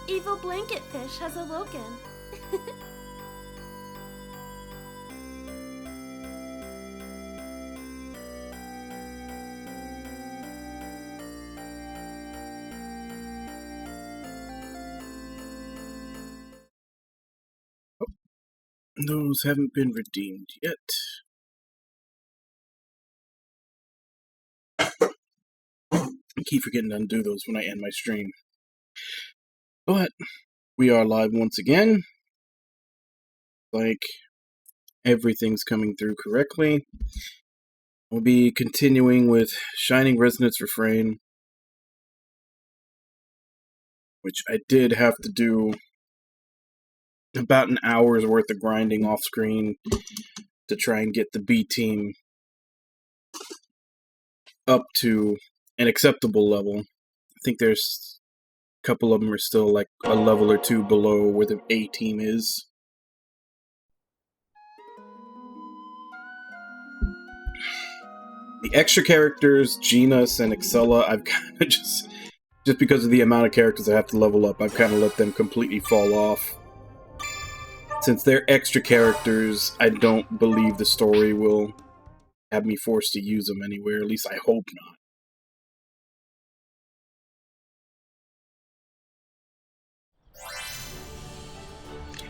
Evil Blanket Fish has awoken. Those haven't been redeemed yet. I keep forgetting to undo those when I end my stream. But we are live once again. Like everything's coming through correctly. We'll be continuing with Shining Resonance Refrain, which I did have to do about an hour's worth of grinding off screen to try and get the B team up to an acceptable level. I think there's a couple of them are still like a level or two below where the A team is. The extra characters, Genus and Excella, I've kind of just because of the amount of characters I have to level up, I've kind of let them completely fall off. Since they're extra characters, I don't believe the story will have me forced to use them anywhere. At least I hope not.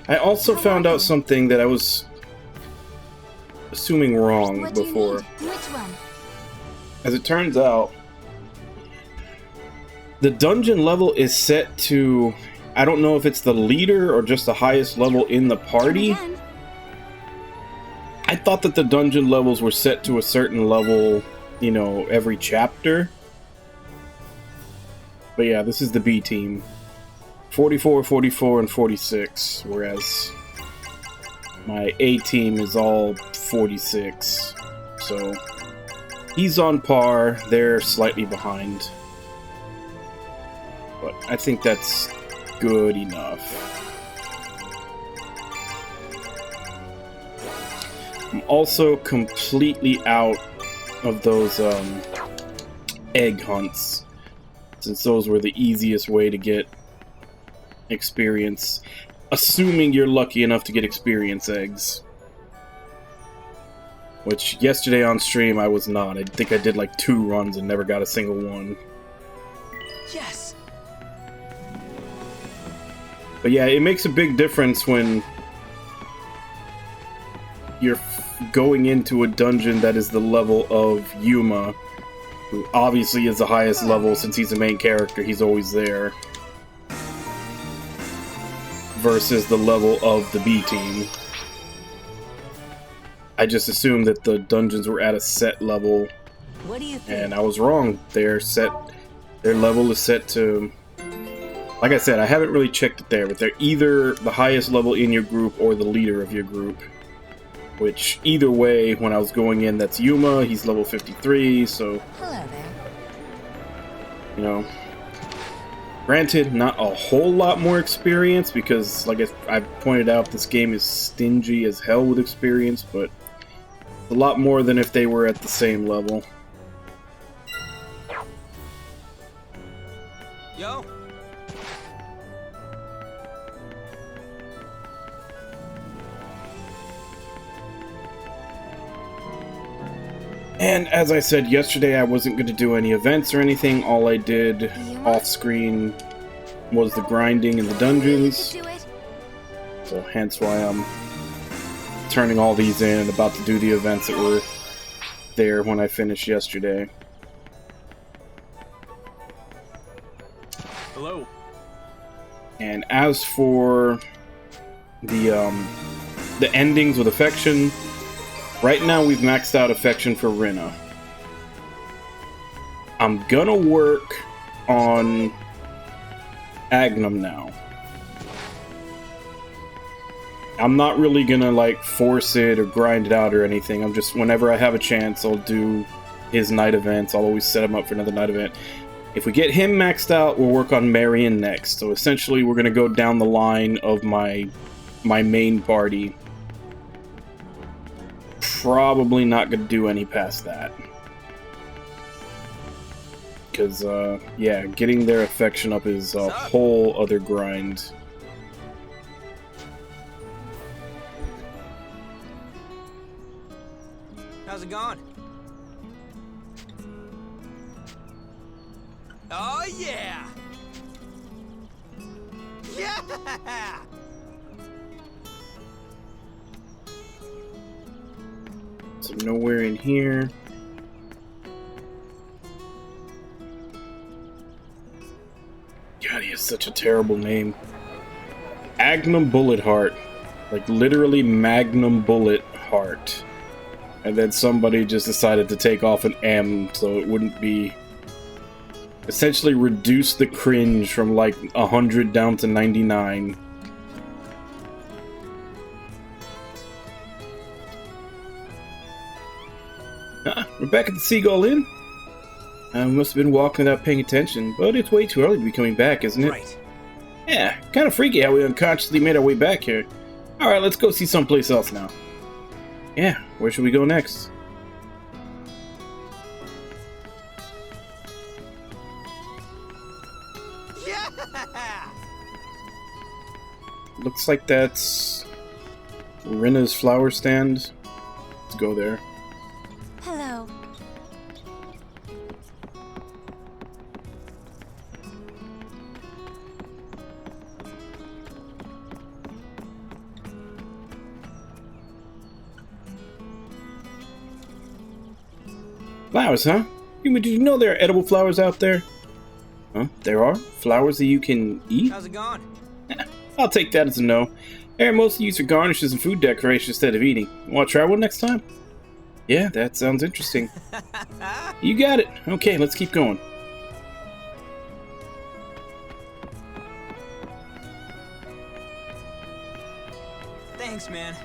I also found out something that I was assuming wrong before. Which one? As it turns out, the dungeon level is set to, I don't know if it's the leader or just the highest level in the party. I thought that the dungeon levels were set to a certain level, you know, every chapter. But yeah, this is the B team. 44, 44, and 46, whereas my A team is all 46. So he's on par, they're slightly behind. But I think that's good enough. I'm also completely out of those egg hunts, since those were the easiest way to get experience, assuming you're lucky enough to get experience eggs. Which, yesterday on stream, I was not. I think I did like 2 runs and never got a single one. Yes! But yeah, it makes a big difference when you're going into a dungeon that is the level of Yuma, who obviously is the highest level since he's the main character, he's always there, versus the level of the B team. I just assumed that the dungeons were at a set level, What do you think? and I was wrong. Their level is set to, like I said, I haven't really checked it there, but they're either the highest level in your group or the leader of your group. Which, either way, when I was going in, that's Yuma, he's level 53, so, Hello there. you know. Granted, not a whole lot more experience, because, like I've pointed out, this game is stingy as hell with experience, but a lot more than if they were at the same level. Yo! And as I said yesterday, I wasn't going to do any events or anything. All I did off-screen was the grinding in the dungeons. So hence why I'm turning all these in and about to do the events that were there when I finished yesterday. Hello. And as for the endings with affection, right now we've maxed out affection for Rinna. I'm gonna work on Agnum now. I'm not really gonna like force it or grind it out or anything. I'm just, whenever I have a chance, I'll do his night events. I'll always set him up for another night event. If we get him maxed out, we'll work on Marion next. So essentially we're gonna go down the line of my main party. Probably not gonna do any past that. Because, yeah, getting their affection up is a whole other grind. How's it going? Oh, yeah! Yeah! So nowhere in here. God, he has such a terrible name. Magnum Bullet Heart. Like, literally Magnum Bullet Heart. And then somebody just decided to take off an M so it wouldn't be... Essentially reduce the cringe from like 100 down to 99. We're back at the Seagull Inn. We must have been walking without paying attention, but it's way too early to be coming back, isn't it? Right. Yeah, kind of freaky how we unconsciously made our way back here. Alright, let's go see someplace else now. Yeah, where should we go next? Yeah! Looks like that's Rinna's flower stand. Let's go there. Hello. Flowers, huh? Did you know there are edible flowers out there? Huh? There are? Flowers that you can eat? How's it going? I'll take that as a no. They're mostly used for garnishes and food decoration instead of eating. Want to try one next time? Yeah, that sounds interesting. You got it. Okay, let's keep going. Thanks, man.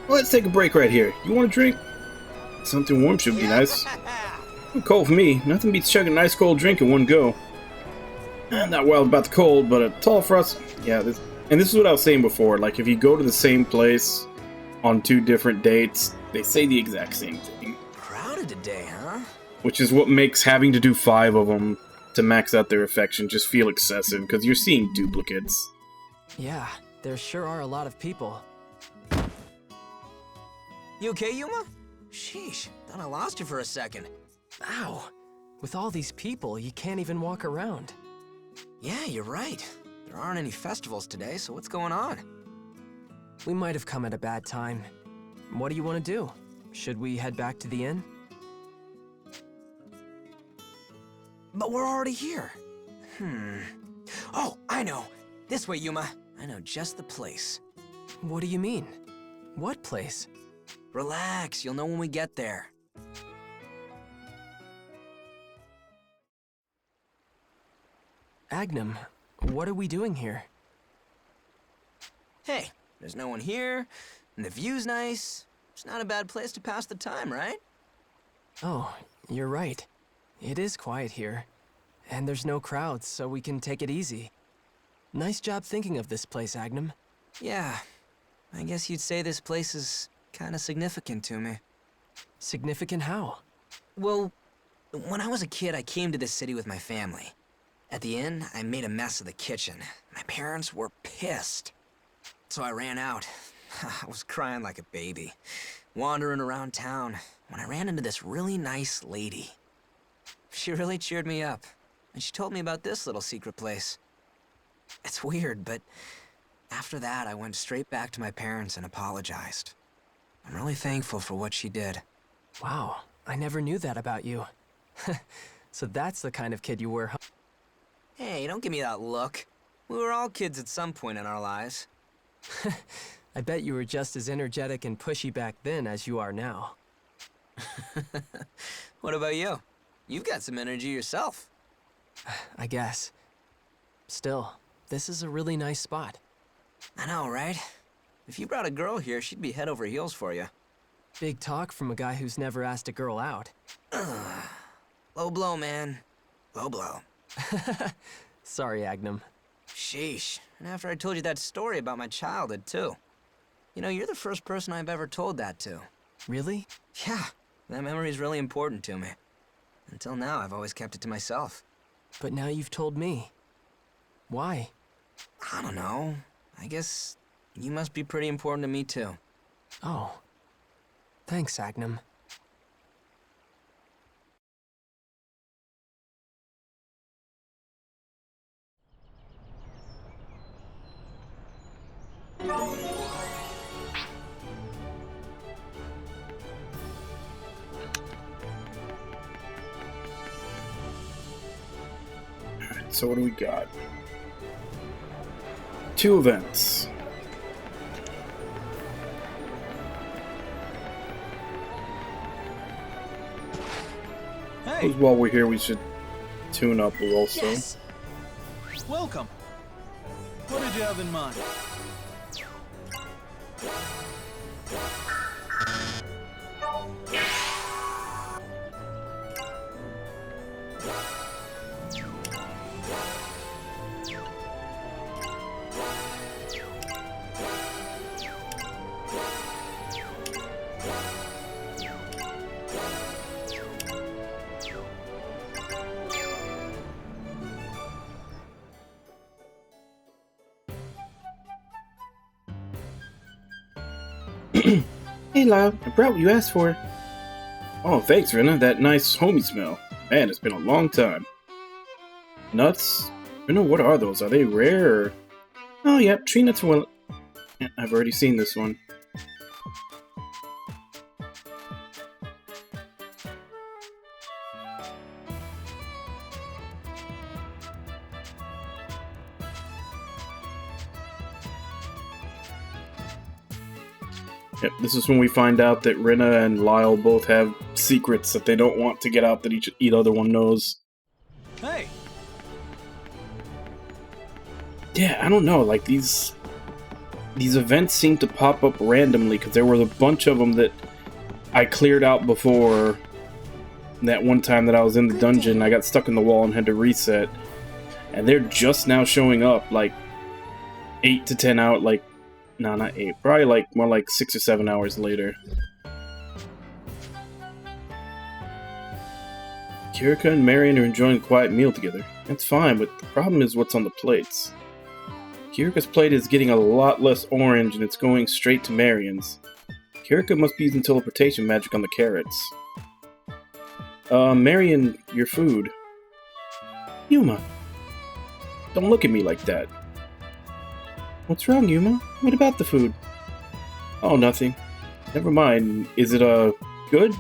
Let's take a break right here. You want a drink? Something warm should be nice. Cold for me. Nothing beats chugging a nice cold drink in one go. I'm not wild about the cold, but tall for us. Yeah, this is what I was saying before. Like, if you go to the same place on 2 different dates, they say the exact same thing. Crowded today, huh? Which is what makes having to do 5 of them to max out their affection just feel excessive, because you're seeing duplicates. Yeah, there sure are a lot of people. You okay, Yuma? Sheesh, thought I lost you for a second. Ow! With all these people, you can't even walk around. Yeah, you're right. There aren't any festivals today, so what's going on? We might have come at a bad time. What do you want to do? Should we head back to the inn? But we're already here. Oh, I know. This way, Yuma. I know just the place. What do you mean? What place? Relax, you'll know when we get there. Agnum, what are we doing here? Hey, there's no one here, and the view's nice. It's not a bad place to pass the time, right? Oh, you're right. It is quiet here. And there's no crowds, so we can take it easy. Nice job thinking of this place, Agnum. Yeah, I guess you'd say this place is kind of significant to me. Significant how? Well, when I was a kid, I came to this city with my family. At the inn, I made a mess of the kitchen. My parents were pissed. So I ran out. I was crying like a baby, wandering around town, when I ran into this really nice lady. She really cheered me up, and she told me about this little secret place. It's weird, but after that, I went straight back to my parents and apologized. I'm really thankful for what she did. Wow, I never knew that about you. So that's the kind of kid you were, huh? Hey, don't give me that look. We were all kids at some point in our lives. I bet you were just as energetic and pushy back then as you are now. What about you? You've got some energy yourself. I guess. Still, this is a really nice spot. I know, right? If you brought a girl here, she'd be head over heels for you. Big talk from a guy who's never asked a girl out. Low blow, man. Low blow. Sorry, Agnum. Sheesh. And after I told you that story about my childhood, too. You know, you're the first person I've ever told that to. Really? Yeah, that memory's really important to me. Until now, I've always kept it to myself. But now you've told me. Why? I don't know. I guess you must be pretty important to me, too. Oh. Thanks, Agnum. So what do we got? 2 events. Hey, While we're here, we should tune up also. yes. Welcome. What did you have in mind? Hey Lyle, I brought what you asked for. Oh, thanks, Rena. That nice homey smell. Man, it's been a long time. Nuts? Rena, what are those? Are they rare or... Oh, yep, tree nuts are well... Yeah, I've already seen this one. Yep, this is when we find out that Rena and Lyle both have secrets that they don't want to get out that each other one knows. Hey, Yeah, I don't know, like these events seem to pop up randomly because there were a bunch of them that I cleared out before. That one time that I was in the dungeon, I got stuck in the wall and had to reset. And they're just now showing up, like 8 to 10 out, like, no, not 8, probably like more like 6 or 7 hours later. Kirika and Marion are enjoying a quiet meal together. That's fine, but the problem is what's on the plates. Kirika's plate is getting a lot less orange and it's going straight to Marion's. Kirika must be using teleportation magic on the carrots. Marion, your food. Yuma. Don't look at me like that. What's wrong, Yuma? What about the food? Oh, nothing. Never mind. Is it, good?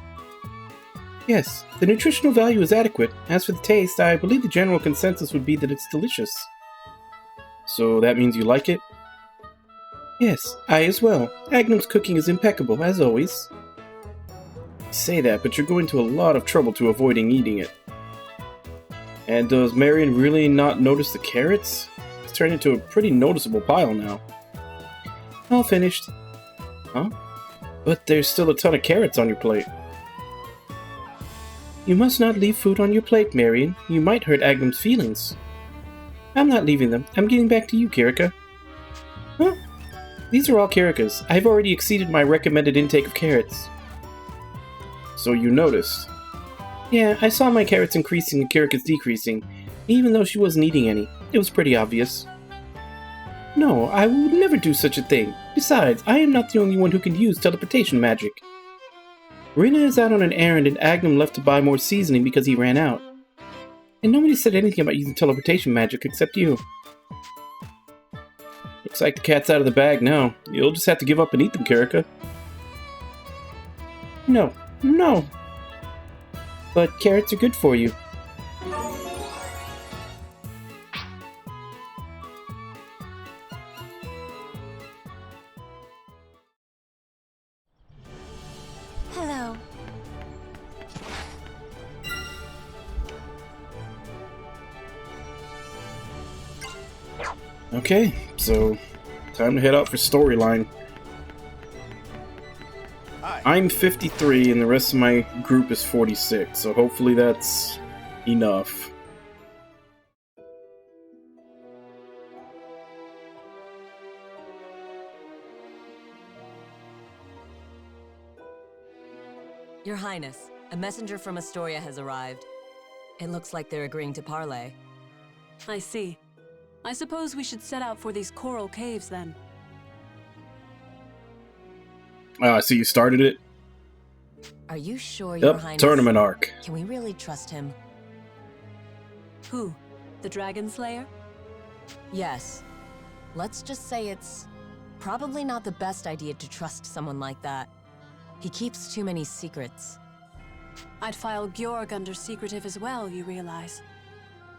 Yes. The nutritional value is adequate. As for the taste, I believe the general consensus would be that it's delicious. So that means you like it? Yes, I as well. Agnum's cooking is impeccable, as always. You say that, but you're going to a lot of trouble to avoiding eating it. And does Marion really not notice the carrots? It's turned into a pretty noticeable pile now. All finished. Huh? But there's still a ton of carrots on your plate. You must not leave food on your plate, Marion. You might hurt Agnum's feelings. I'm not leaving them. I'm getting back to you, Kirika. Huh? These are all Kirika's. I've already exceeded my recommended intake of carrots. So you noticed? Yeah, I saw my carrots increasing and Kirika's decreasing, even though she wasn't eating any. It was pretty obvious. No, I would never do such a thing. Besides, I am not the only one who can use teleportation magic. Rena is out on an errand and Agnum left to buy more seasoning because he ran out. And nobody said anything about using teleportation magic except you. Looks like the cat's out of the bag now. You'll just have to give up and eat them, Kirika. No. No. But carrots are good for you. Hello. Okay, so time to head out for storyline. I'm 53 and the rest of my group is 46, so hopefully that's enough. Your Highness, a messenger from Astoria has arrived. It looks like they're agreeing to parley. I see. I suppose we should set out for these coral caves then. I see you started it. Are you sure, Your Yep, Highness? tournament arc. Can we really trust him? Who? The Dragon Slayer? Yes. Let's just say it's probably not the best idea to trust someone like that. He keeps too many secrets. I'd file Georg under secretive as well, you realize.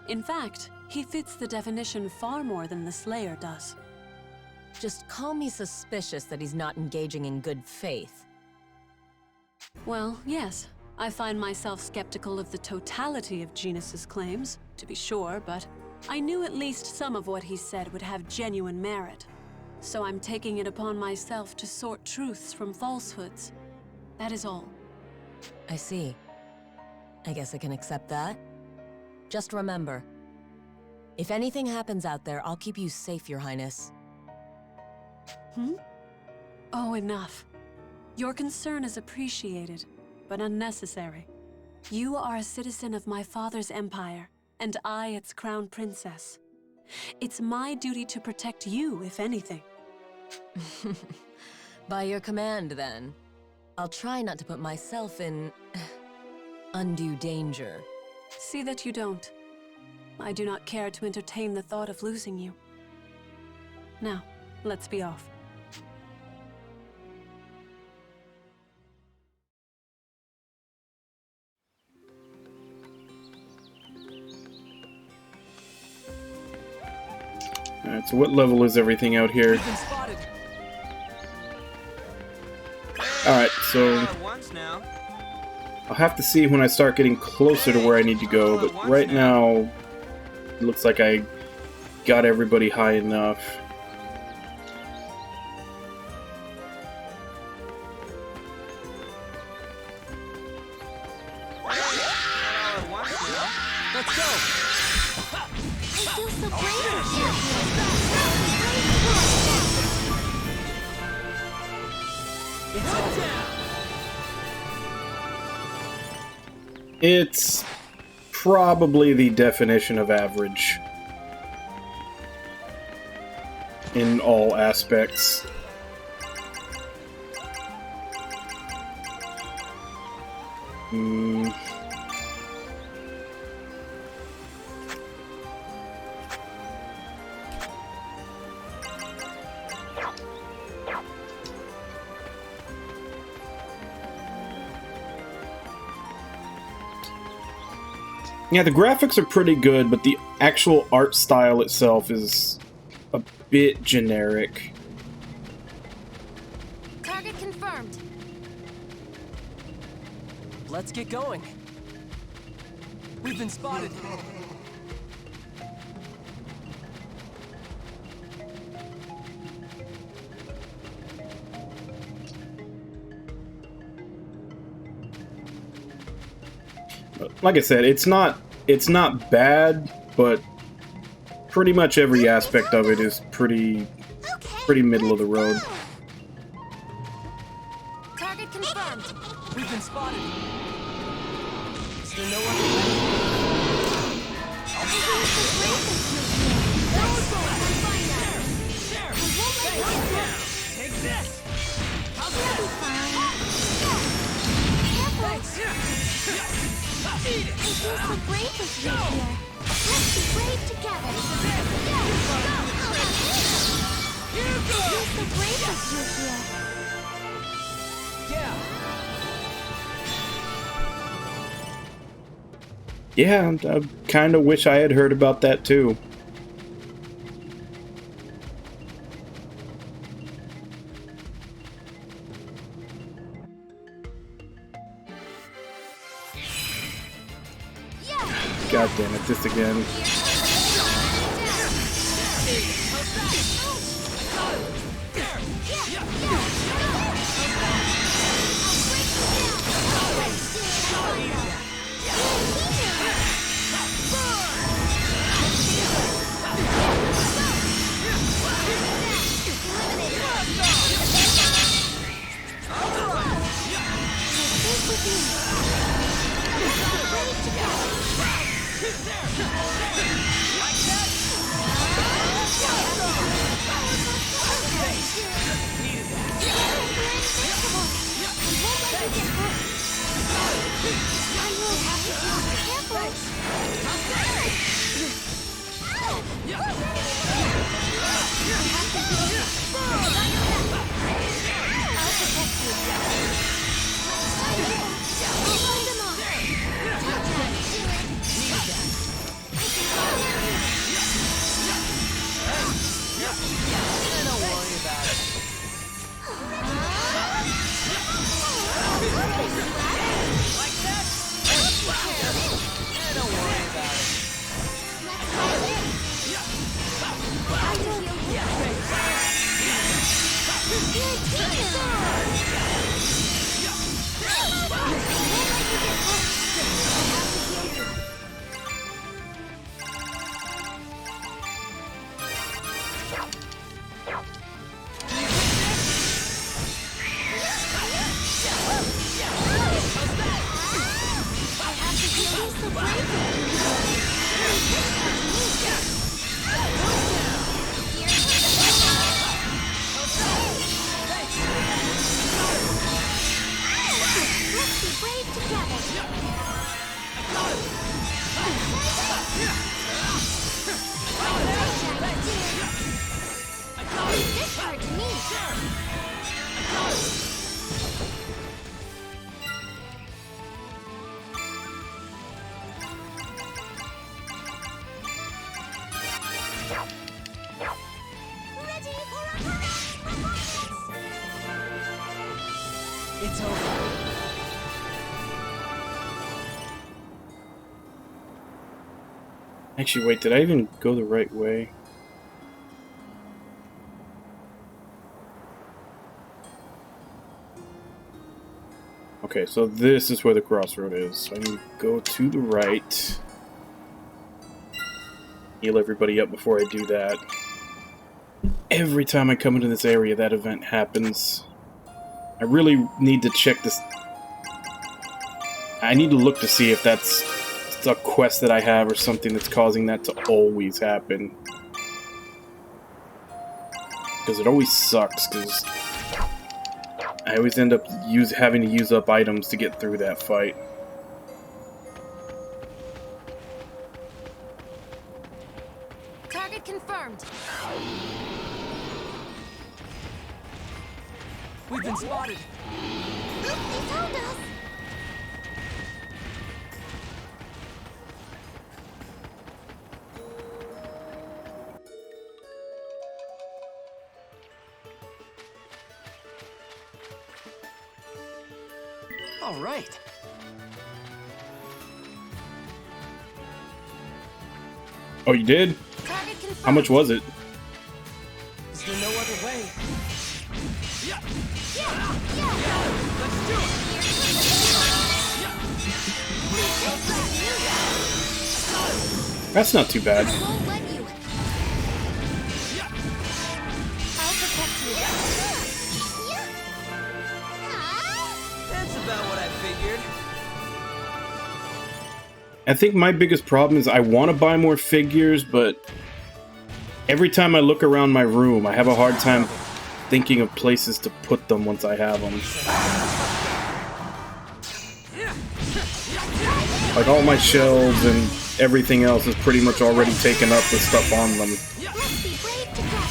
In fact, he fits the definition far more than the Slayer does. Just call me suspicious that he's not engaging in good faith. Well, yes. I find myself skeptical of the totality of Genus's claims, to be sure, but I knew at least some of what he said would have genuine merit. So I'm taking it upon myself to sort truths from falsehoods. That is all. I see. I guess I can accept that. Just remember, if anything happens out there, I'll keep you safe, Your Highness. Oh, enough. Your concern is appreciated, but unnecessary. You are a citizen of my father's empire, and I its crown princess. It's my duty to protect you, if anything. By your command, then. I'll try not to put myself in undue danger. See that you don't. I do not care to entertain the thought of losing you. Now, let's be off. Alright, so what level is everything out here? We've been spotted. Alright, so Once now. I'll have to see when I start getting closer to where I need to go, but right now it looks like I got everybody high enough. Let's go. I feel so brave. It's probably the definition of average in all aspects. Yeah, the graphics are pretty good, but the actual art style itself is a bit generic. Target confirmed. Let's get going. We've been spotted. Like I said, it's not bad, but pretty much every aspect of it is pretty middle of the road. Target confirmed. We've been spotted. Is there no other way? Take this! How's that? It feels so brave with you here. Let's be brave together. It feels so brave with you here. Yeah. Yeah, I kind of wish I had heard about that too. God damn it, this again. With you It's over. Actually, wait, did I even go the right way? Okay, so this is where the crossroad is. So I need to go to the right. Heal everybody up before I do that. Every time I come into this area, that event happens. I really need to check this. I need to look to see if that's a quest that I have or something that's causing that to always happen. Because it always sucks, because I always end up having to use up items to get through that fight. Target confirmed. We've been spotted. Look, they found us. All right. Oh, you did? Target confirmed. How much was it? Is there no other way? That's not too bad. I won't let you. I'll protect you. That's about what I figured. I think my biggest problem is I want to buy more figures, but every time I look around my room, I have a hard time thinking of places to put them once I have them. Like, all my shelves and everything else is pretty much already taken up with stuff on them. Let's be brave together.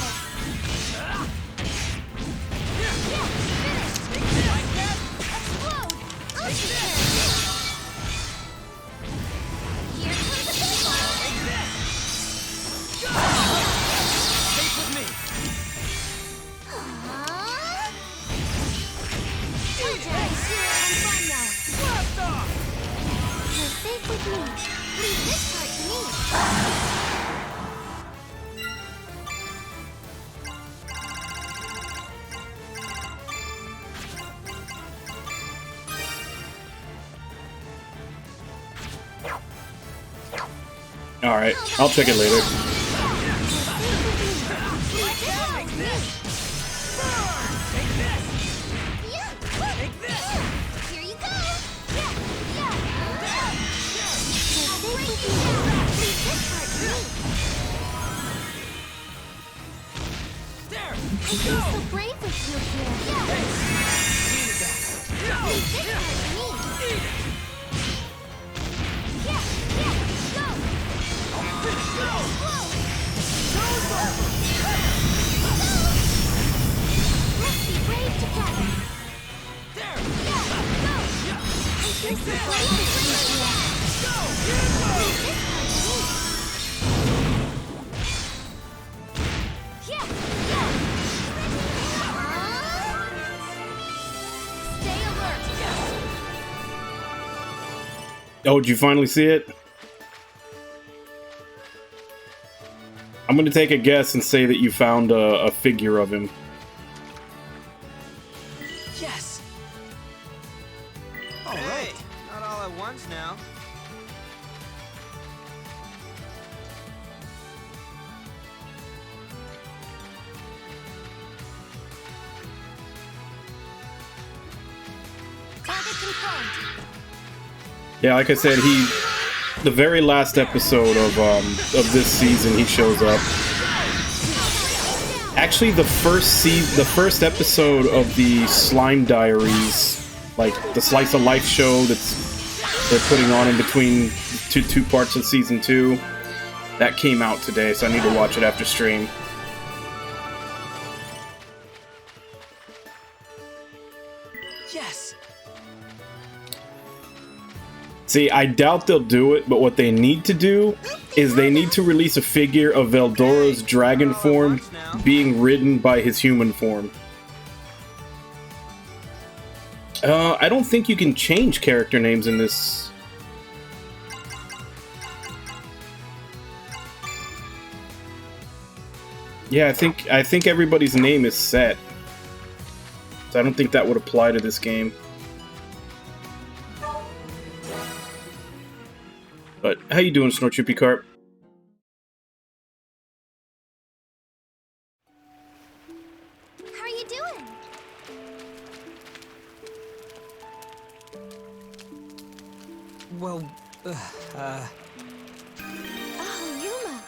Leave this part to me. Alright, I'll check it later. Here you go. feel so brave with you here. Yeah. Leave this part to me. Yeah, go. Whoa. Let's be brave together. There. Yeah, go. I feel so brave with you here. Leave this part to me. Yeah, yeah. Stay alert. Oh, did you finally see it? I'm gonna take a guess and say that you found a figure of him. Yes! All right. Not all at once now. Target confirmed. Yeah, like I said, the very last episode of this season, he shows up. Actually, the first episode of the Slime Diaries, like the slice of life show they're putting on in between two parts of season 2, that came out today, so I need to watch it after stream. Yes! See, I doubt they'll do it, but what they need to do is they need to release a figure of Veldora's dragon form being ridden by his human form. I don't think you can change character names in this. Yeah, I think everybody's name is set. So I don't think that would apply to this game. But how you doing, Snortrippy Carp? How are you doing? Well, Oh, Yuma.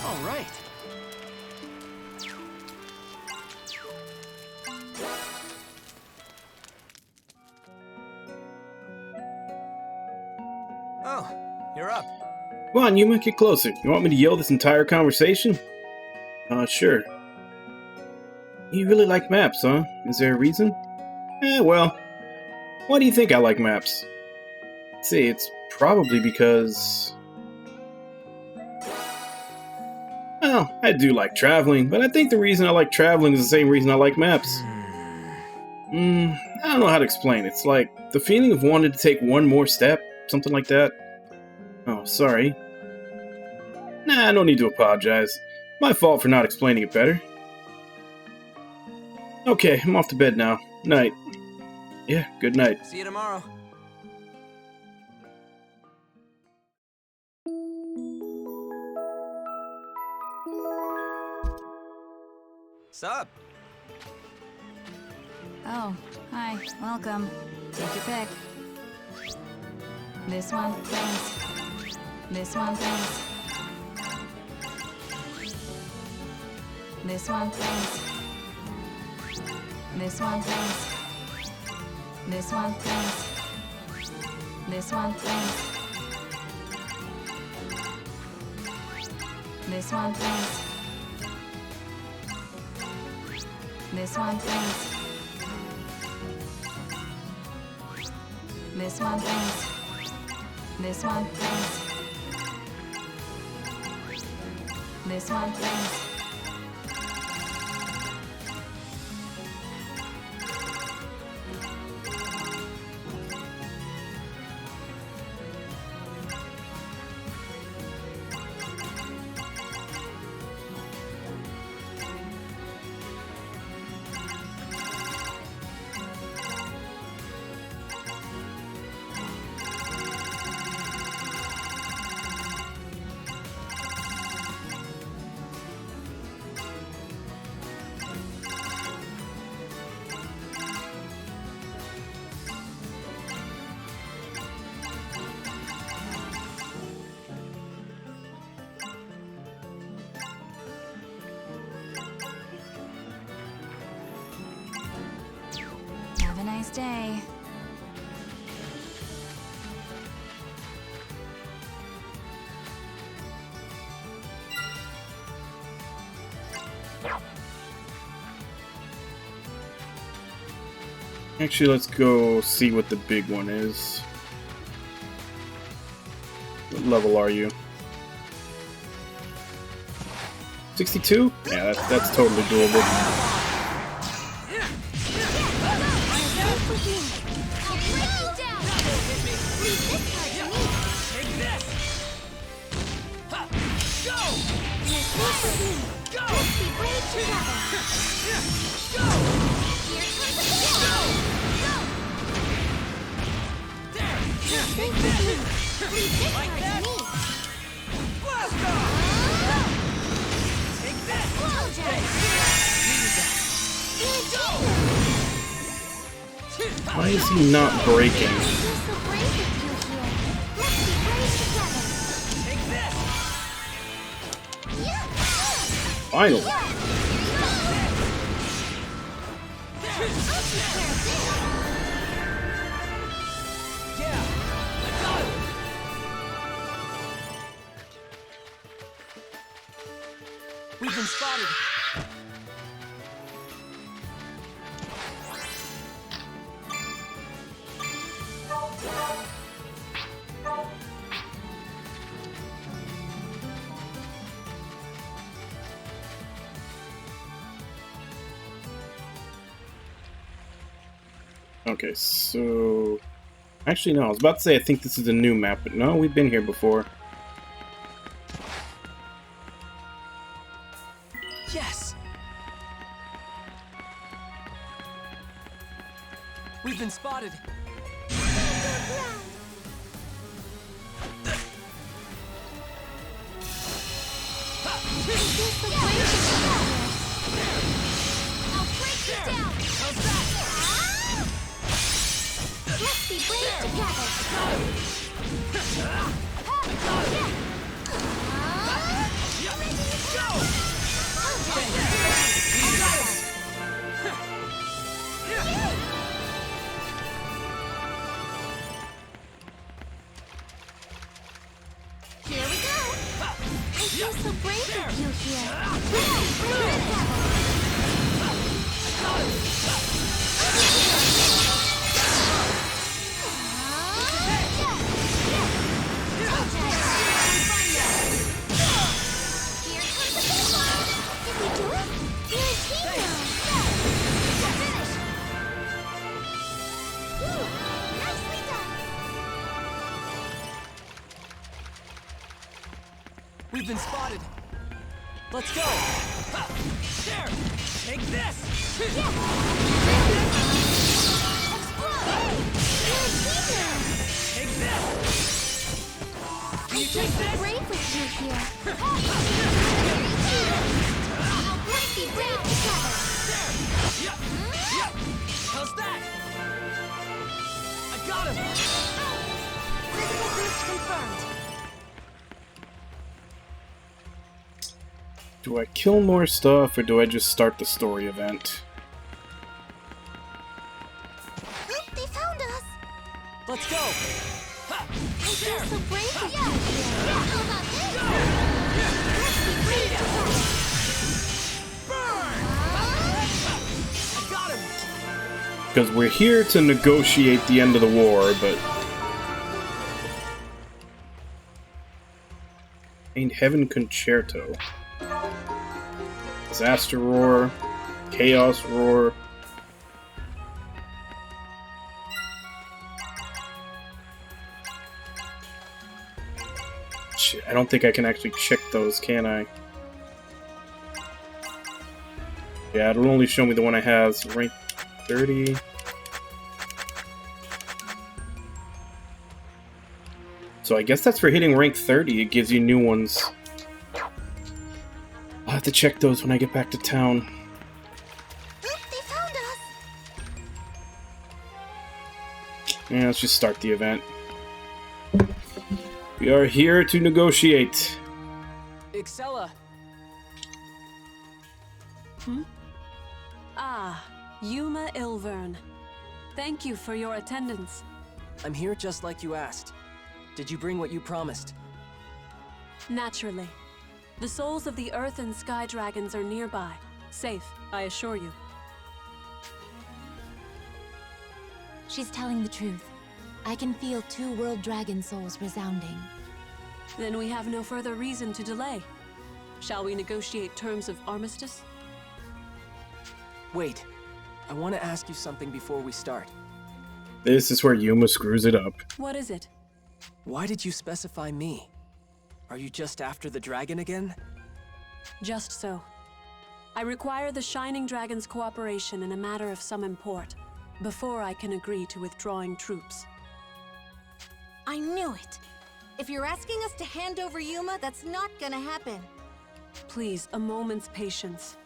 All right. oh, you're up. Come on, Yuma, get closer. You want me to yell this entire conversation? Sure. You really like maps, huh? Is there a reason? Well, why do you think I like maps? See, it's probably because... Well, I do like traveling, but I think the reason I like traveling is the same reason I like maps. I don't know how to explain. It's like the feeling of wanting to take one more step, something like that. Oh, sorry. Nah, no need to apologize. My fault for not explaining it better. Okay, I'm off to bed now. Night. Yeah, good night. See you tomorrow. Sup? Oh, hi. Welcome. Take your pick. This one, thanks. This one, thanks. This one, thanks. This one, thanks. This one, thanks. This one, thanks. This one, thanks. This one, thanks. This one, thanks. This one, thanks. This one, thanks. stay. Actually, let's go see what the big one is. What level are you? 62? Yeah, that's totally doable. Why is he not breaking? Finally. We've been spotted. Okay, so... Actually, no, I was about to say I think this is a new map, but no, we've been here before. Yes! We've been spotted. Here we go! I feel so brave with you here. Let's We've been spotted. Let's go. There. Take this. Take this. I feel so brave with you here. Let's be brave together. How's that? I got him. Physical boost confirmed. Do I kill more stuff, or do I just start the story event? Look, they found us. Let's go. I feel so brave with you here. How about this? Let's be brave together. I got him. Because we're here to negotiate the end of the war, but... Ain't Heaven Concerto. Disaster Roar. Chaos Roar. Shit, I don't think I can actually check those, can I? Yeah, it'll only show me the one I have. So rank 30. So I guess that's for hitting rank 30. It gives you new ones. I'll have to check those when I get back to town. Look, they found us. Yeah, let's just start the event. We are here to negotiate. Excella. Ah, Yuma Ilvern. Thank you for your attendance. I'm here just like you asked. Did you bring what you promised? Naturally. The souls of the Earth and Sky Dragons are nearby. Safe, I assure you. She's telling the truth. I can feel 2 world dragon souls resounding. Then we have no further reason to delay. Shall we negotiate terms of armistice? Wait. I want to ask you something before we start. This is where Yuma screws it up. What is it? Why did you specify me? Are you just after the dragon again? Just so. I require the Shining Dragon's cooperation in a matter of some import, before I can agree to withdrawing troops. I knew it! If you're asking us to hand over Yuma, that's not gonna happen. Please, a moment's patience.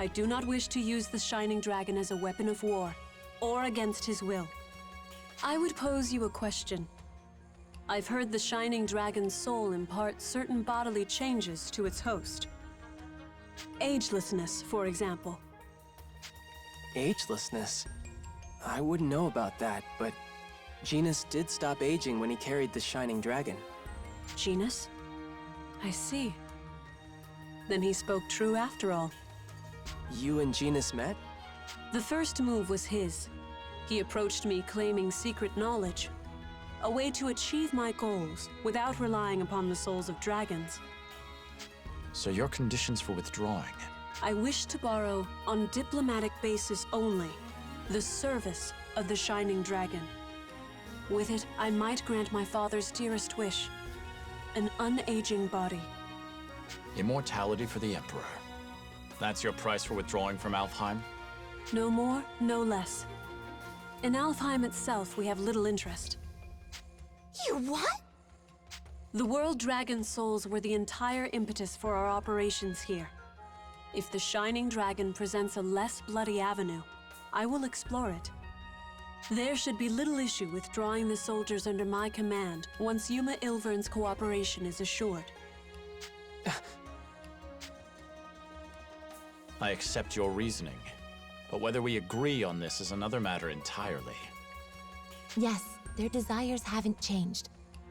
I do not wish to use the Shining Dragon as a weapon of war, or against his will. I would pose you a question. I've heard the Shining Dragon's soul impart certain bodily changes to its host. Agelessness, for example. Agelessness? I wouldn't know about that, but Genus did stop aging when he carried the Shining Dragon. Genus? I see. Then he spoke true after all. You and Genus met? The first move was his. He approached me claiming secret knowledge. A way to achieve my goals without relying upon the souls of dragons. So your conditions for withdrawing? I wish to borrow, on diplomatic basis only, the service of the Shining Dragon. With it, I might grant my father's dearest wish. An unaging body. Immortality for the Emperor. That's your price for withdrawing from Alfheim? No more, no less. In Alfheim itself, we have little interest. You what? The World Dragon souls were the entire impetus for our operations here. If the Shining Dragon presents a less bloody avenue, I will explore it. There should be little issue with drawing the soldiers under my command once Yuma Ilvern's cooperation is assured. I accept your reasoning, but whether we agree on this is another matter entirely. Yes, their desires haven't changed.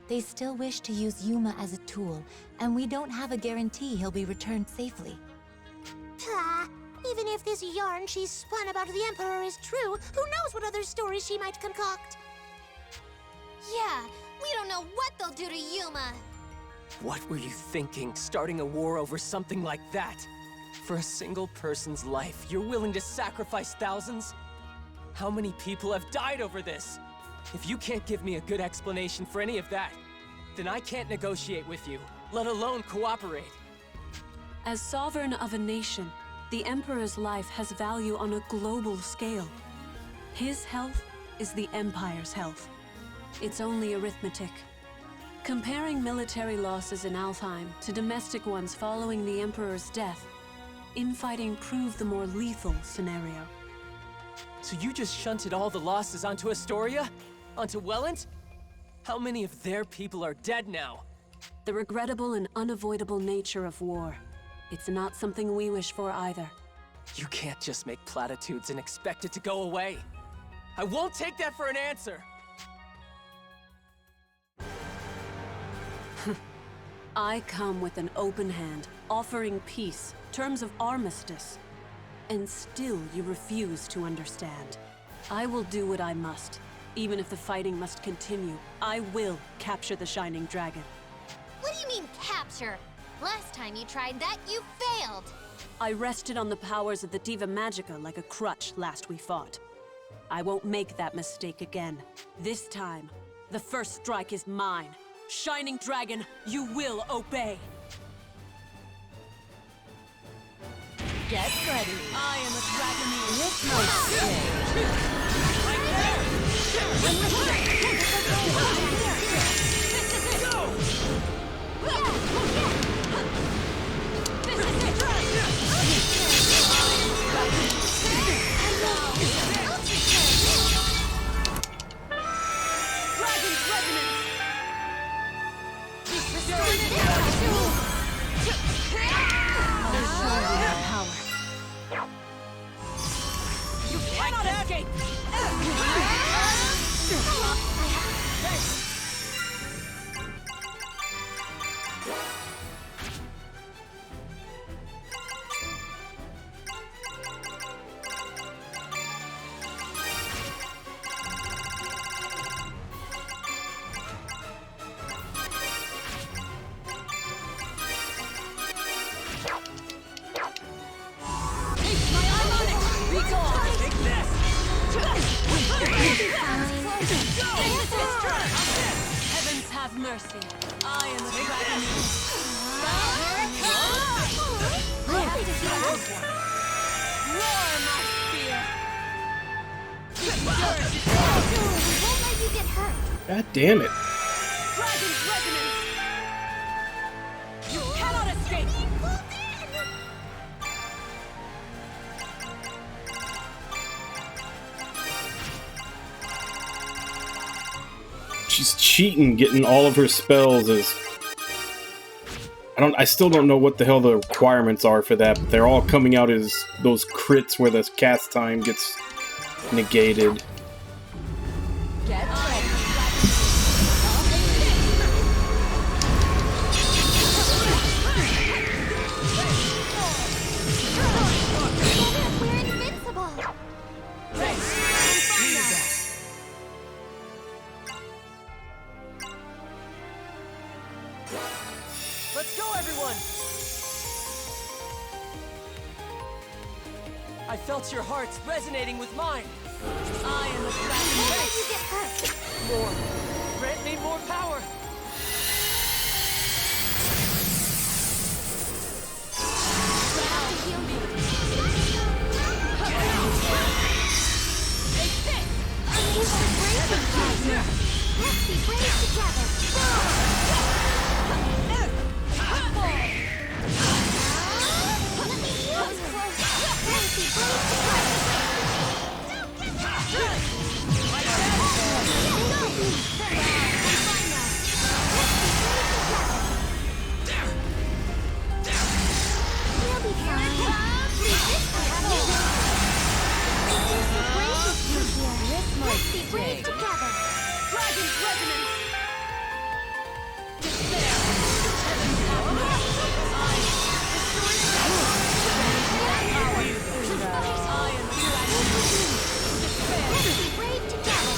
They still wish to use Yuma as a tool, and we don't have a guarantee he'll be returned safely. Even if this yarn she's spun about the Emperor is true, who knows what other stories she might concoct? Yeah, we don't know what they'll do to Yuma. What were you thinking, starting a war over something like that? For a single person's life, you're willing to sacrifice thousands? How many people have died over this? If you can't give me a good explanation for any of that, then I can't negotiate with you, let alone cooperate. As sovereign of a nation, the Emperor's life has value on a global scale. His health is the Empire's health. It's only arithmetic. Comparing military losses in Alfheim to domestic ones following the Emperor's death, infighting proved the more lethal scenario. So you just shunted all the losses onto Astoria? Onto Welland? How many of their people are dead now? The regrettable and unavoidable nature of war. It's not something we wish for either. You can't just make platitudes and expect it to go away. I won't take that for an answer! I come with an open hand, offering peace, terms of armistice. And still you refuse to understand. I will do what I must. Even if the fighting must continue, I will capture the Shining Dragon. What do you mean, capture? Last time you tried that, you failed! I rested on the powers of the Diva Magica like a crutch last we fought. I won't make that mistake again. This time, the first strike is mine. Shining Dragon, you will obey! Get ready. I am a Dragoneer. With my Dragon's Resonance! You cannot escape! Heavens have mercy. I am a dragon. Roar, my spear. Won't let you get hurt. God damn it. Dragon's resonance. You cannot escape. She's cheating, getting all of her spells as... I still don't know what the hell the requirements are for that, but they're all coming out as those crits where the cast time gets negated. Get ready. We're invincible. Let's go, everyone! I felt your hearts resonating with mine. I am a dragon. Won't let you get hurt. More. Grant me more power. Let's be brave together. Let's be brave together. Dragon's resonance. Let's be brave together.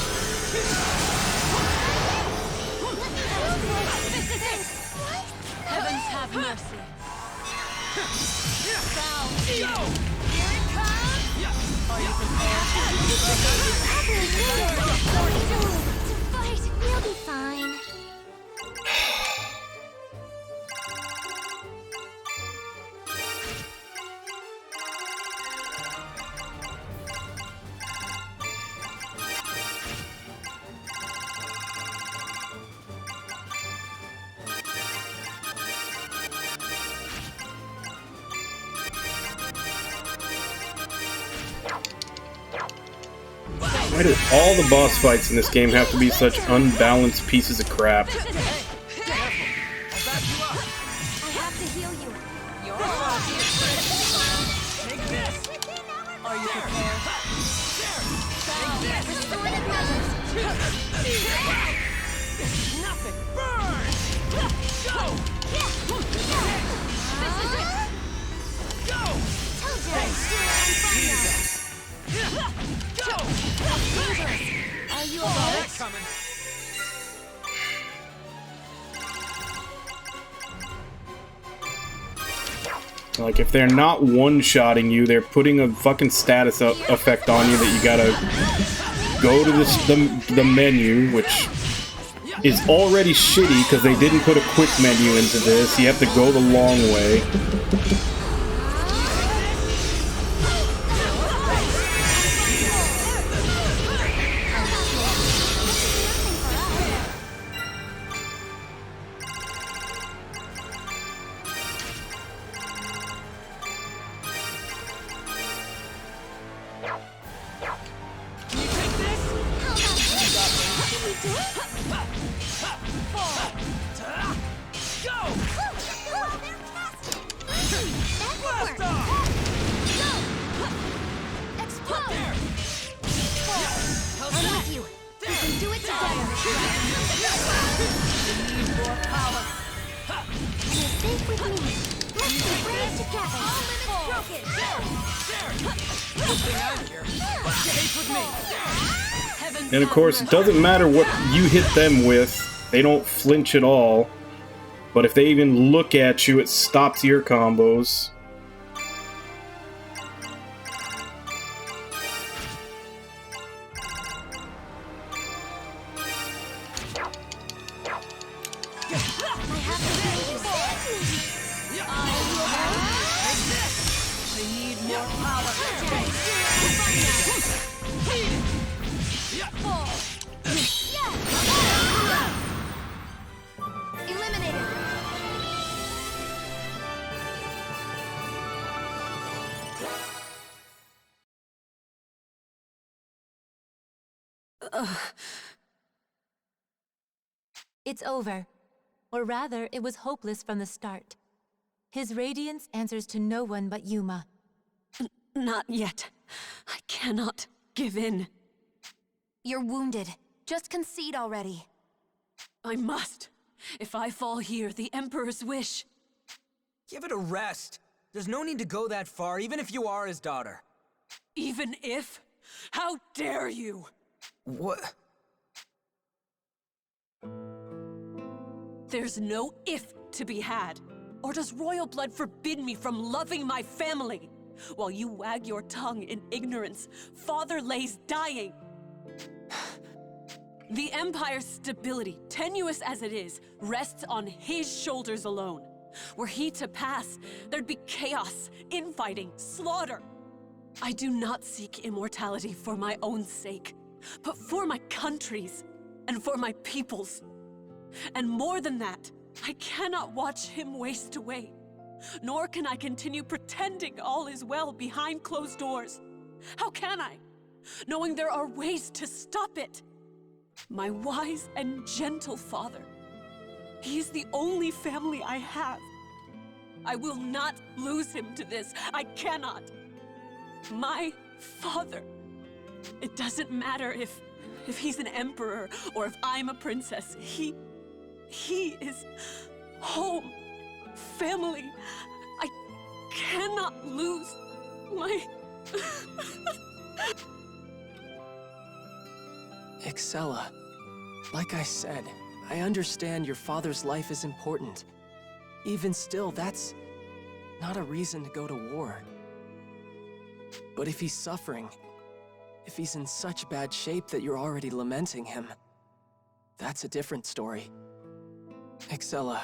Heavens have mercy. Fight, we'll be fine. Why do all the boss fights in this game have to be such unbalanced pieces of crap? I have to heal you. Take this! Are you prepared? Restorative measures. Nothing! Burn! Go! Go! Told you I'd steal it on fire. Go! Are you alright? Coming! Like, if they're not one-shotting you, they're putting a fucking status effect on you that you gotta go to the menu, which is already shitty because they didn't put a quick menu into this. You have to go the long way. Need more power. You're safe with me. Let's be brave together. All limits broken. Good thing I'm here. Safe with me. And of course, it doesn't matter what you hit them with, they don't flinch at all. But if they even look at you, it stops your combos. Eliminated. It's over. Or rather, it was hopeless from the start. His radiance answers to no one but Yuma. Not yet. I cannot give in. You're wounded. Just concede already. I must. If I fall here, the Emperor's wish. Give it a rest. There's no need to go that far, even if you are his daughter. Even if? How dare you? What? There's no if to be had. Or does royal blood forbid me from loving my family? While you wag your tongue in ignorance, Father lays dying. The Empire's stability, tenuous as it is, rests on his shoulders alone. Were he to pass, there'd be chaos, infighting, slaughter. I do not seek immortality for my own sake, but for my country's, and for my people's. And more than that, I cannot watch him waste away. Nor can I continue pretending all is well behind closed doors. How can I? Knowing there are ways to stop it. My wise and gentle father. He is the only family I have. I will not lose him to this. I cannot. My father. It doesn't matter if he's an emperor or if I'm a princess. He is home. Family. I cannot lose my... Excella, like I said, I understand your father's life is important. Even still, that's not a reason to go to war. But if he's suffering, if he's in such bad shape that you're already lamenting him, that's a different story. Excella,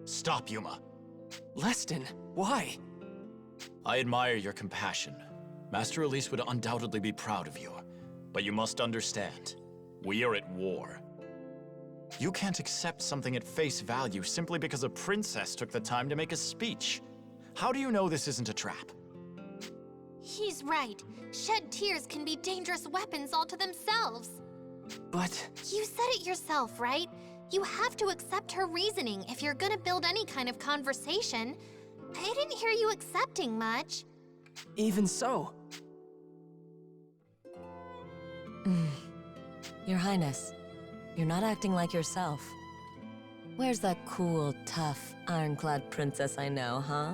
Stop, Yuma. Leston, why? I admire your compassion. Master Elise would undoubtedly be proud of you. But you must understand, we are at war. You can't accept something at face value simply because a princess took the time to make a speech. How do you know this isn't a trap? He's right. Shed tears can be dangerous weapons all to themselves. But... You said it yourself, right? You have to accept her reasoning if you're gonna build any kind of conversation. I didn't hear you accepting much. Even so... Your Highness, you're not acting like yourself. Where's that cool, tough, ironclad princess I know, huh?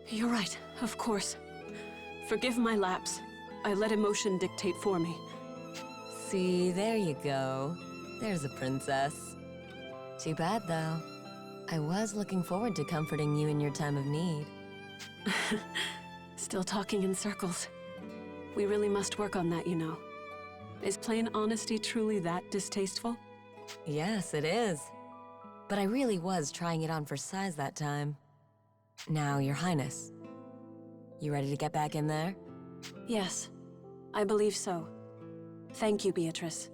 You're right, of course. Forgive my lapse. I let emotion dictate for me. See, there you go. There's a princess. Too bad, though. I was looking forward to comforting you in your time of need. Still talking in circles. We really must work on that, you know. Is plain honesty truly that distasteful? Yes, it is. But I really was trying it on for size that time. Now, Your Highness. You ready to get back in there? Yes, I believe so. Thank you, Beatrice.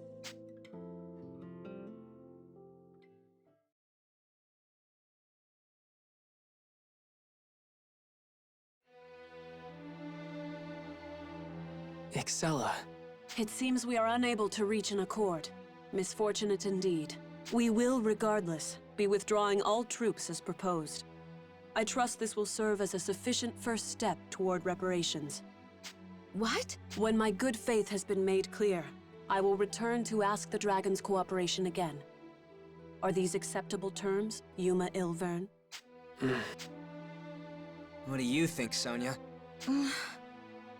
Excella... It seems we are unable to reach an accord. Misfortunate indeed. We will regardless. be withdrawing all troops as proposed. I trust this will serve as a sufficient first step toward reparations. What? When my good faith has been made clear, I will return to ask the Dragon's cooperation again. Are these acceptable terms, Yuma Ilvern? What do you think, Sonia?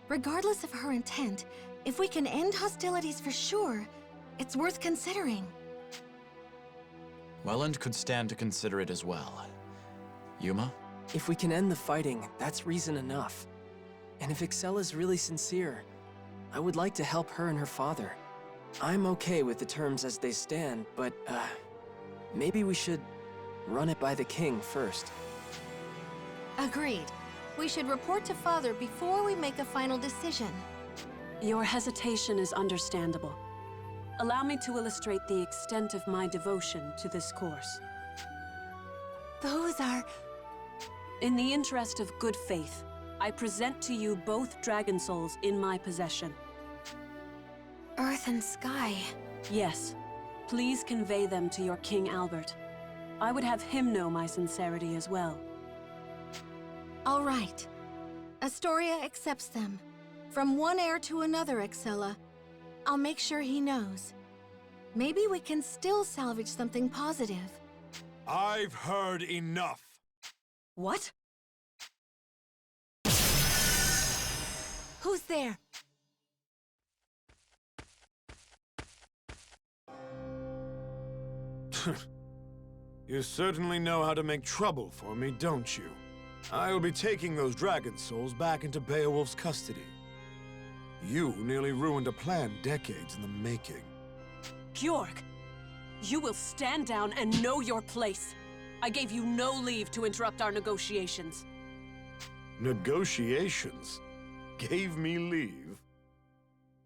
Regardless of her intent, if we can end hostilities for sure, it's worth considering. Welland could stand to consider it as well. Yuma? If we can end the fighting, that's reason enough. And if Excella's really sincere, I would like to help her and her father. I'm okay with the terms as they stand, but, maybe we should run it by the king first. Agreed. We should report to Father before we make a final decision. Your hesitation is understandable. Allow me to illustrate the extent of my devotion to this course. Those are... In the interest of good faith, I present to you both dragon souls in my possession. Earth and sky. Yes. Please convey them to your King Albert. I would have him know my sincerity as well. All right. Astoria accepts them. From one heir to another, Excella. I'll make sure he knows. Maybe we can still salvage something positive. I've heard enough. What? Who's there? You certainly know how to make trouble for me, don't you? I'll be taking those dragon souls back into Beowulf's custody. You nearly ruined a plan decades in the making. Georg, you will stand down and know your place. I gave you no leave to interrupt our negotiations. Negotiations? Gave me leave?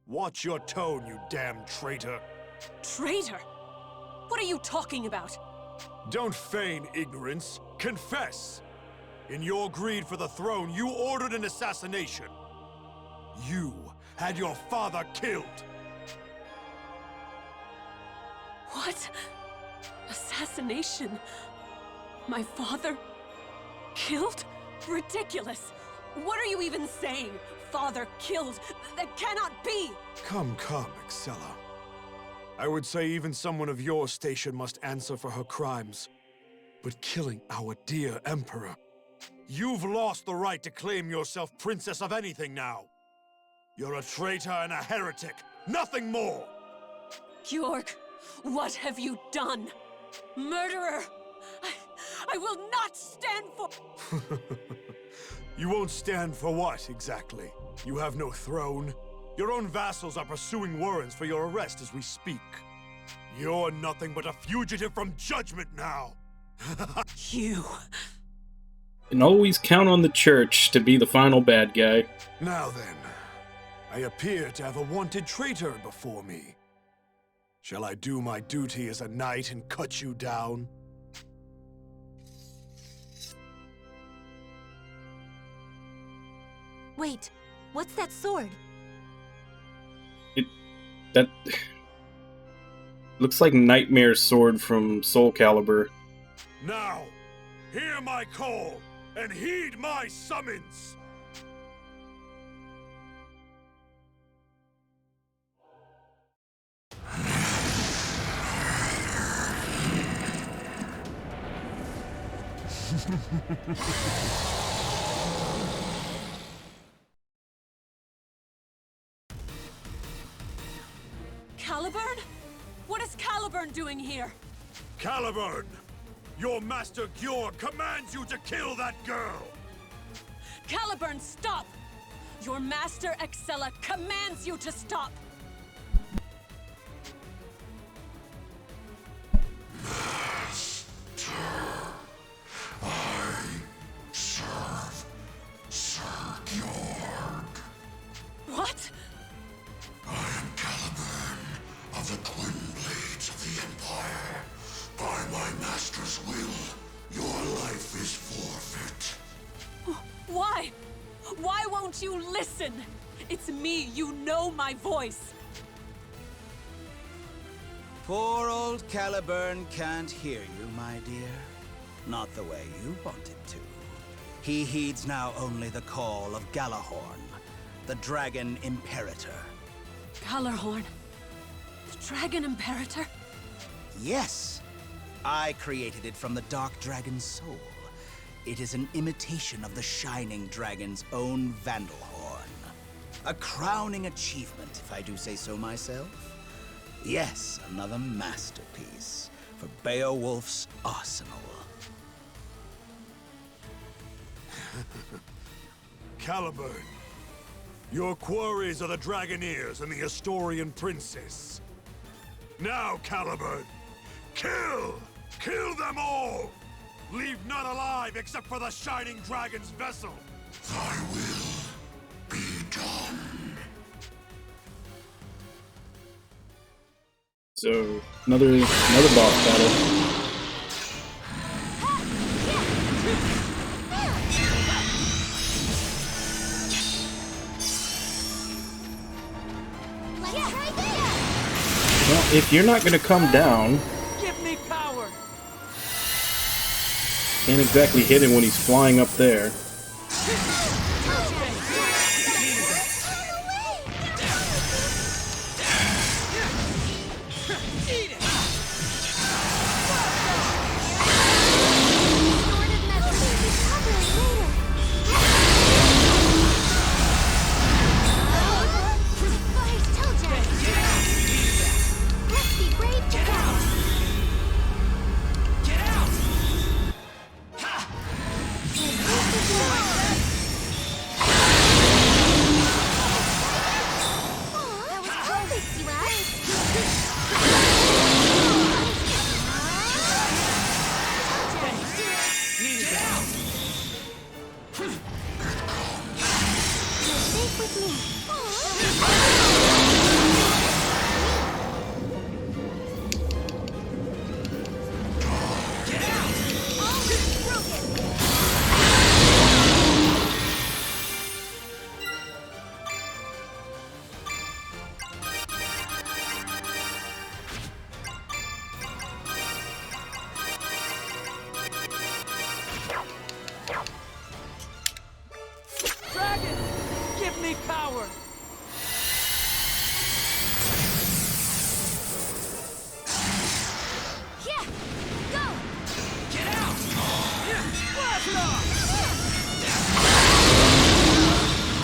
Watch your tone, you damn traitor. Traitor? What are you talking about? Don't feign ignorance. Confess! In your greed for the throne, you ordered an assassination. You had your father killed. What? Assassination? My father? Killed? Ridiculous! What are you even saying? Father killed? That cannot be! Come, Excella. I would say even someone of your station must answer for her crimes. But killing our dear Emperor... You've lost the right to claim yourself princess of anything now. You're a traitor and a heretic, nothing more! Georg, what have you done? Murderer! I will not stand for... You won't stand for what, exactly? You have no throne. Your own vassals are pursuing warrants for your arrest as we speak. You're nothing but a fugitive from judgment now! You... And always count on the church to be the final bad guy. Now then, I appear to have a wanted traitor before me. Shall I do my duty as a knight and cut you down? Wait, what's that sword? That looks like Nightmare's sword from Soul Calibur. Now, hear my call and heed my summons! Caliburn? What is Caliburn doing here? Caliburn! Your master Gjord commands you to kill that girl! Caliburn, stop! Your master Excella commands you to stop! Master, I serve Sir Gjord. What? I am Caliburn of the Twin Blades of the Empire. By my master's will, your life is forfeit. Why? Why won't you listen? It's me, you know my voice. Poor old Caliburn can't hear you, my dear. Not the way you want him to. He heeds now only the call of Galahorn, the Dragon Imperator. Galahorn? The Dragon Imperator? Yes. I created it from the Dark Dragon's soul. It is an imitation of the Shining Dragon's own Vandalhorn. A crowning achievement, if I do say so myself. Yes, another masterpiece for Beowulf's arsenal. Caliburn, your quarries are the Dragoneers and the Astorian Princess. Now, Caliburn, kill! Kill them all! Leave none alive except for the Shining Dragon's vessel! Thy will be done. So, another boss battle. Well, if you're not gonna come down, Give me power. can't exactly hit him when he's flying up there. Dragon, give me power. Yeah, go. Get out. Blast it off.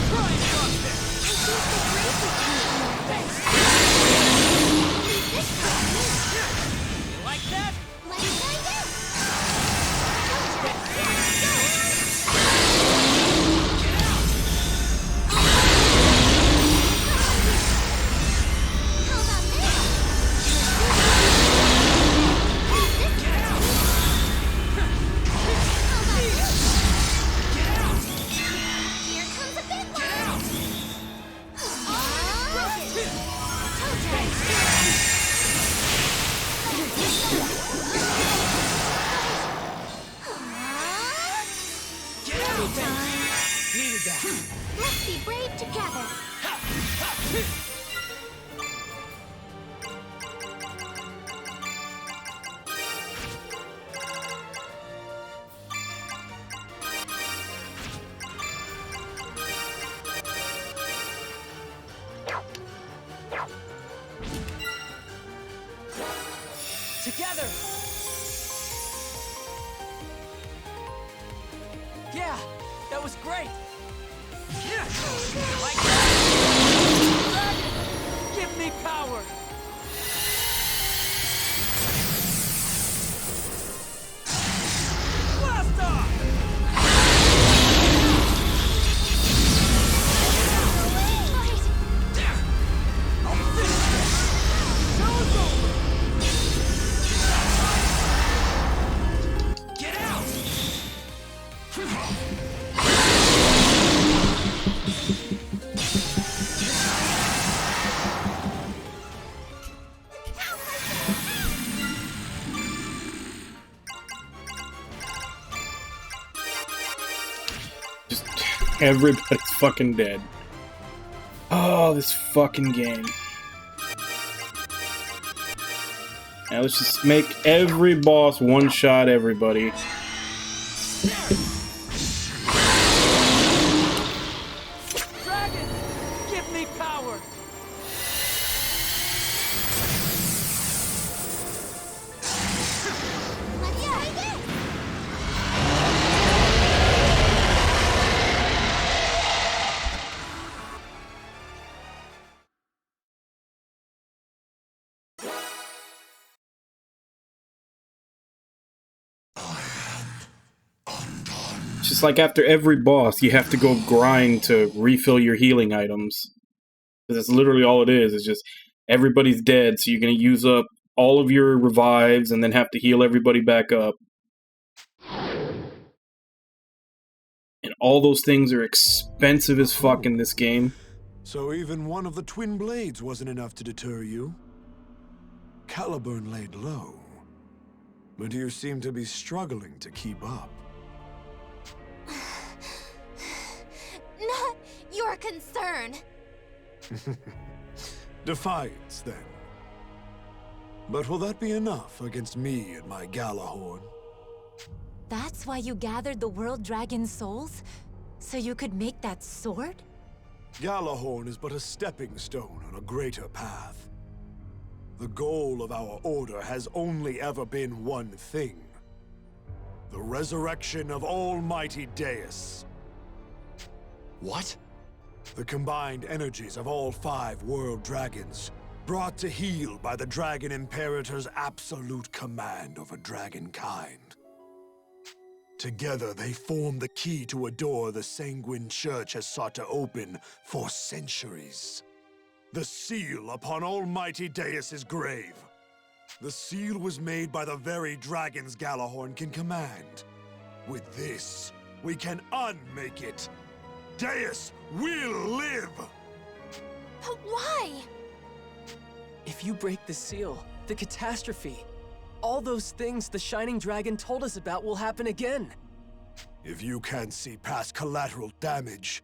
Try and drop this. You like that? Let's find out. Needed that. Let's be brave together. Together. Yeah, that was great. Like that. Dragon, give me power. Blast off. Get out. Just everybody's fucking dead. Oh, this fucking game. Now let's just make every boss one-shot everybody. Dragon, give me power. Let's try this! It's just like after every boss, you have to go grind to refill your healing items. That's literally all it is. It's just everybody's dead, so you're going to use up all of your revives and then have to heal everybody back up. And all those things are expensive as fuck in this game. So even one of the twin blades wasn't enough to deter you? Caliburn laid low, but you seem to be struggling to keep up. Not your concern. Defiance, then. But will that be enough against me and my Galahorn? That's why you gathered the World Dragon's souls? So you could make that sword? Galahorn is but a stepping stone on a greater path. The goal of our order has only ever been one thing. The resurrection of Almighty Deus. What? The combined energies of all 5 world dragons, brought to heel by the Dragon Imperator's absolute command over dragonkind. Together, they form the key to a door the Sanguine Church has sought to open for centuries. The seal upon Almighty Deus's grave. The seal was made by the very dragons Galahorn can command. With this, we can unmake it. Deus will live! But why? If you break the seal, the catastrophe, all those things the Shining Dragon told us about will happen again. If you can't see past collateral damage,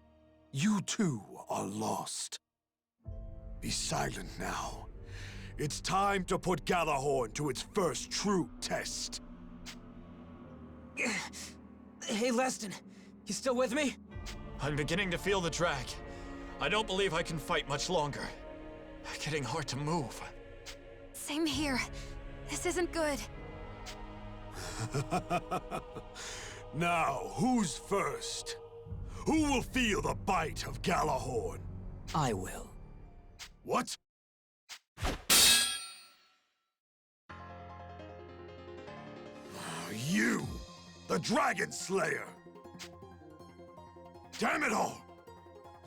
you too are lost. Be silent now. It's time to put Galahorn to its first true test. Hey, Leston, you still with me? I'm beginning to feel the drag. I don't believe I can fight much longer. Getting hard to move. Same here. This isn't good. Now, who's first? Who will feel the bite of Galahorn? I will. What? You, the Dragon Slayer! Damn it all!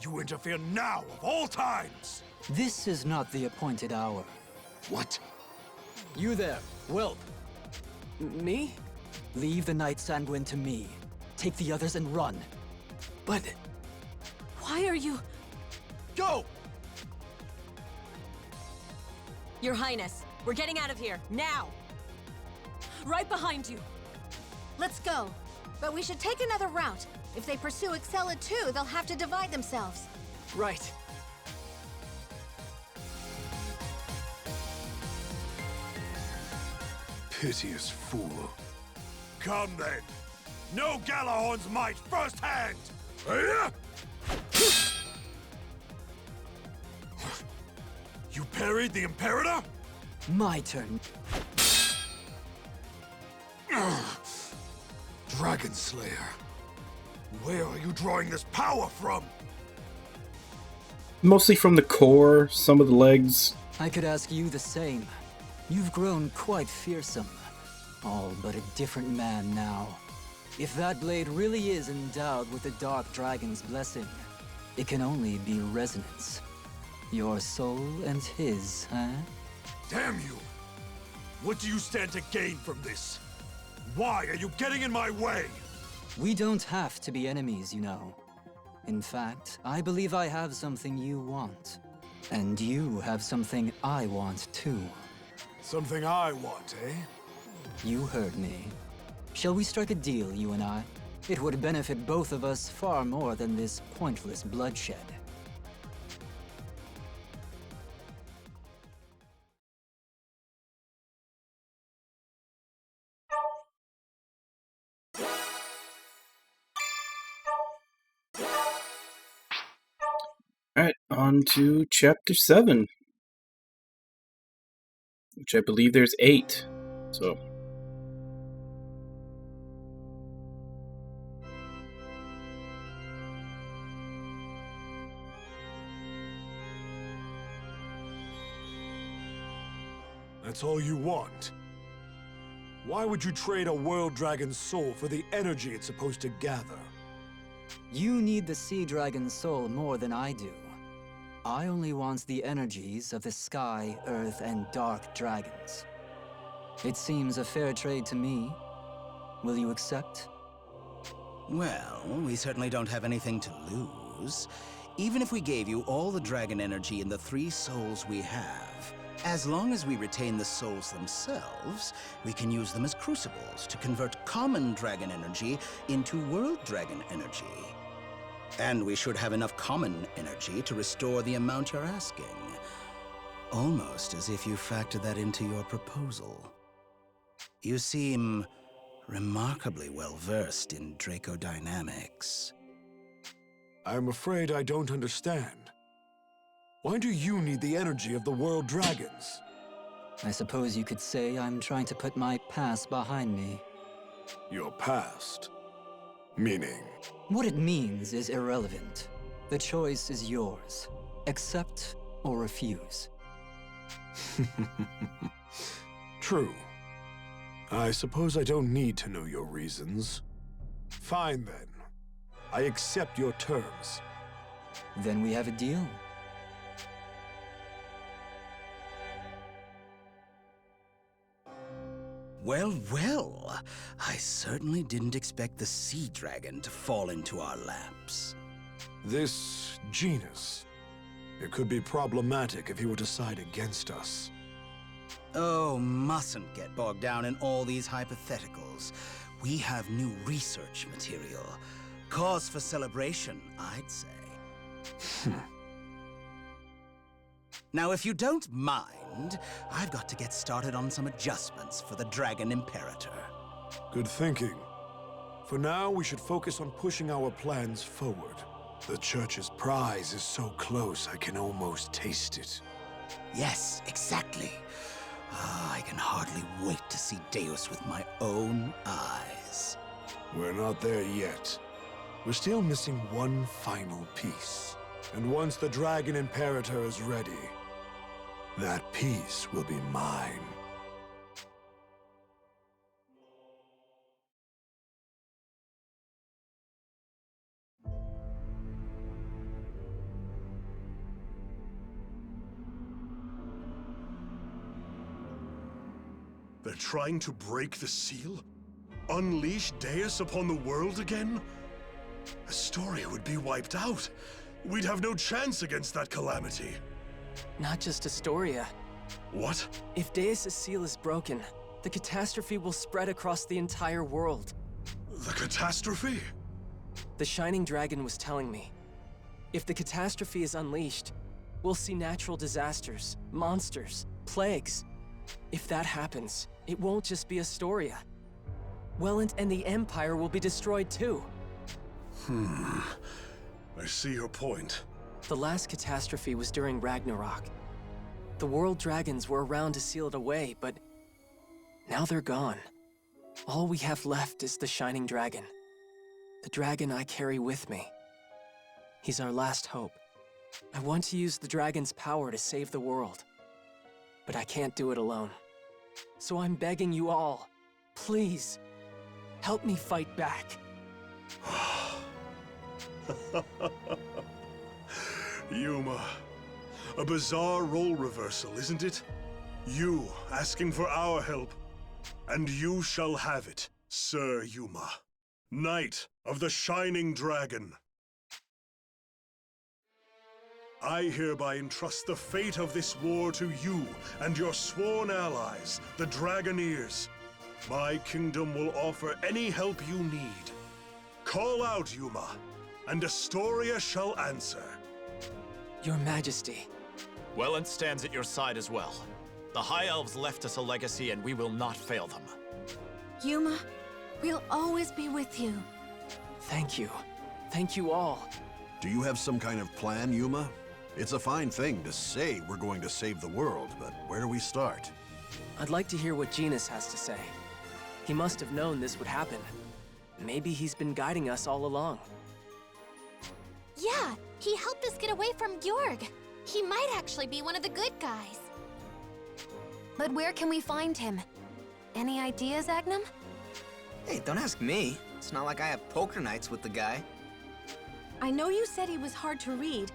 You interfere now of all times! This is not the appointed hour. What? You there, Whelp. Me? Leave the Knight Sanguine to me. Take the others and run. But... Why are you... Go! Your Highness, we're getting out of here, now! Right behind you! Let's go. But we should take another route. If they pursue Excella too, they'll have to divide themselves. Right. Piteous fool. Come then. Know Galahorn's might firsthand! You parried the Imperator? My turn. Dragon Slayer. Where are you drawing this power from? Mostly from the core, some of the legs. I could ask you the same. You've grown quite fearsome. All but a different man now. If that blade really is endowed with the Dark Dragon's blessing, it can only be resonance. Your soul and his, huh? Damn you! What do you stand to gain from this? Why are you getting in my way? We don't have to be enemies, you know. In fact, I believe I have something you want. And you have something I want, too. Something I want, eh? You heard me. Shall we strike a deal, you and I? It would benefit both of us far more than this pointless bloodshed. Alright, on to chapter 7. Which I believe there's 8. So. That's all you want? Why would you trade a world dragon's soul for the energy it's supposed to gather? You need the sea dragon's soul more than I do. I only want the energies of the sky, earth, and dark dragons. It seems a fair trade to me. Will you accept? Well, we certainly don't have anything to lose. Even if we gave you all the dragon energy in the 3 souls we have, as long as we retain the souls themselves, we can use them as crucibles to convert common dragon energy into world dragon energy. And we should have enough common energy to restore the amount you're asking. Almost as if you factored that into your proposal. You seem remarkably well-versed in Dracodynamics. I'm afraid I don't understand. Why do you need the energy of the world dragons? I suppose you could say I'm trying to put my past behind me. Your past? Meaning? What it means is irrelevant. The choice is yours. Accept or refuse. True. I suppose I don't need to know your reasons. Fine then. I accept your terms. Then we have a deal. Well, well. I certainly didn't expect the sea dragon to fall into our laps. This genus, it could be problematic if he were to side against us. Oh, mustn't get bogged down in all these hypotheticals. We have new research material. Cause for celebration, I'd say. Now, if you don't mind, I've got to get started on some adjustments for the Dragon Imperator. Good thinking. For now, we should focus on pushing our plans forward. The Church's prize is so close, I can almost taste it. Yes, exactly. I can hardly wait to see Deus with my own eyes. We're not there yet. We're still missing one final piece. And once the Dragon Imperator is ready, that piece will be mine. They're trying to break the seal? Unleash Deus upon the world again? Astoria would be wiped out. We'd have no chance against that calamity. Not just Astoria. What? If Deus' seal is broken, the catastrophe will spread across the entire world. The catastrophe? The Shining Dragon was telling me. If the catastrophe is unleashed, we'll see natural disasters, monsters, plagues. If that happens, it won't just be Astoria. Welland and the Empire will be destroyed too. I see your point. The last catastrophe was during Ragnarok. The world dragons were around to seal it away, but now they're gone. All we have left is the Shining Dragon. The dragon I carry with me. He's our last hope. I want to use the dragon's power to save the world. But I can't do it alone. So I'm begging you all, please, help me fight back. Yuma, a bizarre role reversal, isn't it? You asking for our help, and you shall have it, Sir Yuma, Knight of the Shining Dragon. I hereby entrust the fate of this war to you and your sworn allies, the Dragoneers. My kingdom will offer any help you need. Call out, Yuma, and Astoria shall answer. Your Majesty. Welland stands at your side as well. The High Elves left us a legacy and we will not fail them. Yuma, we'll always be with you. Thank you. Thank you all. Do you have some kind of plan, Yuma? It's a fine thing to say we're going to save the world, but where do we start? I'd like to hear what Genus has to say. He must have known this would happen. Maybe he's been guiding us all along. Yeah, he helped us get away from Georg. He might actually be one of the good guys. But where can we find him? Any ideas, Agnum? Hey, don't ask me. It's not like I have poker nights with the guy. I know you said he was hard to read,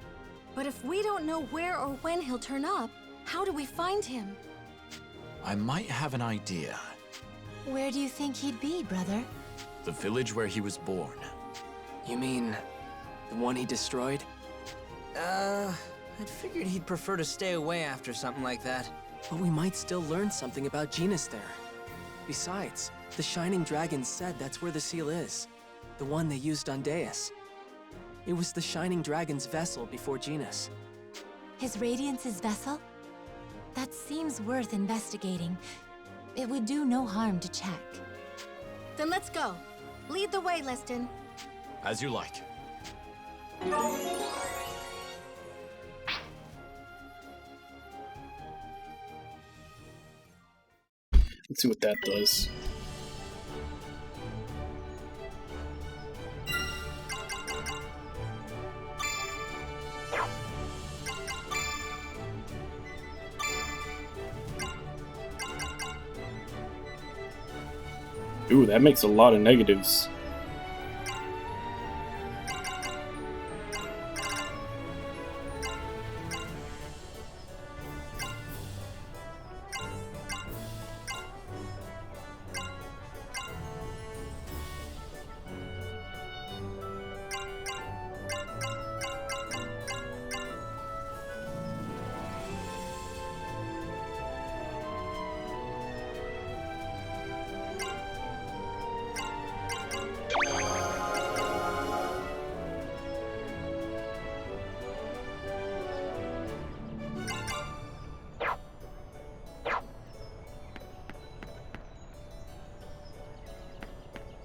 but if we don't know where or when he'll turn up, how do we find him? I might have an idea. Where do you think he'd be, brother? The village where he was born. You mean the one he destroyed? I'd figured he'd prefer to stay away after something like that. But we might still learn something about Genus there. Besides, the Shining Dragon said that's where the seal is. The one they used on Deus. It was the Shining Dragon's vessel before Genus. His Radiance's vessel? That seems worth investigating. It would do no harm to check. Then let's go. Lead the way, Liston. As you like. Let's see what that does. Ooh, that makes a lot of negatives.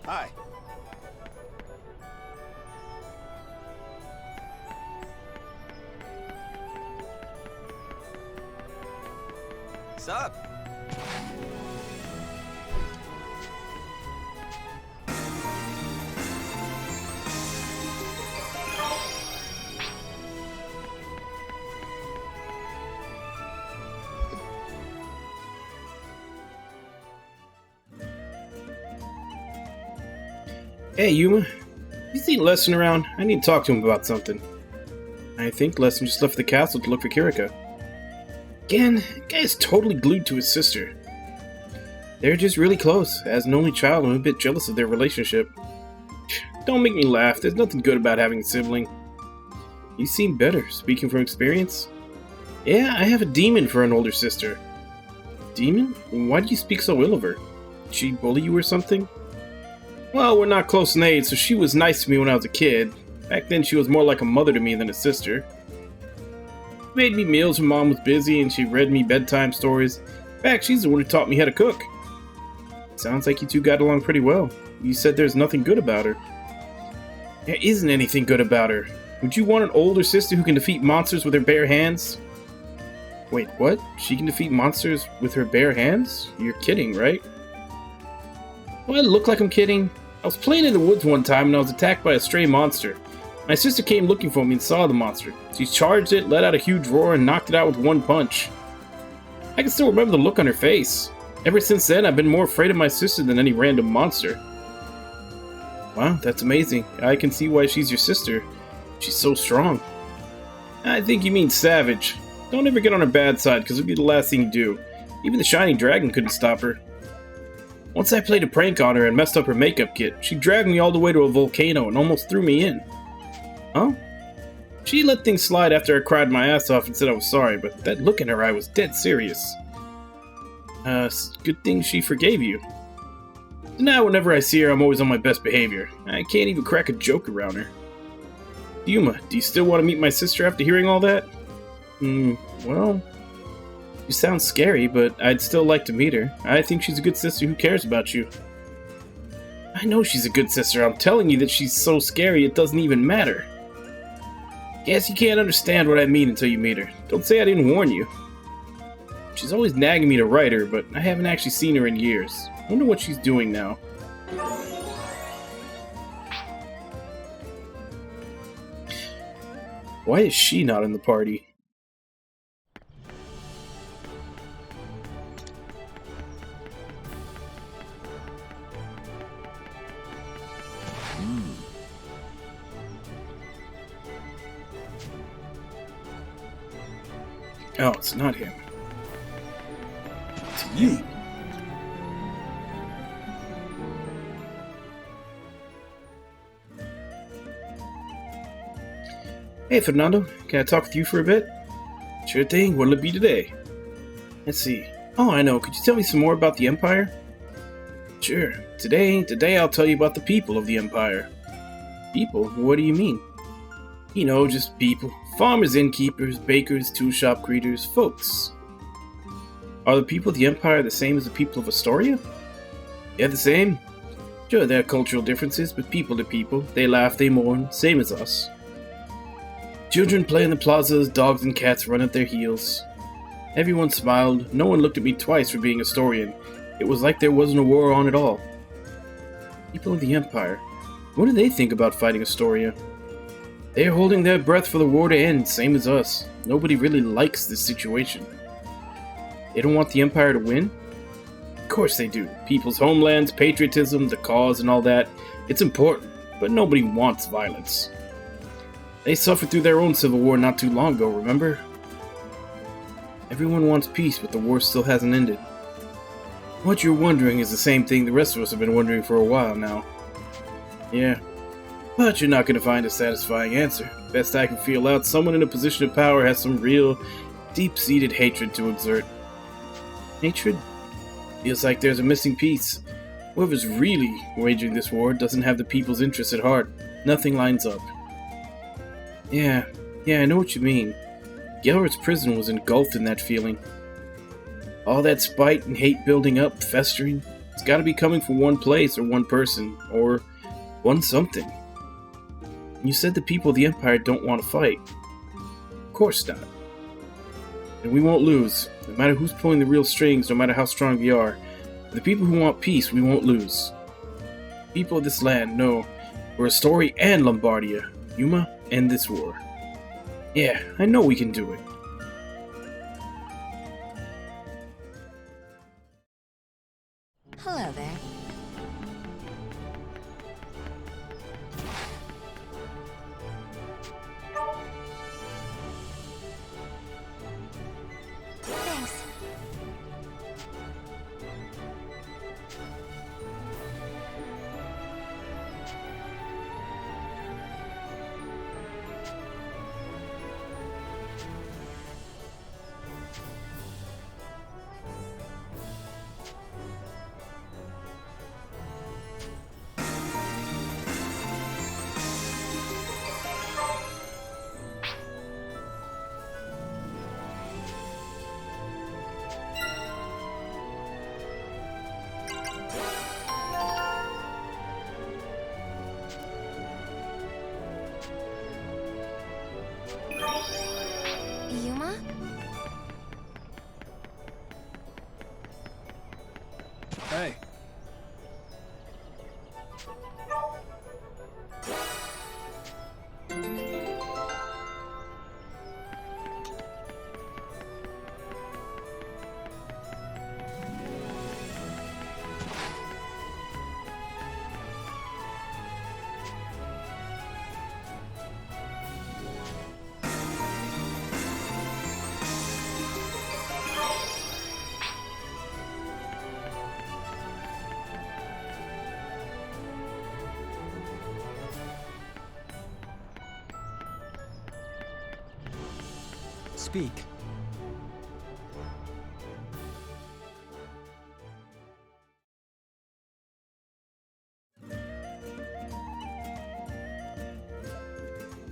Hi. What's up? Hey, Yuma. You see Lesson around? I need to talk to him about something. I think Lesson just left the castle to look for Kirika. Again, the guy is totally glued to his sister. They're just really close. As an only child, I'm a bit jealous of their relationship. Don't make me laugh. There's nothing good about having a sibling. You seem better, speaking from experience. Yeah, I have a demon for an older sister. Demon? Why do you speak so ill of her? Did she bully you or something? Well, we're not close in age, so she was nice to me when I was a kid. Back then, she was more like a mother to me than a sister. Made me meals when Mom was busy, and she read me bedtime stories. In fact, she's the one who taught me how to cook. Sounds like you two got along pretty well. You said there's nothing good about her. There isn't anything good about her. Would you want an older sister who can defeat monsters with her bare hands? Wait, what? She can defeat monsters with her bare hands? You're kidding, right? Well, it looked like I'm kidding. I was playing in the woods one time and I was attacked by a stray monster. My sister came looking for me and saw the monster. She charged it, let out a huge roar, and knocked it out with one punch. I can still remember the look on her face. Ever since then, I've been more afraid of my sister than any random monster. Wow, that's amazing. I can see why she's your sister. She's so strong. I think you mean savage. Don't ever get on her bad side, because it'll be the last thing you do. Even the Shining Dragon couldn't stop her. Once I played a prank on her and messed up her makeup kit. She dragged me all the way to a volcano and almost threw me in. Huh? She let things slide after I cried my ass off and said I was sorry, but that look in her eye was dead serious. Good thing she forgave you. Now whenever I see her, I'm always on my best behavior. I can't even crack a joke around her. Yuma, do you still want to meet my sister after hearing all that? Well... You sound scary, but I'd still like to meet her. I think she's a good sister who cares about you. I know she's a good sister. I'm telling you that she's so scary it doesn't even matter. Guess you can't understand what I mean until you meet her. Don't say I didn't warn you. She's always nagging me to write her, but I haven't actually seen her in years. I wonder what she's doing now. Why is she not in the party? Oh, it's not him. It's you. Hey, Fernando. Can I talk with you for a bit? Sure thing. What'll it be today? Let's see. Oh, I know. Could you tell me some more about the Empire? Sure. Today I'll tell you about the people of the Empire. People? What do you mean? You know, just people. Farmers, innkeepers, bakers, tool-shop greeters, folks. Are the people of the Empire the same as the people of Astoria? Yeah, the same. Sure, there are cultural differences, but people to people. They laugh, they mourn, same as us. Children play in the plazas, dogs and cats run at their heels. Everyone smiled. No one looked at me twice for being Astorian. It was like there wasn't a war on at all. People of the Empire. What do they think about fighting Astoria? They are holding their breath for the war to end, same as us. Nobody really likes this situation. They don't want the Empire to win? Of course they do. People's homelands, patriotism, the cause and all that. It's important, but nobody wants violence. They suffered through their own civil war not too long ago, remember? Everyone wants peace, but the war still hasn't ended. What you're wondering is the same thing the rest of us have been wondering for a while now. Yeah. But you're not going to find a satisfying answer. Best I can feel out, someone in a position of power has some real, deep-seated hatred to exert. Hatred? Feels like there's a missing piece. Whoever's really waging this war doesn't have the people's interests at heart. Nothing lines up. Yeah, I know what you mean. Gellert's prison was engulfed in that feeling. All that spite and hate building up, festering, it's gotta be coming from one place or one person, or one something. You said the people of the Empire don't want to fight. Of course not. And we won't lose, no matter who's pulling the real strings, no matter how strong we are. For the people who want peace, we won't lose. People of this land know we're Astori and Lombardia. Yuma, end this war. Yeah, I know we can do it. Hello there. Thanks. Yuma? Hey. Speak.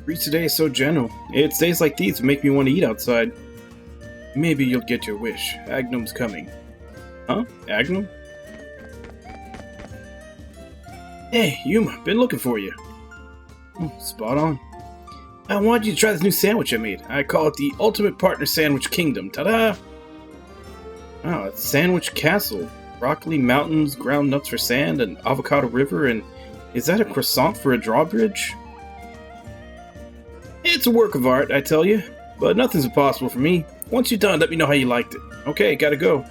Breeze today is so gentle. It's days like these that make me want to eat outside. Maybe you'll get your wish. Agnum's coming. Huh? Agnum? Hey, Yuma, been looking for you. Spot on. I want you to try this new sandwich I made. I call it the Ultimate Partner Sandwich Kingdom. Ta-da! Oh, it's Sandwich Castle. Broccoli mountains, ground nuts for sand, an avocado river, and is that a croissant for a drawbridge? It's a work of art, I tell you, but nothing's impossible for me. Once you're done, let me know how you liked it. Okay, gotta go.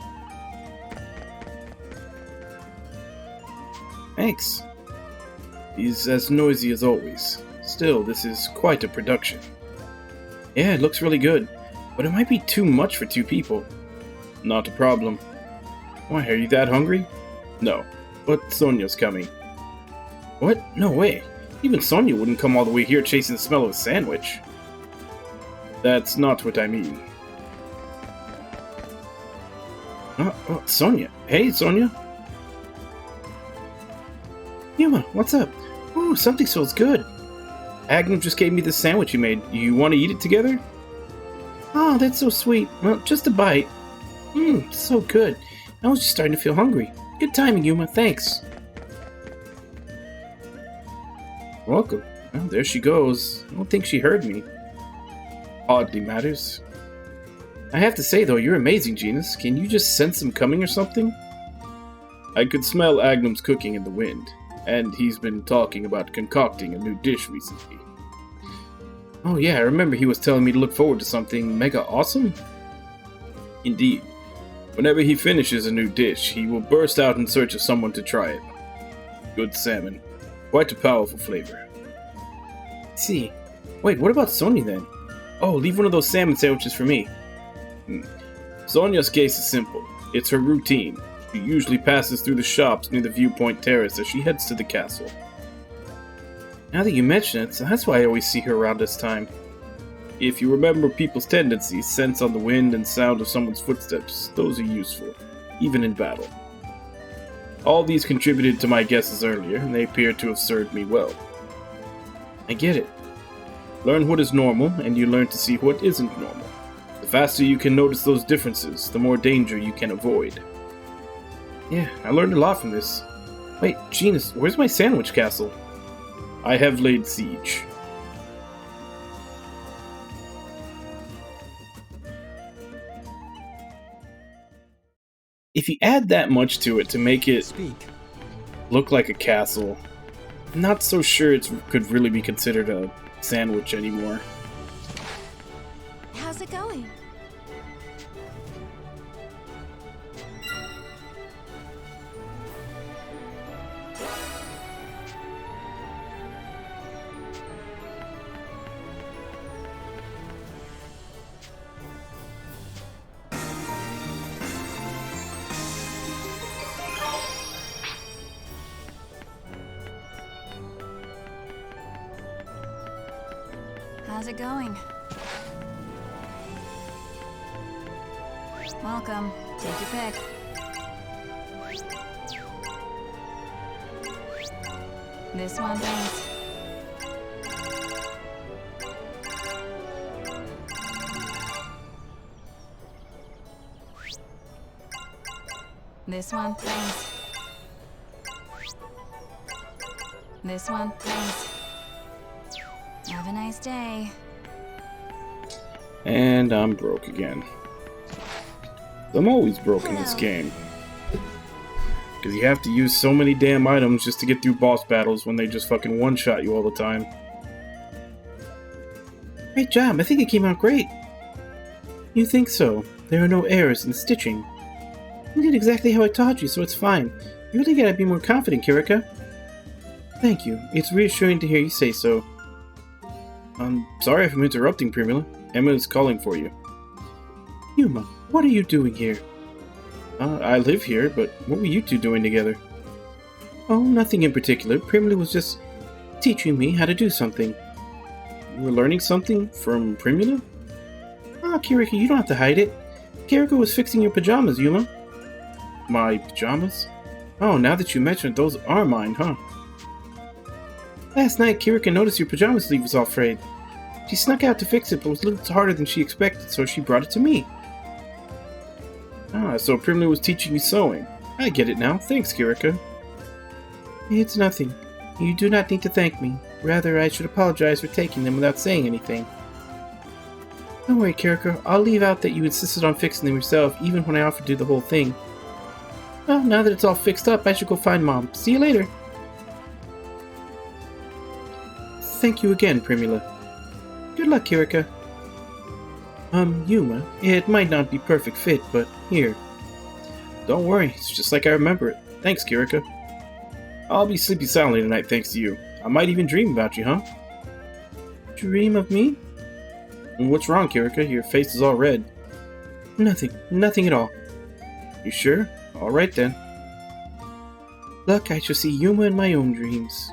Thanks. He's as noisy as always. Still, this is quite a production. Yeah, it looks really good, but it might be too much for 2 people. Not a problem. Why, are you that hungry? No, but Sonia's coming. What? No way. Even Sonia wouldn't come all the way here chasing the smell of a sandwich. That's not what I mean. Oh, Sonia. Hey, Sonia. Yuma, what's up? Ooh, something smells good. Agnum just gave me this sandwich you made. You want to eat it together? Oh, that's so sweet. Well, just a bite. So good. I was just starting to feel hungry. Good timing, Yuma. Thanks. Welcome. Well, there she goes. I don't think she heard me. Hardly matters. I have to say, though, you're amazing, Genus. Can you just sense them coming or something? I could smell Agnum's cooking in the wind, and he's been talking about concocting a new dish recently. Oh yeah, I remember he was telling me to look forward to something mega awesome. Indeed. Whenever he finishes a new dish, he will burst out in search of someone to try it. Good salmon. Quite a powerful flavor. Let's see. Wait, what about Sonia then? Oh, leave one of those salmon sandwiches for me. Sonia's case is simple. It's her routine. She usually passes through the shops near the viewpoint terrace as she heads to the castle. Now that you mention it, so that's why I always see her around this time. If you remember people's tendencies, sense on the wind and sound of someone's footsteps, those are useful, even in battle. All these contributed to my guesses earlier, and they appear to have served me well. I get it. Learn what is normal, and you learn to see what isn't normal. The faster you can notice those differences, the more danger you can avoid. Yeah, I learned a lot from this. Wait, Genus, where's my sandwich castle? I have laid siege. If you add that much to it to make it look like a castle, I'm not so sure it could really be considered a sandwich anymore. How's it going? How's it going? Welcome. Take your pick. This one, thanks. This one, thanks. This one, thanks. Have a nice day. And I'm broke again. I'm always broke in this game. Because you have to use so many damn items just to get through boss battles when they just fucking one-shot you all the time. Great job, I think it came out great. You think so? There are no errors in stitching. You did exactly how I taught you, so it's fine. You really gotta be more confident, Kirika. Thank you. It's reassuring to hear you say so. I'm sorry if I'm interrupting, Primula. Emma is calling for you. Yuma, what are you doing here? I live here, but what were you two doing together? Oh, nothing in particular. Primula was just teaching me how to do something. You were learning something from Primula? Ah, Kirika, you don't have to hide it. Kirika was fixing your pajamas, Yuma. My pajamas? Oh, now that you mention it, those are mine, huh? Last night, Kirika noticed your pajama sleeve was all frayed. She snuck out to fix it, but was a little harder than she expected, so she brought it to me. Ah, so Primula was teaching you sewing. I get it now. Thanks, Kirika. It's nothing. You do not need to thank me. Rather, I should apologize for taking them without saying anything. Don't worry, Kiriko. I'll leave out that you insisted on fixing them yourself, even when I offered to do the whole thing. Well, now that it's all fixed up, I should go find Mom. See you later. Thank you again, Primula. Good luck, Kiriko. Yuma, it might not be perfect fit, but here. Don't worry, it's just like I remember it. Thanks, Kiriko. I'll be sleeping soundly tonight thanks to you. I might even dream about you, huh? Dream of me? What's wrong, Kiriko? Your face is all red. Nothing at all. You sure? Alright then. Look, I shall see Yuma in my own dreams.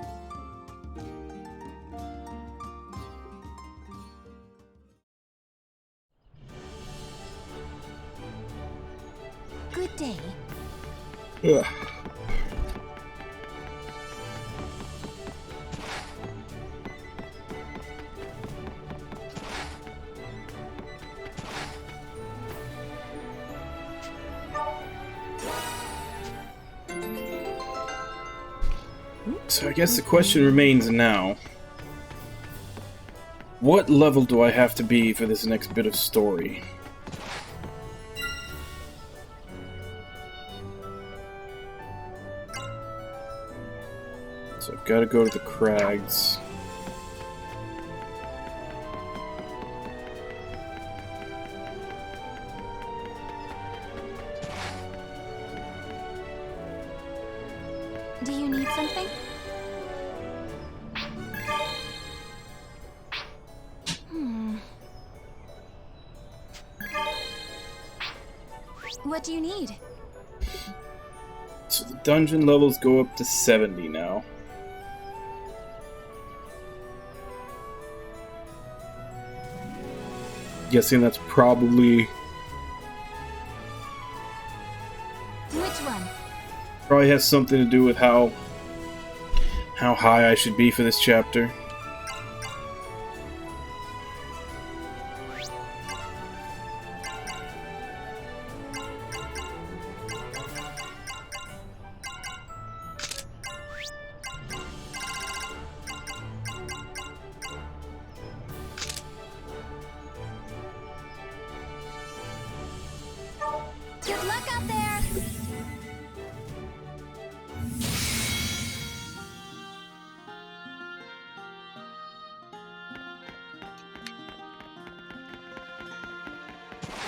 Good day. Ugh. So I guess the question remains now. What level do I have to be for this next bit of story? So I've got to go to the crags. Do you need something? What do you need? So the dungeon levels go up to 70 now. Guessing that's probably Which one? probably has something to do with how high I should be for this chapter. Good luck out there!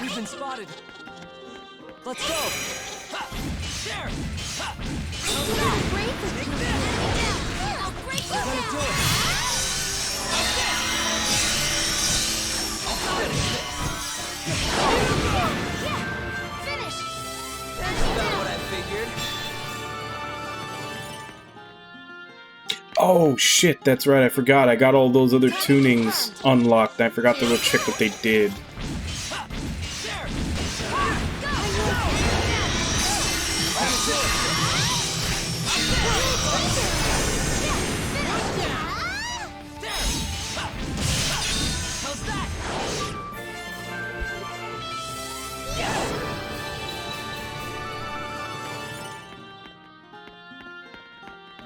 We've been spotted. Let's go. Ha! There. Ha! Break this! Take this. I'll break you We're gonna down! do it. I'll finish this. Yeah! Finish! That's about what I figured. Oh shit, that's right, I forgot. I got all those other tunings unlocked. I forgot to go check what they did.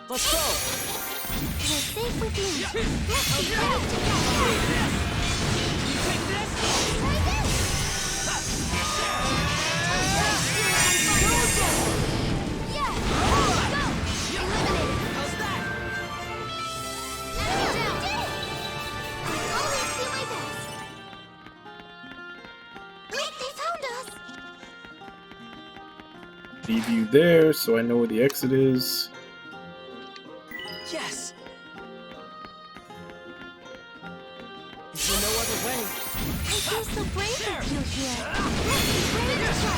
Let's go. You're safe with me. Let's be brave together. You take this. Try this. Yeah. Go. Eliminated. How's that? Enemy down. Did it. I'll always do my best. Look, they found us. Leave you there so I know where the exit is. Yes. Is there no other way? I feel so brave with you here. Let's be brave together.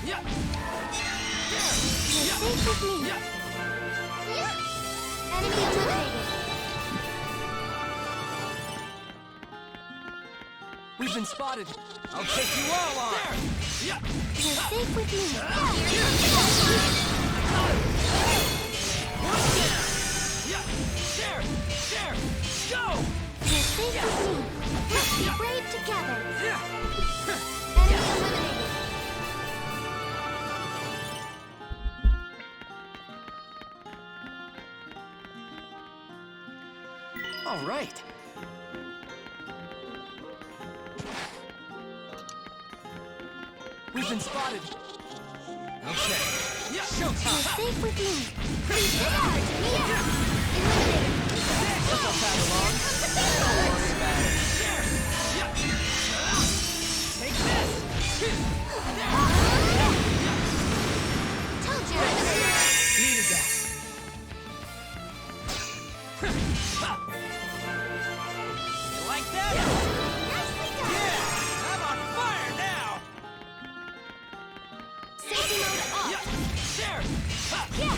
Yeah. You're safe with me. Yeah. Enemy eliminated. We've been spotted. I'll take you all on. You're safe with me. There. Go. You're safe with me. Let's be brave together. Enemy eliminated. All right. We've been spotted. Okay. Yeah, showtime. You're safe with me. Please get out. Eliminated. Let's all tag along. Take this. Told you. Needed that. You like that? Nicely done. Yeah, I'm on fire now. Safety mode off. There. Yeah.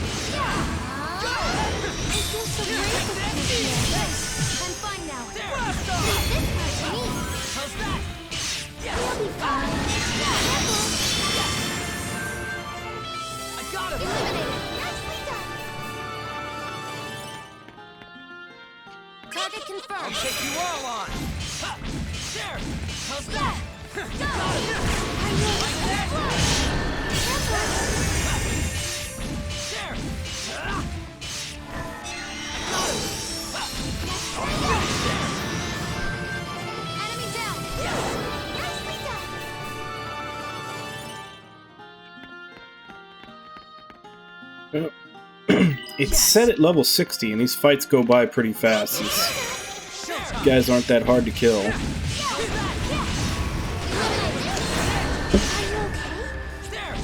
Go. I feel so great with this. I'm fine now. Blast off. Leave this part to me. How's that? We'll be fine. Careful. I got him. Eliminated. Nicely done. Target I'll confirmed. take you all on. There. How's that? Go. Are you like that? Careful. There. Enemy down. Nicely done. It's set at level 60, and these fights go by pretty fast. These guys aren't that hard to kill. Are you okay? There.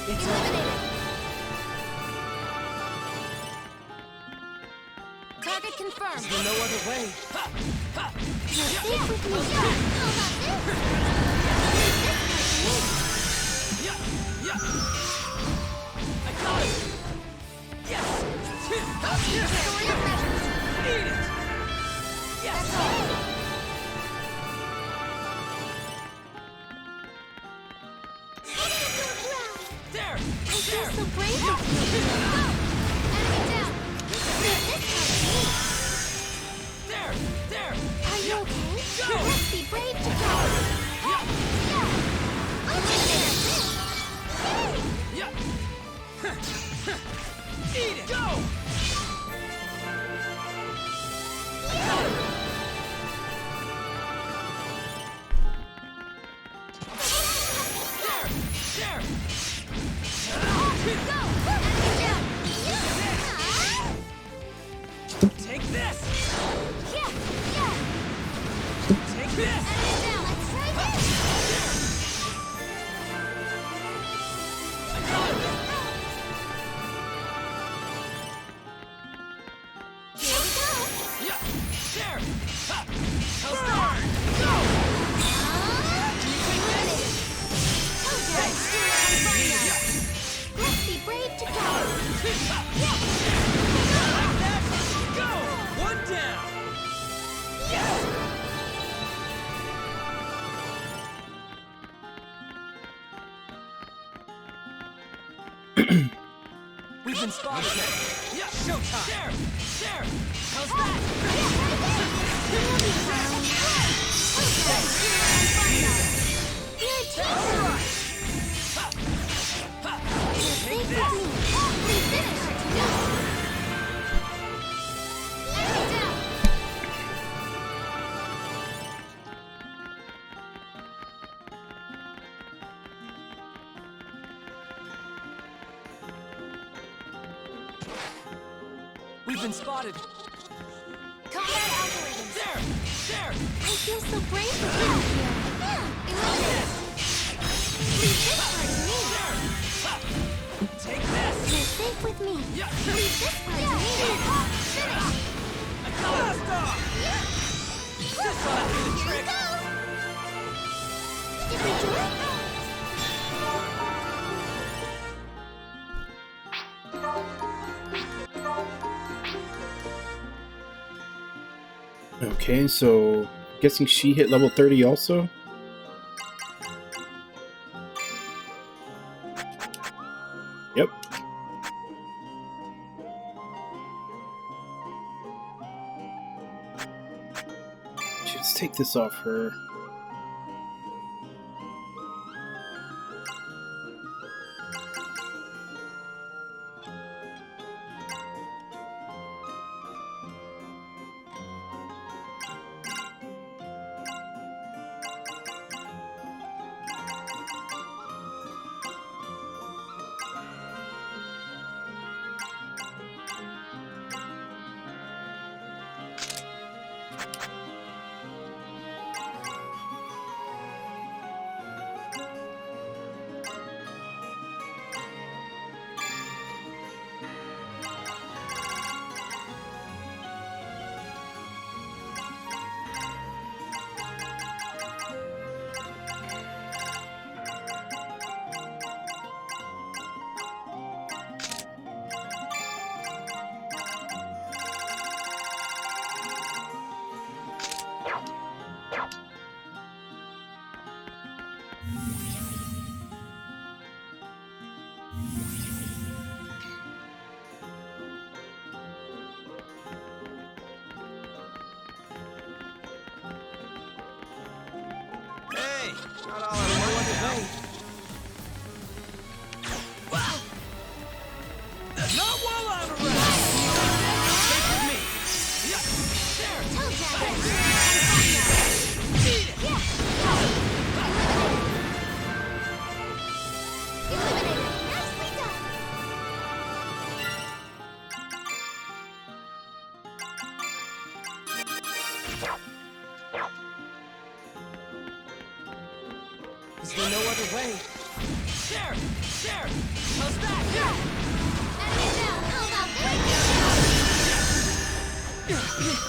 It's eliminated. Target confirmed. There's no other way. You're safe with me. How about this? I got it. Yes. Need it. Yes. There. I feel so brave with you. Enemy down. Leave this part to me. There. Are you okay? Go. Let's be brave together. Eat it. Go. There. Take this. Take this. There. How's that? Go. Let's be brave together. Like that? Go. One down. Yes. We've been spotted. Yeah, showtime. There. How's that? We'll be fine. You're a teacher. You're safe with me. Leave this part to me. Enemy down. We've been spotted. Combat algorithms. There. I feel so brave with you out here. Eliminated. Leave this part to me. Take this. You're safe with me. Leave this part to me. Finish. Blast off. This ought to do the Here we trick. go. Did we do it? Okay, so guessing she hit level 30 also? Yep. Let's take this off her. Hey, not all I want to wait. Not while I'm around. Take with me. Yeah. There. Toe dragon. Eat it. Yeah. Eliminated. Nicely done. Is there no other way? There. There. How's that? Yeah. Enemy down. How about this?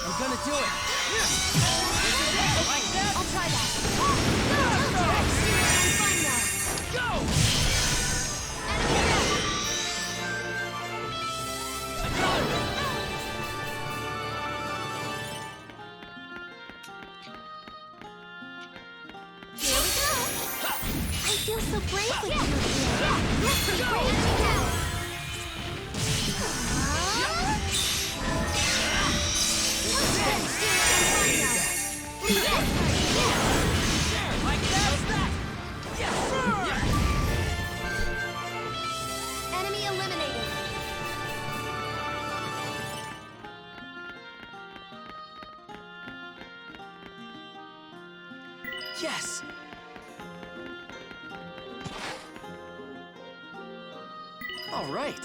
I'm gonna do it. Like that. I'll try that. Toe drag. See what I can find now. Go. Enemy down. I got it. Here we go. I feel so brave with you here. Let's be brave together. Like that. Yes. Enemy eliminated. Yes. All right.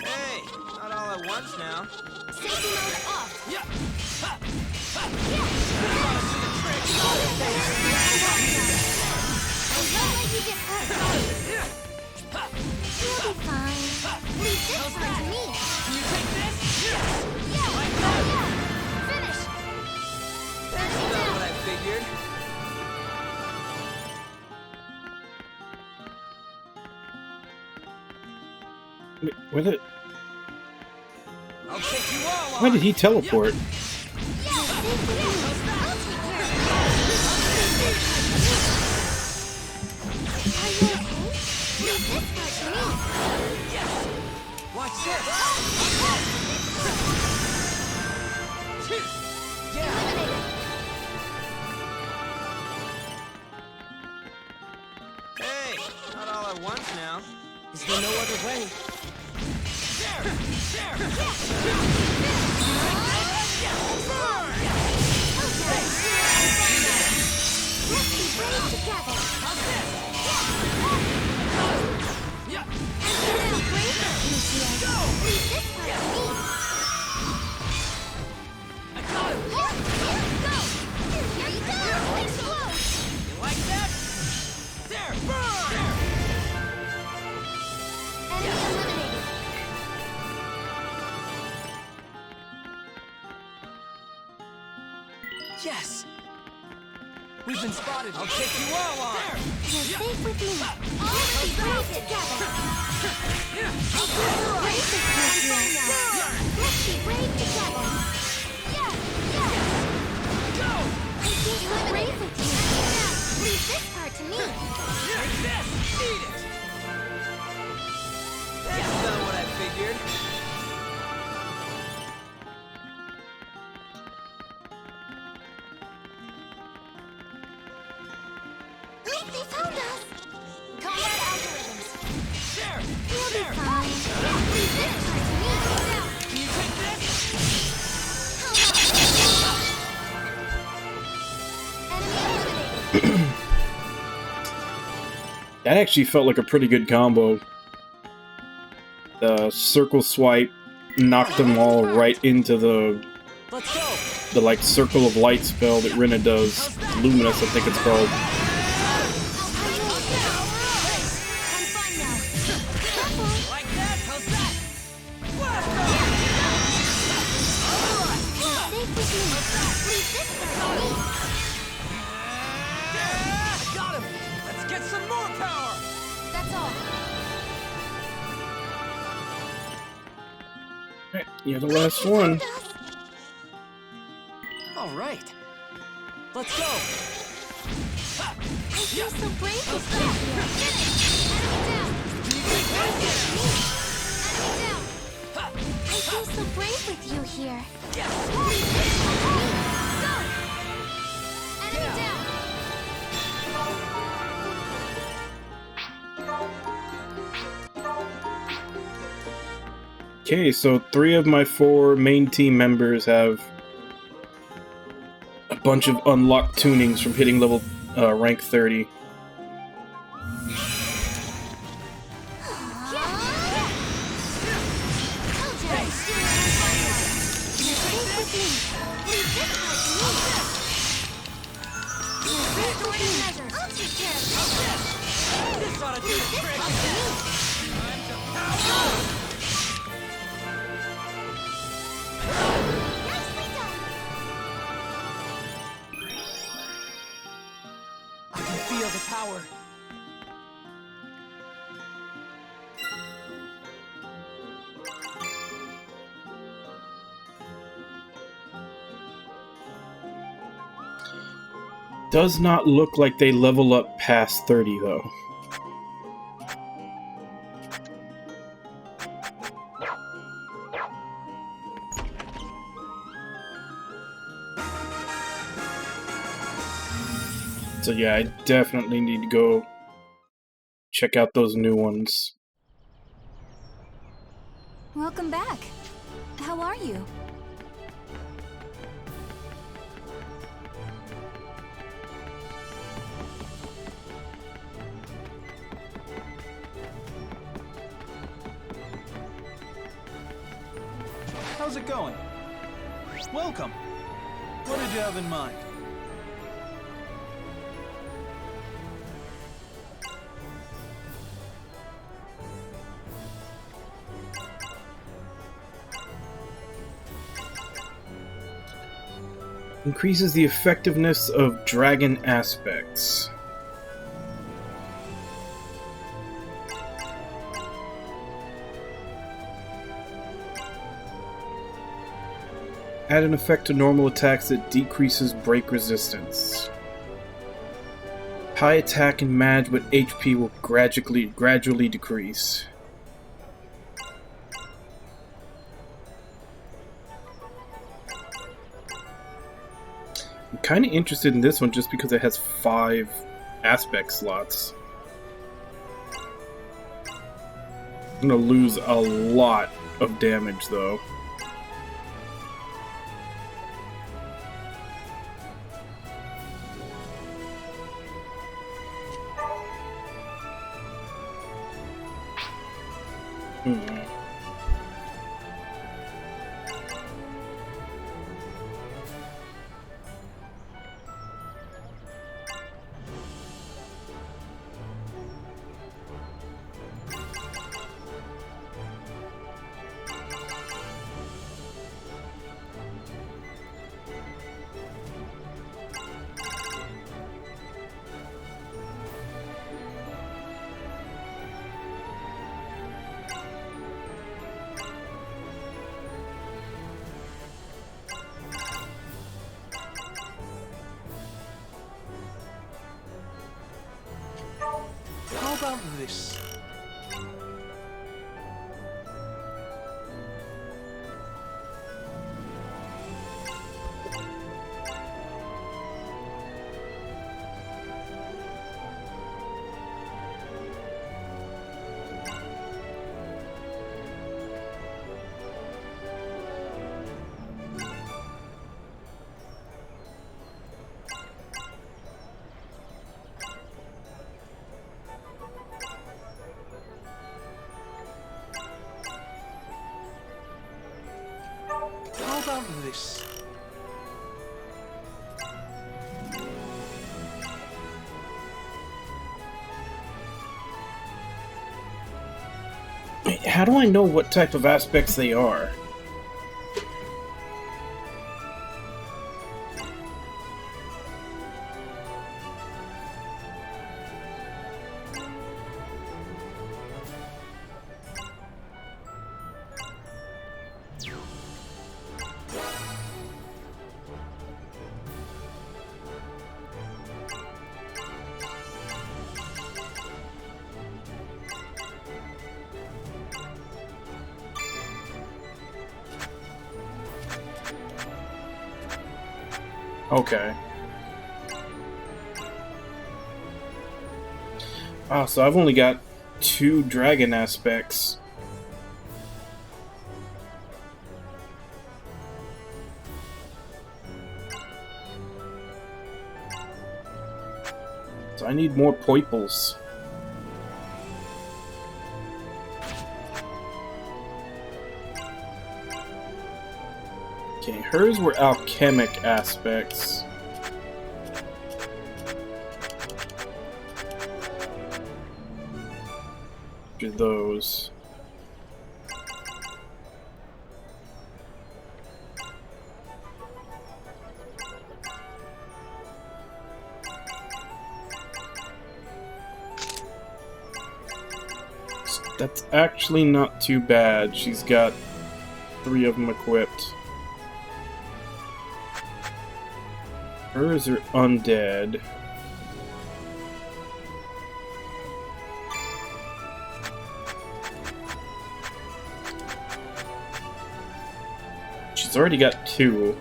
Hey, not all at once now. Safety mode off. Yeah. Ha. Ha. Yeah. I won't let you get hurt. You'll be fine. Leave this part to me. Can you take this? Yeah. Like that. Yeah. Finish. That's Enemy about down. what I figured. Where did I'll take you all on. why did he teleport? Yeah. I'll take care of Are you okay? Leave this part to me. Yes. Watch this. Yeah. Eliminated. Hey, not all at once now. Is there no other way? There. There. Let's be brave together. Yeah. And you're so brave, Lucia. Leave this part to me. I got him. Go! Here you go! Explode! You like that? There. Burn. Enemy eliminated. Yes. We've been spotted. I'll take you all on. You're safe with me. Let's be brave together. I feel so brave with Lucia. Let's be brave together. Yeah. Go. I feel so brave with you. Leave this part to me. Take this. Eat it. That's about what I figured. They found us. Combat algorithms. There. We'll be There. fine. Leave this part to me. Can you take this? Enemy eliminated. That actually felt like a pretty good combo. The circle swipe knocked them all right into the Let's go. like circle of light spell that Rinna does. Luminous, I think it's called. I'm fine now. Careful. Like that? How's that? Blast You're safe with me. Leave this part to me. I got him. Let's get some more power. You're the last one. All right. Let's go. I feel so brave with you here. Enemy down. I feel so brave with you here. Go! Enemy down. Okay, so 3 of my 4 main team members have a bunch of unlocked tunings from hitting level rank 30. This ought to do the trick. Time to power! I can feel the power. Does not look like they level up past 30 though. So yeah, I definitely need to go check out those new ones. Welcome back. How are you? How's it going? Welcome. What did you have in mind? Increases the effectiveness of dragon aspects. Add an effect to normal attacks that decreases break resistance. High attack and mag, but HP will gradually decrease. I'm kind of interested in this one just because it has 5 aspect slots. I'm gonna lose a lot of damage though. How about this? How about this? How do I know what type of aspects they are? Okay. Wow, so I've only got 2 dragon aspects. So I need more poiples. Okay, hers were alchemic aspects. Do those. That's actually not too bad. She's got 3 of them equipped. Hers are undead. She's already got 2.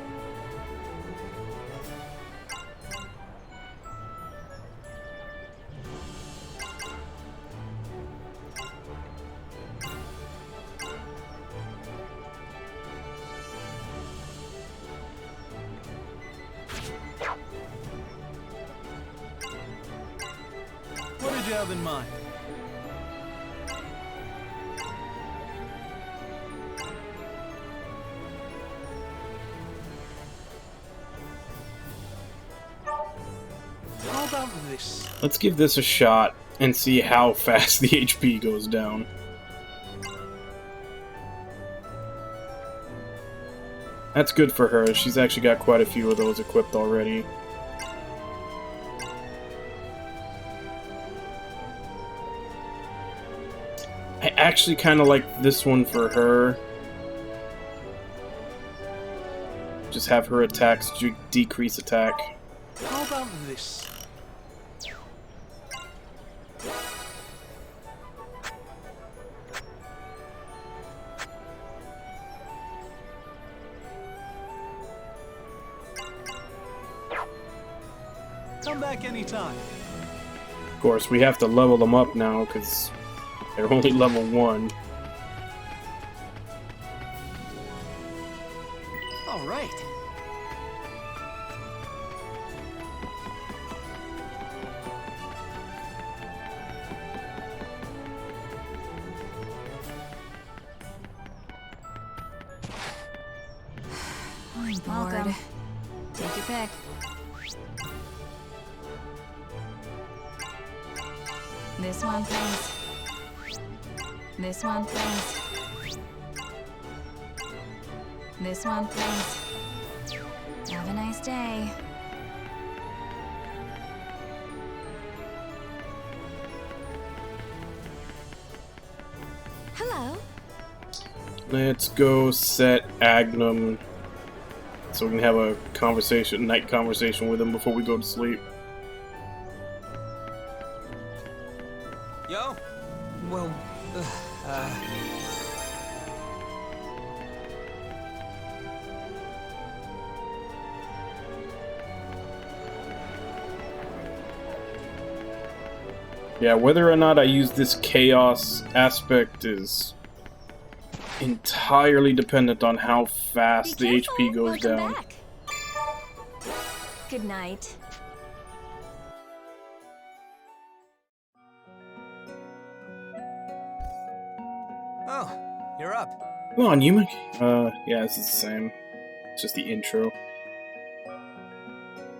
What did you have in mind? How about this? Let's give this a shot and see how fast the HP goes down. That's good for her. She's actually got quite a few of those equipped already. I actually kind of like this one for her. Just have her attacks decrease attack. How about this? Come back anytime. Of course, we have to level them up now because they're only level 1. All right. I'm bored. Take your pick. This one, please. This one, please. This one, please. Have a nice day. Hello. Let's go set Agnum so we can have a night conversation with him before we go to sleep. Yo? Well, Yeah, whether or not I use this chaos aspect is entirely dependent on how fast the HP goes down. Back. Good night. oh, you're up. Come on, Yuma. Yeah, this is the same. It's just the intro.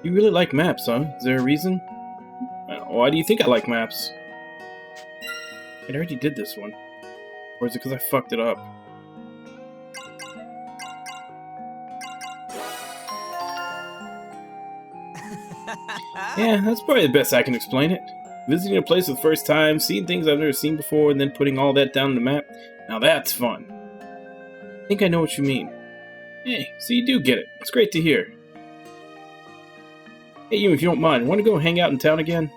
You really like maps, huh? Is there a reason? Why do you think I like maps? I already did this one. Or is it because I fucked it up? Yeah, that's probably the best I can explain it. Visiting a place for the first time, seeing things I've never seen before, and then putting all that down on the map. Now that's fun. I think I know what you mean. Hey, so you do get it. It's great to hear. Hey, you, if you don't mind, want to go hang out in town again?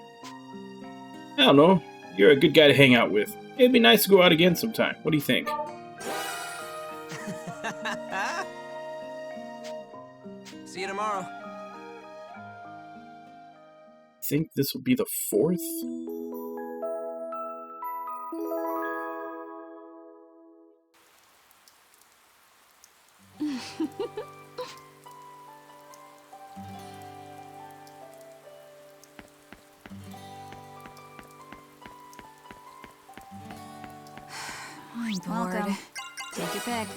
I don't know. You're a good guy to hang out with. It'd be nice to go out again sometime. What do you think? See you tomorrow. think this will be the 4th. I'm bored. Welcome. Take your pick.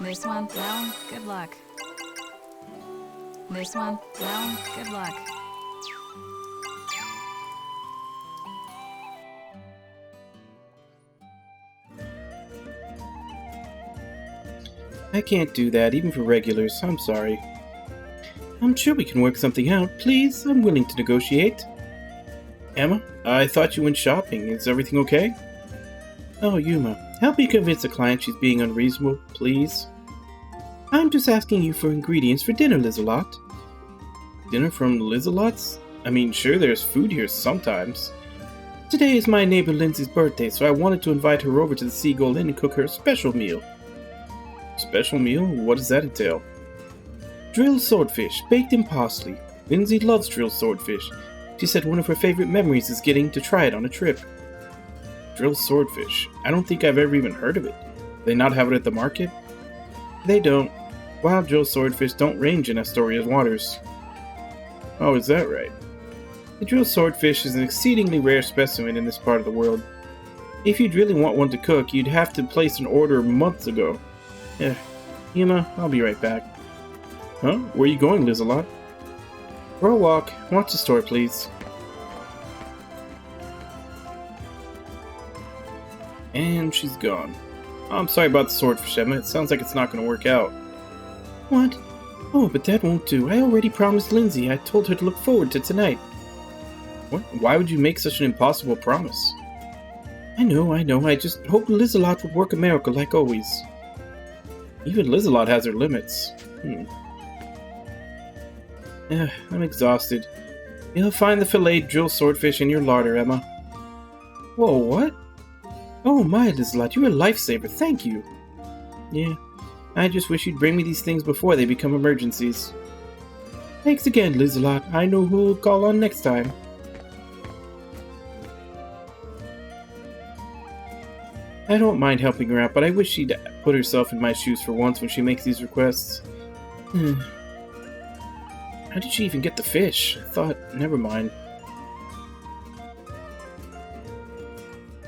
This one? No? Good luck. This one? No? Good luck. I can't do that, even for regulars. I'm sorry. I'm sure we can work something out. Please, I'm willing to negotiate. Emma, I thought you went shopping. Is everything okay? Oh, Yuma, help me convince the client she's being unreasonable, please. I'm just asking you for ingredients for dinner, Lizelot. Dinner from Lizelot's? I mean, sure, there's food here sometimes. Today is my neighbor Lindsay's birthday, so I wanted to invite her over to the Seagull Inn and cook her a special meal. Special meal? What does that entail? Drilled swordfish, baked in parsley. Lindsay loves drilled swordfish. She said one of her favorite memories is getting to try it on a trip. Drilled swordfish? I don't think I've ever even heard of it. Do they not have it at the market? They don't. Wild drilled swordfish don't range in Astoria's waters. Oh, is that right? The drilled swordfish is an exceedingly rare specimen in this part of the world. If you'd really want one to cook, you'd have to place an order months ago. Yuma, I'll be right back. Huh? Where are you going, Lizelot? For a walk. Watch the store, please. And she's gone. I'm sorry about the swordfish, Emma. It sounds like it's not going to work out. What? Oh, but that won't do. I already promised Lindsay. I told her to look forward to tonight. What? Why would you make such an impossible promise? I know. I just hoped Lizelot would work a miracle like always. Even Lizelot has her limits. I'm exhausted. You'll find the filleted drilled swordfish in your larder, Emma. Whoa, what? Oh my, Lizelot, you're a lifesaver, thank you. Yeah, I just wish you'd bring me these things before they become emergencies. Thanks again, Lizelot. I know who we'll call on next time. I don't mind helping her out, but I wish she'd put herself in my shoes for once when she makes these requests. How did she even get the fish? I thought, never mind.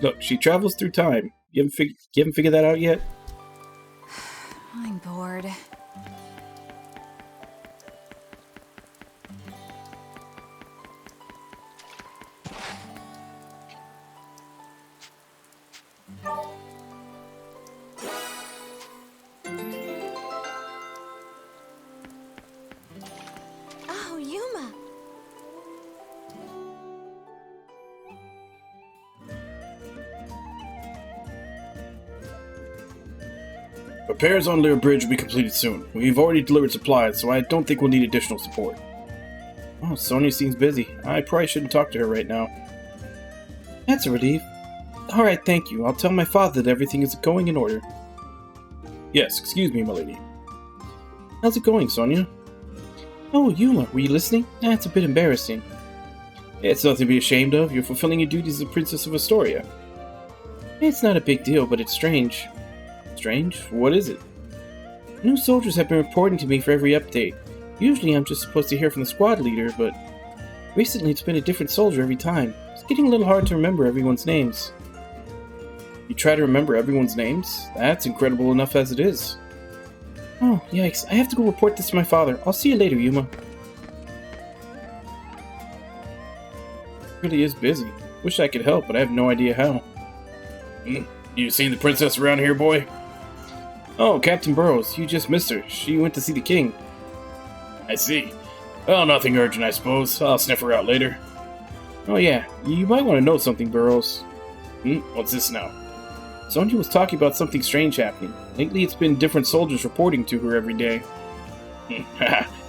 Look, she travels through time. You haven't figured that out yet? I'm bored. Oh, Yuma! Repairs on Lear Bridge will be completed soon. We've already delivered supplies, so I don't think we'll need additional support. Oh, Sonia seems busy. I probably shouldn't talk to her right now. That's a relief. Alright, thank you. I'll tell my father that everything is going in order. Yes, excuse me, milady. How's it going, Sonia? Oh, Yuma, were you listening? That's a bit embarrassing. It's nothing to be ashamed of. You're fulfilling your duties as the Princess of Astoria. It's not a big deal, but it's strange. Strange? What is it? New soldiers have been reporting to me for every update. Usually I'm just supposed to hear from the squad leader, but recently it's been a different soldier every time. It's getting a little hard to remember everyone's names. You try to remember everyone's names? That's incredible enough as it is. Oh, yikes. I have to go report this to my father. I'll see you later, Yuma. Really is busy. Wish I could help, but I have no idea how. You seen the princess around here, boy? Oh, Captain Burrows, you just missed her. She went to see the king. I see. Well, nothing urgent, I suppose. I'll sniff her out later. Oh yeah, you might want to know something, Burrows. What's this now? Sonia was talking about something strange happening. Lately it's been different soldiers reporting to her every day.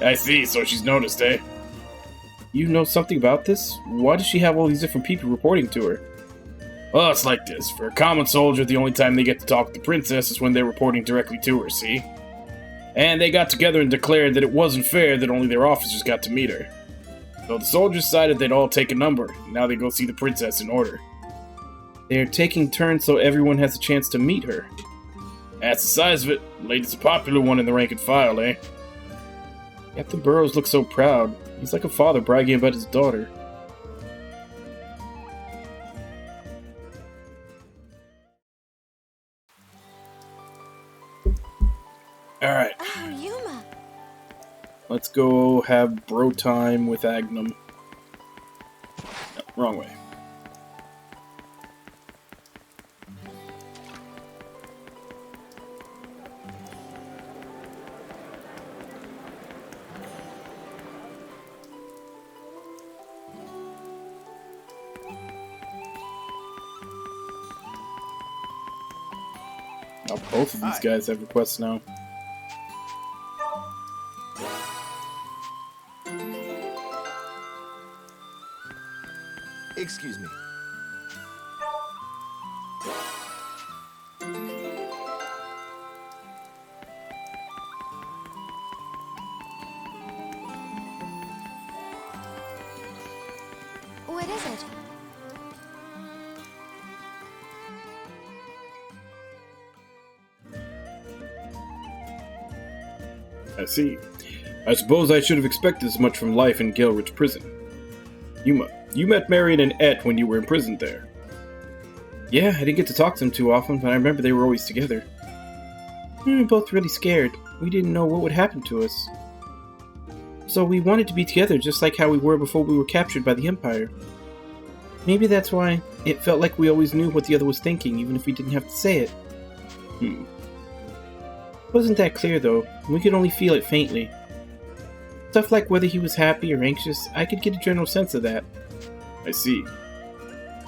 I see, so she's noticed, eh? You know something about this? Why does she have all these different people reporting to her? Well, it's like this. For a common soldier, the only time they get to talk to the princess is when they're reporting directly to her, see? And they got together and declared that it wasn't fair that only their officers got to meet her. So the soldiers decided they'd all take a number, and now they go see the princess in order. They're taking turns so everyone has a chance to meet her. That's the size of it. The lady's a popular one in the rank and file, eh? Captain Burrows looks so proud. He's like a father bragging about his daughter. Alright. Oh, Yuma. Let's go have bro time with Agnum. No, wrong way. Oh, both of these guys have requests now. Excuse me. What is it? I see. I suppose I should have expected as much from life in Gilridge Prison. Yuma, you met Marion and Et when you were imprisoned there. Yeah, I didn't get to talk to them too often, but I remember they were always together. We were both really scared. We didn't know what would happen to us. So we wanted to be together just like how we were before we were captured by the Empire. Maybe that's why it felt like we always knew what the other was thinking, even if we didn't have to say it. It wasn't that clear though. We could only feel it faintly. Stuff like whether he was happy or anxious, I could get a general sense of that. I see.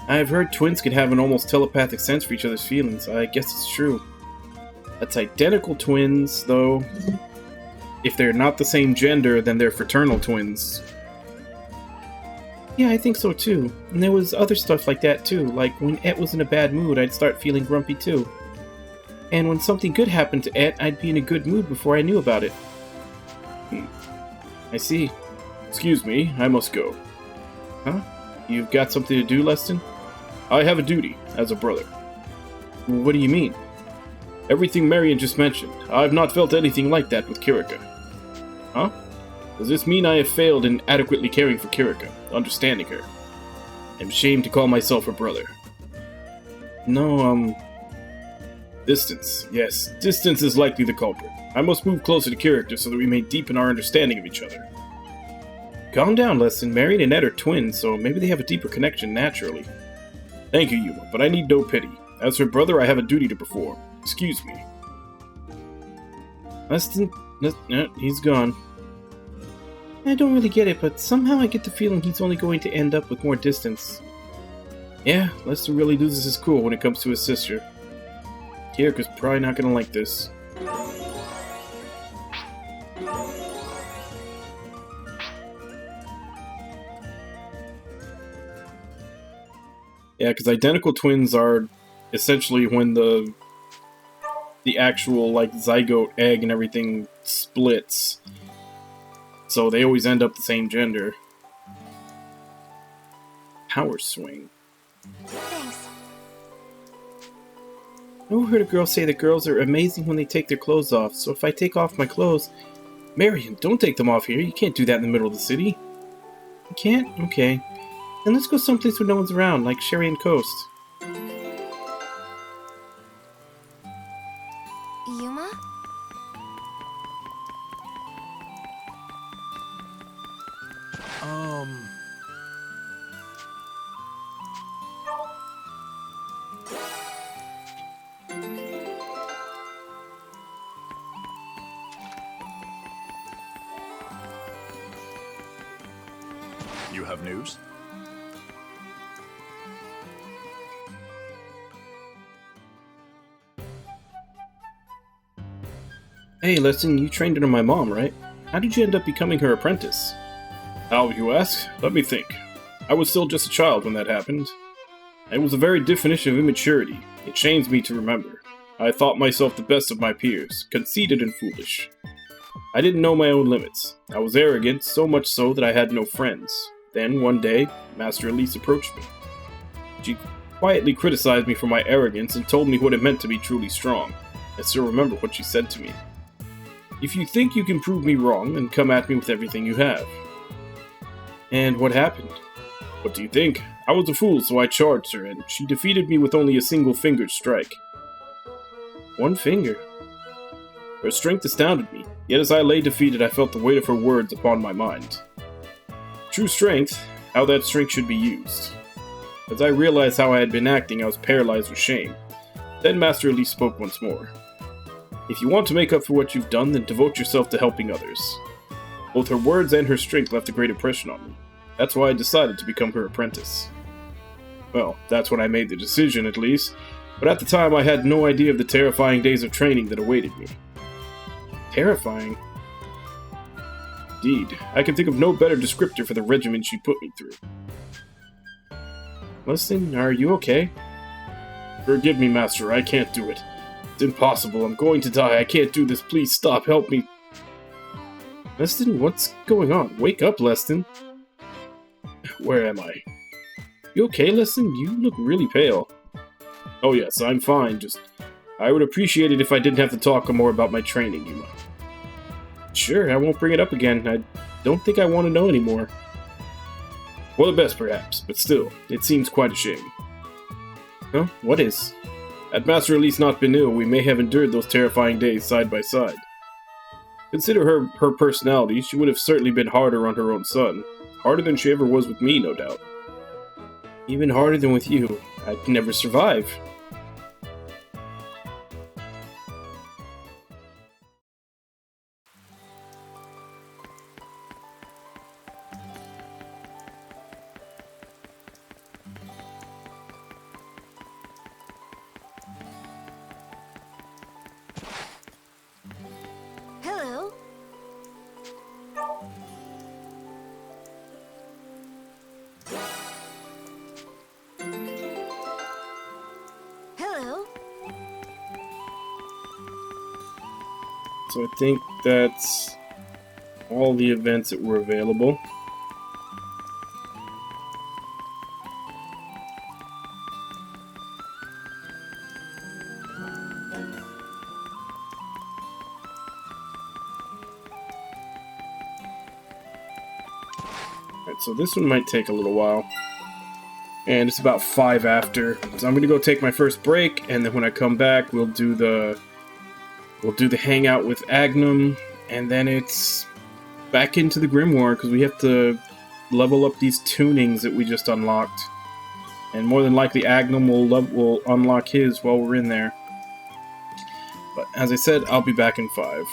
I've heard twins could have an almost telepathic sense for each other's feelings. I guess it's true. That's identical twins, though. If they're not the same gender, then they're fraternal twins. Yeah, I think so too. And there was other stuff like that too, like when Et was in a bad mood, I'd start feeling grumpy too. And when something good happened to Et, I'd be in a good mood before I knew about it. I see. Excuse me, I must go. Huh? You've got something to do, Leston? I have a duty, as a brother. What do you mean? Everything Marion just mentioned. I've not felt anything like that with Kirika. Huh? Does this mean I have failed in adequately caring for Kirika, understanding her? I'm ashamed to call myself a brother. No, distance. Yes, distance is likely the culprit. I must move closer to Kirika so that we may deepen our understanding of each other. Calm down, Leston. Marion and Ed are twins, so maybe they have a deeper connection naturally. Thank you, Yuma, but I need no pity. As her brother, I have a duty to perform. Excuse me. Leston... he's gone. I don't really get it, but somehow I get the feeling he's only going to end up with more distance. Yeah, Lester really loses his cool when it comes to his sister. Kirika's probably not gonna like this. Yeah, because identical twins are essentially when the actual, like, zygote egg and everything splits. So they always end up the same gender. Power swing. Thanks. I overheard a girl say that girls are amazing when they take their clothes off, so if I take off my clothes... Marion, don't take them off here. You can't do that in the middle of the city. You can't? Okay. Then let's go someplace where no one's around, like Sherian Coast. Yuma? You have news? Hey, listen, you trained under my mom, right? How did you end up becoming her apprentice? How, you ask? Let me think. I was still just a child when that happened. It was the very definition of immaturity. It shames me to remember. I thought myself the best of my peers, conceited and foolish. I didn't know my own limits. I was arrogant, so much so that I had no friends. Then, one day, Master Elise approached me. She quietly criticized me for my arrogance and told me what it meant to be truly strong. I still remember what she said to me. If you think you can prove me wrong, then come at me with everything you have. And what happened? What do you think? I was a fool, so I charged her, and she defeated me with only a single-fingered strike. One finger. Her strength astounded me, yet as I lay defeated, I felt the weight of her words upon my mind. True strength, how that strength should be used. As I realized how I had been acting, I was paralyzed with shame. Then Master Elise spoke once more. If you want to make up for what you've done, then devote yourself to helping others. Both her words and her strength left a great impression on me. That's why I decided to become her apprentice. Well, that's when I made the decision, at least. But at the time, I had no idea of the terrifying days of training that awaited me. Terrifying? Indeed, I can think of no better descriptor for the regimen she put me through. Listen, are you okay? Forgive me, Master, I can't do it. It's impossible, I'm going to die, I can't do this, please stop, help me. Leston, what's going on? Wake up, Leston. Where am I? You okay, Leston? You look really pale. Oh yes, I'm fine, just... I would appreciate it if I didn't have to talk more about my training, Yuma. Sure, I won't bring it up again. I don't think I want to know anymore. For the best, perhaps, but still, it seems quite a shame. Huh? What is? Had Master Elise not been ill, we may have endured those terrifying days side by side. Consider her personality, she would have certainly been harder on her own son. Harder than she ever was with me, no doubt. Even harder than with you. I'd never survive. Hello. Hello. So I think that's all the events that were available. Alright, so this one might take a little while. And it's about 5 after. So I'm gonna go take my first break, and then when I come back, we'll do the hangout with Agnum, and then it's back into the Grimoire, because we have to level up these tunings that we just unlocked. And more than likely, Agnum will unlock his while we're in there. But as I said, I'll be back in 5.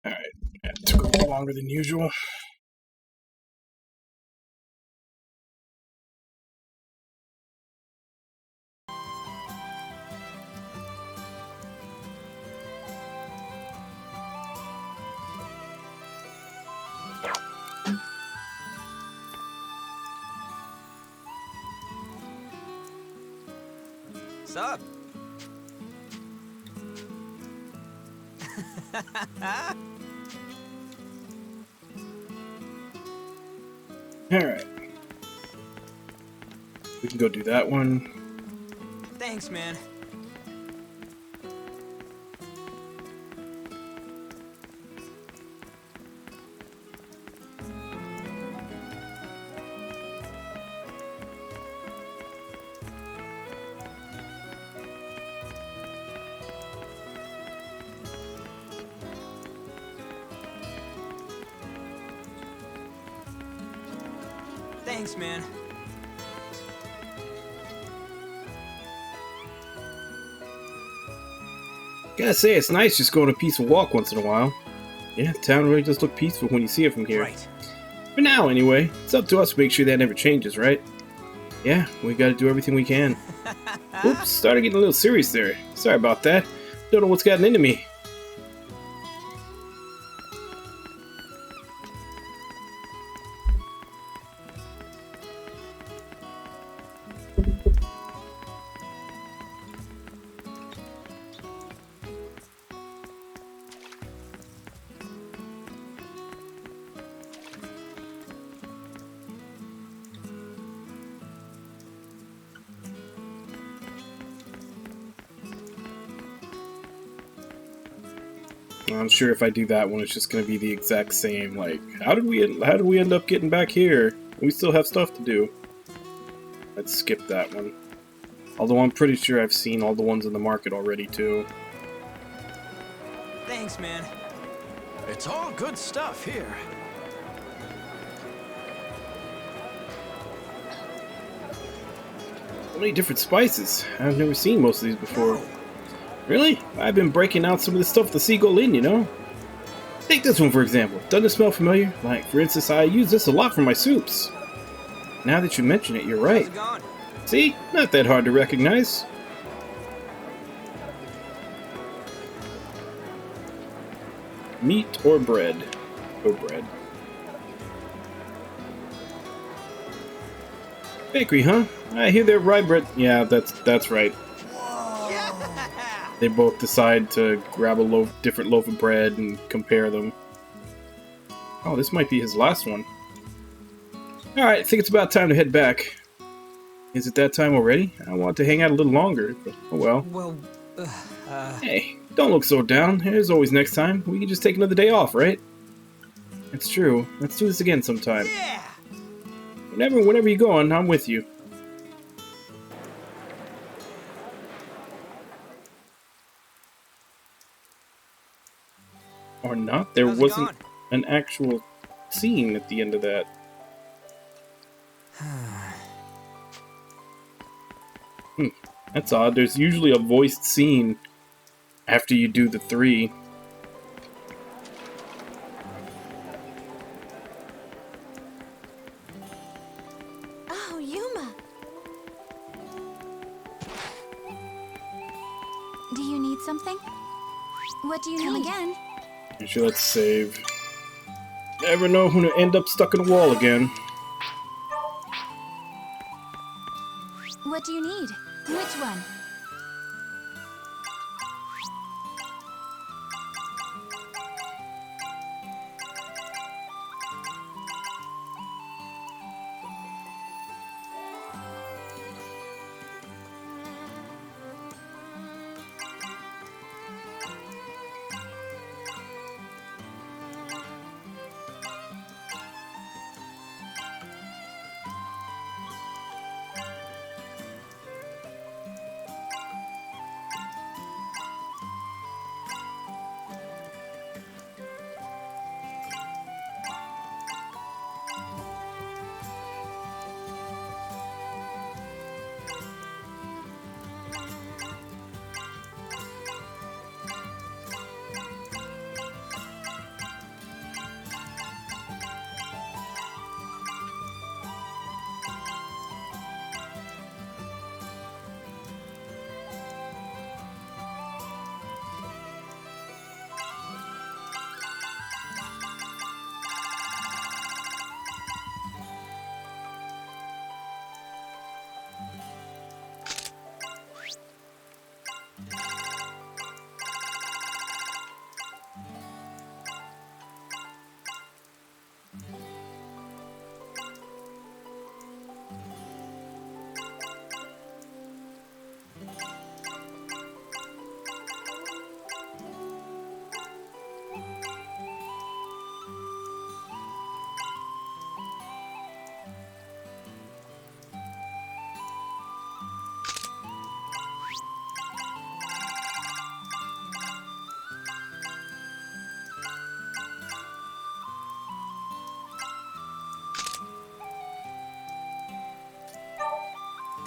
Alright, that took a little longer than usual. Sup? Alright. We can go do that one. Thanks, man. Thanks, man. Gotta say, it's nice just going a peaceful walk once in a while. Yeah, town really does look peaceful when you see it from here. Right. For now, anyway. It's up to us to make sure that never changes, right? Yeah, we gotta do everything we can. Oops, started getting a little serious there. Sorry about that. Don't know what's gotten into me. I'm sure if I do that one, it's just going to be the exact same. Like, how did we end up getting back here? We still have stuff to do. Let's skip that one. Although I'm pretty sure I've seen all the ones in the market already too. Thanks, man. It's all good stuff here. So many different spices. I've never seen most of these before. Really? I've been breaking out some of this stuff at the Seagull Inn, you know? Take this one for example. Doesn't it smell familiar? Like, for instance, I use this a lot for my soups. Now that you mention it, you're right. See? Not that hard to recognize. Meat or bread? Or bread. Bakery, huh? I hear they're rye bread. Yeah, that's right. They both decide to grab a different loaf of bread and compare them. Oh, this might be his last one. Alright, I think it's about time to head back. Is it that time already? I want to hang out a little longer, but oh well. Well, Hey, don't look so down. There's always next time. We can just take another day off, right? It's true. Let's do this again sometime. Yeah! Whenever you're going, I'm with you. Or not. There wasn't an actual scene at the end of that. That's odd. There's usually a voiced scene after you do the 3. Oh, Yuma. Do you need something? What do you Come need? again. Actually, let's save. Never know who to end up stuck in a wall again. What do you need? Which one?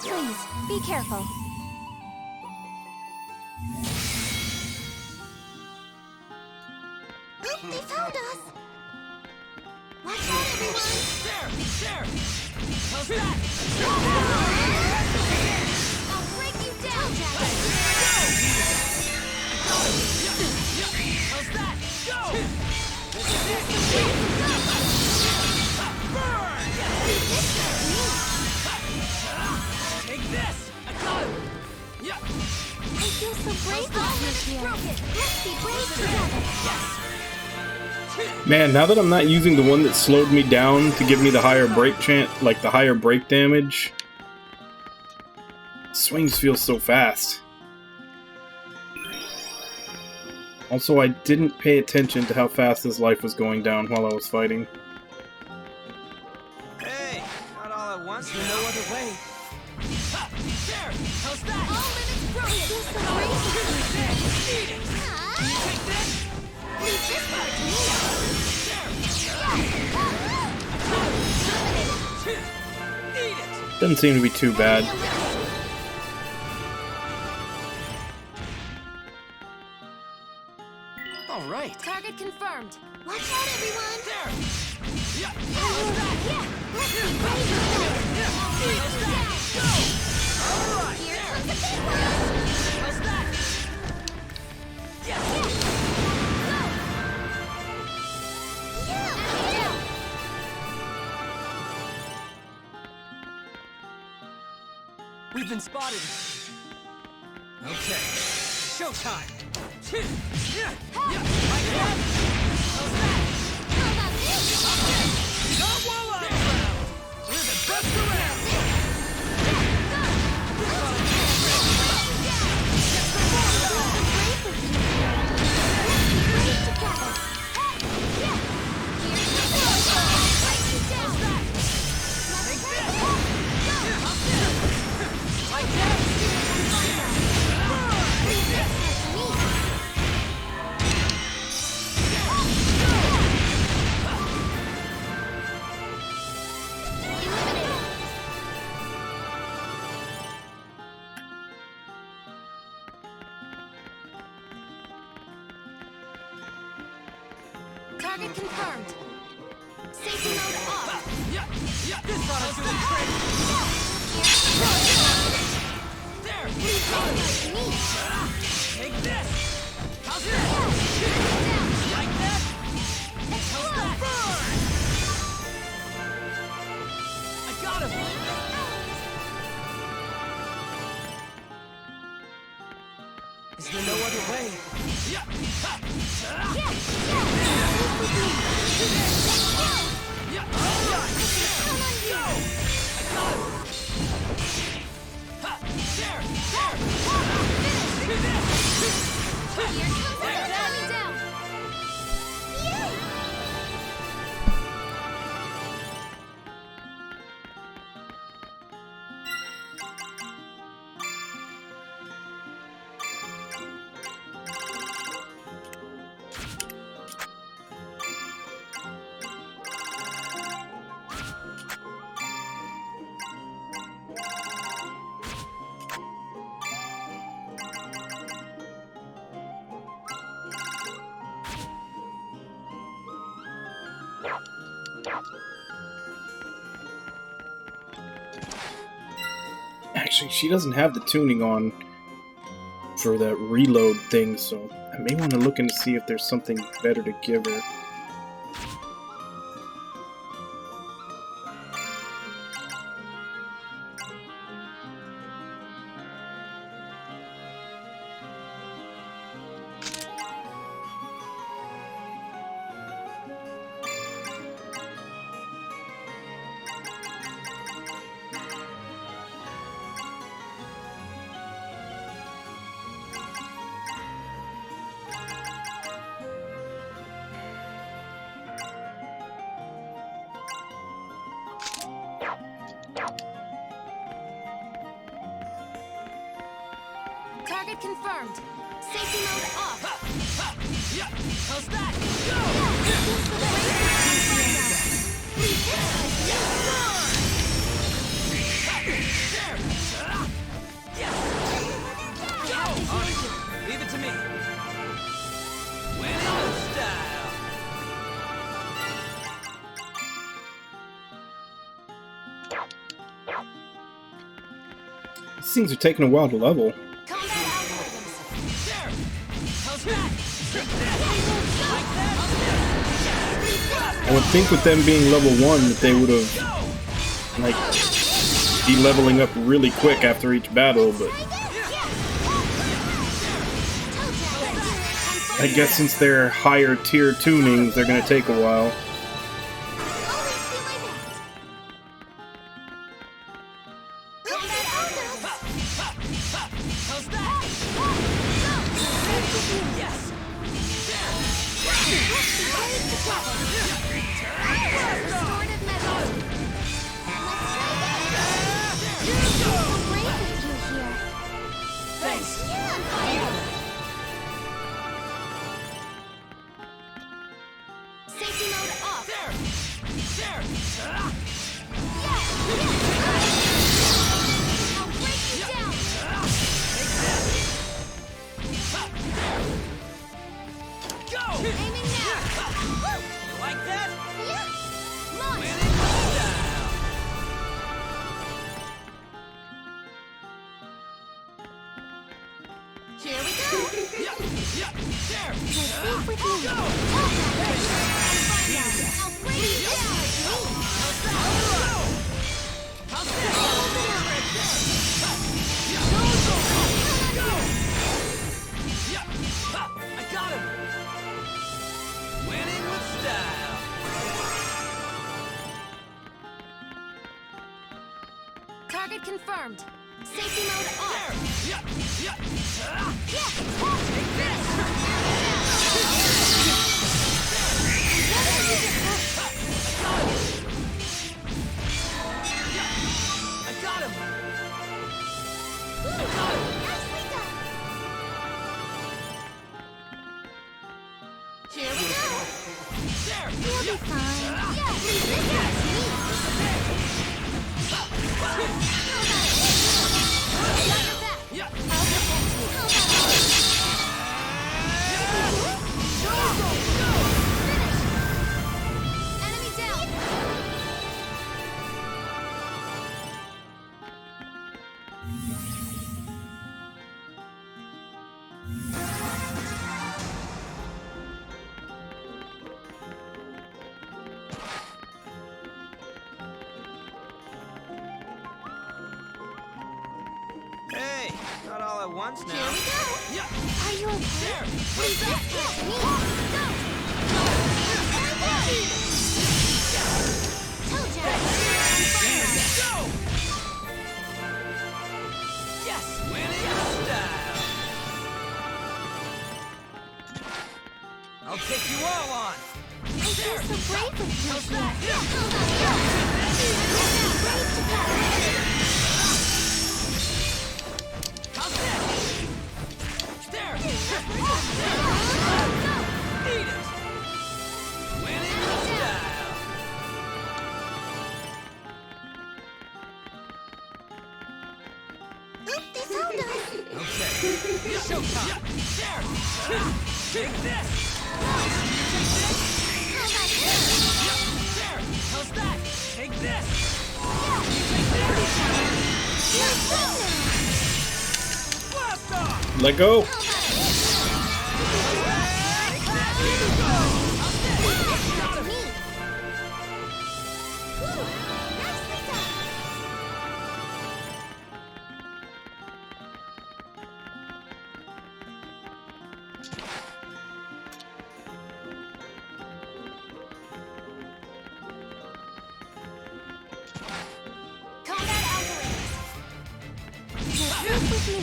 Please, be careful. They found us. Watch out, everyone. There! How's that? I'll break you down, Jack. How's that? Go! Take this! I got him! Yeah! I feel so brave here. Let's be brave together. Man, now that I'm not using the one that slowed me down to give me the higher break like the higher break damage, swings feel so fast. Also, I didn't pay attention to how fast his life was going down while I was fighting. Hey, not all at once, there's no other way. There! How's that? All limits broken. Eat it! Can you take this? Leave this part to me. Eat it! Doesn't seem to be too bad. All right. Target confirmed. Watch out, everyone. There! Yeah! Let's be brave together. Go! All right! Here comes the big one. How's that? Yes! We've been spotted. Okay. Showtime! Yeah! Not while I'm around! We're the best around! Target confirmed. Safety mode off. This ought to do the trick. There. Take this. How's that? Like that? How's that? Burn! I got him. Is there no other way? Actually, she doesn't have the tuning on for that reload thing, so I may want to look in to see if there's something better to give her. Target confirmed. Safety mode off. How's that? Leave it to me. Winning style. These things are taking a while to level. I would think with them being level 1 that they would have, like, be leveling up really quick after each battle, but I guess since they're higher tier tunings, they're gonna take a while. Target confirmed. Safety mode off. I got him. Nicely done. Here we go. You'll be fine. Hey, not all at once now. Here we go. Yeah. Are you okay? Please don't catch me. Toe Jack. Go! Yes, winning style. I'll take you all on. I feel so brave with you. How's that? Brave together. How's that? There! Eat it! Winning style! Oop, they found us. Okay. Showtime! There! Take this! There! How's that? Take this! Blast off! Let go. Combat algorithms. Move with me.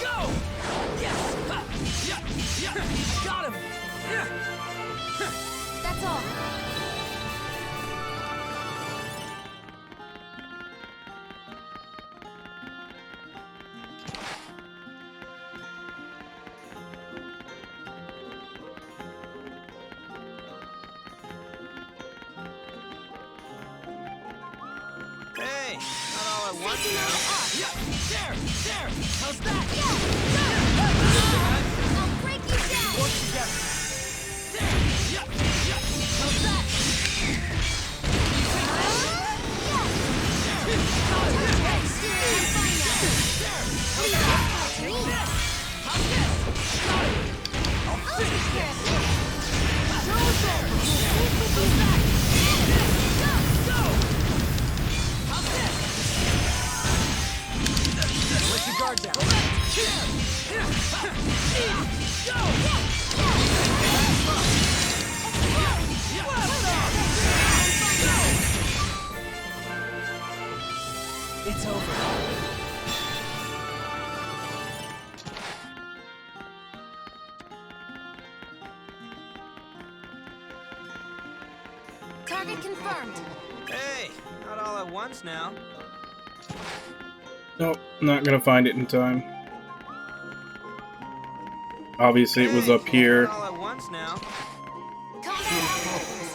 Go! Yes! Got him! That's all. Hey, not all at once now. Yeah, there! How's that? I'll break you down. Work together. There! How's that? Let your guard down. It's over. Target confirmed. Hey, not all at once now. Nope, not gonna find it in time. Obviously, it was up here. Not all at once now. Combat algorithms.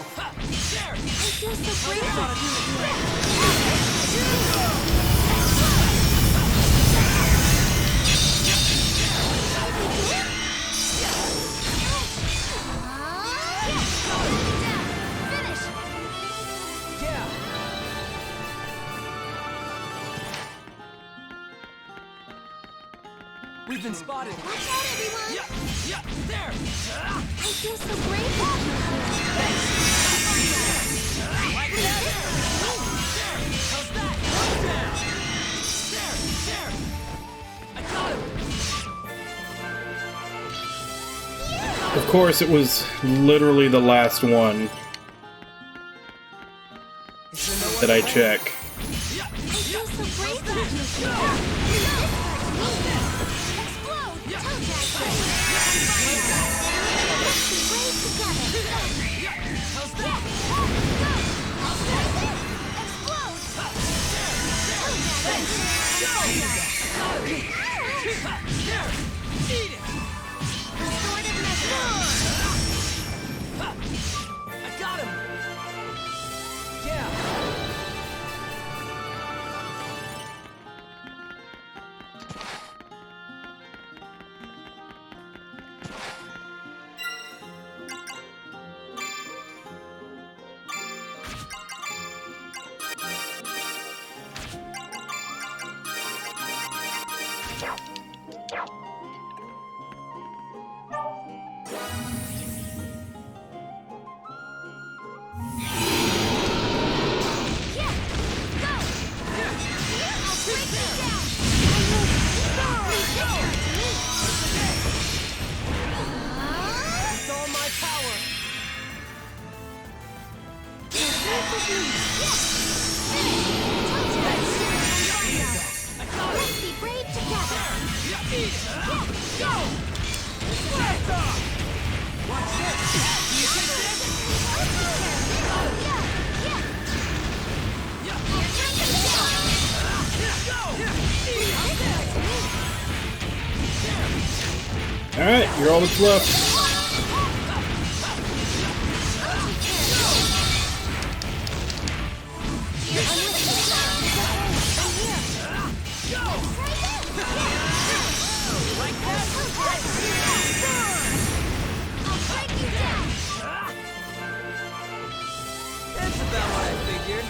There! I feel so brave Finish! Yeah! We've been spotted. Watch out, everyone! Yeah, there! I feel so brave Like that! There! How's that? Down! There! I got him! Of course, it was literally the last one that I check. I feel so brave I got him! Yeah! Let's be brave together. Go! Blast off! Watch this! Do you take this? Alright, you're all that's left. That's about what I figured.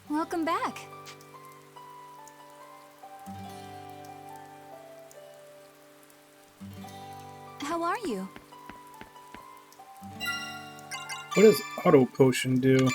Welcome back. How are you? What does auto potion do?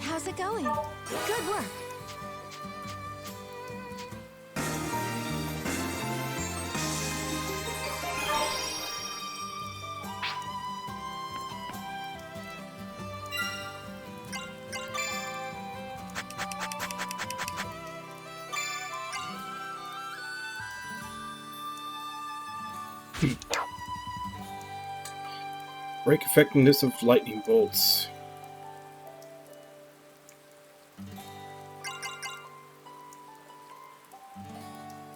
How's it going? Good work. Break effectiveness of lightning bolts.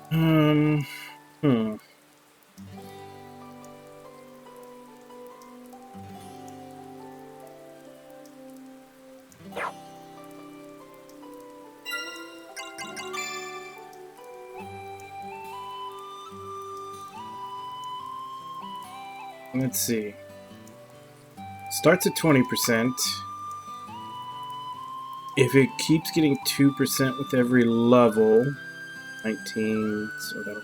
Hmm. Let's see. Starts at 20%. If it keeps getting 2% with every level, 19, so that'll...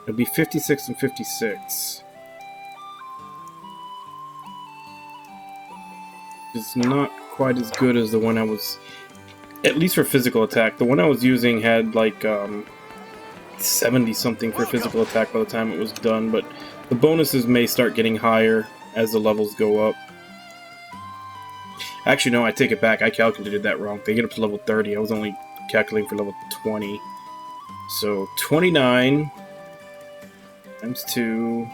It'll be 56 and 56. It's not quite as good as the one I was... At least for physical attack. The one I was using had like 70-something for physical attack by the time it was done, but the bonuses may start getting higher as the levels go up. Actually, no, I take it back. I calculated that wrong. They get up to level 30. I was only calculating for level 20. So, 29 times 2.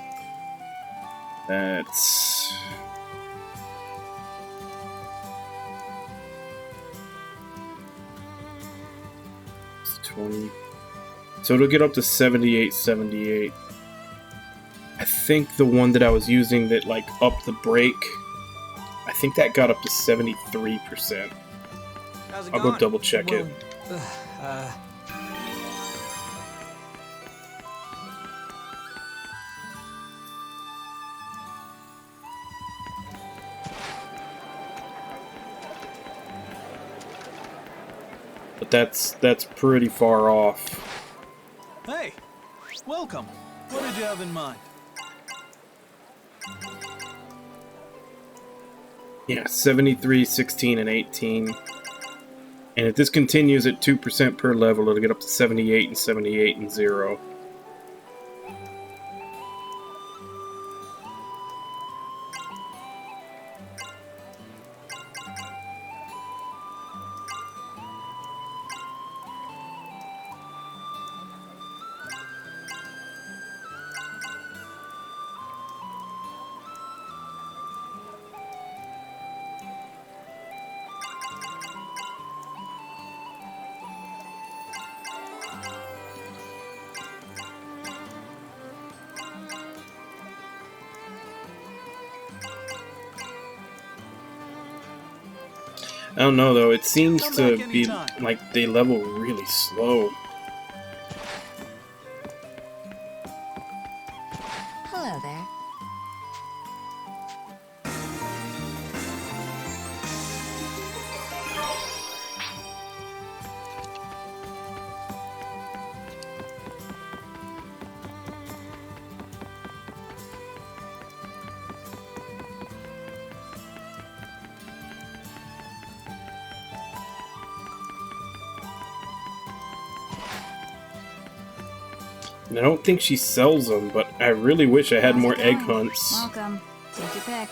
That's... It's 20. So it'll get up to 78, 78. I think the one that I was using that, like, upped the break, I think that got up to 73%. I'll go double check it. But that's pretty far off. Hey, Welcome. What did you have in mind? Yeah, 73, 16, and 18. And if this continues at 2% per level, it'll get up to 78 and 78 and 0. I don't know though, it seems to be like they level really slow. Hello there. And I don't think she sells them, but I really wish I had more egg hunts. Welcome. Take your pick.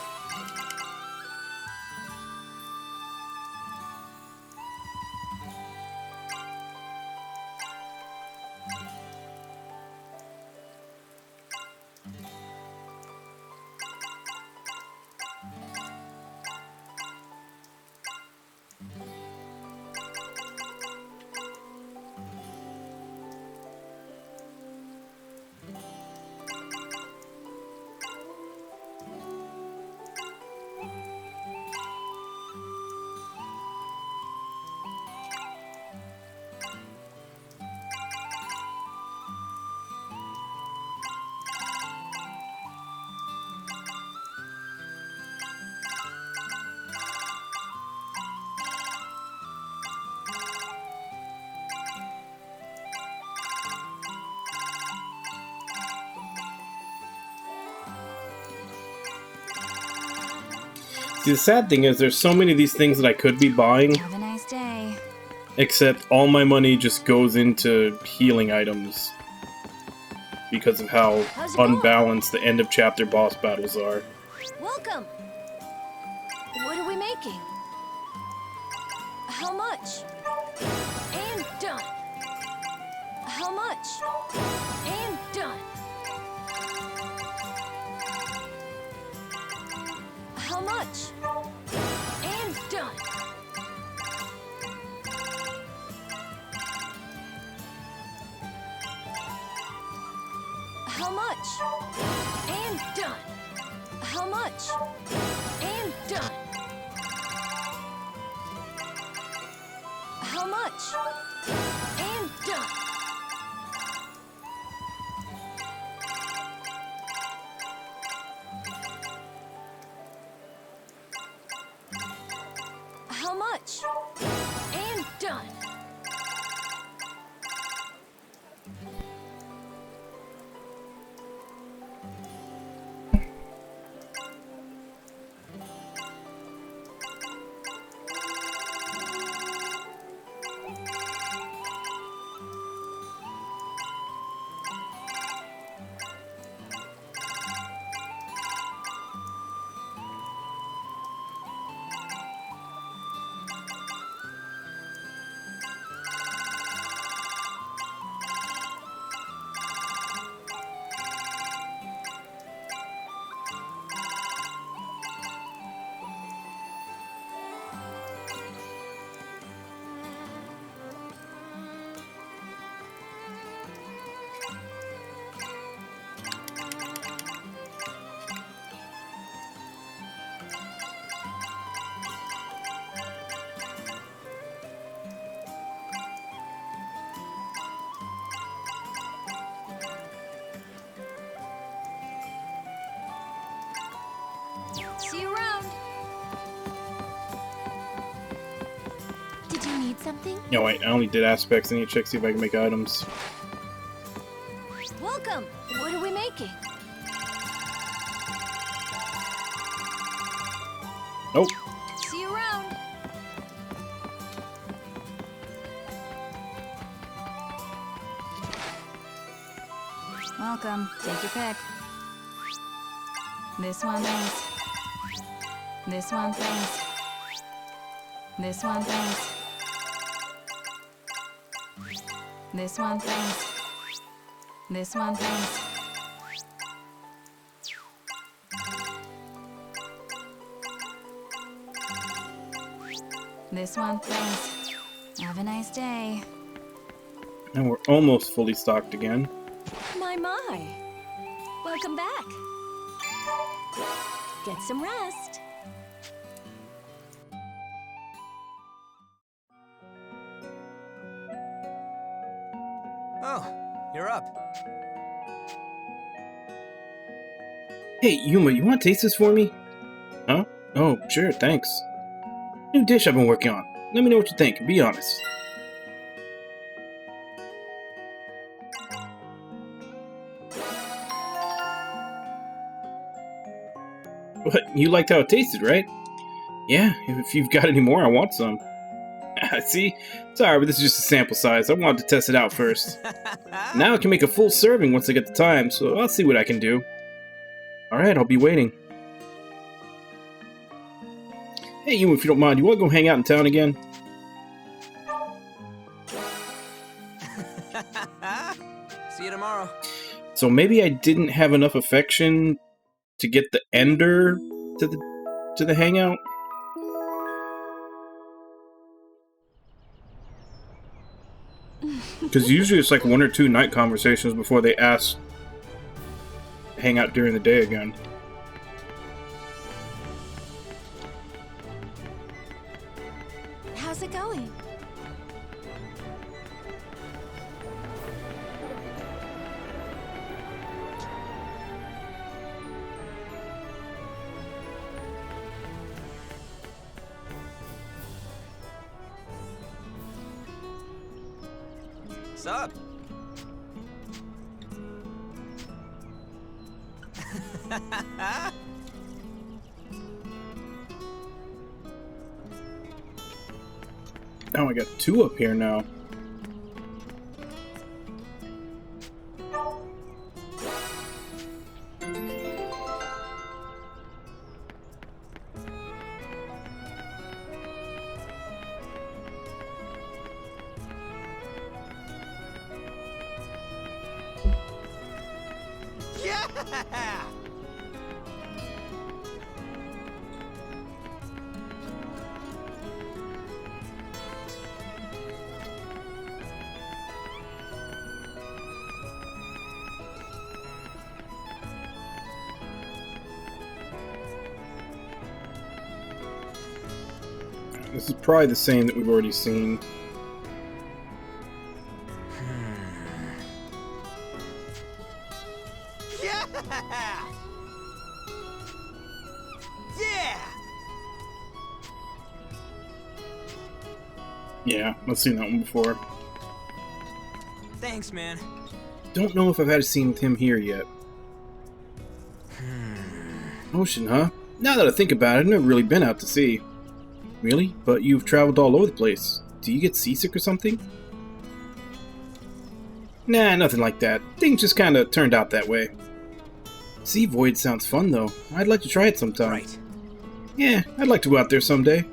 See, the sad thing is there's so many of these things that I could be buying. Have a nice day. Except all my money just goes into healing items. Because of how unbalanced the end of chapter boss battles are. Welcome! What are we making? How much? And done. How much? And done. How much? And done. How much? And done. How much? And done. How much? And done. How much? And done. See you around. Did you need something? No, wait, I only did aspects. I need to check see if I can make items. Welcome! What are we making? Oh. See you around! Welcome. Take your pick. This one, thanks. This one, thanks. This one, thanks. This one, thanks. This one, thanks. This one, thanks. Have a nice day. And we're almost fully stocked again. My. Welcome back. Get some rest. Oh, you're up. Hey, Yuma, you want to taste this for me? Huh? Oh, sure, thanks. New dish I've been working on. Let me know what you think, and be honest. What, you liked how it tasted, right? Yeah, if you've got any more, I want some. See? Sorry, but this is just a sample size. I wanted to test it out first. Now I can make a full serving once I get the time, so I'll see what I can do. Alright, I'll be waiting. Hey, you, if you don't mind, you want to go hang out in town again? See you tomorrow. So maybe I didn't have enough affection to get the ender to the hangout? Because usually it's like 1 or 2 night conversations before they ask to hang out during the day again. How's it going? Sup? Oh, I got 2 up here now. Yeah! This is probably the same that we've already seen. Yeah! Yeah! Yeah, I've seen that one before. Thanks, man. Don't know if I've had a scene with him here yet. Ocean, huh? Now that I think about it, I've never really been out to sea. Really? But you've traveled all over the place. Do you get seasick or something? Nah, nothing like that. Things just kinda turned out that way. Sea voyage sounds fun, though. I'd like to try it sometime. Right. Yeah, I'd like to go out there someday.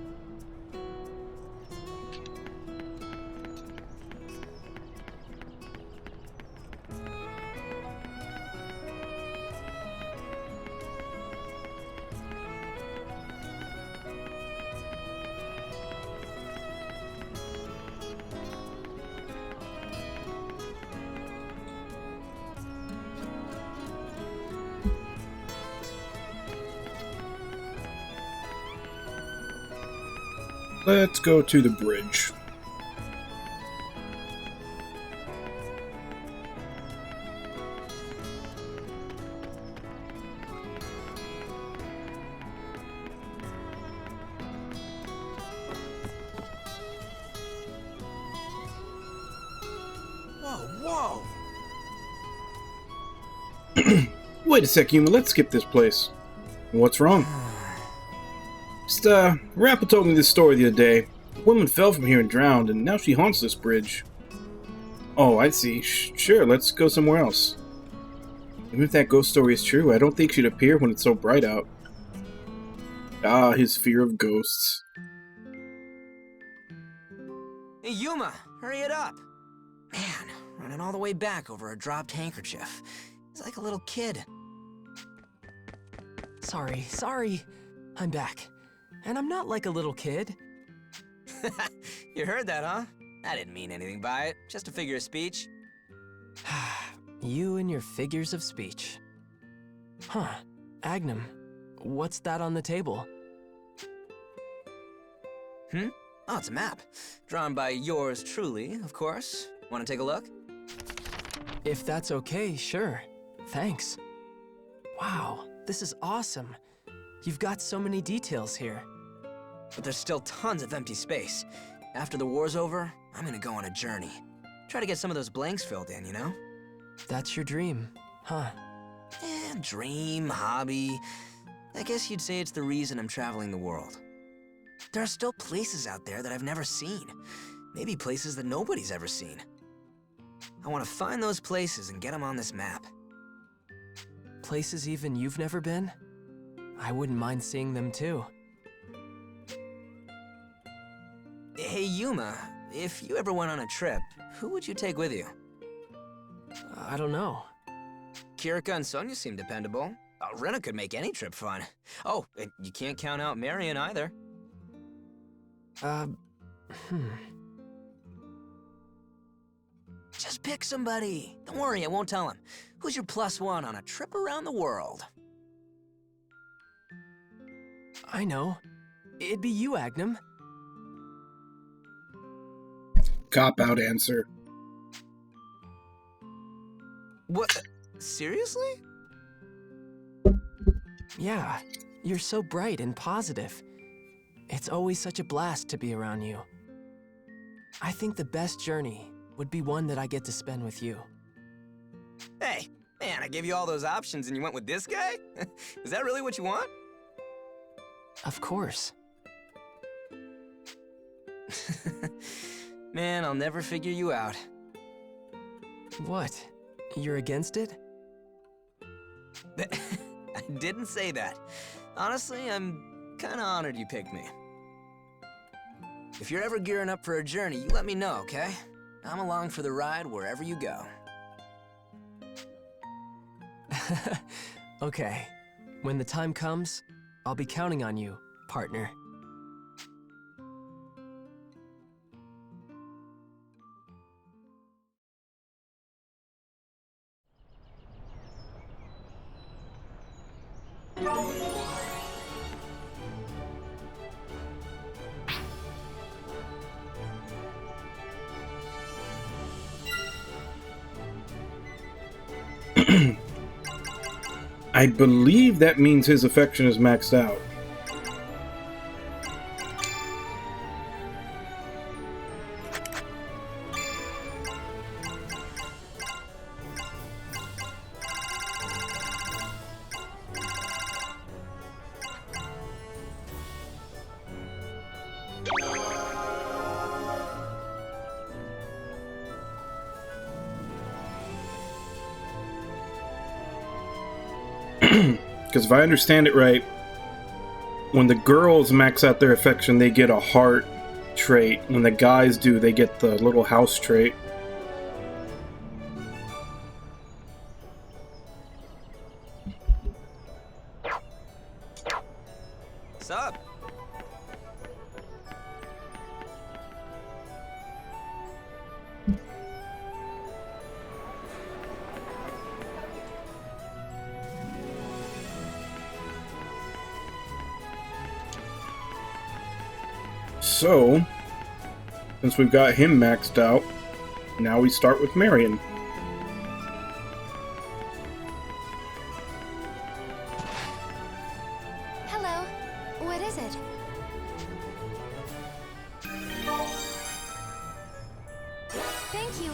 Let's go to the bridge. Whoa! Wait a sec, Yuma, let's skip this place. What's wrong? Just, Rappa told me this story the other day. A woman fell from here and drowned, and now she haunts this bridge. Oh, I see. Sure, let's go somewhere else. Even if that ghost story is true, I don't think she'd appear when it's so bright out. Ah, his fear of ghosts. Hey, Yuma, hurry it up. Man, running all the way back over a dropped handkerchief. He's like a little kid. Sorry. I'm back. And I'm not like a little kid. You heard that, huh? I didn't mean anything by it. Just a figure of speech. You and your figures of speech. Huh. Agnum, what's that on the table? Oh, it's a map. Drawn by yours truly, of course. Want to take a look? If that's okay, sure. Thanks. Wow, this is awesome. You've got so many details here. But there's still tons of empty space. After the war's over, I'm gonna go on a journey. Try to get some of those blanks filled in, you know? That's your dream, huh? Dream, hobby. I guess you'd say it's the reason I'm traveling the world. There are still places out there that I've never seen. Maybe places that nobody's ever seen. I want to find those places and get them on this map. Places even you've never been? I wouldn't mind seeing them too. Hey, Yuma, if you ever went on a trip, who would you take with you? I don't know. Kirika and Sonia seem dependable. Rena could make any trip fun. Oh, and you can't count out Marion either. Just pick somebody. Don't worry, I won't tell him. Who's your +1 on a trip around the world? I know. It'd be you, Agnum. Cop-out answer. What? Seriously? Yeah, you're so bright and positive. It's always such a blast to be around you. I think the best journey would be one that I get to spend with you. Hey, man, I gave you all those options and you went with this guy? Is that really what you want? Of course. Man, I'll never figure you out. What? You're against it? I didn't say that. Honestly, I'm kinda honored you picked me. If you're ever gearing up for a journey, you let me know, okay? I'm along for the ride wherever you go. Okay. When the time comes, I'll be counting on you, partner. I believe that means his affection is maxed out. Because if I understand it right, when the girls max out their affection, they get a heart trait. When the guys do, they get the little house trait. Sup? So, since we've got him maxed out, now we start with Marion. Hello. What is it? Thank you.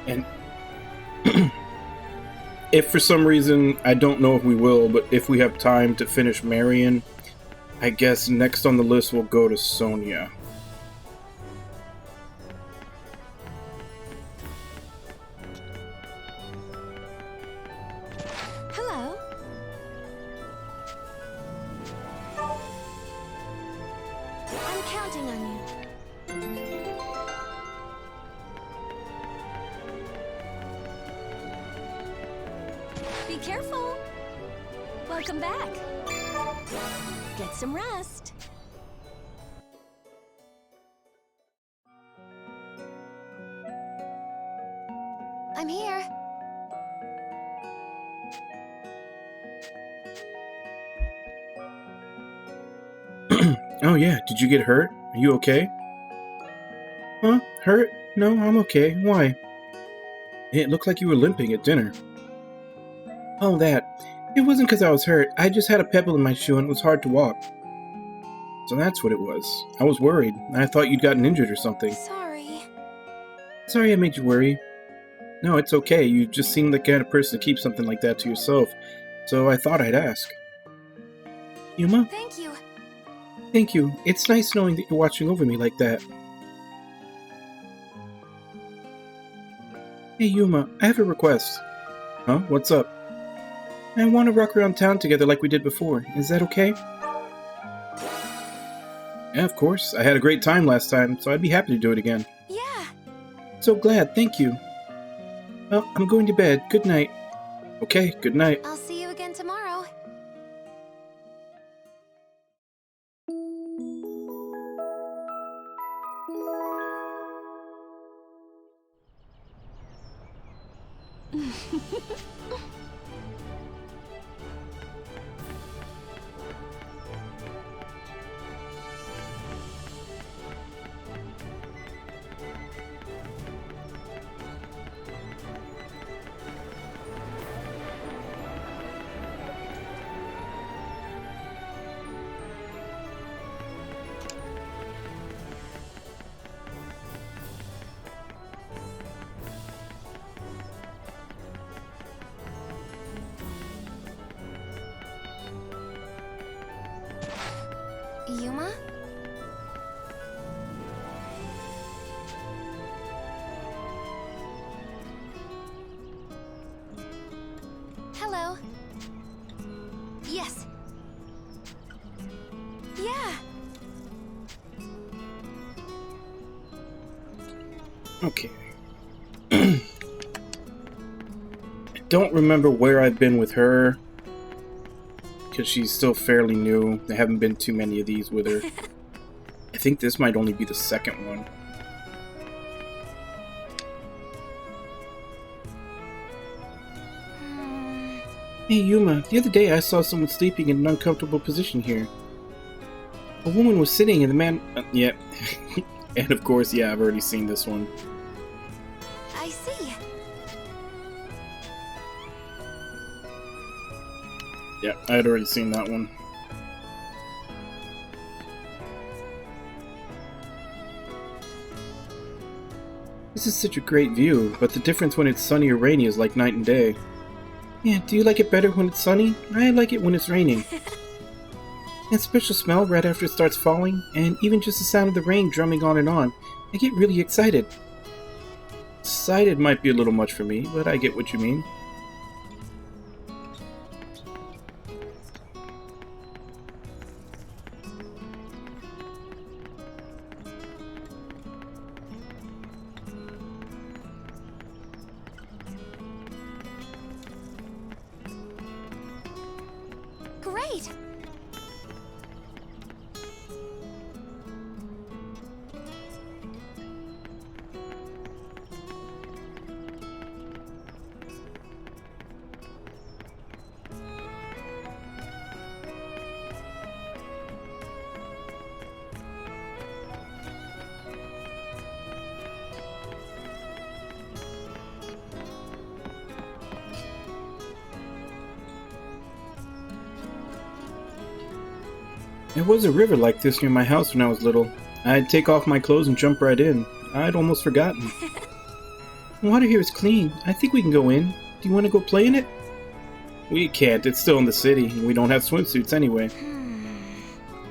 And if for some reason, I don't know if we will, but if we have time to finish Marion, I guess next on the list we'll go to Sonia. Hello. I'm counting on you. Be careful. Welcome back. Get some rest. I'm here. Oh yeah, did you get hurt? Are you okay? Huh? Hurt? No, I'm okay. Why? It looked like you were limping at dinner. Oh, that. It wasn't because I was hurt. I just had a pebble in my shoe and it was hard to walk. So that's what it was. I was worried. I thought you'd gotten injured or something. Sorry. Sorry I made you worry. No, it's okay. You just seem the kind of person to keep something like that to yourself. So I thought I'd ask. Yuma? Thank you. Thank you. It's nice knowing that you're watching over me like that. Hey Yuma, I have a request. Huh? What's up? I want to rock around town together like we did before. Is that okay? Yeah, of course. I had a great time last time, so I'd be happy to do it again. Yeah. So glad, thank you. Well, I'm going to bed. Good night. Okay, good night. I'll see you again tomorrow. Yuma? Hello. Yes. Yeah. Okay. I don't remember where I've been with her, because she's still fairly new. There haven't been too many of these with her. I think this might only be the second one. Hey Yuma, the other day I saw someone sleeping in an uncomfortable position here. A woman was sitting and the man... yeah. And of course, yeah, I've already seen this one. I see. Yeah, I had already seen that one. This is such a great view, but the difference when it's sunny or rainy is like night and day. Yeah, do you like it better when it's sunny? I like it when it's raining. That special smell right after it starts falling, and even just the sound of the rain drumming on and on, I get really excited. Excited might be a little much for me, but I get what you mean. Great. There was a river like this near my house when I was little. I'd take off my clothes and jump right in. I'd almost forgotten. The water here is clean. I think we can go in. Do you want to go play in it? We can't. It's still in the city, and we don't have swimsuits anyway.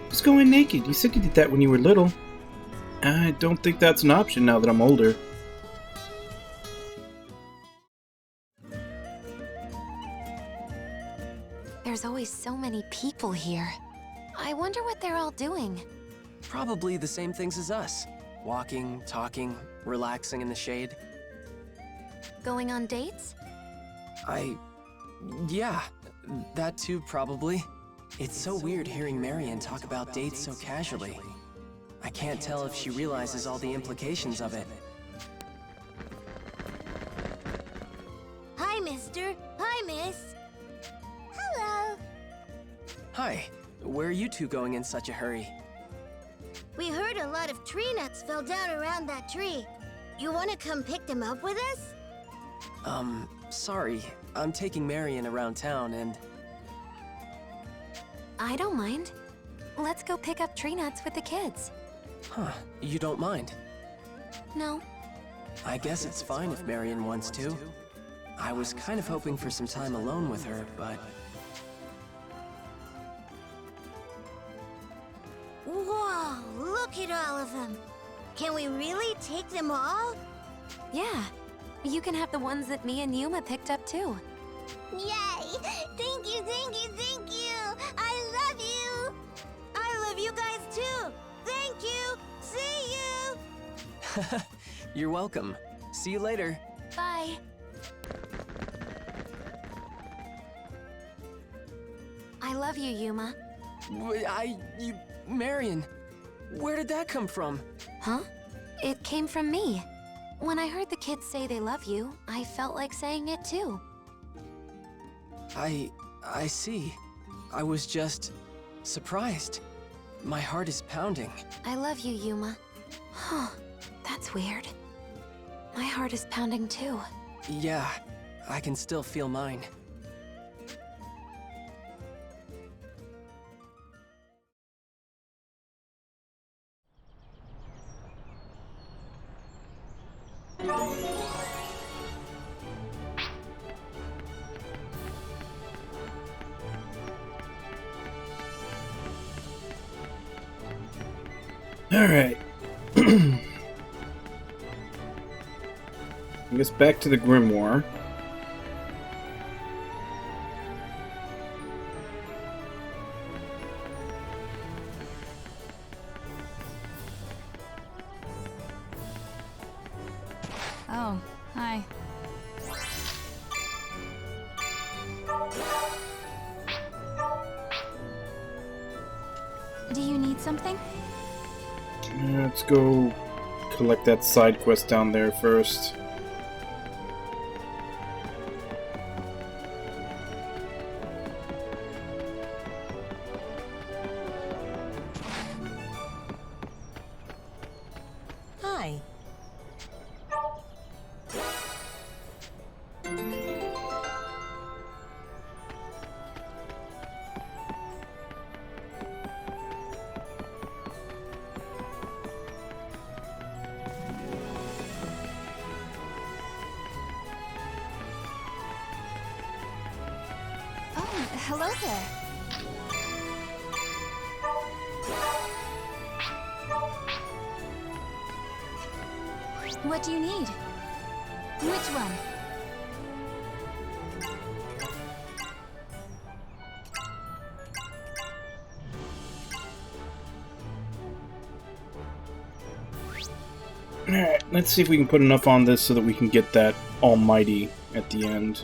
Just go in naked. You said you did that when you were little. I don't think that's an option now that I'm older. There's always so many people here. I wonder what they're all doing. Probably the same things as us. Walking, talking, relaxing in the shade. Going on dates? Yeah, that too, probably. It's so weird hearing Marion talk about dates so casually. I can't tell if she realizes all the implications of it. Hi, mister. Hi, miss. Hello. Hi, where are you two going in such a hurry? We heard a lot of tree nuts fell down around that tree. You want to come pick them up with us? Sorry. I'm taking Marion around town and... I don't mind. Let's go pick up tree nuts with the kids. Huh, you don't mind? No. I guess it's fine if Marion wants to. I was kind of hoping for some time alone with her, but... Whoa, look at all of them. Can we really take them all? Yeah. You can have the ones that me and Yuma picked up too. Yay! Thank you, thank you, thank you! I love you! I love you guys too! Thank you! See you! You're welcome. See you later. Bye. I love you, Yuma. Marion, where did that come from? Huh? It came from me. When I heard the kids say they love you, I felt like saying it too. I see. I was just surprised. My heart is pounding. I love you, Yuma. Huh. That's weird. My heart is pounding too. Yeah, I can still feel mine. Alright. I guess back to the Grimoire. Oh, hi. Do you need something? Let's go collect that side quest down there first. Hi. Oh, hello there. What do you need? Which one? Alright, let's see if we can put enough on this so that we can get that almighty at the end.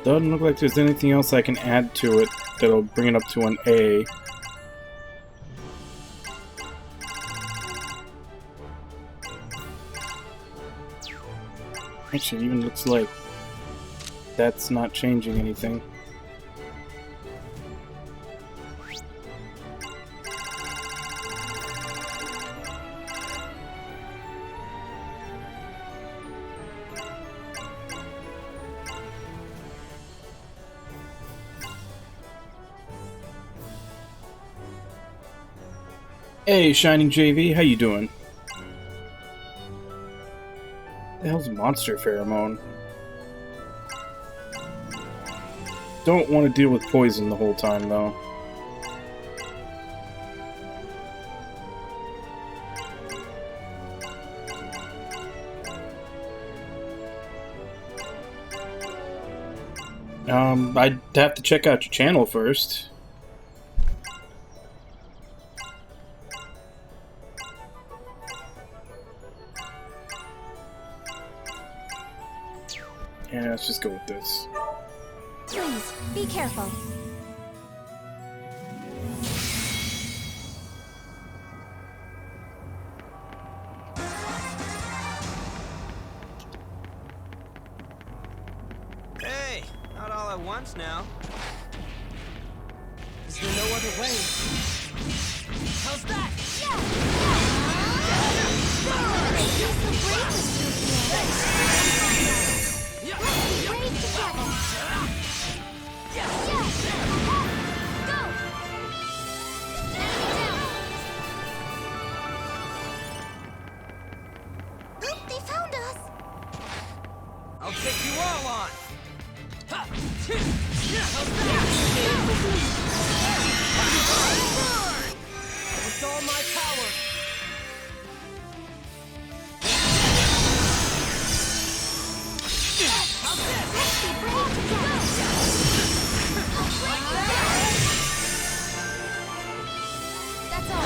Doesn't look like there's anything else I can add to it that'll bring it up to an A. Actually, it even looks like that's not changing anything. Hey, Shining JV, how you doing? The hell's monster pheromone? Don't want to deal with poison the whole time, though. I'd have to check out your channel first. Yeah, let's just go with this. Please, be careful. Hey, not all at once now. Is there no other way? How's that? They found us! I'll take you all on! Ha! With all my power! That's all.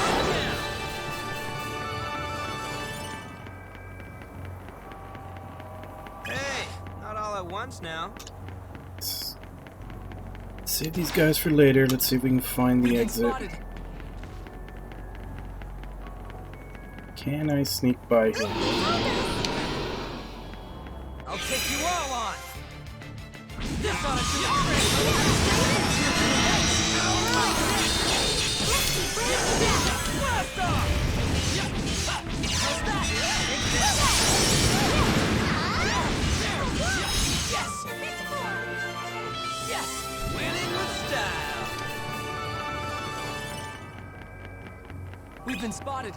Hey, not all at once now. Save these guys for later. Let's see if we can find the exit. Can I sneak by here? I'll take you all on! This ought to do it! Blast off! How's that? Yes! Yes! Winning with style! We've been spotted.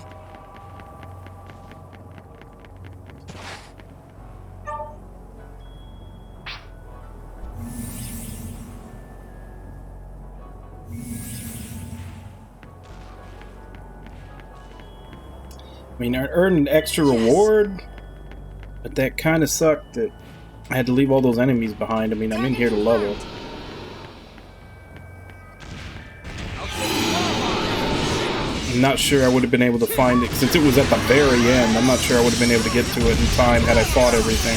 I mean, I earned an extra reward, but that kind of sucked that I had to leave all those enemies behind. I mean, I'm in here to level. I'm not sure I would have been able to find it, since it was at the very end. I'm not sure I would have been able to get to it in time had I fought everything.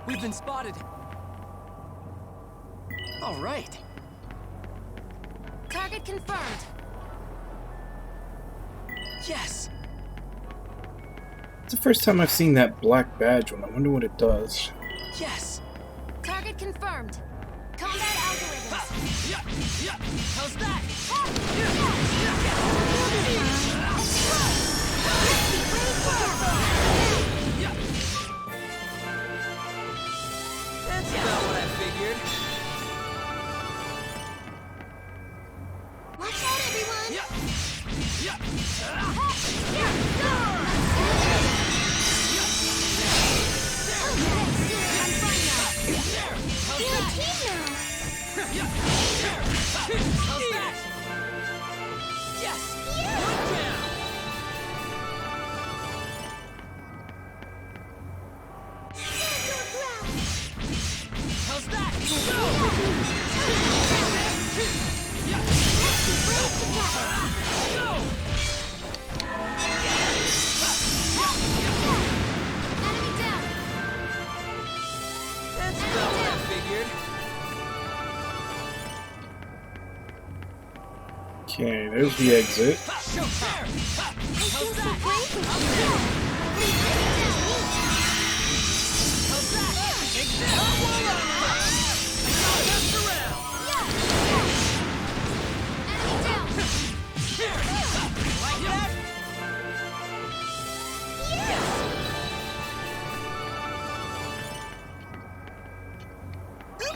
We've been spotted. All right. Target confirmed. Yes. It's the first time I've seen that black badge one. I wonder what it does. Yes. Target confirmed. Combat algorithms. How's that? That's about what I figured. Watch out, everyone! Okay, there's the exit.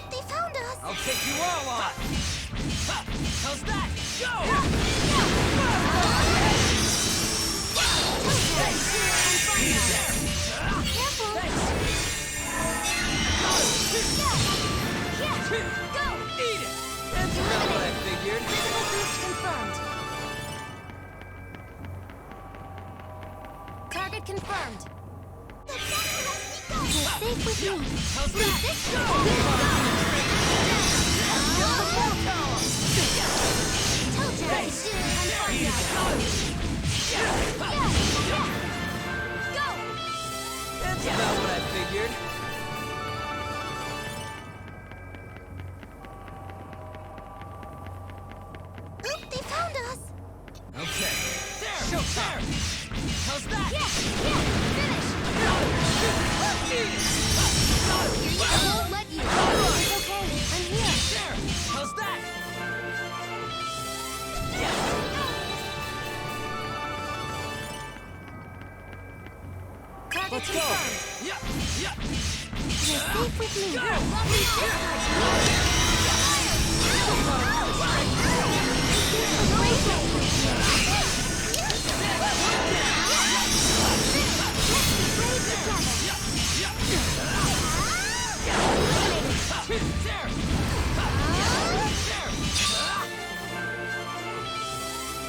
They found us! I'll take you all on! How's that? Go! Go! Eat it! That's about what I figured. Physical boost confirmed. Target confirmed. You're safe with me. How's that? Go! Told you I could do it on fire. Go! That's about what I figured. They found us. Okay. There! Showtime! How's that? Finish. I won't let you. It's okay. I'm here. There! How's that? Target Let's go! confirmed. Yeah! You're safe with me.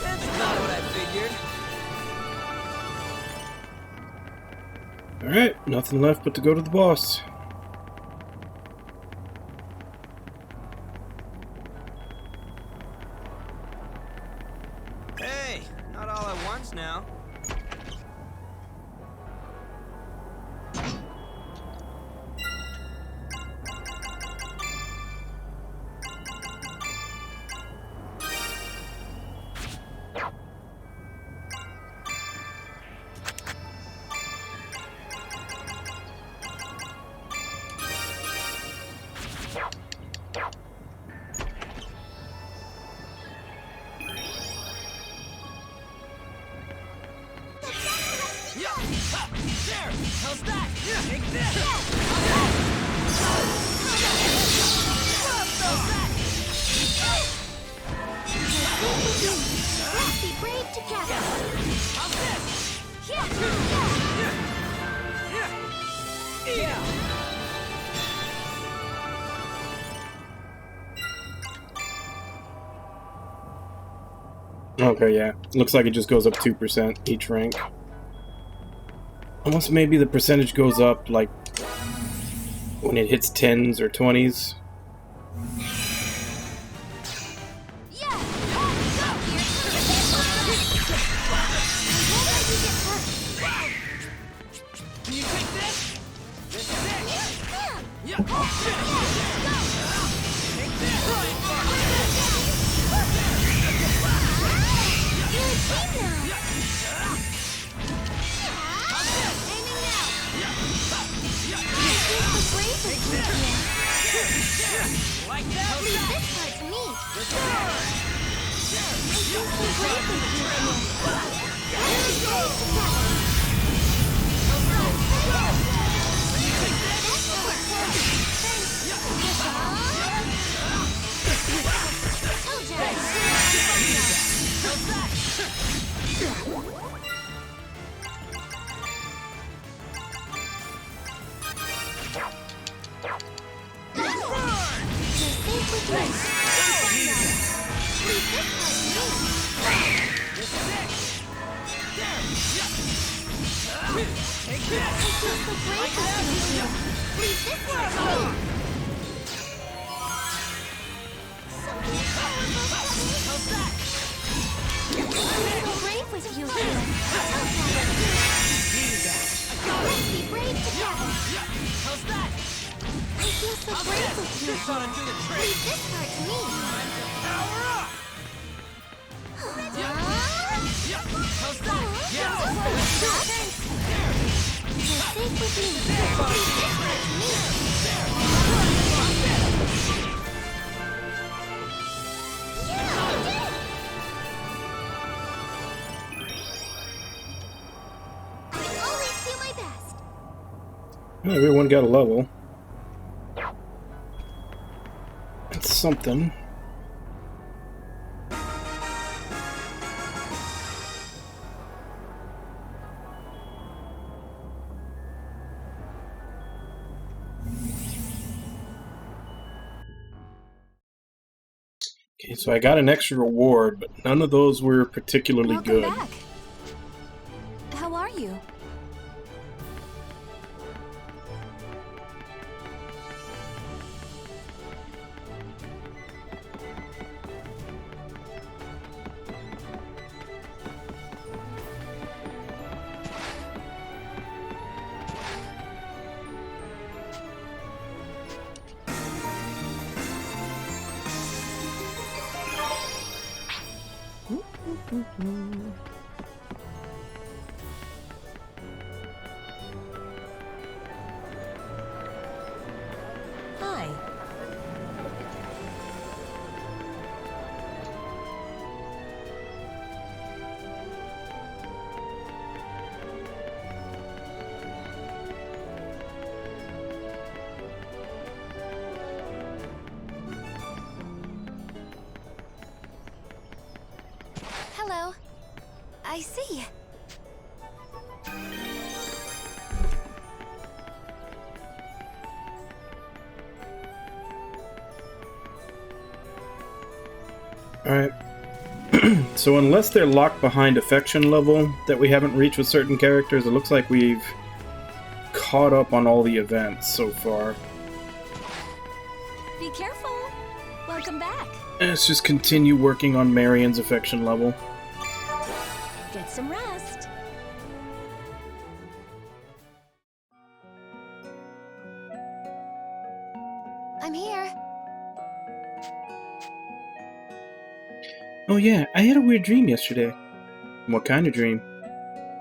That's about what I figured. Alright, nothing left but to go to the boss. Hey, not all at once now. There! How's that? Take this! Let's be brave together. How's this? Yeah! Okay, yeah. Looks like it just goes up 2% each rank. Unless maybe the percentage goes up, like, when it hits 10s or 20s. Can you take this? This is it! Yeah! Take this! Like that? Leave this part to me. Everyone got a level. It's something. Okay, so I got an extra reward, but none of those were particularly Welcome good. back. How are you? Hi. Hello. I see. Alright. So unless they're locked behind affection level that we haven't reached with certain characters, it looks like we've caught up on all the events so far. Be careful. Welcome back. And let's just continue working on Marion's affection level. Get some rest. I'm here. Oh yeah, I had a weird dream yesterday. What kind of dream?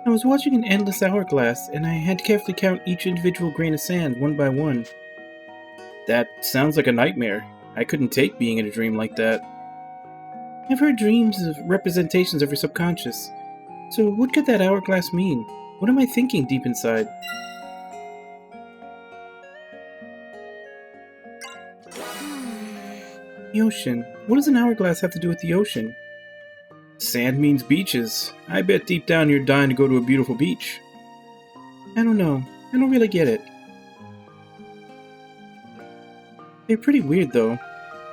I was watching an endless hourglass, and I had to carefully count each individual grain of sand one by one. That sounds like a nightmare. I couldn't take being in a dream like that. I've heard dreams of representations of your subconscious. So what could that hourglass mean? What am I thinking deep inside? The ocean. What does an hourglass have to do with the ocean? Sand means beaches. I bet deep down you're dying to go to a beautiful beach. I don't know. I don't really get it. They're pretty weird, though.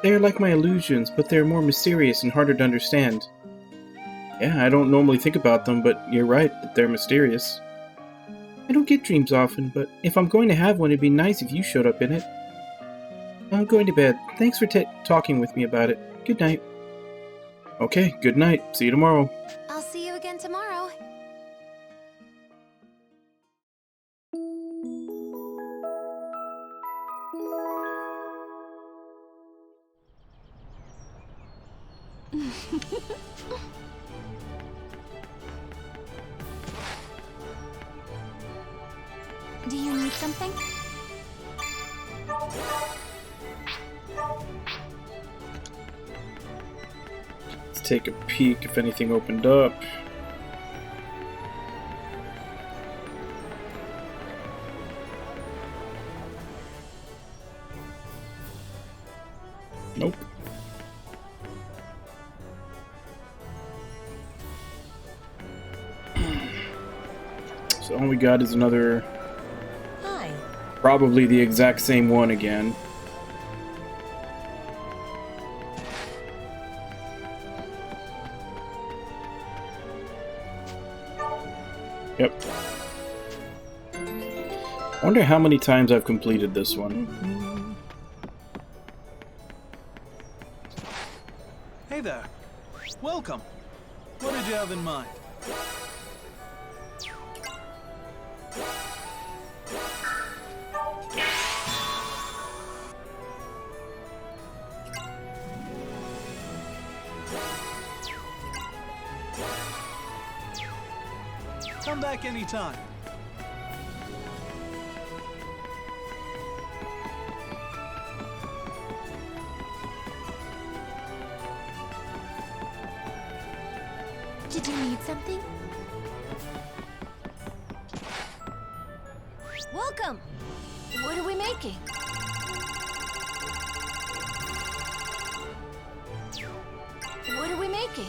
They are like my illusions, but they're more mysterious and harder to understand. Yeah, I don't normally think about them, but you're right that they're mysterious. I don't get dreams often, but if I'm going to have one, it'd be nice if you showed up in it. I'm going to bed. Thanks for talking with me about it. Good night. Okay, good night. See you tomorrow. I'll see you again tomorrow. Do you need something? Let's take a peek if anything opened up. Nope. So all we got is another... Hi. Probably the exact same one again. Yep. I wonder how many times I've completed this one. Hey there. Welcome. What did you have in mind? Come back anytime. Did you need something? Welcome! What are we making? What are we making?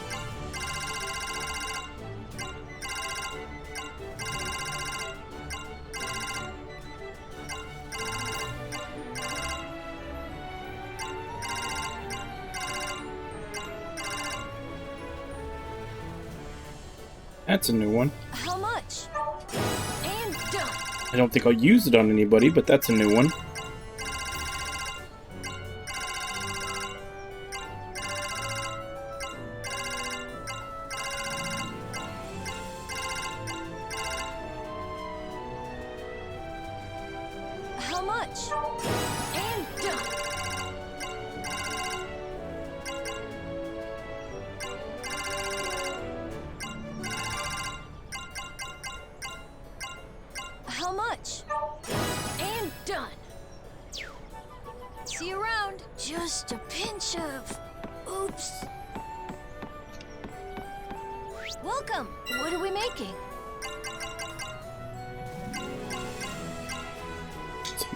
That's a new one. How much? And done. I don't think I'll use it on anybody, but that's a new one. How much? And done. How much? And done. See you around. Just a pinch of... Oops. Welcome. What are we making?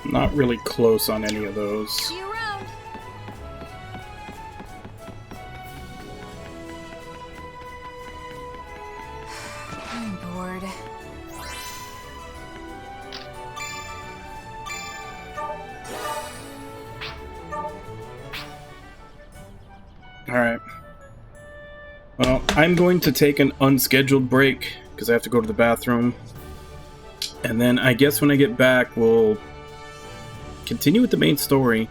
I'm not really close on any of those. See you around. I'm bored. Alright. Well, I'm going to take an unscheduled break because I have to go to the bathroom. And then I guess when I get back, we'll continue with the main story.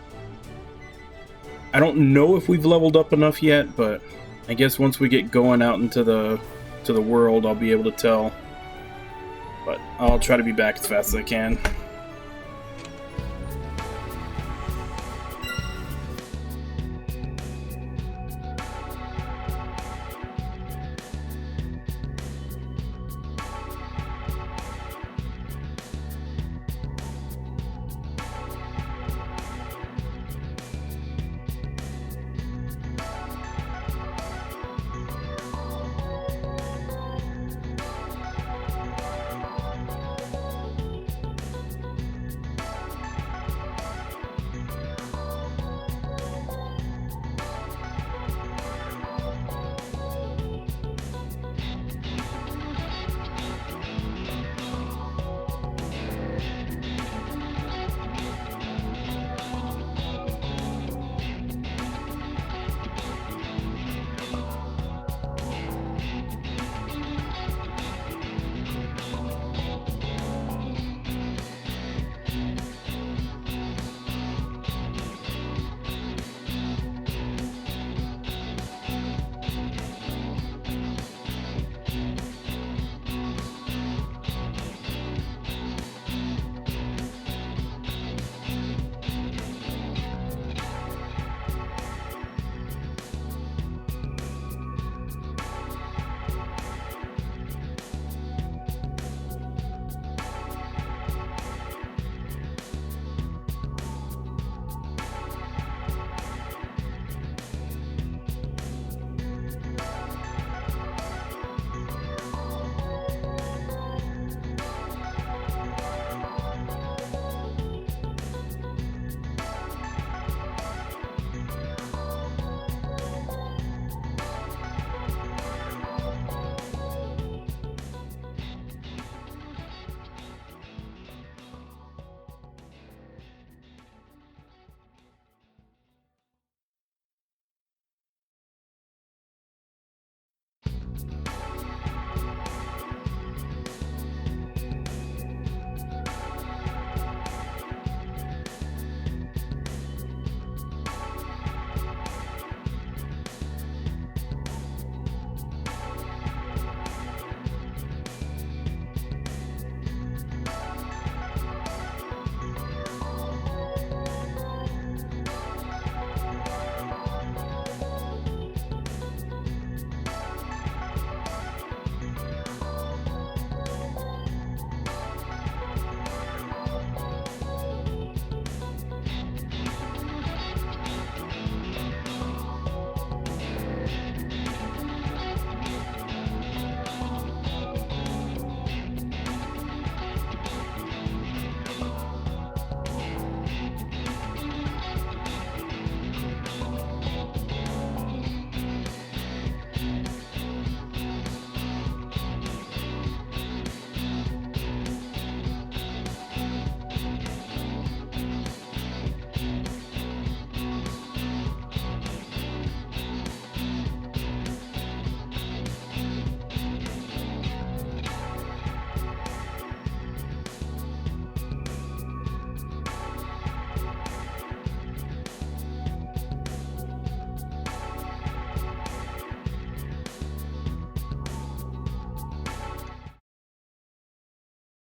I don't know if we've leveled up enough yet, but I guess once we get going out into the world, I'll be able to tell. But I'll try to be back as fast as I can.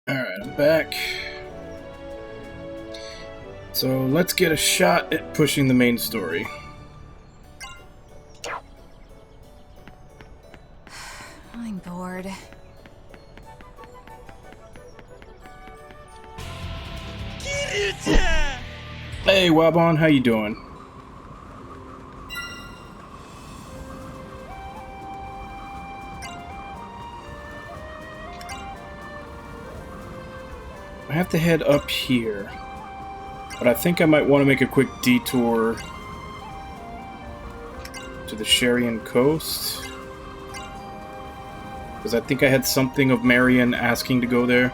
Alright, I'm back. So let's get a shot at pushing the main story. I'm bored. Hey Wabon, how you doing? I have to head up here, but I think I might want to make a quick detour to the Sharian coast, because I think I had something of Marion asking to go there.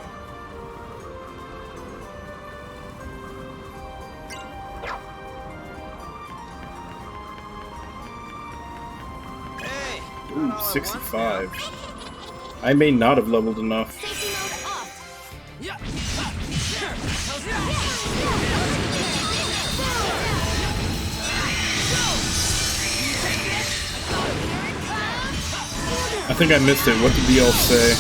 Ooh, 65. I may not have leveled enough. I think I missed it. What did the elf say?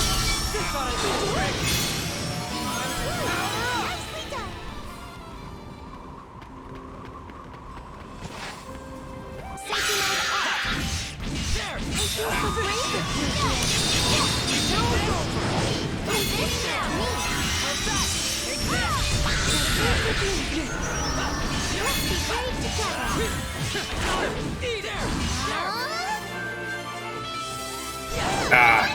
Ah.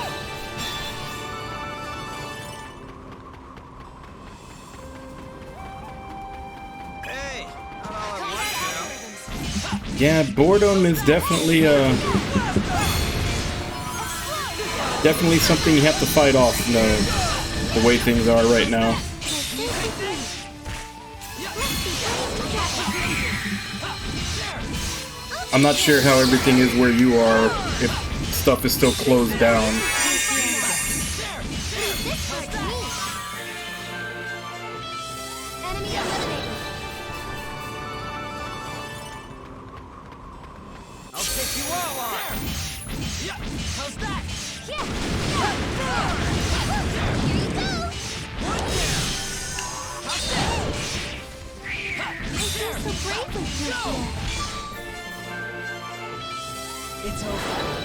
Yeah, boredom is definitely something you have to fight off the way things are right now. I'm not sure how everything is where you are, if stuff is still closed down. It's over.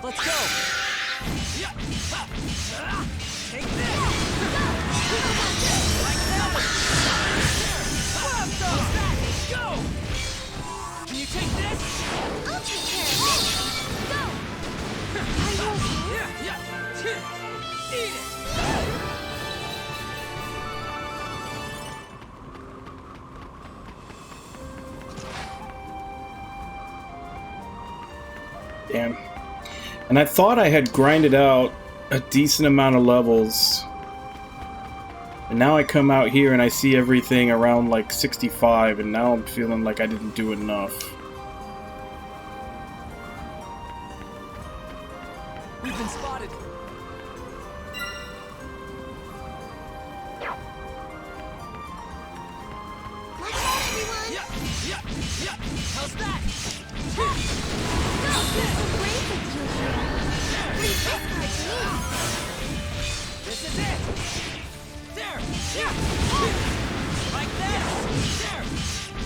Let's go! Take this! Like that! Go! Can you take this? I'll take care of this! Go! Eat it! Damn. And I thought I had grinded out a decent amount of levels. And now I come out here and I see everything around like 65, and now I'm feeling like I didn't do enough. We've been spotted. Watch out, everyone! How's that? This is it! There! Like this! There!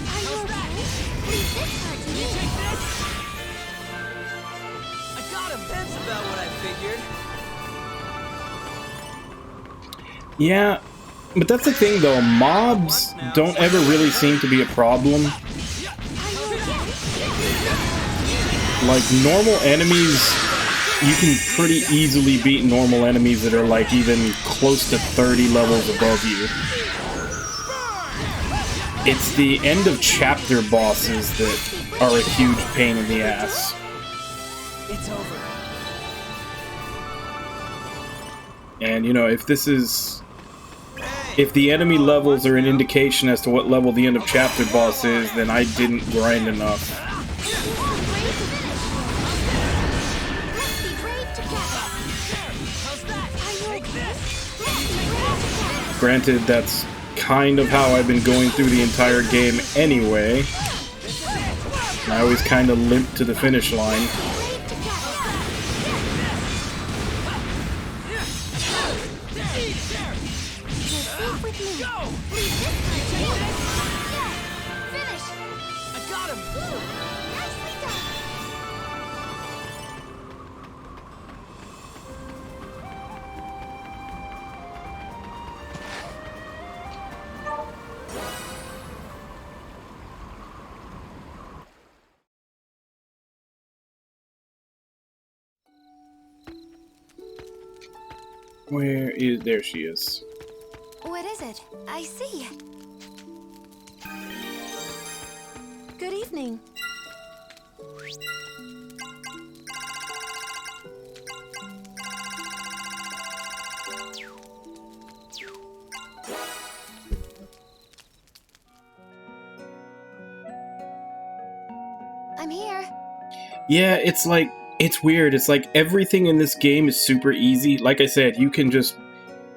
How's that? Leave this part to me. Take this! That's about what I figured. Yeah, but that's the thing though, mobs don't ever really seem to be a problem. Like, normal enemies, you can pretty easily beat normal enemies that are like even close to 30 levels above you. It's the end of chapter bosses that are a huge pain in the ass. It's over. And you know, if the enemy levels are an indication as to what level the end of chapter boss is, then I didn't grind enough. Granted, that's kind of how I've been going through the entire game anyway. I always kind of limp to the finish line. Where is... there she is. What is it? I see. Good evening. I'm here. Yeah, it's like... it's weird. It's like everything in this game is super easy. Like I said, you can just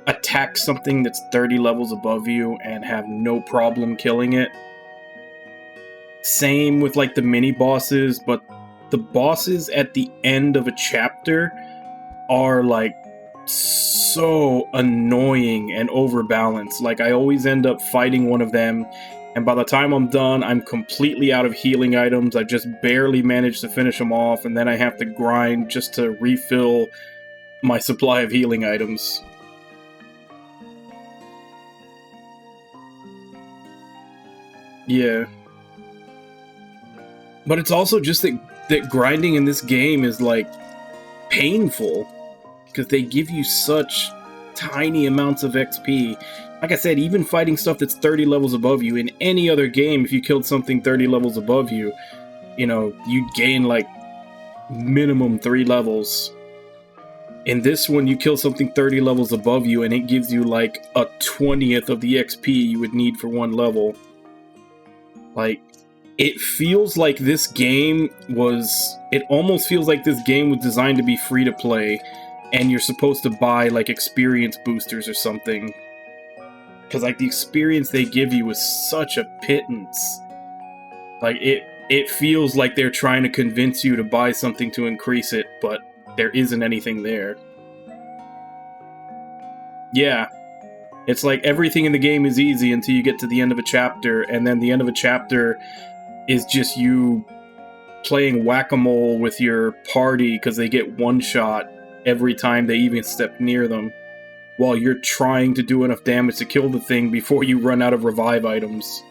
attack something that's 30 levels above you and have no problem killing it. Same with like the mini bosses, but the bosses at the end of a chapter are like so annoying and overbalanced. Like, I always end up fighting one of them, and by the time I'm done, I'm completely out of healing items. I just barely managed to finish them off, and then I have to grind just to refill my supply of healing items. Yeah. But it's also just that grinding in this game is, like, painful, because they give you such tiny amounts of XP. Like I said, even fighting stuff that's 30 levels above you, in any other game, if you killed something 30 levels above you, you know, you'd gain, like, minimum 3 levels. In this one, you kill something 30 levels above you, and it gives you, like, a 20th of the XP you would need for 1 level. Like, it feels like this game was... it almost feels like this game was designed to be free to play, and you're supposed to buy, like, experience boosters or something. Because, like, the experience they give you is such a pittance. Like, it feels like they're trying to convince you to buy something to increase it, but there isn't anything there. Yeah. It's like everything in the game is easy until you get to the end of a chapter, and then the end of a chapter is just you playing whack-a-mole with your party because they get one shot every time they even step near them, while you're trying to do enough damage to kill the thing before you run out of revive items.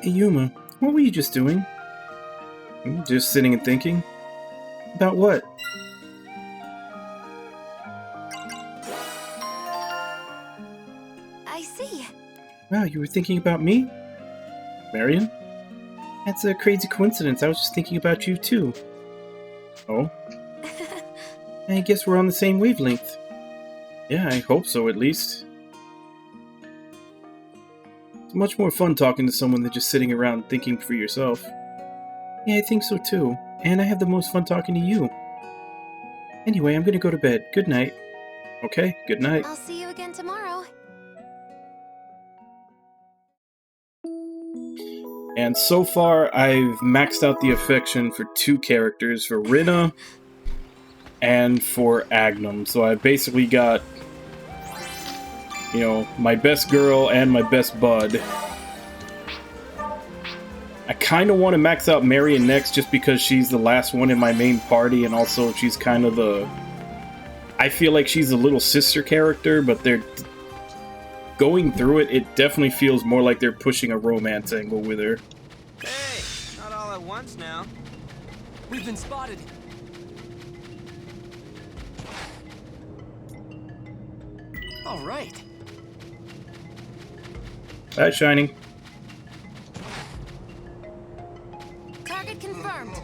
Hey Yuma, what were you just doing? Just sitting and thinking? About what? I see. Wow, you were thinking about me? Marion? That's a crazy coincidence. I was just thinking about you too. Oh? I guess we're on the same wavelength. Yeah, I hope so, at least. It's much more fun talking to someone than just sitting around thinking for yourself. Yeah, I think so too. And I have the most fun talking to you. Anyway, I'm gonna go to bed. Good night. Okay, good night. I'll see you again tomorrow. And so far, I've maxed out the affection for 2 characters, for Rinna and for Agnum. So I've basically got, you know, my best girl and my best bud. I kind of want to max out Marion next just because she's the last one in my main party, and also she's kind of the... I feel like she's a little sister character, but they're... Going through it, it definitely feels more like they're pushing a romance angle with her. Hey, not all at once now. We've been spotted. All right. Hi, Shining. Target confirmed.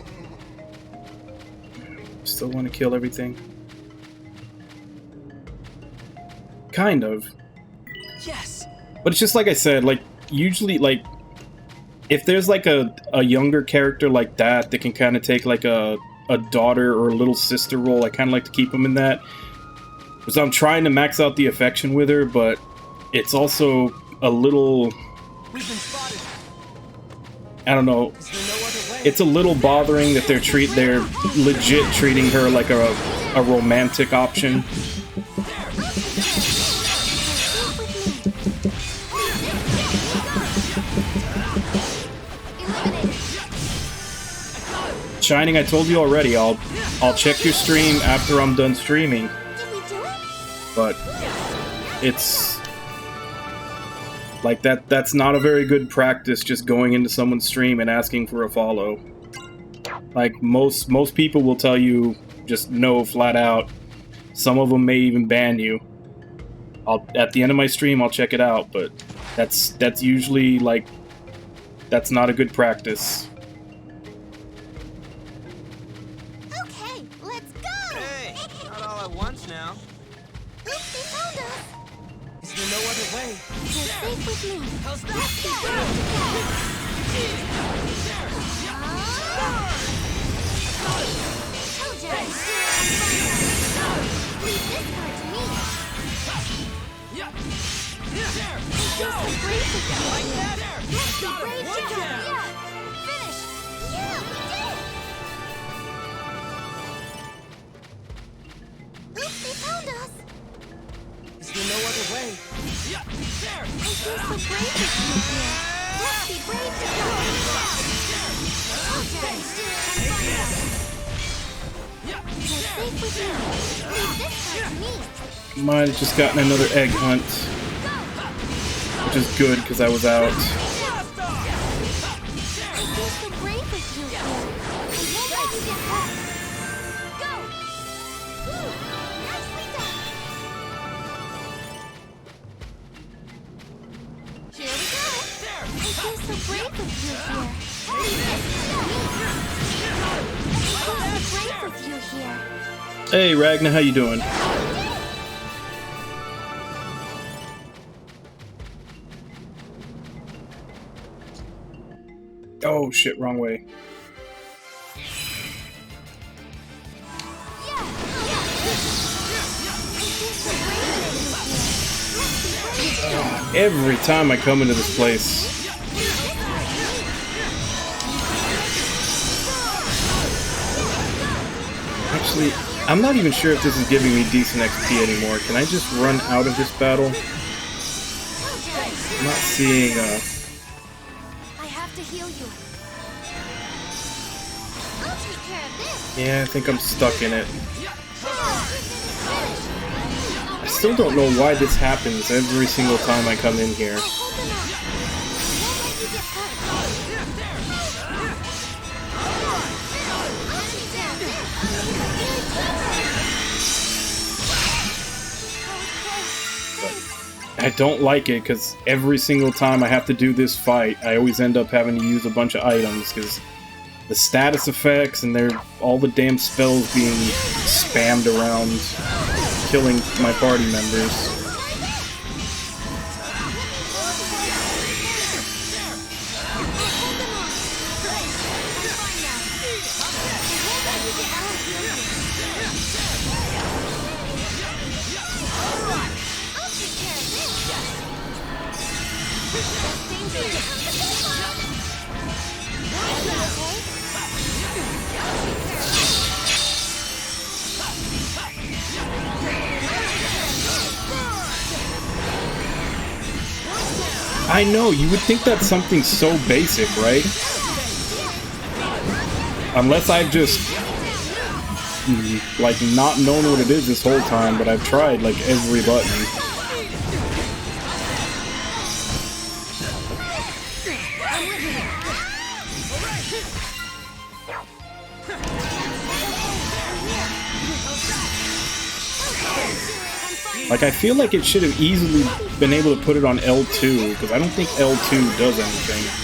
Still want to kill everything. Kind of. Yes. But it's just like I said, like, usually, like, if there's, like, a younger character like that can kind of take, like, a daughter or a little sister role, I kind of like to keep them in that. Because I'm trying to max out the affection with her, but it's also a little... We've been spotted. I don't know. It's a little bothering that they're legit treating her like a romantic option. Shining, I told you already, I'll check your stream after I'm done streaming. But it's like that's not a very good practice, just going into someone's stream and asking for a follow. Like most people will tell you just no, flat out. Some of them may even ban you. At the end of my stream I'll check it out, but that's usually like that's not a good practice. Okay, let's go! Hey, not all at once now. Oops, they found us! Is there no other way? You're safe with me. How's that? Let's go! Told you I'd steer on fire. Leave this part to me. I feel so great with you. Let's be brave together. Yeah. Finish. Yeah, we did it. Oops, they found us. Is there no other way? I feel so brave with you here. Let's be brave together. Told you I'd steer on fire. You're safe with me. Leave this part to me. Might have just gotten another egg hunt, which is good because I was out. I feel so brave with you here. I won't let you get hurt. Go! Woo! Nicely done! Here we go! I feel so brave with you here. I feel so brave with you here. Hey Ragna, how you doing? Oh shit, wrong way. Every time I come into this place. Actually, I'm not even sure if this is giving me decent XP anymore. Can I just run out of this battle? I'm not seeing I have to heal you. I'll take care of this. yeah, I think I'm stuck in it. I still don't know why this happens every single time I come in here. I don't like it because every single time I have to do this fight, I always end up having to use a bunch of items because the status effects and all the damn spells being spammed around, killing my party members. I know, you would think that's something so basic, right? Unless I've just like not known what it is this whole time, but I've tried like every button. Like, I feel like it should have easily been able to put it on L2, because I don't think L2 does anything.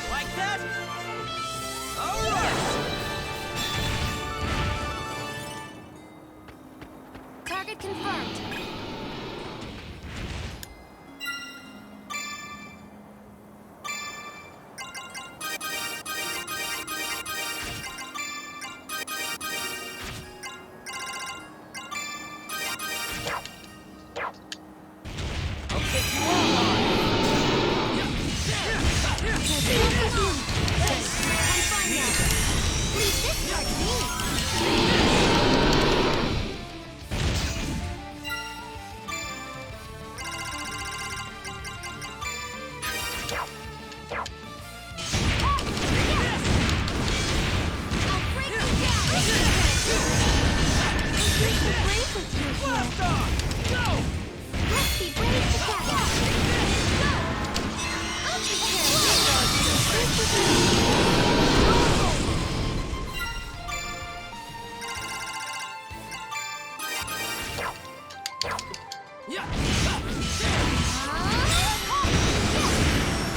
Like that? All right. Target confirmed.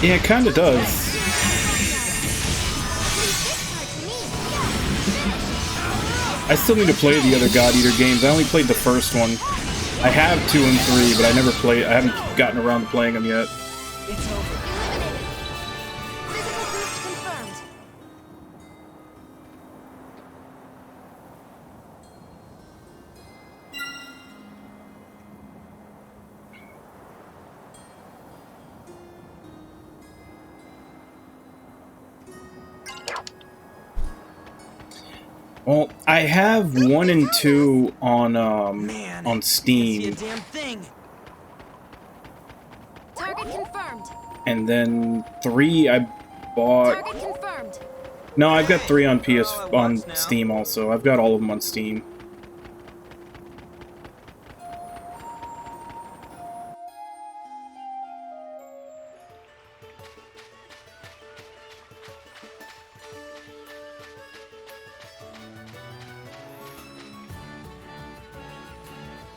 Yeah, it kind of does. I still need to play the other God Eater games. I only played the first one. I have 2 and 3, but I haven't gotten around to playing them yet. It's over. Well, I have 1 and 2 on Steam, Target confirmed. and then 3 I bought. Target confirmed. No, I've got 3 on Steam also. I've got all of them on Steam.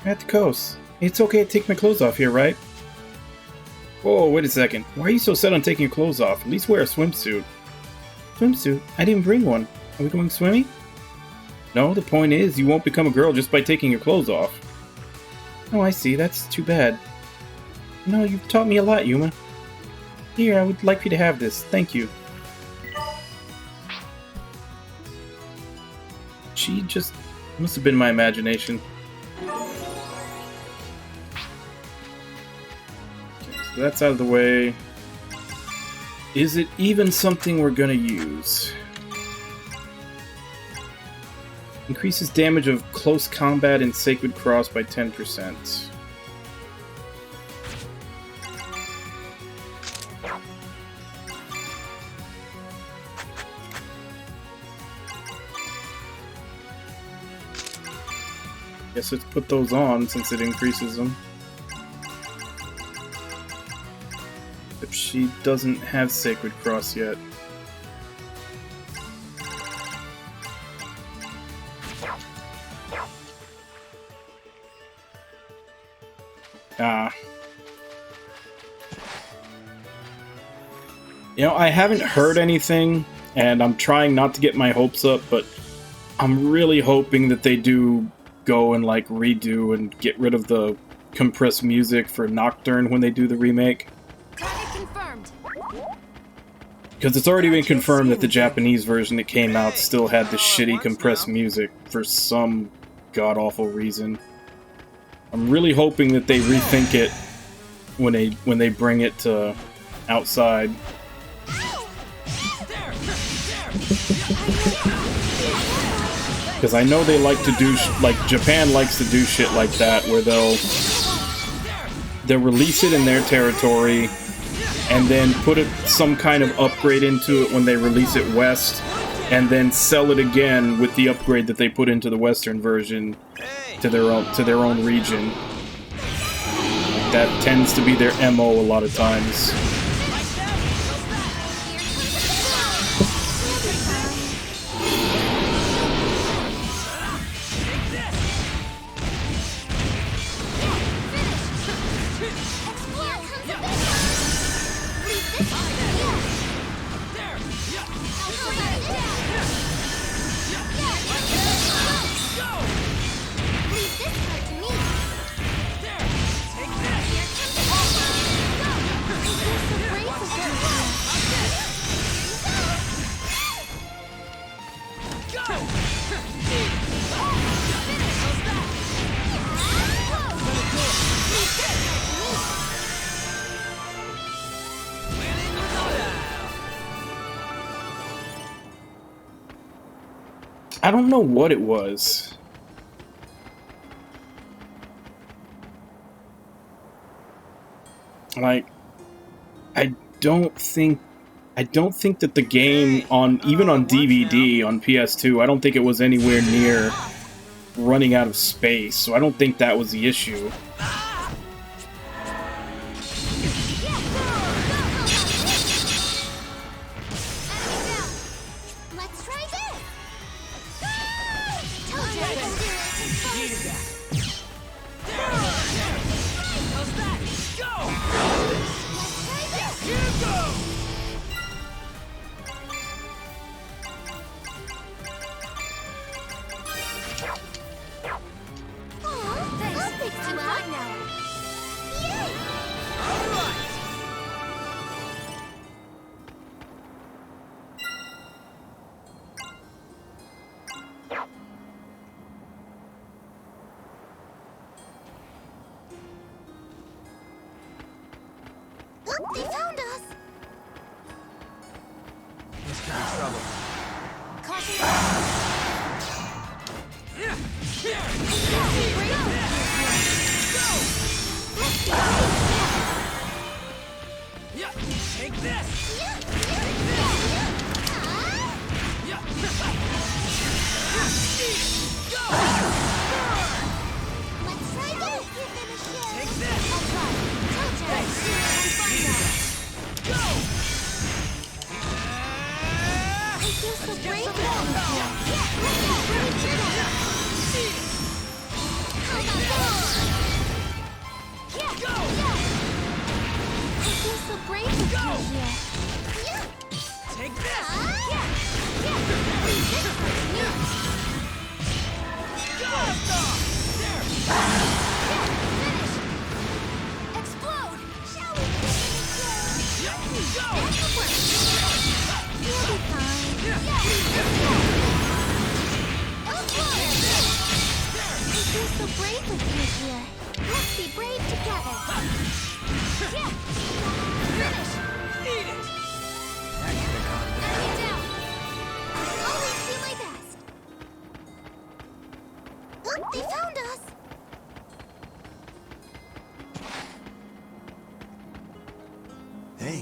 At the coast. It's okay to take my clothes off here, right? Whoa, wait a second. Why are you so set on taking your clothes off? At least wear a swimsuit. Swimsuit? I didn't bring one. Are we going swimming? No, the point is, you won't become a girl just by taking your clothes off. Oh, I see. That's too bad. No, you've taught me a lot, Yuma. Here, I would like you to have this. Thank you. She just... must have been my imagination. So that's out of the way. Is it even something we're gonna use? Increases damage of close combat and Sacred Cross by 10%. Guess let's put those on since it increases them. If she doesn't have Sacred Cross yet. You know, I haven't heard anything, and I'm trying not to get my hopes up, but I'm really hoping that they do go and like redo and get rid of the compressed music for Nocturne when they do the remake. Target confirmed. Because it's already been confirmed that the Japanese version that came out still had the shitty compressed music for some god-awful reason. I'm really hoping that they rethink it when they bring it to outside. Because I know they like to do, like, Japan likes to do shit like that, where they'll release it in their territory, and then put some kind of upgrade into it when they release it west, and then sell it again with the upgrade that they put into the western version to their own region. That tends to be their MO a lot of times. I don't know what it was. Like, I don't think that the game even on DVD on PS2, I don't think it was anywhere near running out of space, so I don't think that was the issue. They found us! This could be trouble. Caution! Take this! Let's try this! Take this! I'll try. Thanks. Go! I feel so brave to I feel so brave to be here. Take this! Explode! Shall we finish Go! You'll be fine. I feel so brave with you here. Let's be brave together. Finish! Eat it! Enemy down. I'll always do my best. Look, they found us. Hey.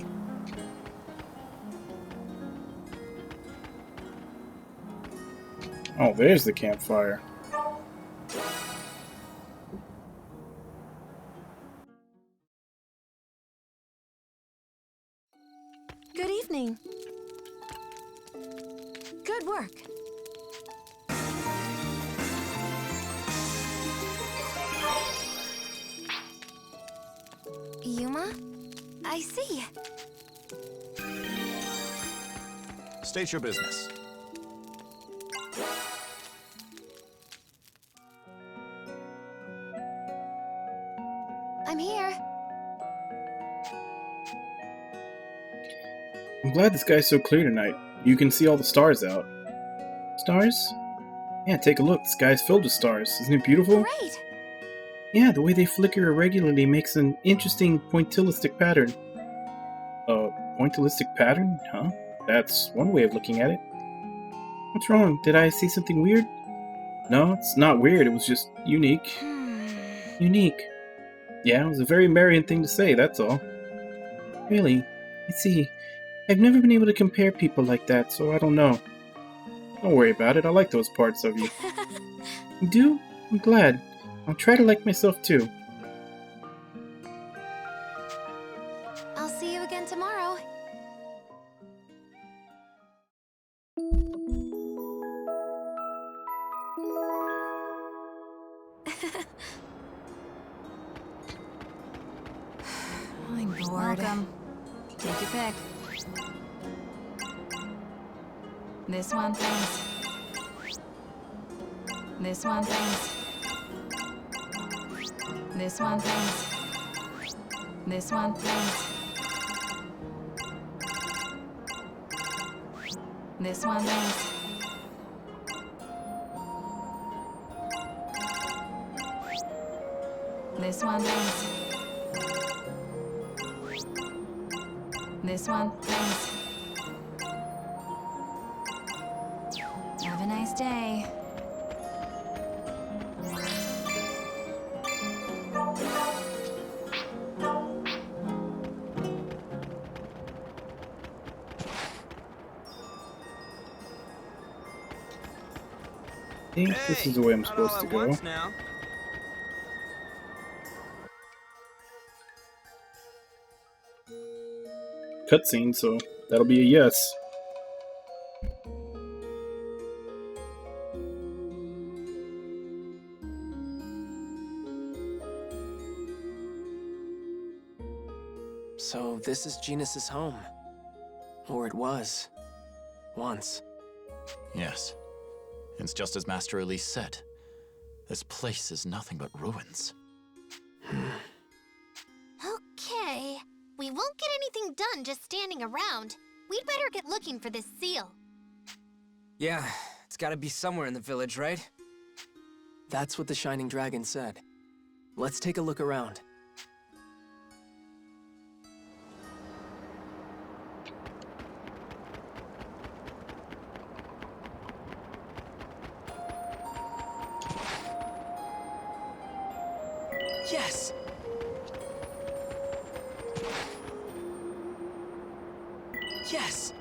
Oh, there's the campfire. Good evening. Good work. Yuma? I see. State your business. glad the sky's so clear tonight. You can see all the stars out. Stars? Yeah, take a look. The sky's filled with stars. Isn't it beautiful? Great! Yeah, the way they flicker irregularly makes an interesting pointillistic pattern. Pointillistic pattern? Huh? That's one way of looking at it. What's wrong? Did I see something weird? No, it's not weird. It was just unique. Unique. Yeah, it was a very Marian thing to say, that's all. Really? I see. I've never been able to compare people like that, so I don't know. Don't worry about it. I like those parts of you. You do? I'm glad. I'll try to like myself too. I'll see you again tomorrow. I'm bored. Welcome. Take your pick. This one, thanks. This one, thanks. This one, thanks. This one, thanks. This one, thanks. This one, thanks. This one, thanks. Have a nice day. I think this is the way I'm supposed to go. Now. Cutscene, so that'll be a yes. So this is Genus's home. Or it was. Once. Yes. It's just as Master Elise said. This place is nothing but ruins. Okay. We won't get anything done just standing around. We'd better get looking for this seal. Yeah, it's gotta be somewhere in the village, right? That's what the Shining Dragon said. Let's take a look around. Yes! Yes!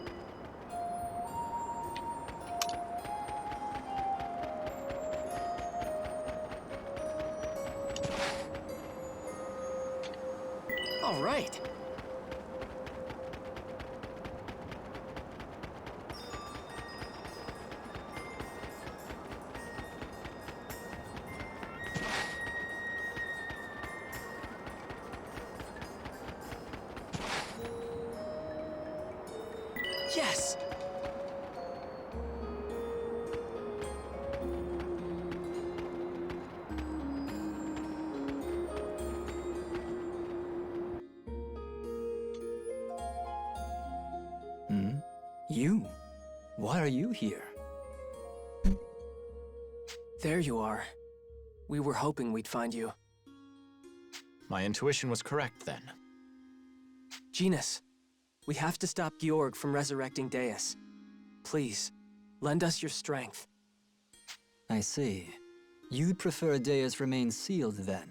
All right. Yes! You? Why are you here? There you are. We were hoping we'd find you. My intuition was correct then. Genus, we have to stop Georg from resurrecting Deus. Please, lend us your strength. I see. You'd prefer Deus remain sealed then?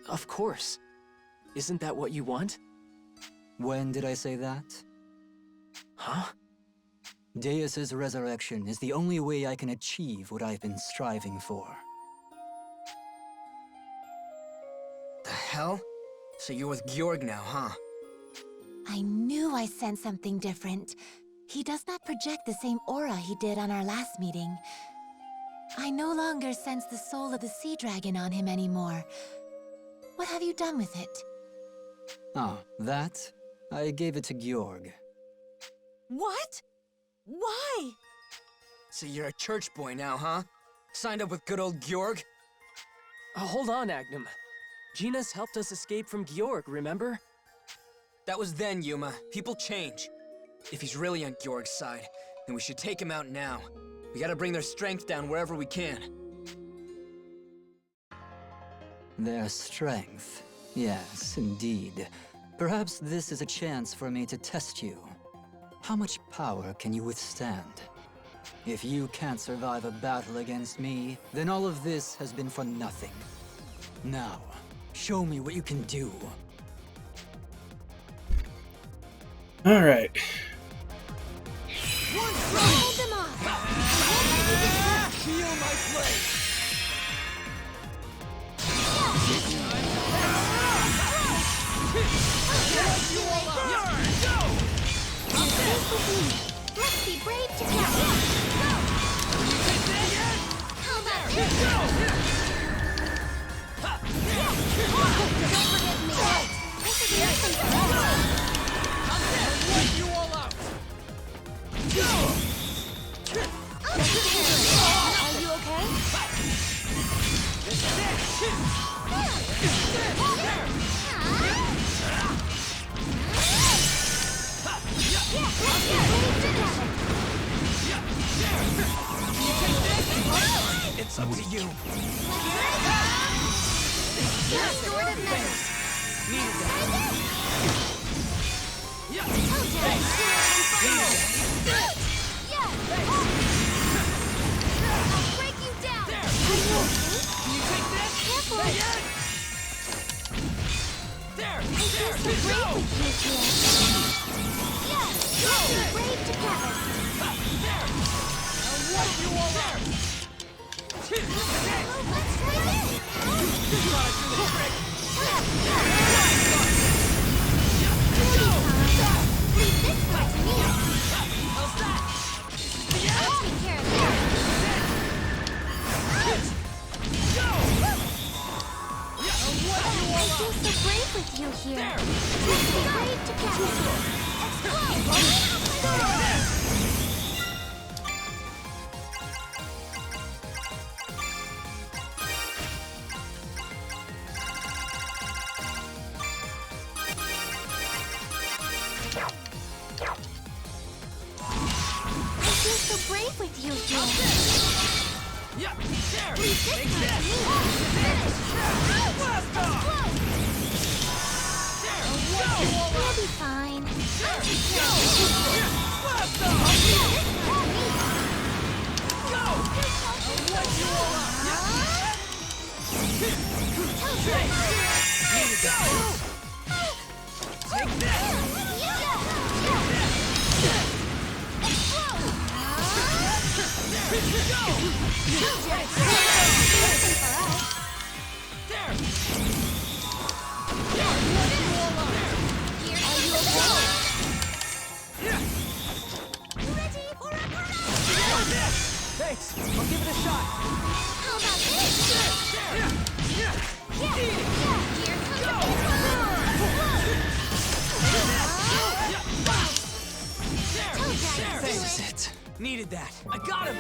Of course. Isn't that what you want? When did I say that? Huh? Deus's resurrection is the only way I can achieve what I've been striving for. The hell? So you're with Georg now, huh? I knew I sensed something different. He does not project the same aura he did on our last meeting. I no longer sense the soul of the sea dragon on him anymore. What have you done with it? Ah, that? I gave it to Georg. What? Why? So you're a church boy now, huh? Signed up with good old Georg? Hold on, Agnum. Genus helped us escape from Georg, remember? That was then, Yuma. People change. If he's really on Georg's side, then we should take him out now. We gotta bring their strength down wherever we can. Their strength. Yes, indeed. Perhaps this is a chance for me to test you. How much power can you withstand? If you can't survive a battle against me, then all of this has been for nothing. Now, show me what you can do. Alright. Hold them off! Feel my blade! You all out! Go! Let's be brave together! Go! How about this? Don't forget me! This is nothing for us! Wipe you all out! Go! Are you okay? It's up to you. Restorative measures. Needed that. I'll break you down. Are you okay? Can you take this? Careful. There! I feel so brave with you here. Yes! Let's be brave together. I'll wipe you all out! Let's try this. Gotta do the trick! Leave this part to me. How's that? I'll take care of that. I feel so brave with you here. Let's be brave together. I feel so brave with you here. Yeah, there! Leave this part to me. Finish. Blast off! We'll be fine. I'll take care of this. Blast off! Go! I'll wipe you all out! Take this! There! Thanks! I'll give it a shot! How about this? Here comes This is it. Needed that. I got him!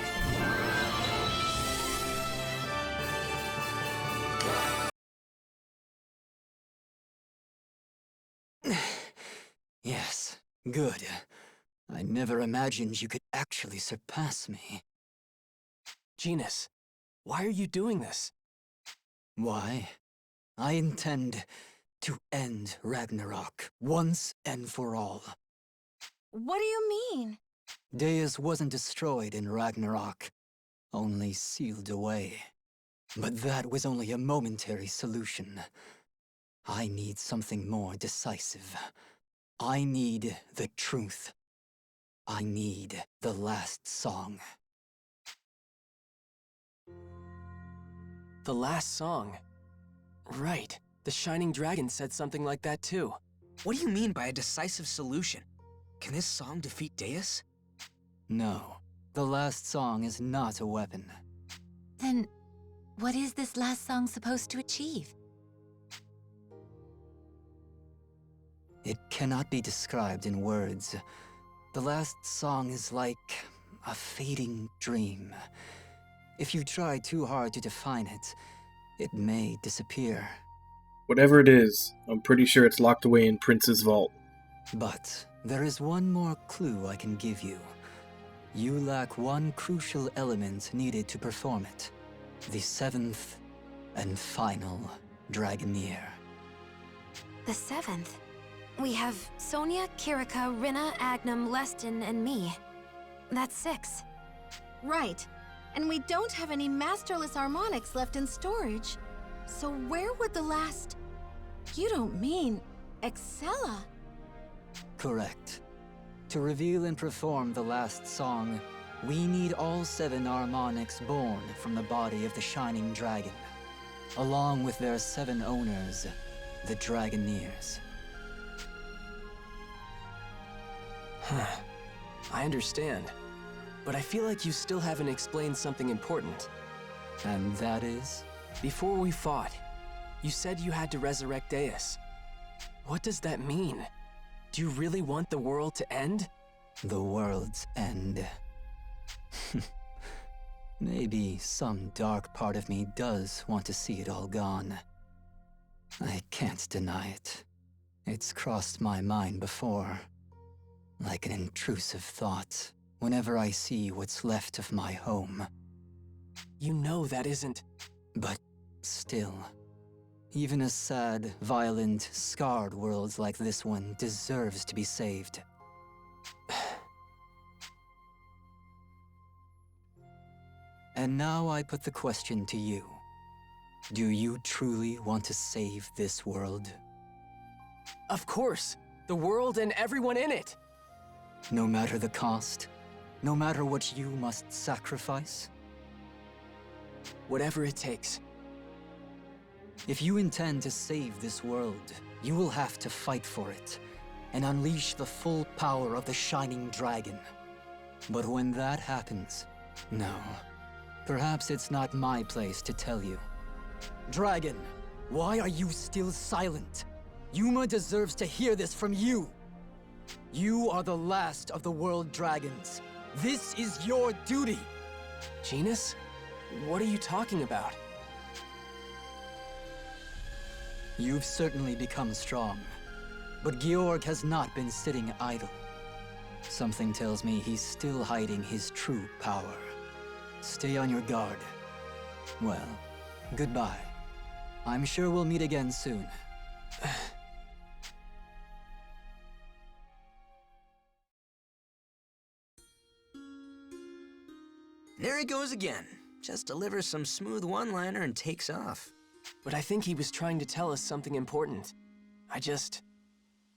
Yes, good. I never imagined you could actually surpass me. Genus, why are you doing this? Why? I intend to end Ragnarok once and for all. What do you mean? Deus wasn't destroyed in Ragnarok, only sealed away. But that was only a momentary solution. I need something more decisive. I need the truth. I need the last song. The last song. Right. The Shining Dragon said something like that too. What do you mean by a decisive solution? Can this song defeat Deus? No. The last song is not a weapon. Then, what is this last song supposed to achieve? It cannot be described in words. The last song is like a fading dream. If you try too hard to define it, it may disappear. Whatever it is, I'm pretty sure it's locked away in Prince's vault. But there is one more clue I can give you. You lack one crucial element needed to perform it. The seventh and final Dragoneer. The seventh. We have Sonia, Kirika, Rinna, Agnum, Leston, and me. That's 6. Right. And we don't have any masterless harmonics left in storage. So where would the last... You don't mean... Excella? Correct. To reveal and perform the last song, we need all 7 harmonics born from the body of the Shining Dragon, along with their 7 owners, the Dragoneers. I understand. But I feel like you still haven't explained something important. And that is? Before we fought, you said you had to resurrect Deus. What does that mean? Do you really want the world to end? The world's end. Maybe some dark part of me does want to see it all gone. I can't deny it. It's crossed my mind before. Like an intrusive thought, whenever I see what's left of my home. You know that isn't... But still, even a sad, violent, scarred world like this one deserves to be saved. And now I put the question to you. Do you truly want to save this world? Of course! The world and everyone in it! No matter the cost? No matter what you must sacrifice? Whatever it takes. If you intend to save this world, you will have to fight for it, and unleash the full power of the Shining Dragon. But when that happens, no. Perhaps it's not my place to tell you. Dragon, why are you still silent? Yuma deserves to hear this from you! You are the last of the world dragons. This is your duty! Genus? What are you talking about? You've certainly become strong, but Georg has not been sitting idle. Something tells me he's still hiding his true power. Stay on your guard. Well, goodbye. I'm sure we'll meet again soon. There he goes again. Just delivers some smooth one-liner and takes off. But I think he was trying to tell us something important. I just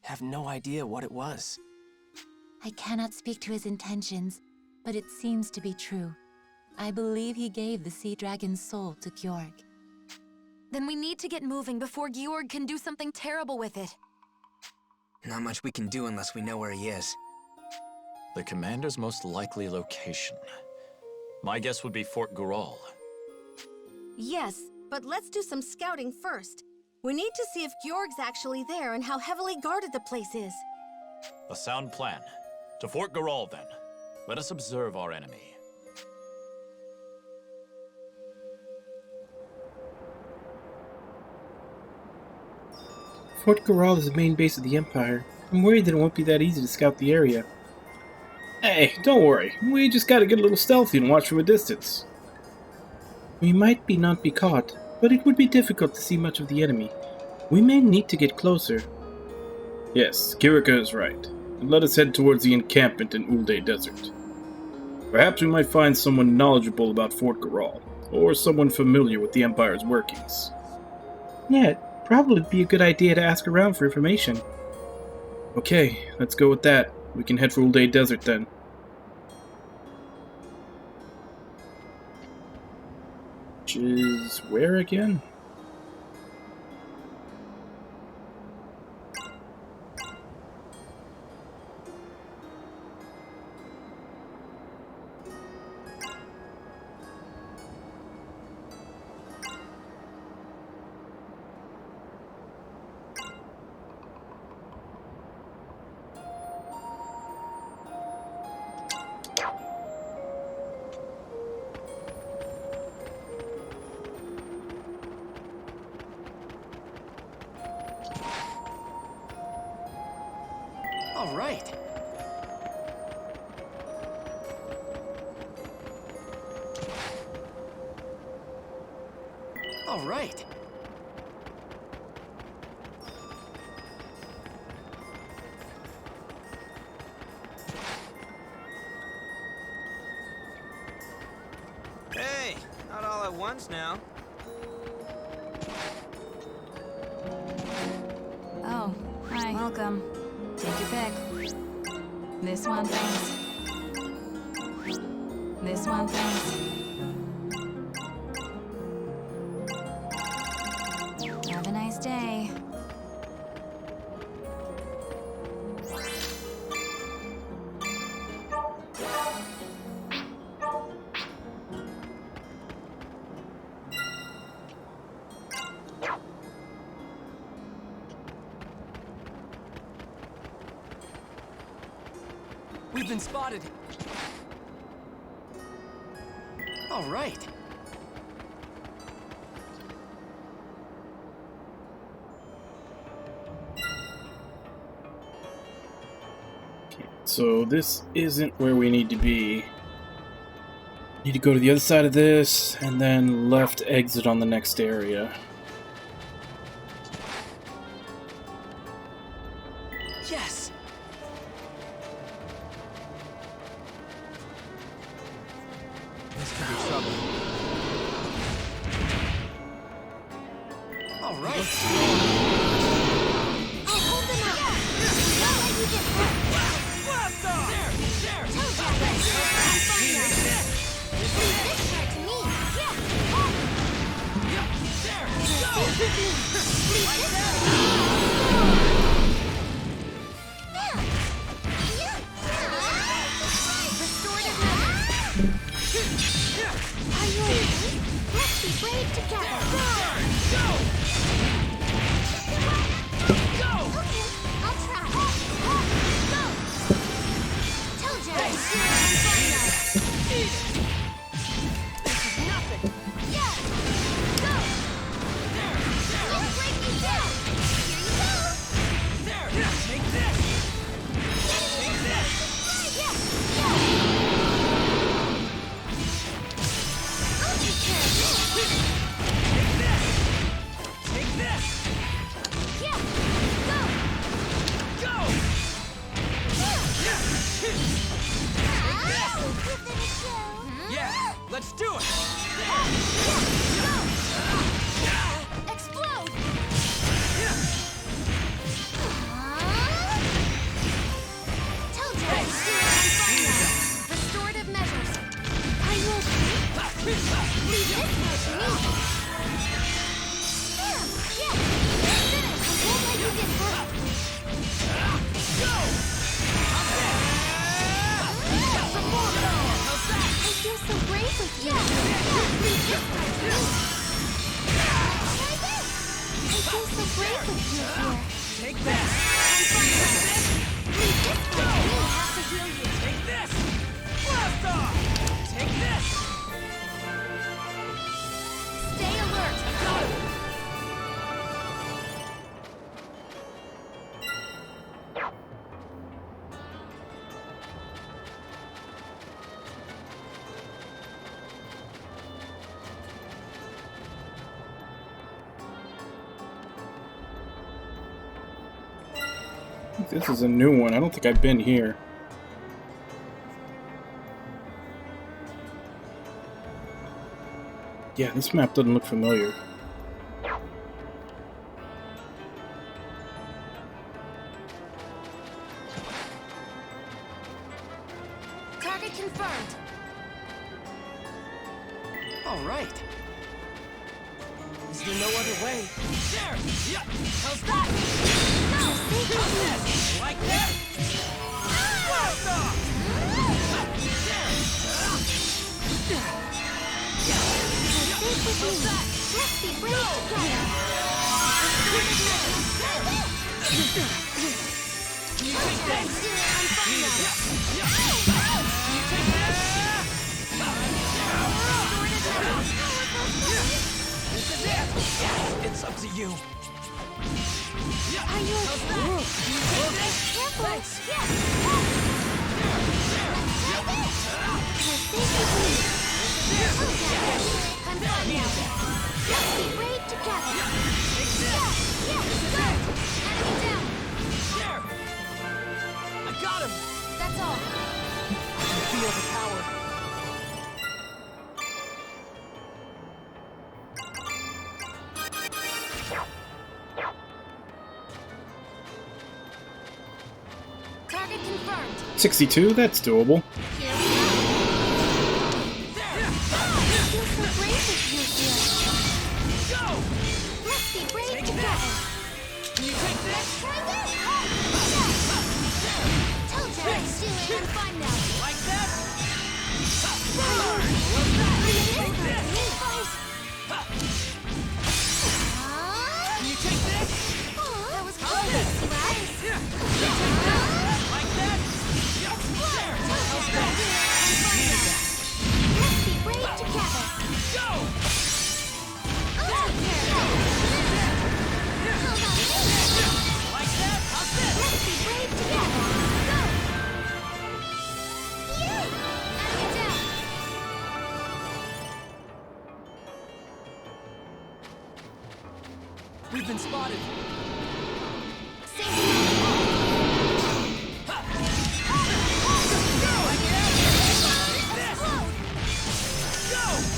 have no idea what it was. I cannot speak to his intentions, but it seems to be true. I believe he gave the Sea Dragon's soul to Georg. Then we need to get moving before Georg can do something terrible with it. Not much we can do unless we know where he is. The commander's most likely location. My guess would be Fort Gural. Yes, but let's do some scouting first. We need to see if Georg's actually there and how heavily guarded the place is. A sound plan. To Fort Gural, then. Let us observe our enemy. Fort Gural is the main base of the Empire. I'm worried that it won't be that easy to scout the area. Hey, don't worry. We just gotta get a little stealthy and watch from a distance. We might not be caught, but it would be difficult to see much of the enemy. We may need to get closer. Yes, Kirika is right. And let us head towards the encampment in Ulde Desert. Perhaps we might find someone knowledgeable about Fort Gural, or someone familiar with the Empire's workings. Yeah, it'd probably be a good idea to ask around for information. Okay, let's go with that. We can head for Ulde Desert then. Which is where again? right. All right. Hey, not all at once now. Oh, hi. Welcome. Take your pick. This one, thanks. This one, thanks. Have a nice day. We've been spotted. All right. So this isn't where we need to be. Need to go to the other side of this, and then left exit on the next area. Yes. This could be trouble. All right. I'll hold them up. Don't let you get hurt. Blast off! There! Toe jacket. I'm fine now. Leave this part to me. Yeah. There! Go! Leave this part to me. Yeah. Yeah. Restorative measures. Are you okay? Let's be brave together. Go! Okay, I'll try. Go! Toe jacket. Eat it! This is nothing! Yeah! Go! Let's break you down! Here you go! There! Take this! Take this! Yeah! Yeah! I'll take care of this! Take this! Take this! Yeah! Go! Go! Yeah, let's do it! Explode! Toe jacket. Restorative measures. Are you okay? Leave this part to me. There! Yeah! Finish! I won't let you get hurt. I feel so brave with you. Leave this part to me. Try this. I feel so brave with you here. Take this! I'm fine now. Leave this part to me. I have to heal you. Take this! Blast off! Take this! Stay alert. Got it! This is a new one. I don't think I've been here. Yeah, this map doesn't look familiar. Target confirmed. All right. Is there no other way? There! Yeah! How's that? How's this? Like that? Blast off! Stay with me. Let's be brave together. This is it! It's up to you. Are you okay? Careful! Yeah! Confirm now. Let's be brave together. Enemy down. There! I got him! That's all. I can feel the power. Target confirmed. 62, that's doable. Here we go. I feel so brave with you here. Go! Let's be brave together. Can you take this? Try this. Told you I'd do it. I'm fine now. Like that? Take this. Can you take this? That was close, you guys. Like that? Explode. Told you I'd do it. I'm fine now. Let's be brave together. Go! I'll take care of it. How about this? Like that? How's this? Let's be brave together. Go! Yay! Enemy down. We've been spotted. Safety mode off.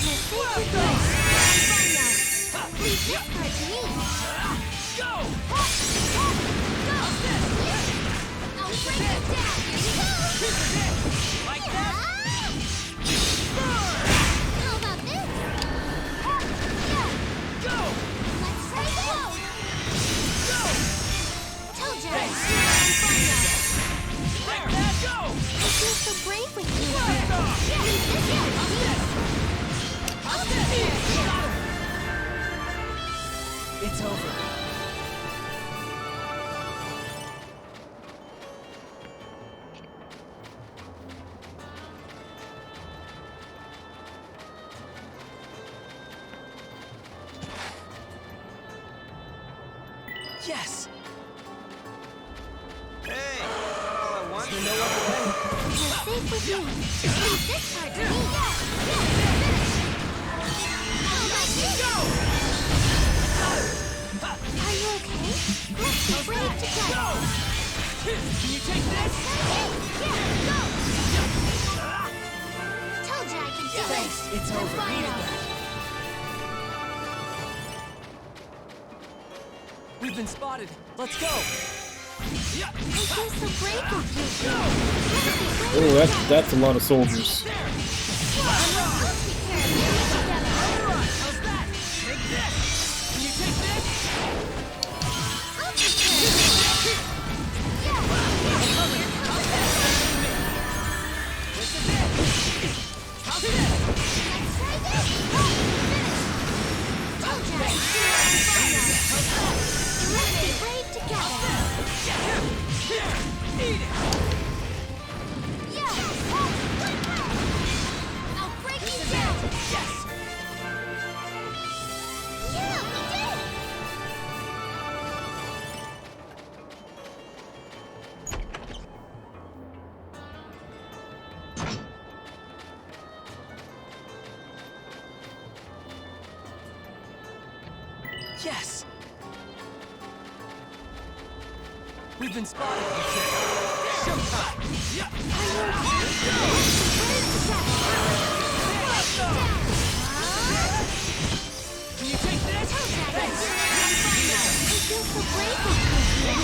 You're safe with me. I'm fine now. Leave this part to me. Go! I'll break you down. Here we go. Like that? How about this? Go! Let's try this. Go! Told you I'd do it. I'm fine now. Like that? Go! I feel so brave with you. Leave this part to me. How's this? Got him! It's over. Yes! Hey! All at once? Is there no other way? You're safe with me. Leave this part to me. How about this? Are you okay? Let's be brave together. Can you take this? Yeah, go! Told you I could do it. Thanks, it's I'm over. fine Needed now. that. We've been spotted. Let's go. I feel so brave with you. Oh, that's a lot of soldiers. I'll take care of you together. How's that? Take this. Can you take this? I'll take care of you. This is it. How's this? Let's try this. Told you I'd do it. I'm fine now. Let's be brave together. Eat it. Yeah. I'll break you down. Yes. Yeah, we did. Yes. We've been spotted. Showtime. Can you take this? I feel so brave with you.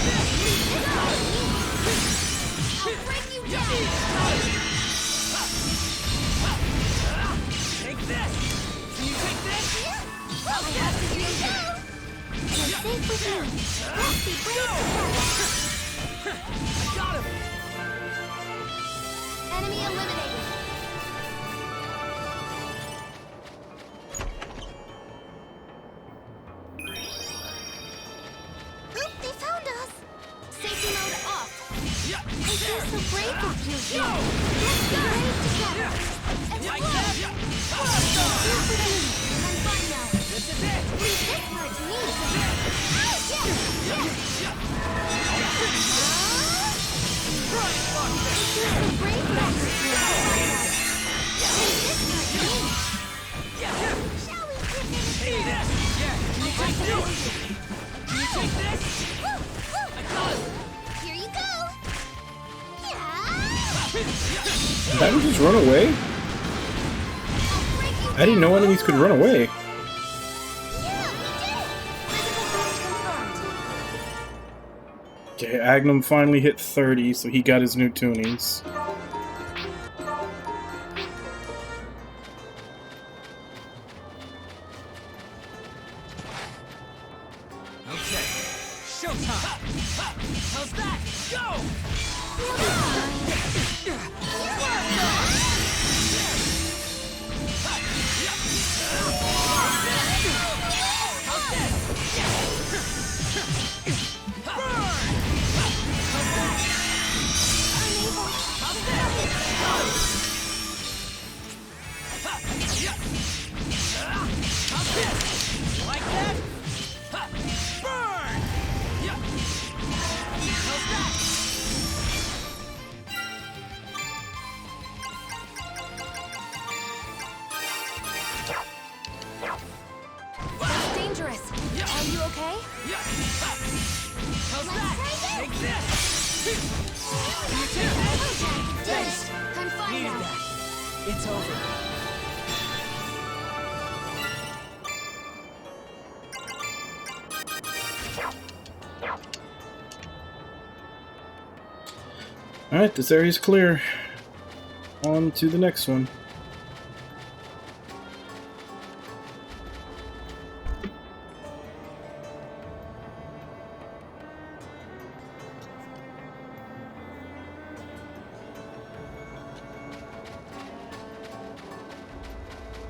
I'll break you down. Take this. Can you take this? I have to do it. You're safe with me. Let's be brave together. I got him. Enemy eliminated. Oop, they found us. Safety mode off. I feel so brave with you here. Let's be brave together. Like that. Here with me. I'm fine now. This is it. Leave this part to me. Ouch! Did he just run away? I didn't know enemies could run away. Okay, Agnum finally hit 30, so he got his new tunings. Okay, showtime! How's that? Go! Like that? Burn! How's that? That's dangerous. Are you okay? How's that? Take this! Thanks. I'm fine Needed now. that. It's over. Alright, this area's clear. On to the next one.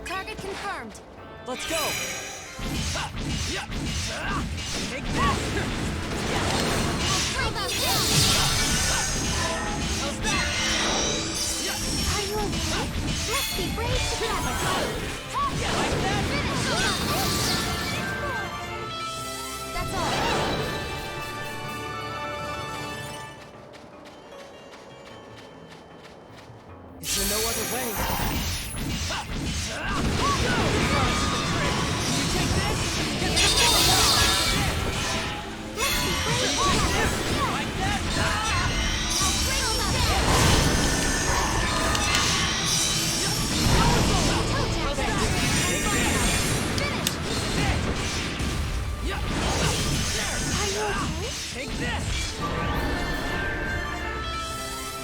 Target confirmed. Let's go. Take this! How about this? How's that? Are you okay? Let's be brave together. Like that? That's all. Is there no other way? You take this? Get the like that? Take this!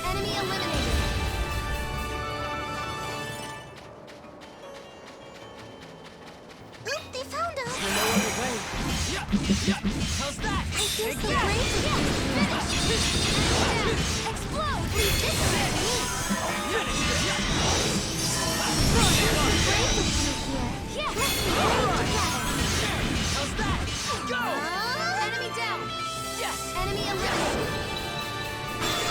Enemy eliminated. Oop, they found us. Is there no other way? How's that? I feel so brave to explode. Leave this way to me. Finish it! Brave with you here. Yeah, let's be brave together. How's that? Go! Enemy down. Yes! Enemy eliminated.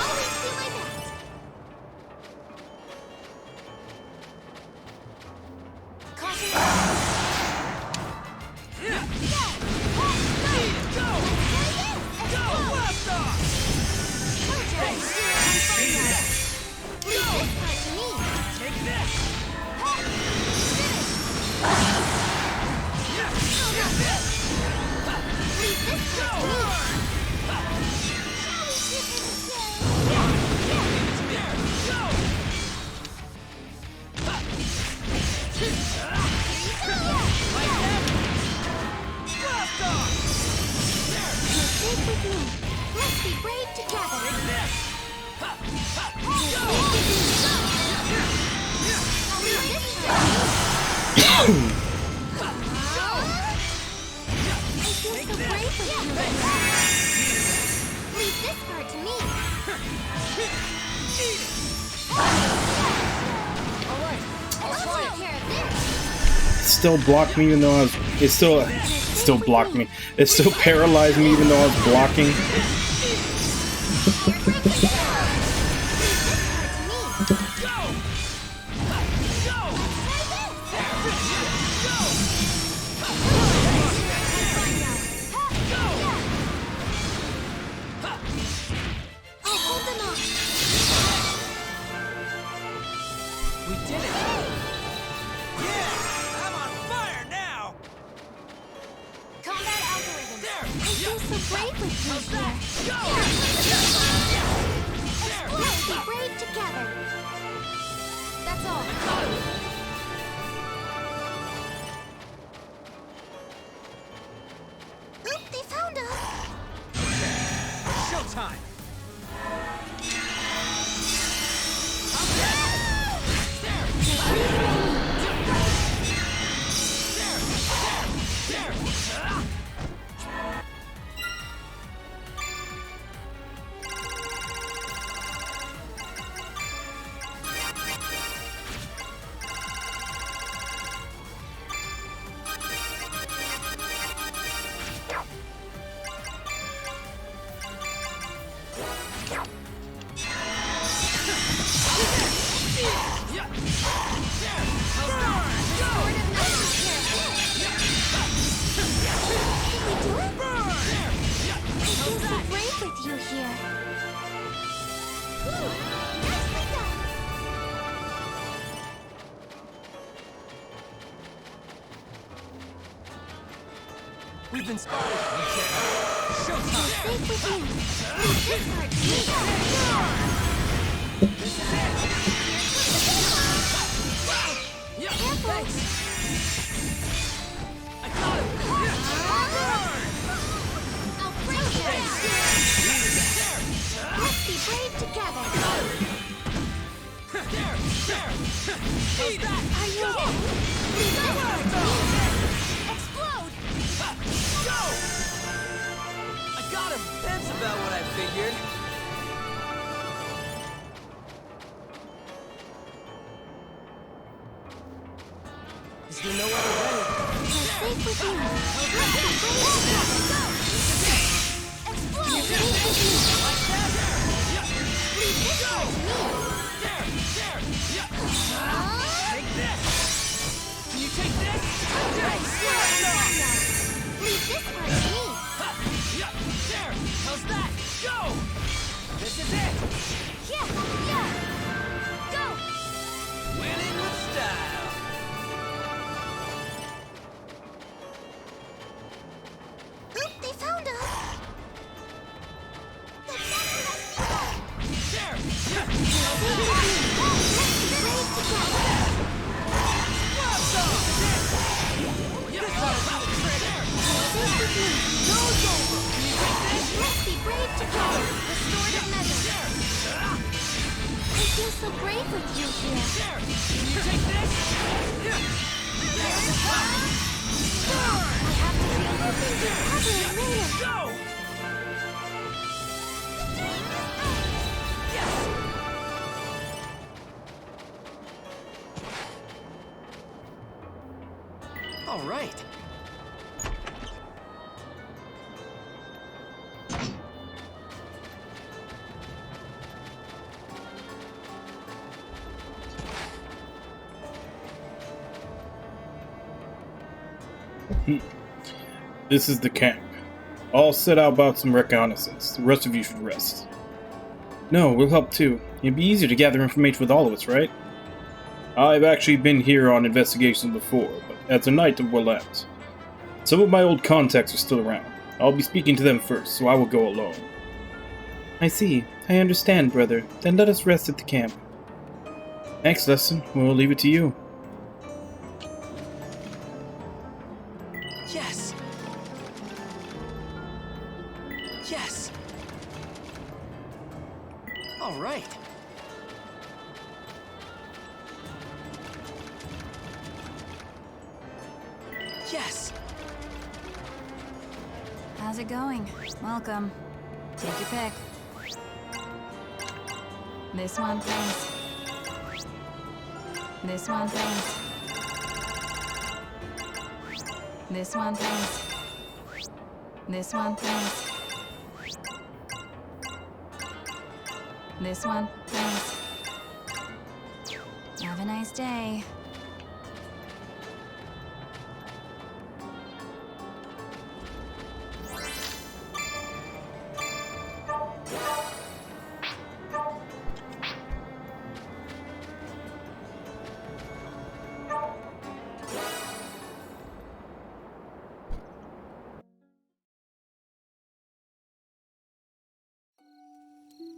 Always do my best. Caution. Go! Go! Blast off! Hey, Leave this part to me. Take this! Leave this part to me. Stick with me. Let's be brave together. I'll leave this part to me. I feel so brave with you. Leave this part to me. Alright, I'll try Take it. care of this. It still blocked me even though I was... It still blocked me. It still paralyzed me even though I was blocking. I'll hold them off. We did it! Yeah! I'm on fire now! Combat algorithm. There! I feel so brave with you How's here. that? Go! Explode, be brave together. We've been spotted. Showtime. Safe with me. This is it. Thanks. I got him. I'll break you. Let's be brave together. Eat that. Are you okay? Explode! Go! I got him. That's about what I figured. Is there no other way? We're safe with you. Explode! Like that? Leave this part to me. There! Take this! Can you take this? Leave this part to me. There! How's that? Go! This is it! Yeah! Go! Winning with style! Oop, they found us! There! Let's be brave together. Restorative measures. I feel so brave with you here. Can you take this? I have to feel open to cover it later. Go! Yes! All right. This is the camp. I'll set out about some reconnaissance. The rest of you should rest. No, we'll help too. It'd be easier to gather information with all of us, right? I've actually been here on investigations before, but as a knight of Willamette. Some of my old contacts are still around. I'll be speaking to them first, so I will go alone. I see. I understand, brother. Then let us rest at the camp. Thanks, Lesson. We'll leave it to you. Yes. Yes. All right. Yes. How's it going? Welcome. Take your pick. This one, thanks. This one, thanks. This one, thanks. This one, thanks. This one, thanks. Have a nice day.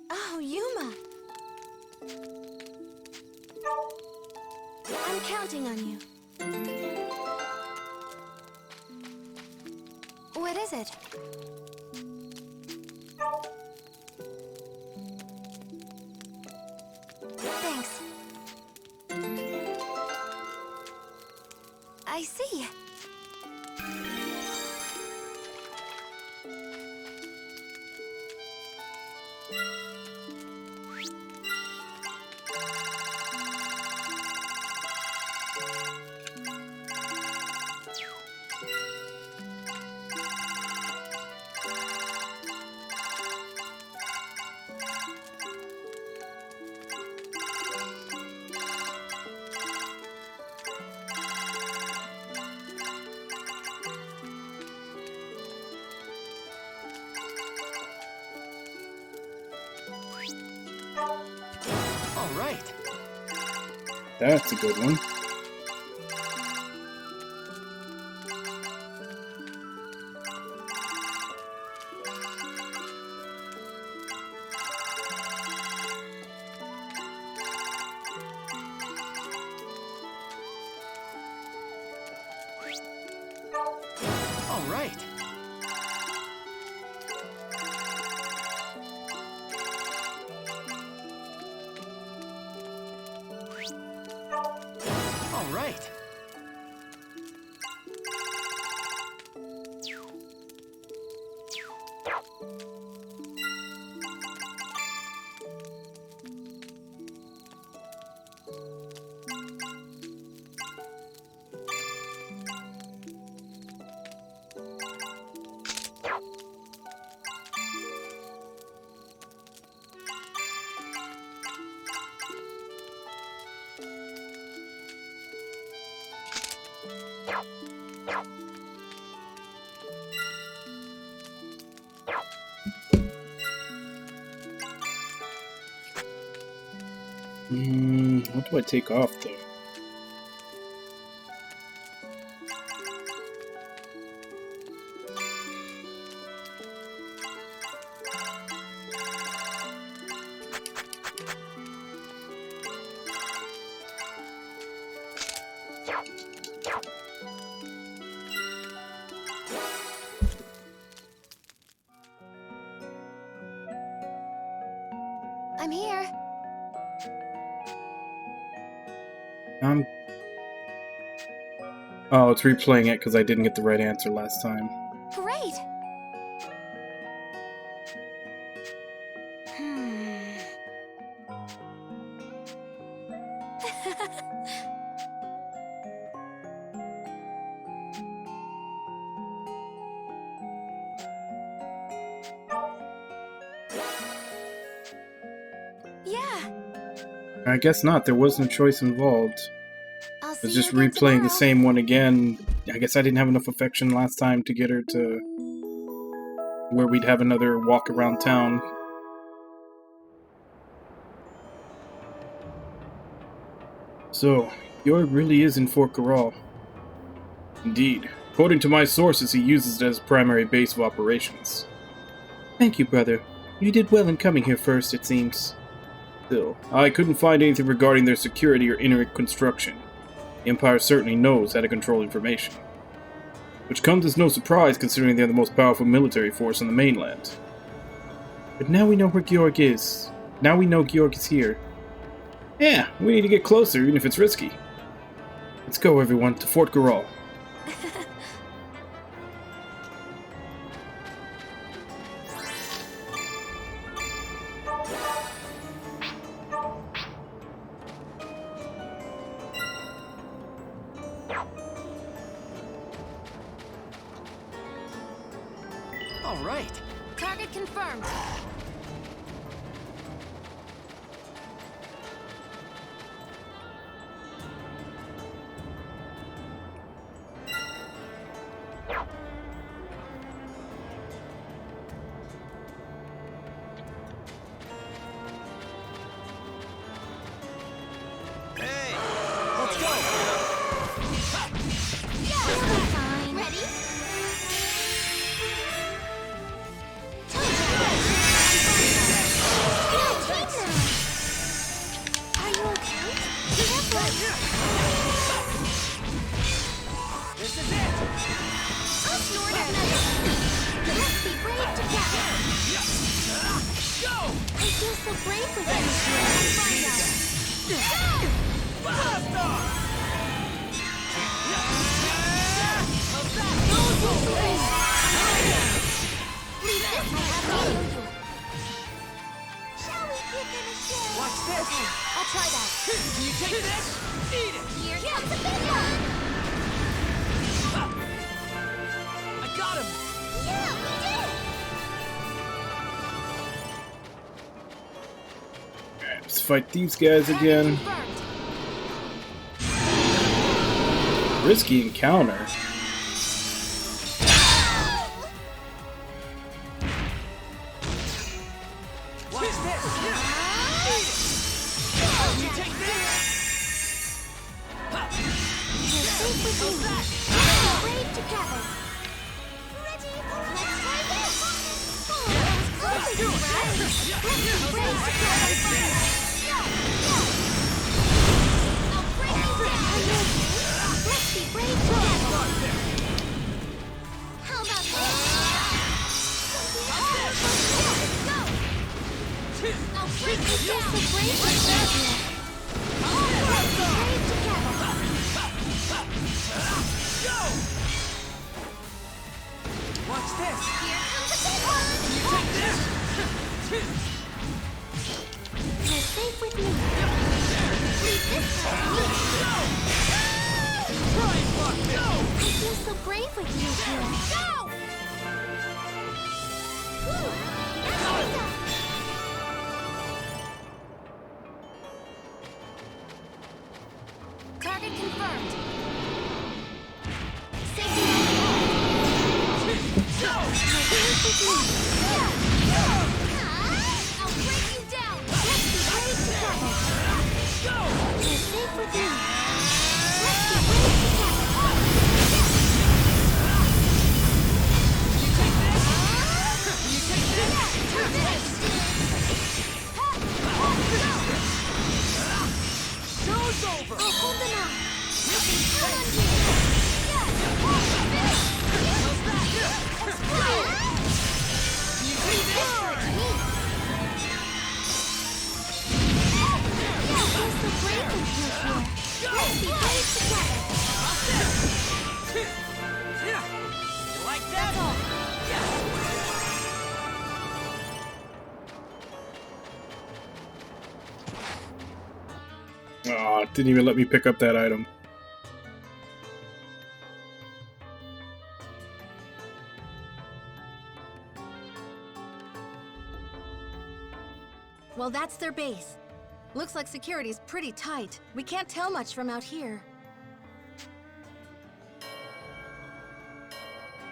Oh, Yuma! I'm counting on you. What is it? Thanks. I see. All right. That's a good one. All right. All right. What do I take off though? I'm here. Oh, it's replaying it because I didn't get the right answer last time. Great. Yeah. I guess not. There was no choice involved. I'll It's see just you again replaying the tomorrow. same one again. I guess I didn't have enough affection last time to get her to where we'd have another walk around town. So, Georg really is in Fort Corral. Indeed. According to my sources, he uses it as primary base of operations. Thank you, brother. You did well in coming here first, it seems. Still, I couldn't find anything regarding their security or inner construction. The Empire certainly knows how to control information. Which comes as no surprise considering they're the most powerful military force on the mainland. But now we know where Georg is. Now we know Georg is here. Yeah, we need to get closer even if it's risky. Let's go everyone, to Fort Corral. All right. Target confirmed. Let's go. Fine. Ready? Are you okay? This is it. I'll snort another. Let's be brave together. Go. I feel so brave with you. Let's find out. Blast off. Leave this I have to show you. Shall we give them a share? Watch this. Okay, I'll try that. Can you take this? Eat it. Here comes the big one. I got him. Yeah, we did. Alright, let's fight these guys again. Risky encounter. Watch this. Eat it. Can you take this? You're safe with me. Let's be brave together. Ready? Let's try this. Oh, that was close, right? Let's be brave together. I'll break you down. Let's be brave together. brave with you here. Brave together. Go! Watch this! Here comes the big one! You take this! You're safe with me. Leave this one. Try and block this! Go! I feel so brave with you here. Go! Woo! That's awesome! Target confirmed. Safety Go! I'll break you down! Let's be brave together! Go! You're safe with me! Let's be brave together! You take this! You take this! Turn this! Show's over! I'll hold them out! You can count on me! Explode! You take this! You're so brave with you here! Let's be brave together! You like that? Yes! Aw, it didn't even let me pick up that item. Well, that's their base. Looks like security's pretty tight. We can't tell much from out here.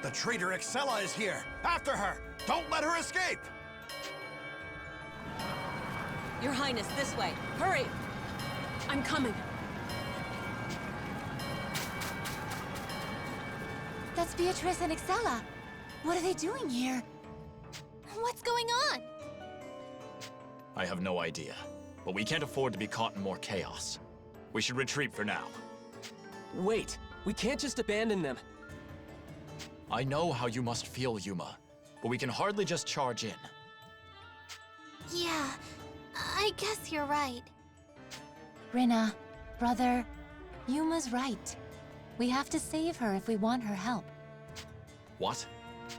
The traitor Excella is here! After her! Don't let her escape! Your Highness, this way. Hurry! I'm coming. That's Beatrice and Excella. What are they doing here? What's going on? I have no idea, but we can't afford to be caught in more chaos. We should retreat for now. Wait, we can't just abandon them. I know how you must feel, Yuma, but we can hardly just charge in. Yeah, I guess you're right. Rinna, brother, Yuma's right. We have to save her if we want her help. What?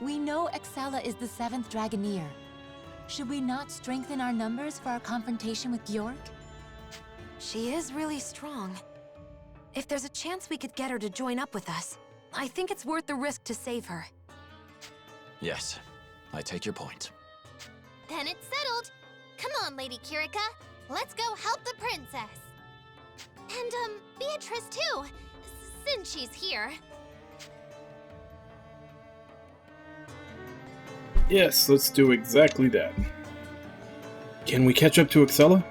We know Excella is the 7th Dragoneer. Should we not strengthen our numbers for our confrontation with Georg? She is really strong. If there's a chance we could get her to join up with us, I think it's worth the risk to save her. Yes, I take your point. Then it's settled. Come on, Lady Kirika. Let's go help the princess. And, Beatrice too, since she's here. Yes, let's do exactly that. Can we catch up to Excella?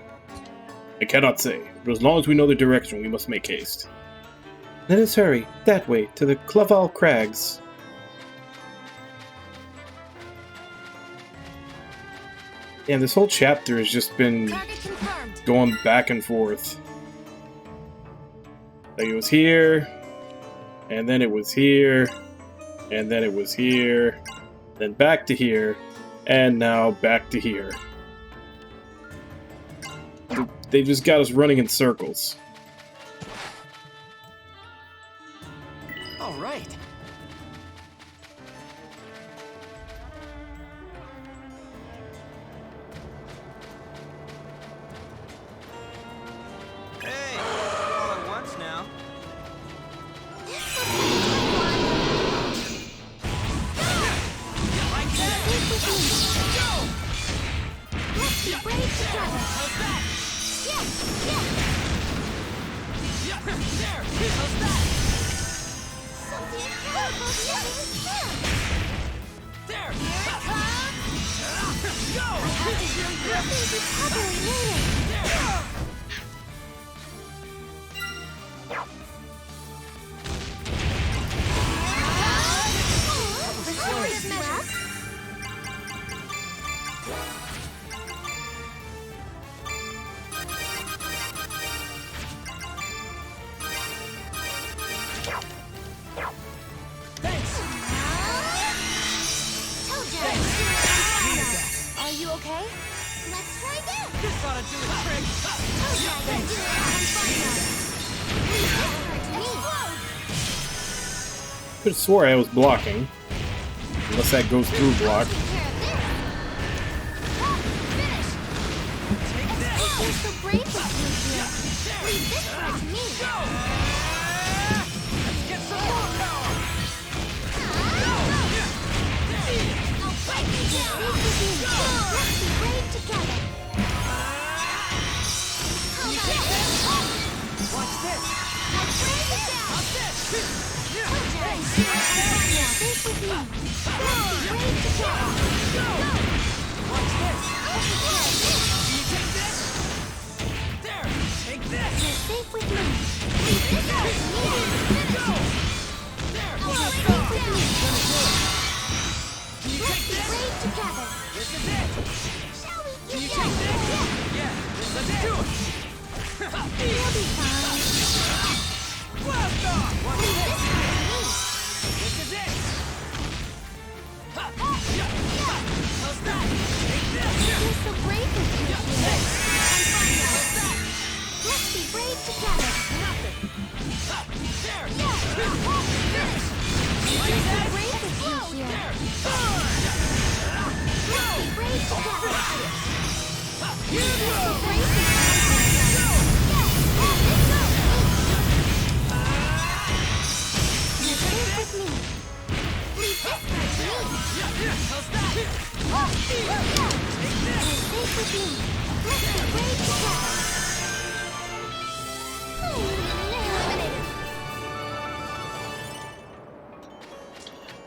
I cannot say, but as long as we know the direction, we must make haste. Let us hurry, that way, to the Claval Crags. Yeah, this whole chapter has just been going back and forth. Like it was here, and then it was here, and then it was here, then back to here, and now back to here. They just got us running in circles. All right. Hey, all at once now. Like that? Let's be brave together. How's that? Yeah. Yeah, there! How's that? Something incredible happening here. There! Here it comes. Go! I have to heal your things recovery later. Are you okay? Let's try this. This ought to Could have swore I was blocking. Unless that goes through block.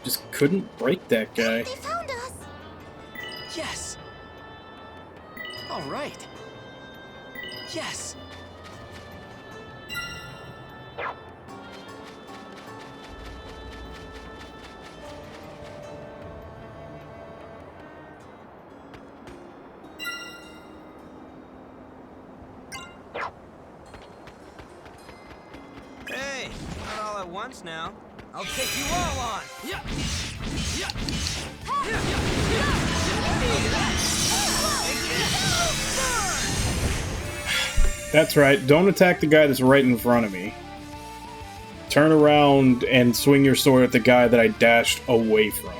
Just couldn't break that guy. They found us. Yes. All right. Yes. Hey, not all at once now. I'll take you all on. Yeah. Yeah. That's right, don't attack the guy that's right in front of me. Turn around and swing your sword at the guy that I dashed away from.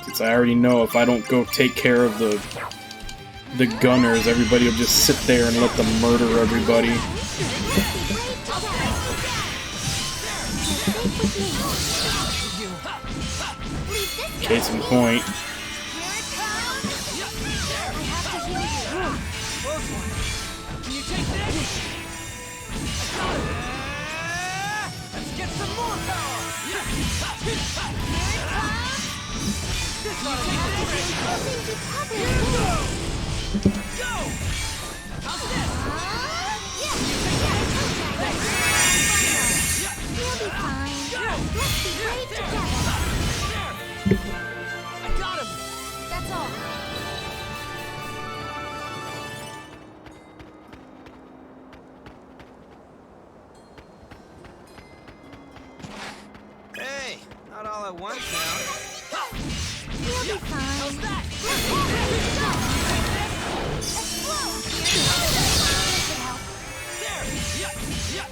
Since I already know if I don't go take care of the gunners, everybody will just sit there and let them murder everybody. Case in point. Let's get some more power! Go! How's this? We'll be fine. Let's be brave together. I got him! That's all. Hey, not all at once now. We'll be fine. How's that? There! Yeah! Yeah!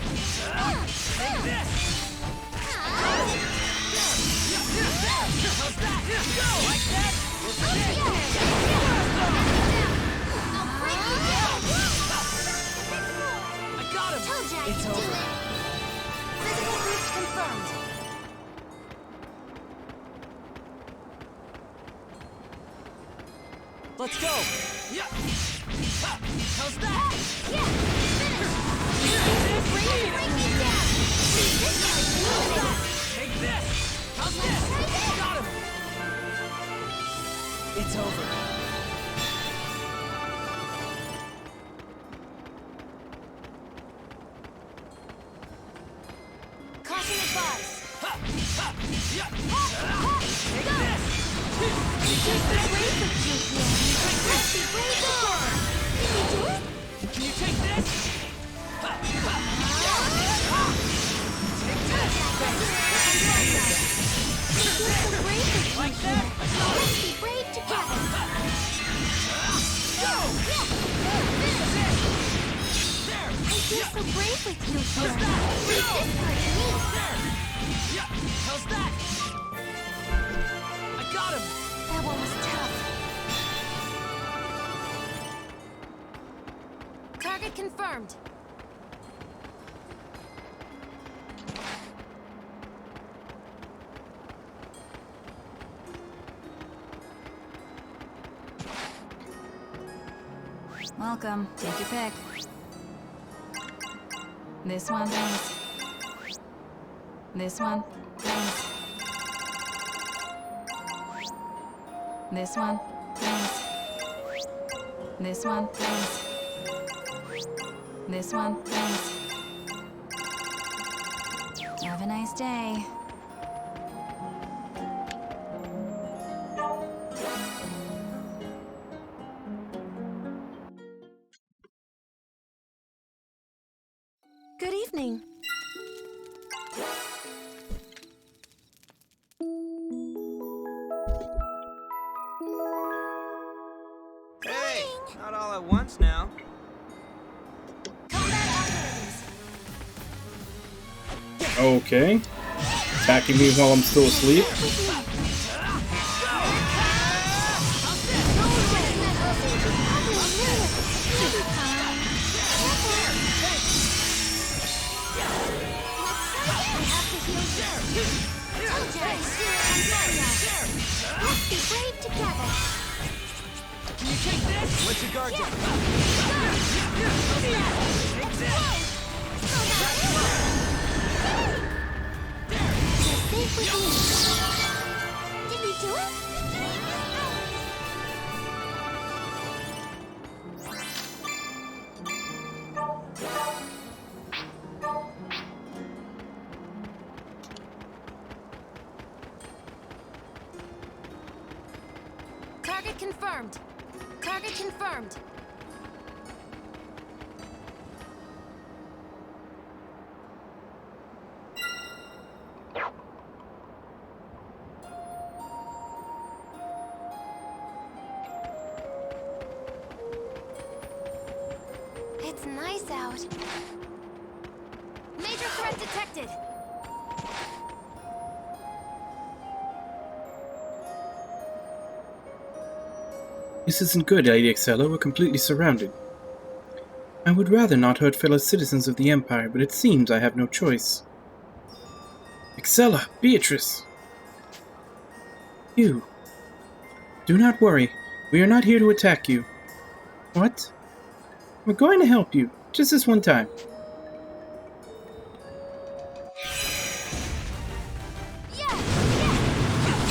Take this! How's that? Go! Like that? This is it! I got him! It's over. Physical boost confirmed. Let's go. Yeah! How's that? Take this! How's this? Got him! It's over. Caution advised. Can you take this? Like that? Let's be brave together. Go! I feel so brave with you here. Leave this part to me. How's that? I got him! That one was tough. Target confirmed. Welcome. Take your pick. This one, thanks. This one, thanks. This one, thanks. This one, thanks. This one, thanks. Have a nice day. Good evening. Hey, not all at once now. Okay. Attacking me while I'm still asleep. Let's be brave together. Can you take this? What's your guard down? Take this! Safe with me. Did we do it? Target confirmed. Target confirmed. It's nice out. Major threat detected. This isn't good, Lady Excella. We're completely surrounded. I would rather not hurt fellow citizens of the Empire, but it seems I have no choice. Excella! Beatrice! You! Do not worry. We are not here to attack you. What? We're going to help you. Just this one time.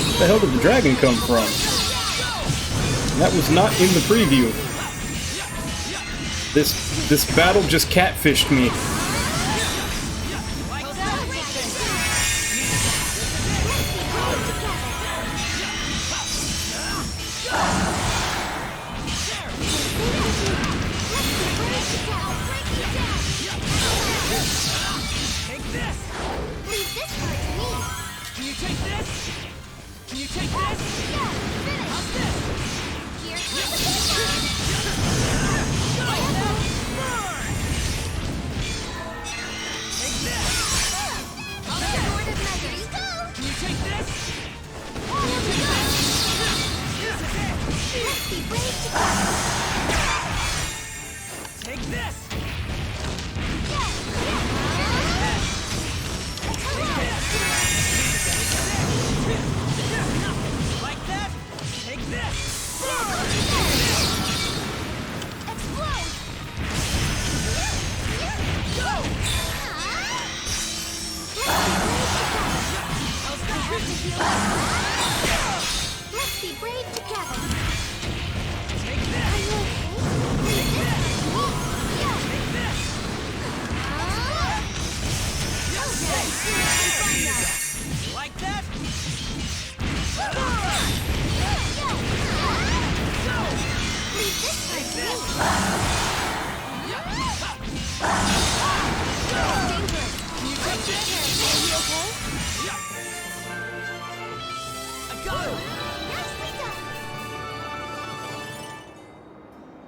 Where the hell did the dragon come from? That was not in the preview. This battle just catfished me. Take this! Leave this part to me. Can you take this? Can you take this? Yeah, finish. How's this? Here comes the big one. Take this! Restorative measures. Go. Can you take this? Here we go. Let's be brave together. Take this! Like that? Take this! Explode! Go! Let's be brave together. Take this! Are you okay? Take this! Yeah. Take this! Like that? Leave this part to me.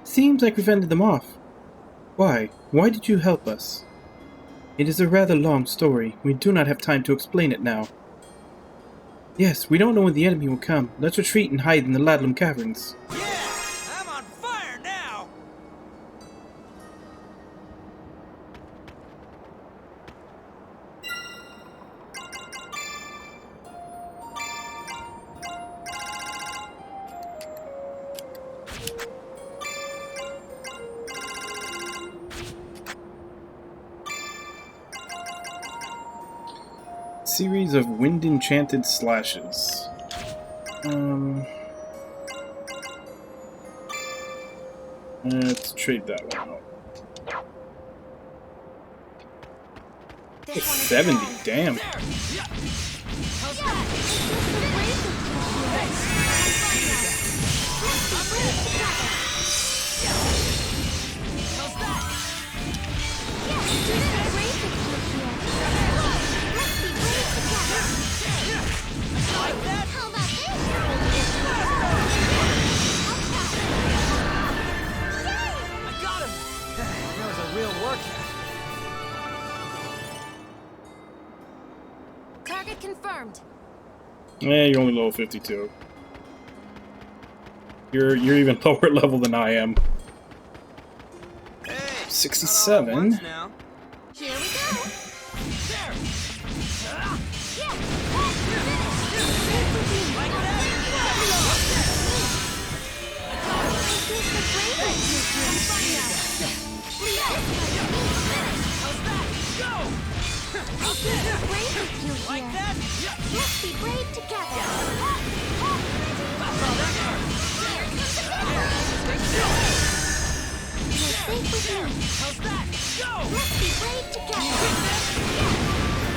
Seems like we've ended them off. Why? Why did you help us? It is a rather long story. We do not have time to explain it now. Yes, we don't know when the enemy will come. Let's retreat and hide in the Ladlum Caverns. I'm on fire now! Series of wind-enchanted slashes. Let's trade that one out. 70, damn. Target confirmed. You're only level 52. You're even lower level than I am. 67. Here we go. Like that? Let's be brave together. You're safe with me. How's that? Go! Let's be brave together.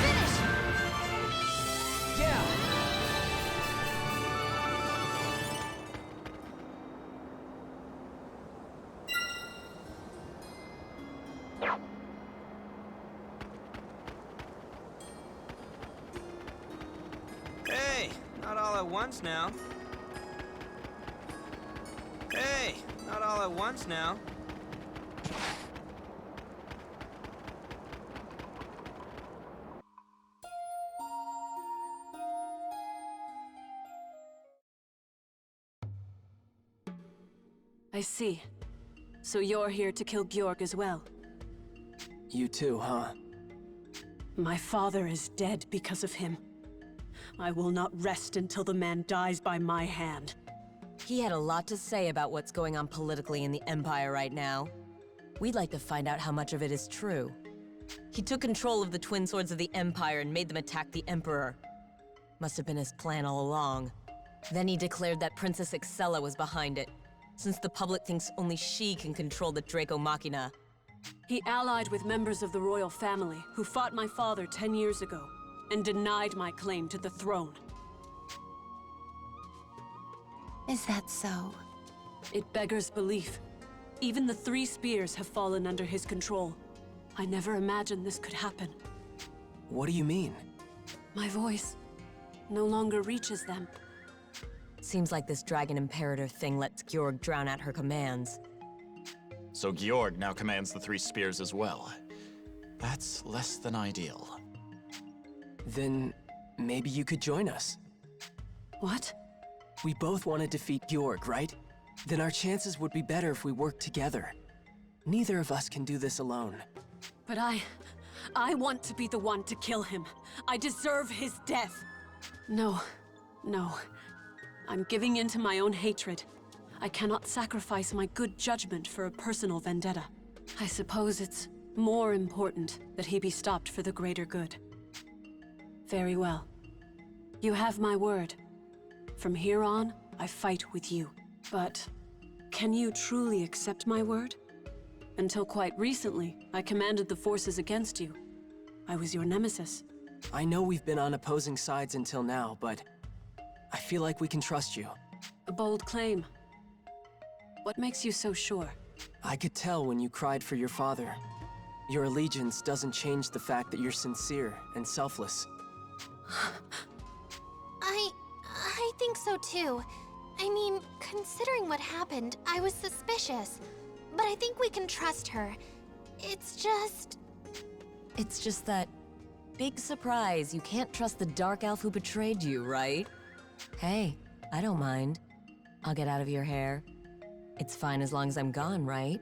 Finish. Yeah. Hey, not all at once now. Hey, not all at once now. I see. So you're here to kill Georg as well? You too, huh? My father is dead because of him. I will not rest until the man dies by my hand. He had a lot to say about what's going on politically in the Empire right now. We'd like to find out how much of it is true. He took control of the Twin Swords of the Empire and made them attack the Emperor. Must have been his plan all along. Then he declared that Princess Excella was behind it, since the public thinks only she can control the Draco Machina. He allied with members of the royal family who fought my father 10 years ago and denied my claim to the throne. Is that so? It beggars belief. Even the 3 spears have fallen under his control. I never imagined this could happen. What do you mean? My voice no longer reaches them. Seems like this Dragon Imperator thing lets Georg drown out her commands. So Georg now commands the 3 spears as well. That's less than ideal. Then maybe you could join us. What? We both want to defeat Georg, right? Then our chances would be better if we worked together. Neither of us can do this alone. But I want to be the one to kill him. I deserve his death. No. I'm giving in to my own hatred. I cannot sacrifice my good judgment for a personal vendetta. I suppose it's more important that he be stopped for the greater good. Very well. You have my word. From here on, I fight with you. But can you truly accept my word? Until quite recently, I commanded the forces against you. I was your nemesis. I know we've been on opposing sides until now, but I feel like we can trust you. A bold claim. What makes you so sure? I could tell when you cried for your father. Your allegiance doesn't change the fact that you're sincere and selfless. I think think so too. I mean, considering what happened, I was suspicious. But I think we can trust her. It's just that big surprise. You can't trust the dark elf who betrayed you, right? Hey, I don't mind. I'll get out of your hair. It's fine as long as I'm gone, right?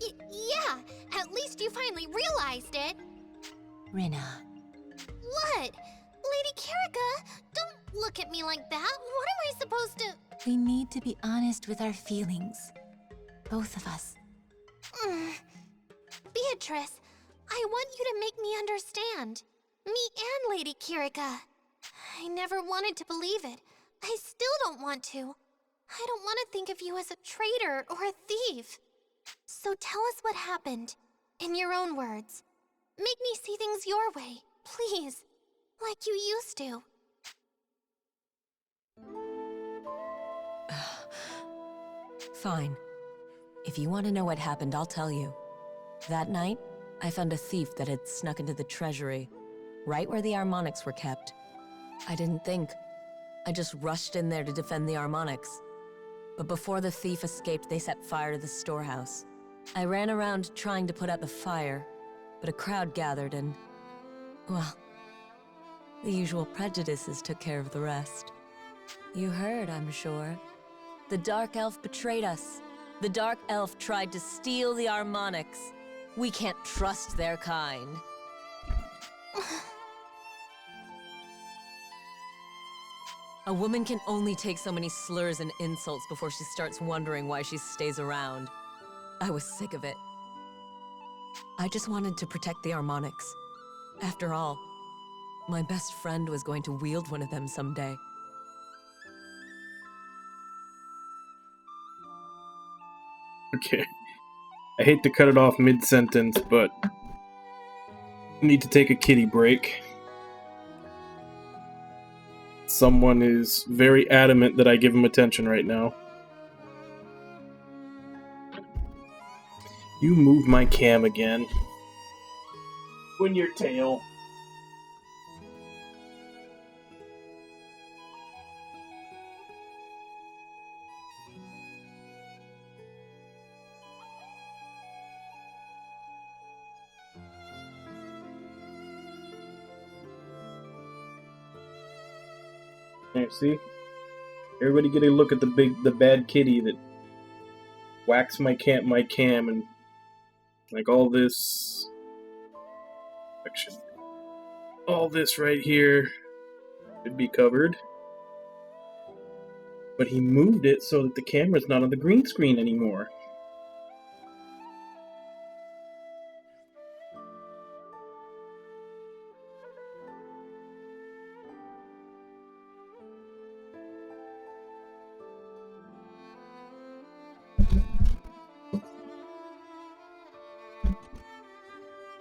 Yeah, at least you finally realized it. Rinna. What? Lady Kirika, don't look at me like that. What am I supposed to... We need to be honest with our feelings. Both of us. Beatrice, I want you to make me understand. Me and Lady Kirika. I never wanted to believe it. I still don't want to. I don't want to think of you as a traitor or a thief. So tell us what happened, in your own words. Make me see things your way, please. Like you used to. Fine. If you want to know what happened, I'll tell you. That night, I found a thief that had snuck into the treasury, right where the harmonics were kept. I didn't think. I just rushed in there to defend the harmonics. But before the thief escaped, they set fire to the storehouse. I ran around trying to put out the fire, but a crowd gathered and... well, the usual prejudices took care of the rest. You heard, I'm sure. The Dark Elf betrayed us. The Dark Elf tried to steal the harmonics. We can't trust their kind. A woman can only take so many slurs and insults before she starts wondering why she stays around. I was sick of it. I just wanted to protect the harmonics. After all, my best friend was going to wield one of them someday. Okay. I hate to cut it off mid-sentence, but I need to take a kitty break. Someone is very adamant that I give him attention right now. You move my cam again. Win your tail. There, see? Everybody get a look at the bad kitty that whacks my cam and like all this section. All this right here should be covered. But he moved it so that the camera's not on the green screen anymore.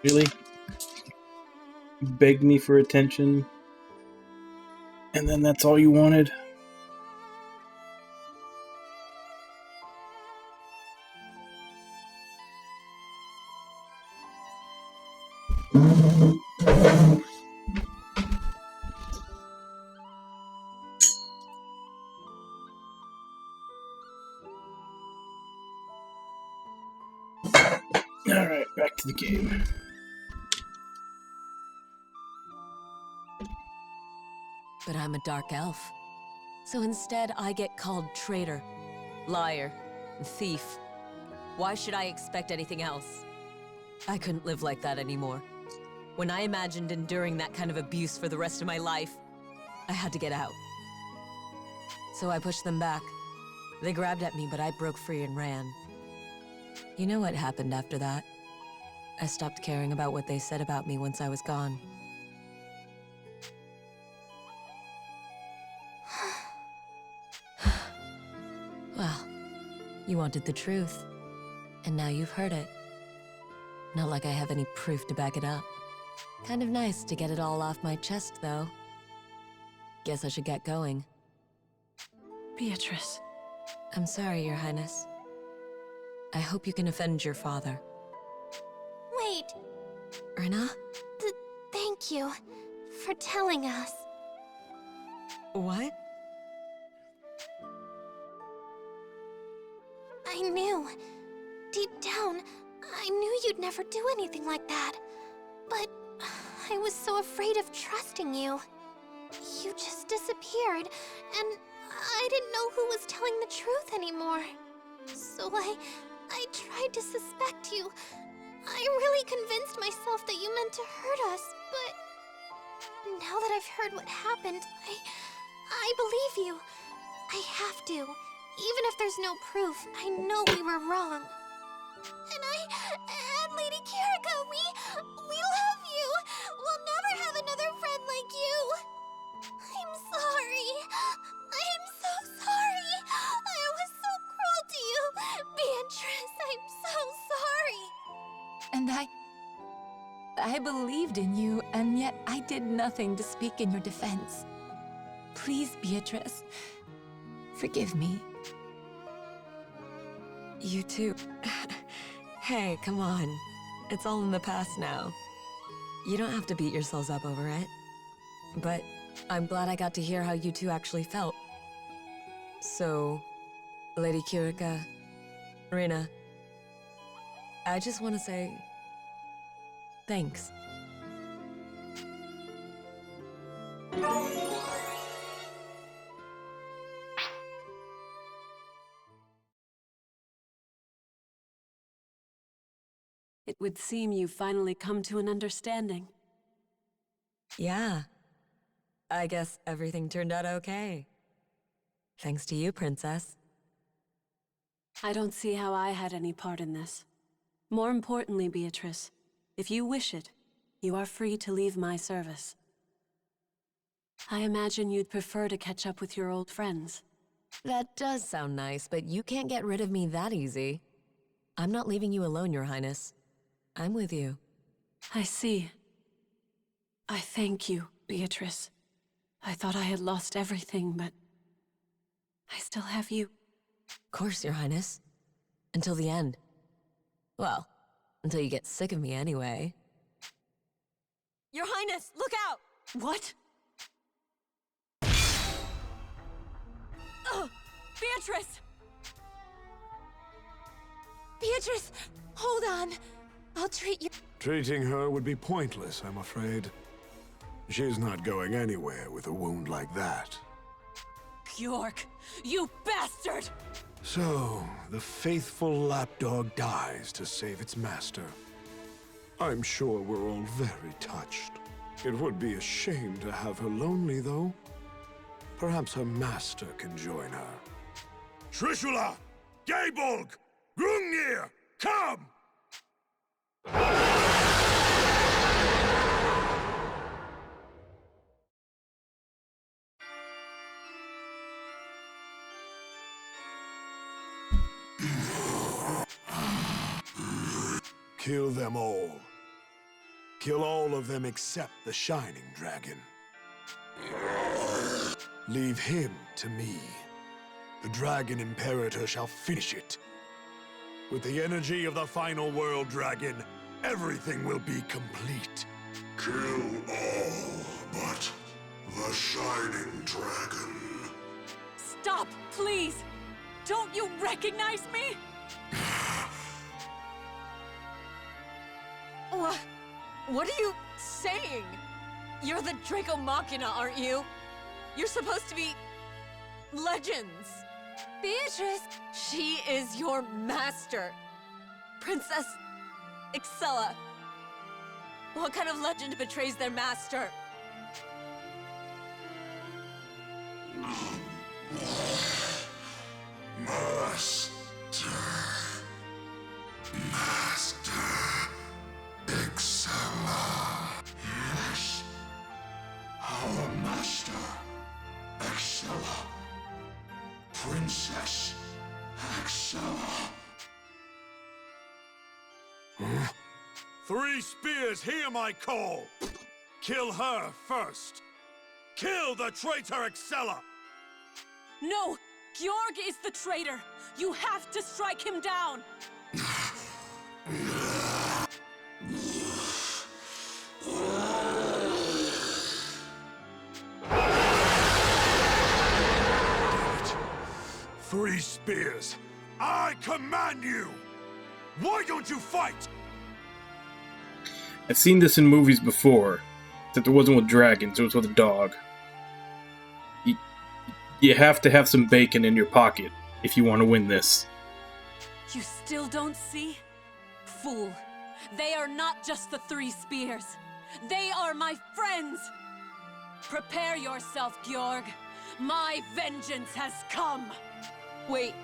Really? You begged me for attention, and then that's all you wanted? Alright, back to the game. But I'm a dark elf. So instead, I get called traitor, liar, and thief. Why should I expect anything else? I couldn't live like that anymore. When I imagined enduring that kind of abuse for the rest of my life, I had to get out. So I pushed them back. They grabbed at me, but I broke free and ran. You know what happened after that? I stopped caring about what they said about me once I was gone. Well, you wanted the truth, and now you've heard it. Not like I have any proof to back it up. Kind of nice to get it all off my chest, though. Guess I should get going. Beatrice. I'm sorry, Your Highness. I hope you can avenge your father. Wait. Erna? Thank you for telling us. What? knew. Deep down, I knew you'd never do anything like that. But I was so afraid of trusting you. You just disappeared, and I didn't know who was telling the truth anymore. So I tried to suspect you. I really convinced myself that you meant to hurt us, but now that I've heard what happened, I believe you. I have to. Even if there's no proof, I know we were wrong. And Lady Kirika, we love you. We'll never have another friend like you. I'm sorry. I am so sorry. I was so cruel to you. Beatrice, I'm so sorry. And I believed in you, and yet I did nothing to speak in your defense. Please, Beatrice, forgive me. You too. Hey, come on. It's all in the past now. You don't have to beat yourselves up over it. But I'm glad I got to hear how you two actually felt. So, Lady Kirika, Rina, I just want to say thanks. It would seem you've finally come to an understanding. Yeah. I guess everything turned out okay. Thanks to you, Princess. I don't see how I had any part in this. More importantly, Beatrice, if you wish it, you are free to leave my service. I imagine you'd prefer to catch up with your old friends. That does sound nice, but you can't get rid of me that easy. I'm not leaving you alone, Your Highness. I'm with you. I see. I thank you, Beatrice. I thought I had lost everything, but I still have you. Of course, Your Highness. Until the end. Well, until you get sick of me anyway. Your Highness, look out! What? Beatrice! Beatrice, hold on. I'll treat you. Treating her would be pointless, I'm afraid. She's not going anywhere with a wound like that. Bjork, you bastard! So, the faithful lapdog dies to save its master. I'm sure we're all very touched. It would be a shame to have her lonely, though. Perhaps her master can join her. Trishula! Gaybolg! Gungnir! Come! Kill them all. Kill all of them except the Shining Dragon. Leave him to me. The Dragon Imperator shall finish it. With the energy of the final World Dragon, everything will be complete. Kill all but the Shining Dragon. Stop, please! Don't you recognize me? What are you saying? You're the Draco Machina, aren't you? You're supposed to be legends. Beatrice! She is your master. Princess Excella. What kind of legend betrays their master? Master Excella. Yes. Our Master Excella. Princess Excella. Huh? 3 spears, hear my call! Kill her first! Kill the traitor Excella! No! Georg is the traitor! You have to strike him down! Damn it. 3 spears! I command you! Why don't you fight? I've seen this in movies before. Except it wasn't with dragons, it was with a dog. You have to have some bacon in your pocket if you want to win this. You still don't see? Fool. They are not just the 3 spears. They are my friends! Prepare yourself, Georg. My vengeance has come! Wait.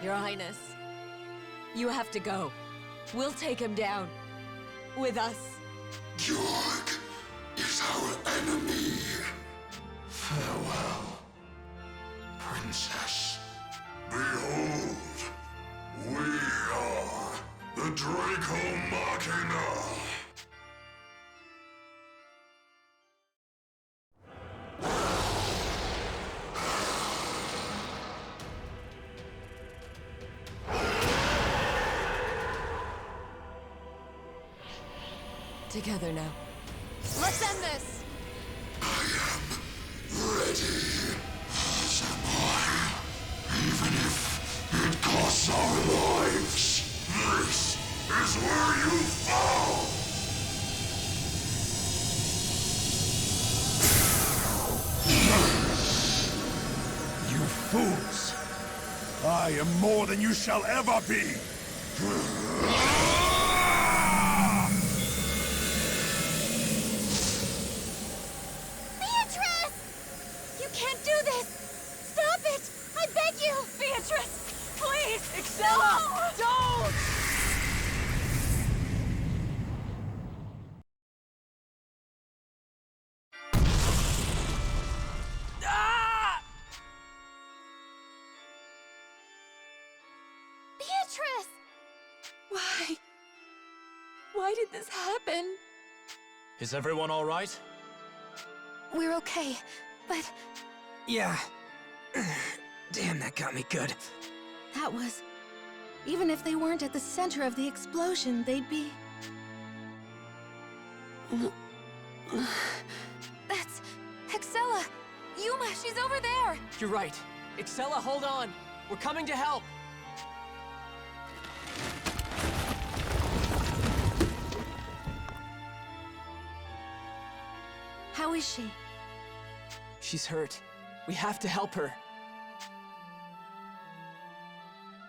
Your Highness. You have to go. We'll take him down. With us. Georg is our enemy. Farewell, Princess. Behold, we are the Draco Machina. Together now. Let's end this! Ready as am I. Even if it costs our lives, this is where you fall. You fools! I am more than you shall ever be! You can't do this! Stop it! I beg you! Beatrice! Please! Excella! Don't! Ah! Beatrice! Why? Why did this happen? Is everyone all right? We're okay, but Yeah. Damn, that got me good. that was... Even if they weren't at the center of the explosion, they'd be... That's... Excella! Yuma, she's over there! You're right. Excella, hold on. We're coming to help. How is she? She's hurt. We have to help her.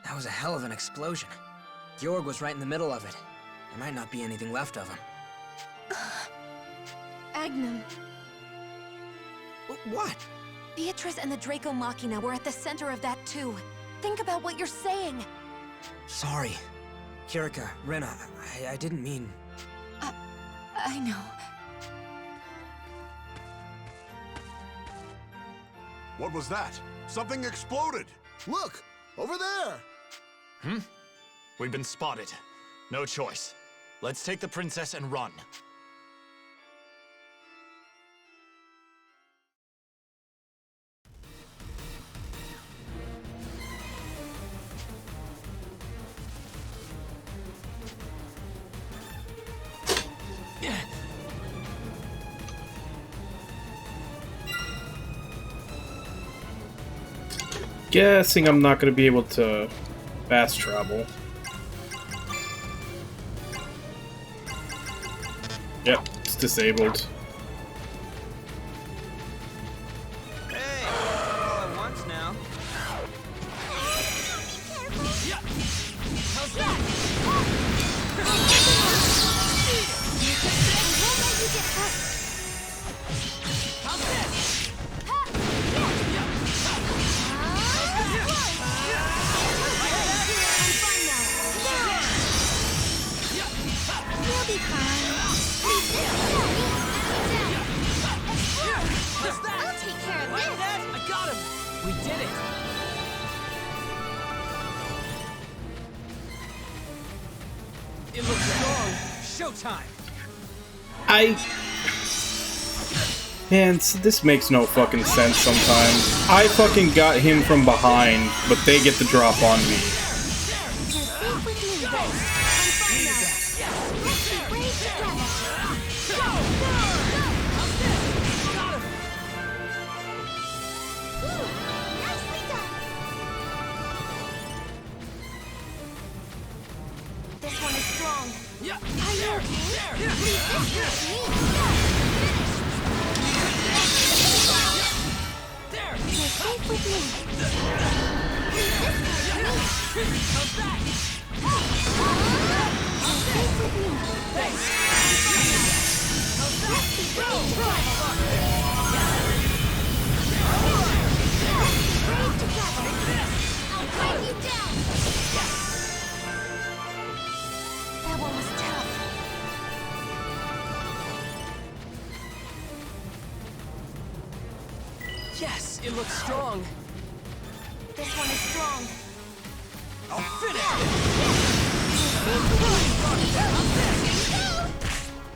That was a hell of an explosion. Georg was right in the middle of it. There might not be anything left of him. Agnum. What? Beatrice and the Draco Machina were at the center of that too. Think about what you're saying. Sorry. Kirika, Rena, I didn't mean... I know. What was that? Something exploded! Look! Over there! Hmm? We've been spotted. No choice. Let's take the princess and run. Guessing I'm not going to be able to fast travel. Yep, it's disabled. Hey, all at once now. How's that? How's this? We'll be fine. I'll take care of Like this. that? I got him. We did it! It looks strong. Showtime. Man, this makes no fucking sense sometimes. I fucking got him from behind, but they get the drop on me. safe with me. You're safe with me. Brave together. I'll break you down. That one was tough. Yes, it looks strong. This one is strong. I'll finish it!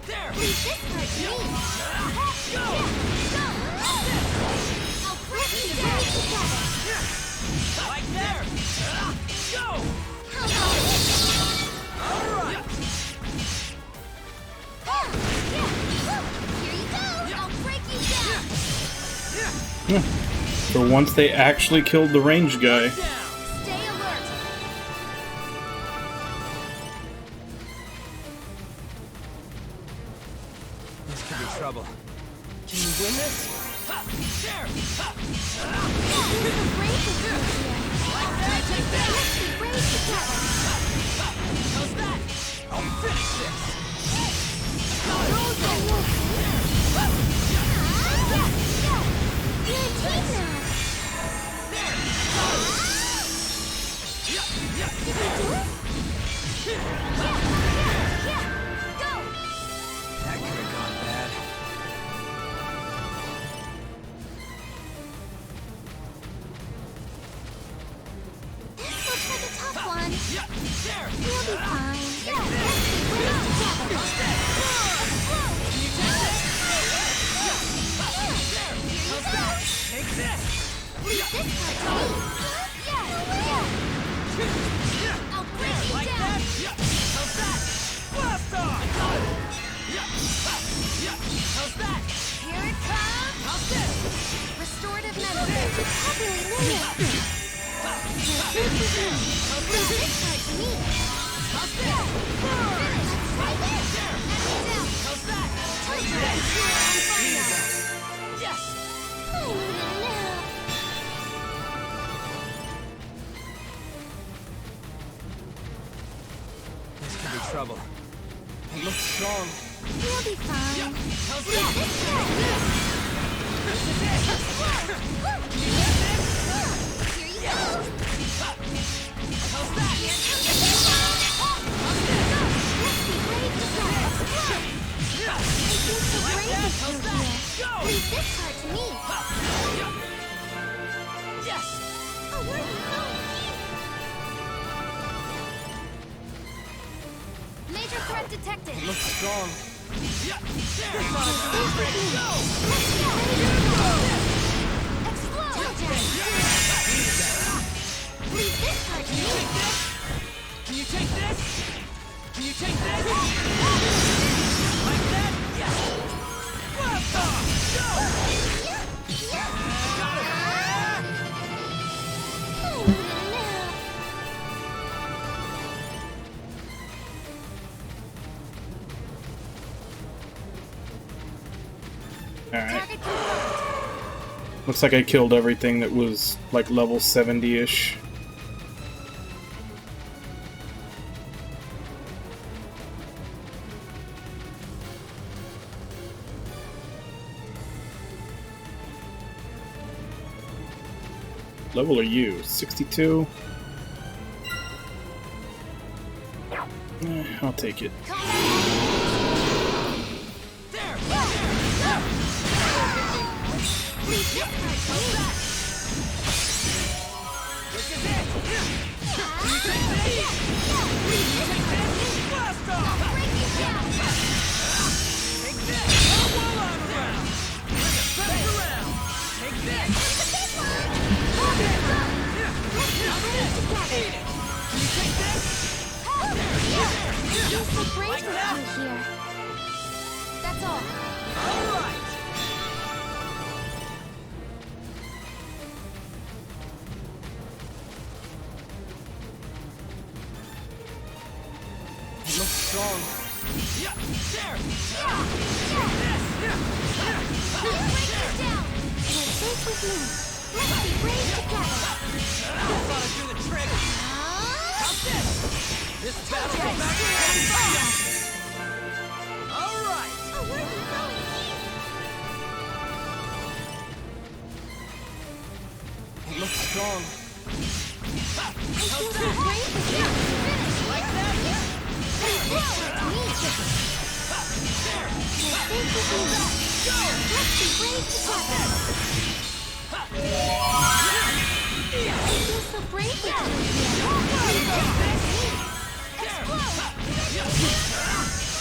There! Leave this hurt me. Go! I'll break you down together. Like there! Go! How about it? All right! Here you go. I'll break you down. For once, they actually killed the range guy. Stay alert. This could be trouble. Can you win this? Ha! There! Ha! This is a brave together. Let's be brave together. How's that? I'll finish this! You're a team now. Did we do it? Yeah. Go. That could have gone bad. This looks like a tough one. Yeah, there! We'll be fine. Yeah, let's be brave together. Take this! Leave this part to me. Yeah. I'll break you Like down. that? How's that? Blast off! How's that? Here it comes. How's this? Restorative medicine. Vocabulary minute. Leave this part to me. How's this? Finish. Right there. Enemy down. How's that? Time to restore on fire. Yes! I need a nap. This could be trouble. It looks strong. We'll be fine. How's Yeah, that? this part. This is it! Here you go. How's that? Here comes the Let's be brave together. I think the brave is How's through that? here. Go! Leave this part to me. Yes! Oh, where are you going? Major threat detected. It looks strong. Yeah! There! Let's explode. Leave this part to me. Can you take this? Can you take this? Like that? Yes! Blast off! Go! Got it! I need a nap. Alright. Target confirmed. Looks like I killed everything that was like level 70-ish. Level are you? 62? I'll take it. That's all. All right. It looks strong. Yeah, there. Break this down. You're safe with me. Let's be brave together. Thought I'd do the trick. How's this? This battle's about to get fun. All right. Oh, where are you going? It looks strong. I feel so brave to see you finish. Like that? Leave this part to me. You're safe with me. Let's be brave together. I feel so brave with you here. Leave this part to me. Explode!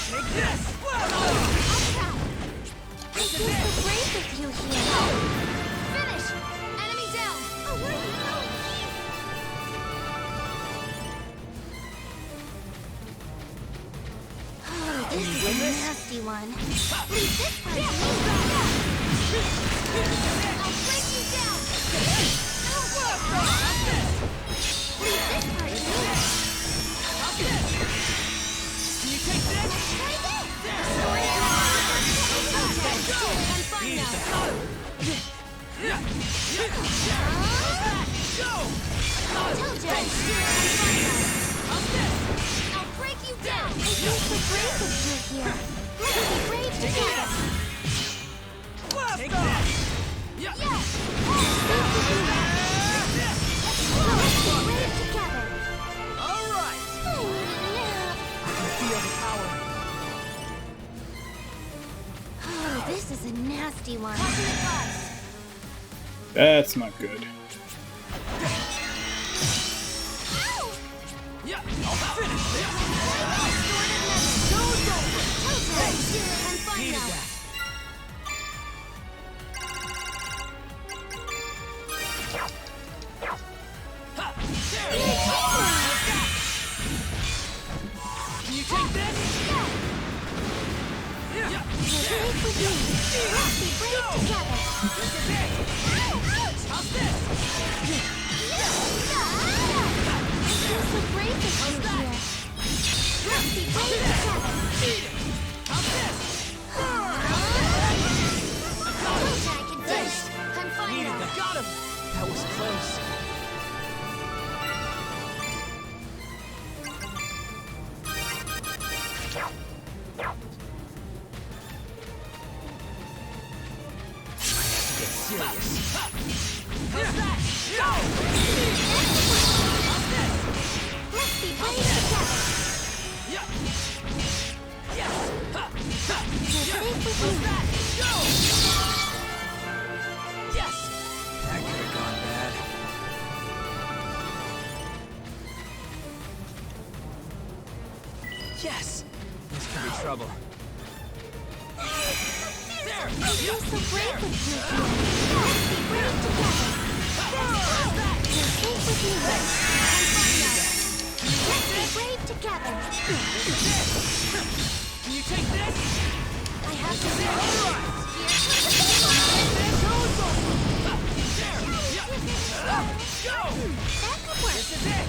Take this. I'll try. I feel so brave with you here. Finish! Enemy down! Oh, where are you going? Oh, this is a nasty one. Leave this part to me. I'll break you down! Leave this part to me. Can you take this? Try this! I'm fine now. Told you. I'll break you down. I feel so brave with you here. Let's be brave together. Take that. Yes! Let's be brave together. All right. I can feel the power. Oh, this is a nasty one. Cosmic Blast. That's not good. Yeah, I'll finish this. I'm fine now. Can you take this? You're safe with me. Let's be brave together. This is it. How's this? I feel so brave with you here. Let's be brave together. How's this? Told you I can finish. I'm fine Needed now. that. Got him. That was close. Serious. How's that? Let's be brave together. Yeah. Yes. You're safe with me. Yes! That could have gone bad. Yes! This could be trouble. There. I feel so brave with you here. Let's be brave together. You're safe with me. I'm fine now. Let's be brave together. Can you take this? I have to All right. Go! That could work. This is it.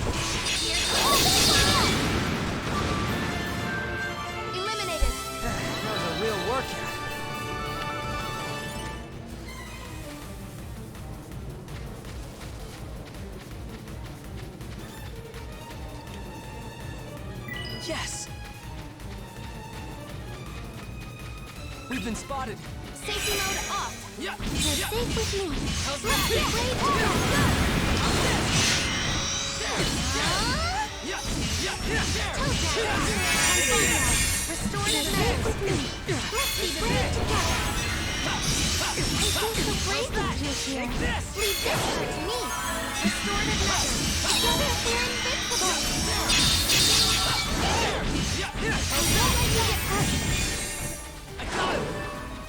Eliminated. That was a real workout. Yes! We've been spotted. Safety mode off. Yeah. You're Yeah. safe with me. How's Let's be that? brave together. Yeah. Yeah. There. Told you I can do it. I'm fine now. Restorative measures. With me. Let's be brave together. I feel so brave with you here. Take this. Leave this part to me. Restorative measures. Together we're invincible. Yeah. I won't let you get hurt. I got him.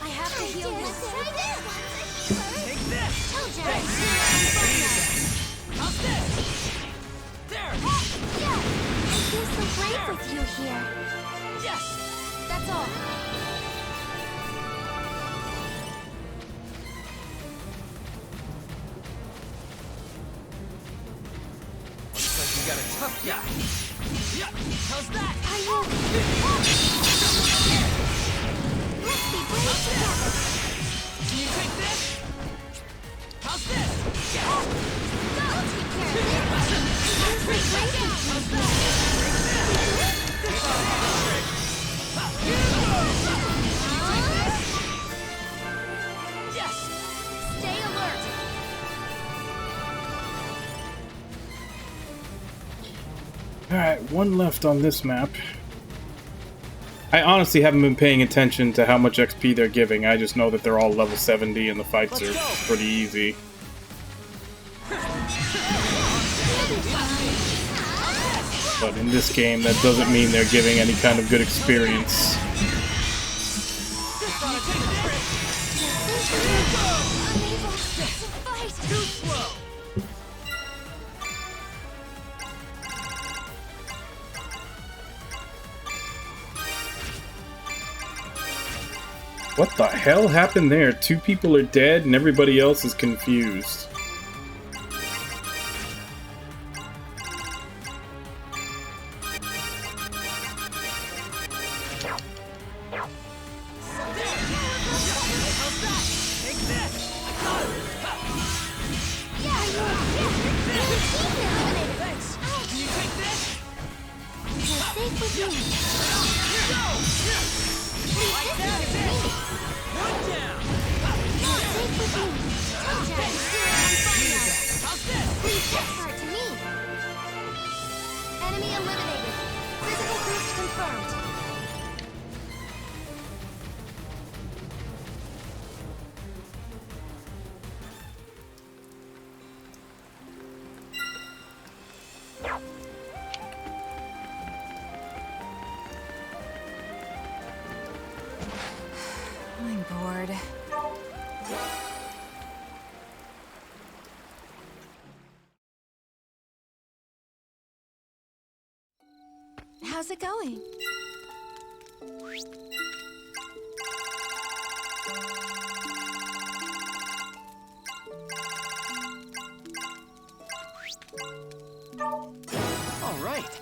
I have to heal you. Take this. Told you I can do it. I'm fine now. How's this? There. Yeah. I feel so brave with you here. Yes. That's all. Looks like you got a tough guy. Yeah. How's that? Are you? Let's be brave together. Can you take this? How's this? Stay alert. Alright, one left on this map. I honestly haven't been paying attention to how much XP they're giving. I just know that they're all level 70 and the fights are pretty easy. But in this game, that doesn't mean they're giving any kind of good experience. What the hell happened there? 2 people are dead and everybody else is confused. Enemy eliminated. Physical boost confirmed. I'm bored. How's it going? All right.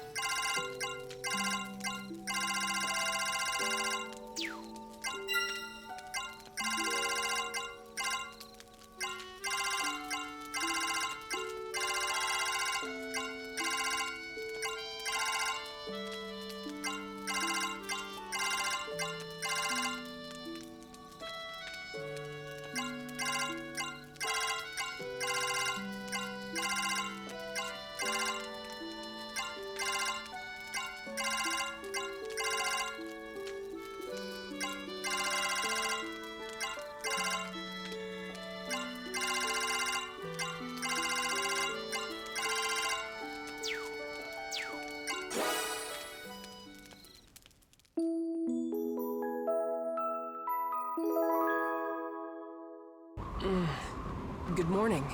Good morning.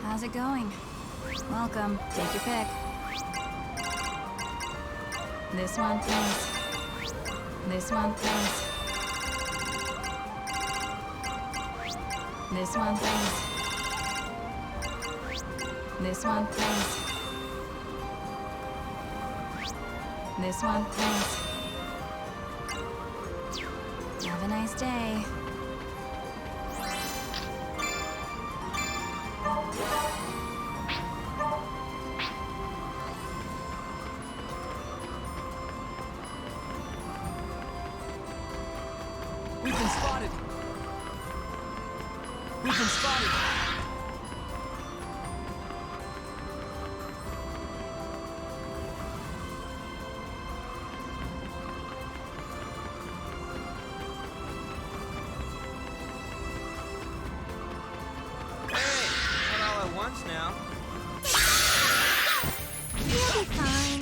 How's it going? Welcome. Take your pick. This one, please. This one, please. This one, please. This one, please. This one, please. Have a nice day. We've been spotted. We've been spotted. Hey, not all at once now. You'll be fine.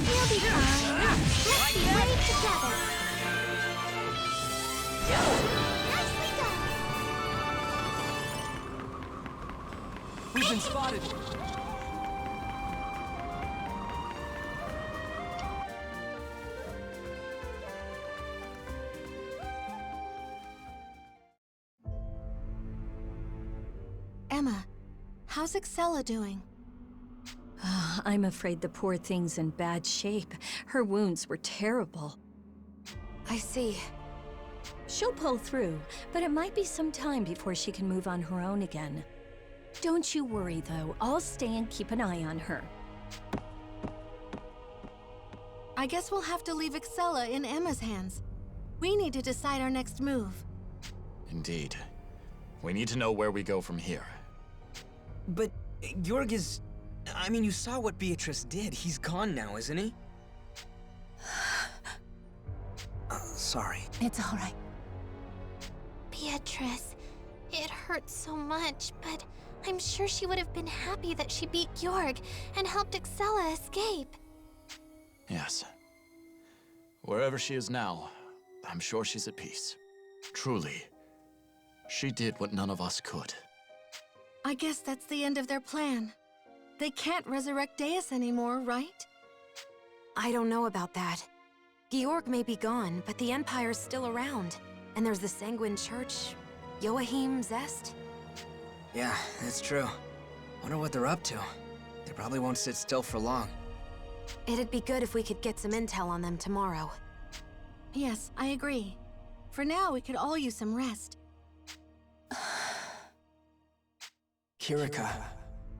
You'll be fine. Let's be brave together. Nicely done. We've been spotted. Emma, how's Excella doing? I'm afraid the poor thing's in bad shape. Her wounds were terrible. I see. She'll pull through, but it might be some time before she can move on her own again. Don't you worry, though. I'll stay and keep an eye on her. I guess we'll have to leave Excella in Emma's hands. We need to decide our next move. Indeed. We need to know where we go from here. But Georg is... I mean, you saw what Beatrice did. He's gone now, isn't he? Sorry. It's all right. Beatrice, it hurts so much, but I'm sure she would have been happy that she beat Georg and helped Excella escape. Yes. Wherever she is now, I'm sure she's at peace. Truly, she did what none of us could. I guess that's the end of their plan. They can't resurrect Deus anymore, right? I don't know about that. Georg may be gone, but the Empire's still around. And there's the Sanguine Church, Joachim, Zest. Yeah, that's true. Wonder what they're up to. They probably won't sit still for long. It'd be good if we could get some intel on them tomorrow. Yes, I agree. For now, we could all use some rest. Kirika.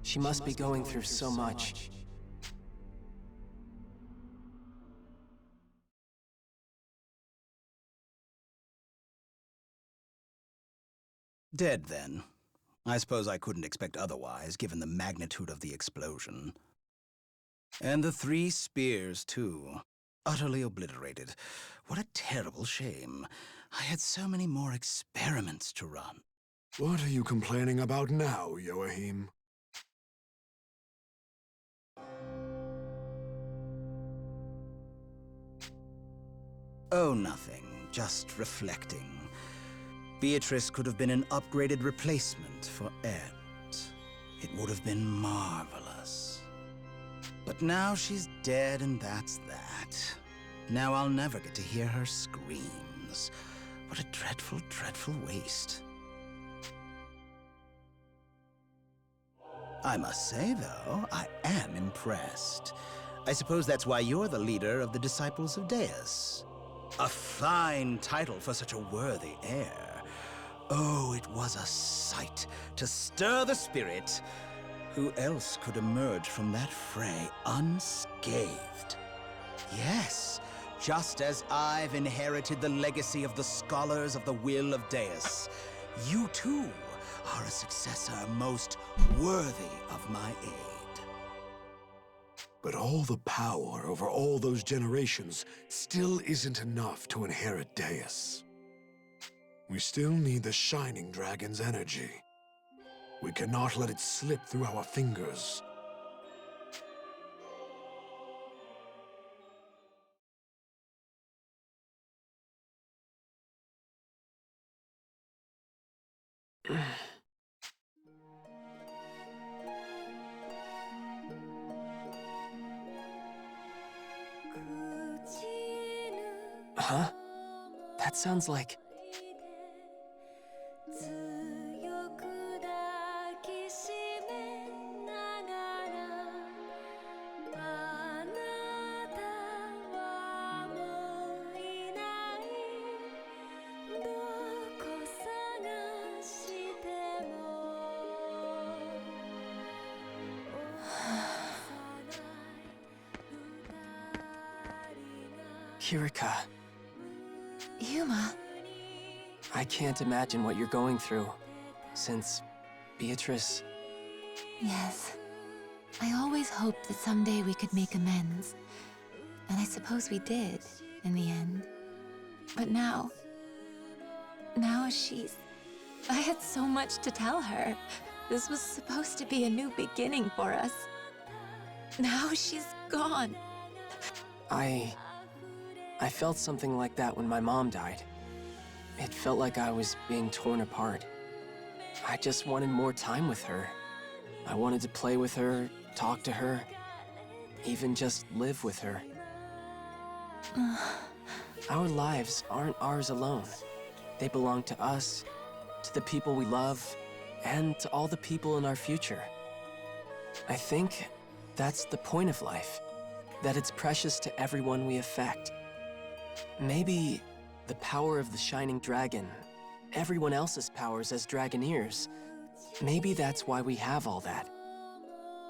She must be going through so much. Dead, then. I suppose I couldn't expect otherwise, given the magnitude of the explosion. And the 3 spears, too. Utterly obliterated. What a terrible shame. I had so many more experiments to run. What are you complaining about now, Joachim? Oh, nothing. Just reflecting. Beatrice could have been an upgraded replacement for Ed. It would have been marvelous. But now she's dead, and that's that. Now I'll never get to hear her screams. What a dreadful, dreadful waste. I must say, though, I am impressed. I suppose that's why you're the leader of the Disciples of Deus. A fine title for such a worthy heir. Oh, it was a sight to stir the spirit. Who else could emerge from that fray unscathed? Yes, just as I've inherited the legacy of the scholars of the will of Deus, you too are a successor most worthy of my aid. But all the power over all those generations still isn't enough to inherit Deus. We still need the Shining Dragon's energy. We cannot let it slip through our fingers. Huh? That sounds like... Kirika. Yuma. I can't imagine what you're going through, since Beatrice... Yes. I always hoped that someday we could make amends. And I suppose we did, in the end. But now she's... I had so much to tell her. This was supposed to be a new beginning for us. Now she's gone. I felt something like that when my mom died. It felt like I was being torn apart. I just wanted more time with her. I wanted to play with her, talk to her, even just live with her. Our lives aren't ours alone. They belong to us, to the people we love, and to all the people in our future. I think That's the point of life. That it's precious to everyone we affect. Maybe the power of the Shining Dragon, everyone else's powers as Dragoneers, maybe that's why we have all that.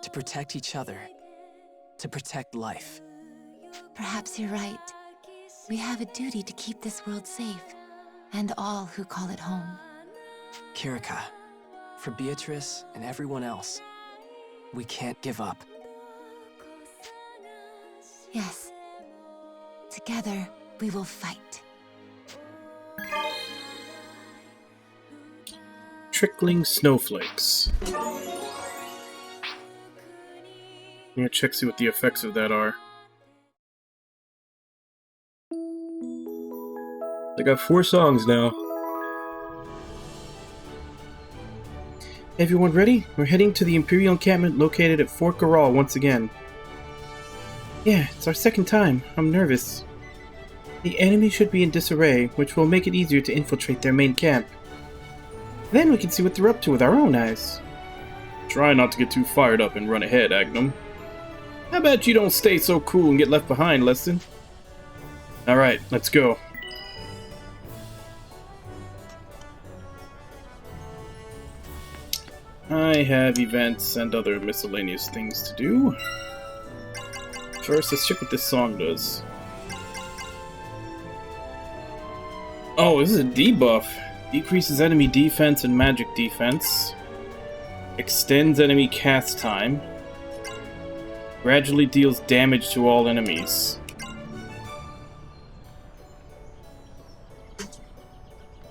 To protect each other. To protect life. Perhaps you're right. We have a duty to keep this world safe, and all who call it home. Kirika, for Beatrice and everyone else, we can't give up. Yes. Together, we will fight. Trickling snowflakes. I'm gonna check see what the effects of that are. I got 4 songs now. Everyone ready? We're heading to the Imperial encampment located at Fort Garal once again. Yeah, it's our second time. I'm nervous. The enemy should be in disarray, which will make it easier to infiltrate their main camp. Then we can see what they're up to with our own eyes. Try not to get too fired up and run ahead, Agnum. How about you don't stay so cool and get left behind, Leston? Alright, let's go. I have events and other miscellaneous things to do. First, let's check what this song does. Oh, this is a debuff. Decreases enemy defense and magic defense. Extends enemy cast time. Gradually deals damage to all enemies.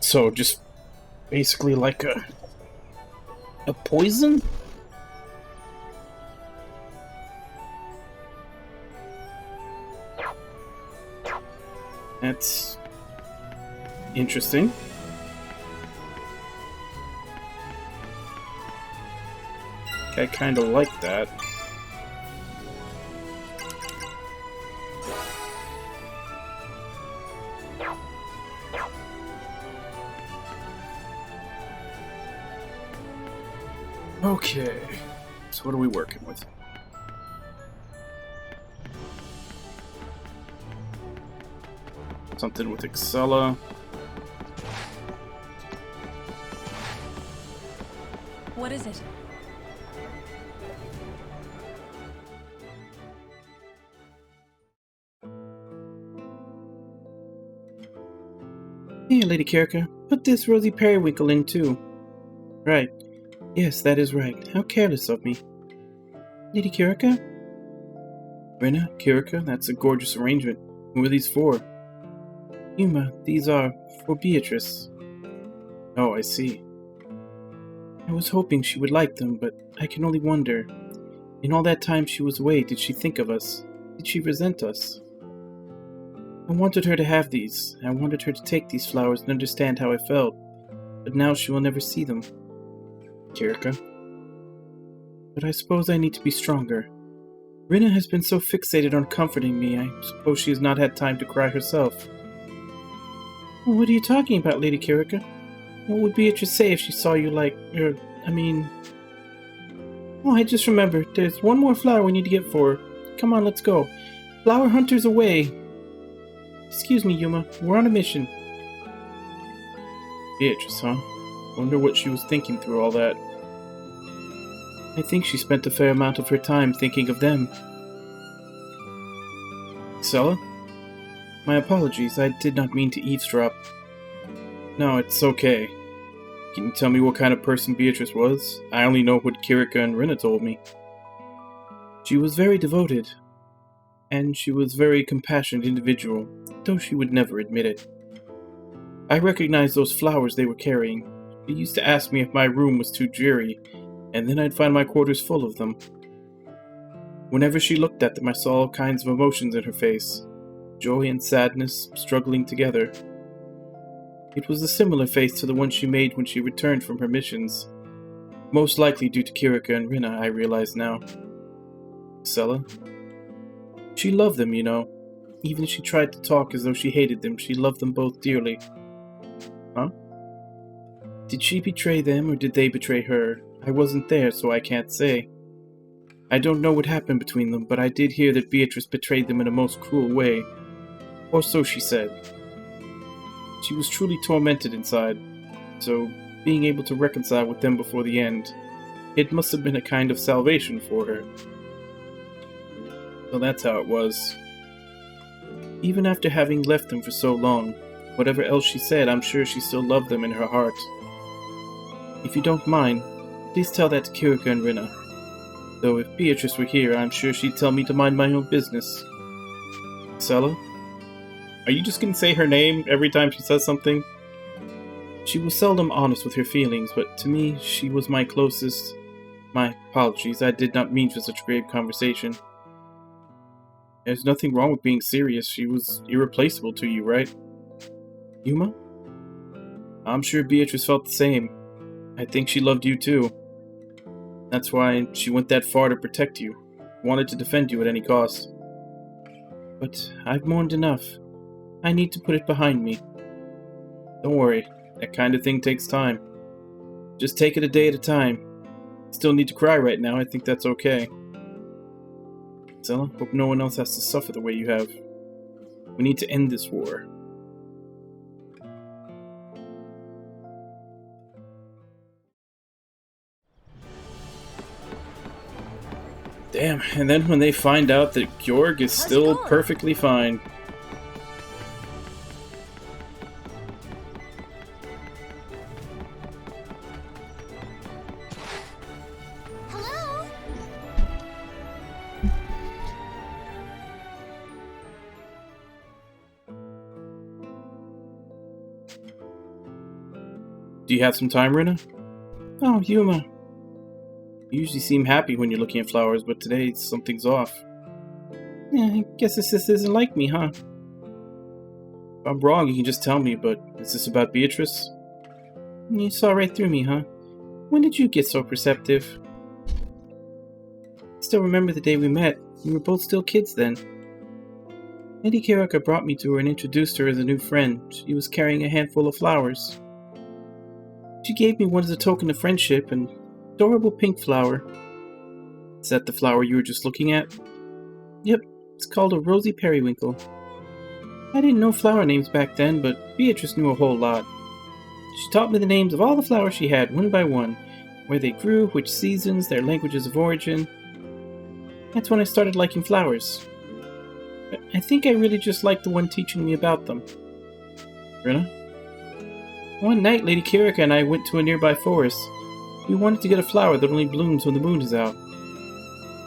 So, just basically like a poison? That's interesting. I kinda like that. Okay, so what are we working with? Something with Excella. What is it? Here, Lady Kirika, put this rosy periwinkle in too. Right. Yes, that is right. How careless of me. Lady Kirika? Rena, Kirika, that's a gorgeous arrangement. Who are these for? Yuma, these are for Beatrice. Oh, I see. I was hoping she would like them, but I can only wonder. In all that time she was away, did she think of us? Did she resent us? I wanted her to have these. I wanted her to take these flowers and understand how I felt. But now she will never see them. Kirika. But I suppose I need to be stronger. Rina has been so fixated on comforting me, I suppose she has not had time to cry herself. What are you talking about, Lady Kirika? What would Beatrice say if she saw you Oh, I just remembered. There's one more flower we need to get for her. Come on, let's go. Flower hunters away. Excuse me, Yuma. We're on a mission. Beatrice, huh? Wonder what she was thinking through all that. I think she spent a fair amount of her time thinking of them. Excella? My apologies, I did not mean to eavesdrop. No, it's okay. Can you tell me what kind of person Beatrice was? I only know what Kirika and Rina told me. She was very devoted, and she was a very compassionate individual, though she would never admit it. I recognized those flowers they were carrying. She used to ask me if my room was too dreary, and then I'd find my quarters full of them. Whenever she looked at them, I saw all kinds of emotions in her face. Joy and sadness struggling together. It was a similar face to the one she made when she returned from her missions. Most likely due to Kirika and Rina, I realize now. Excella? She loved them, you know. Even if she tried to talk as though she hated them, she loved them both dearly. Huh? Did she betray them, or did they betray her? I wasn't there, so I can't say. I don't know what happened between them, but I did hear that Beatrice betrayed them in a most cruel way. Or so she said. She was truly tormented inside, so being able to reconcile with them before the end, it must have been a kind of salvation for her. So that's how it was. Even after having left them for so long, whatever else she said, I'm sure she still loved them in her heart. If you don't mind, please tell that to Kirika and Rina. Though if Beatrice were here, I'm sure she'd tell me to mind my own business. Excella? Are you just gonna say her name every time she says something? She was seldom honest with her feelings, but to me, she was my closest. My apologies, I did not mean for such a grave conversation. There's nothing wrong with being serious. She was irreplaceable to you, right? Yuma? I'm sure Beatrice felt the same. I think she loved you too. That's why she went that far to protect you. Wanted to defend you at any cost. But I've mourned enough. I need to put it behind me. Don't worry, that kind of thing takes time. Just take it a day at a time. Still need to cry right now, I think that's okay. Zella, hope no one else has to suffer the way you have. We need to end this war. Damn, and then when they find out that Georg is still perfectly fine. Hello? Do you have some time, Rina? Oh, Yuma. You usually seem happy when you're looking at flowers, but today something's off. Yeah, I guess this just isn't like me, huh? If I'm wrong, you can just tell me, but is this about Beatrice? You saw right through me, huh? When did you get so perceptive? I still remember the day we met. We were both still kids then. Lady Kirika brought me to her and introduced her as a new friend. She was carrying a handful of flowers. She gave me one as a token of friendship, an adorable pink flower. Is that the flower you were just looking at? Yep, it's called a rosy periwinkle. I didn't know flower names back then, but Beatrice knew a whole lot. She taught me the names of all the flowers she had, one by one, where they grew, which seasons, their languages of origin. That's when I started liking flowers. I think I really just liked the one teaching me about them. Rina? One night, Lady Kirika and I went to a nearby forest. We wanted to get a flower that only blooms when the moon is out.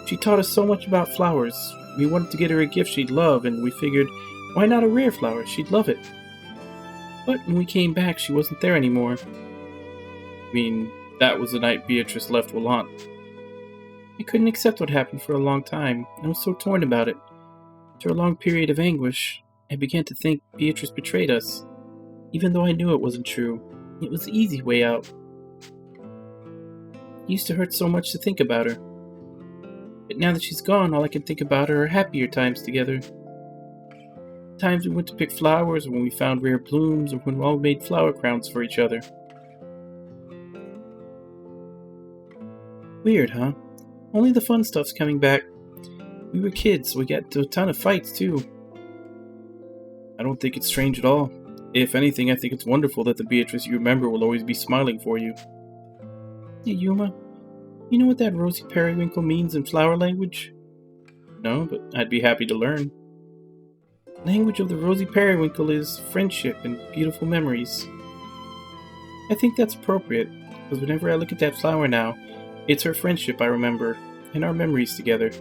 She taught us so much about flowers. We wanted to get her a gift she'd love, and we figured, why not a rare flower? She'd love it. But when we came back, she wasn't there anymore. I mean, that was the night Beatrice left Willant. I couldn't accept what happened for a long time. I was so torn about it. After a long period of anguish, I began to think Beatrice betrayed us. Even though I knew it wasn't true, it was the easy way out. It used to hurt so much to think about her. But now that she's gone, all I can think about are happier times together. Times we went to pick flowers, or when we found rare blooms, or when we all made flower crowns for each other. Weird, huh? Only the fun stuff's coming back. We were kids, so we got into a ton of fights, too. I don't think it's strange at all. If anything, I think it's wonderful that the Beatrice you remember will always be smiling for you. Hey, Yuma, you know what that rosy periwinkle means in flower language? No, but I'd be happy to learn. Language of the rosy periwinkle is friendship and beautiful memories. I think that's appropriate, because whenever I look at that flower now, it's her friendship I remember, and our memories together.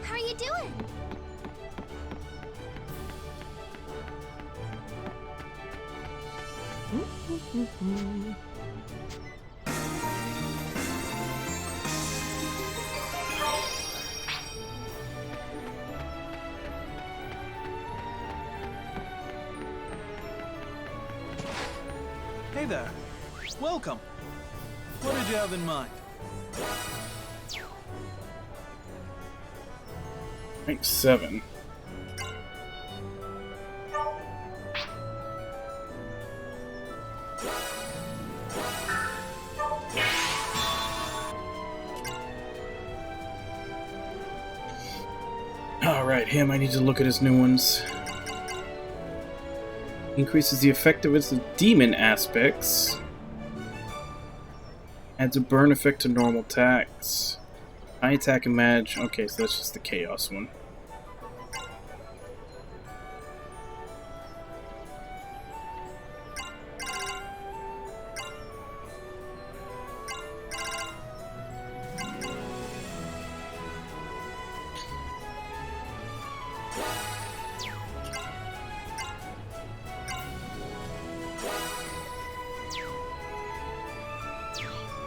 How are you doing? Hey there. Welcome. What did you have in mind? Rank 7. Alright, him, I need to look at his new ones. Increases the effectiveness of demon aspects. Adds a burn effect to normal attacks. High attack and manage. Okay, so that's just the chaos one.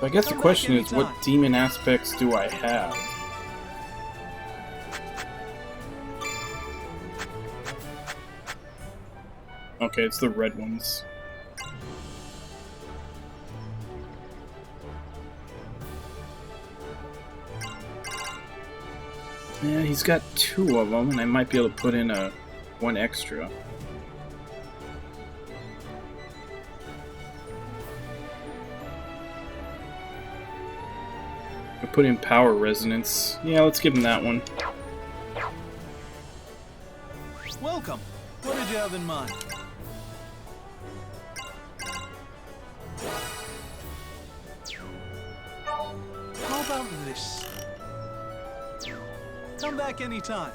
I guess the question is, what demon aspects do I have? Okay, it's the red ones. Yeah, he's got 2 of them, and I might be able to put in one extra. Put in power resonance. Yeah, let's give him that one. Welcome. What did you have in mind? How about this? Come back anytime.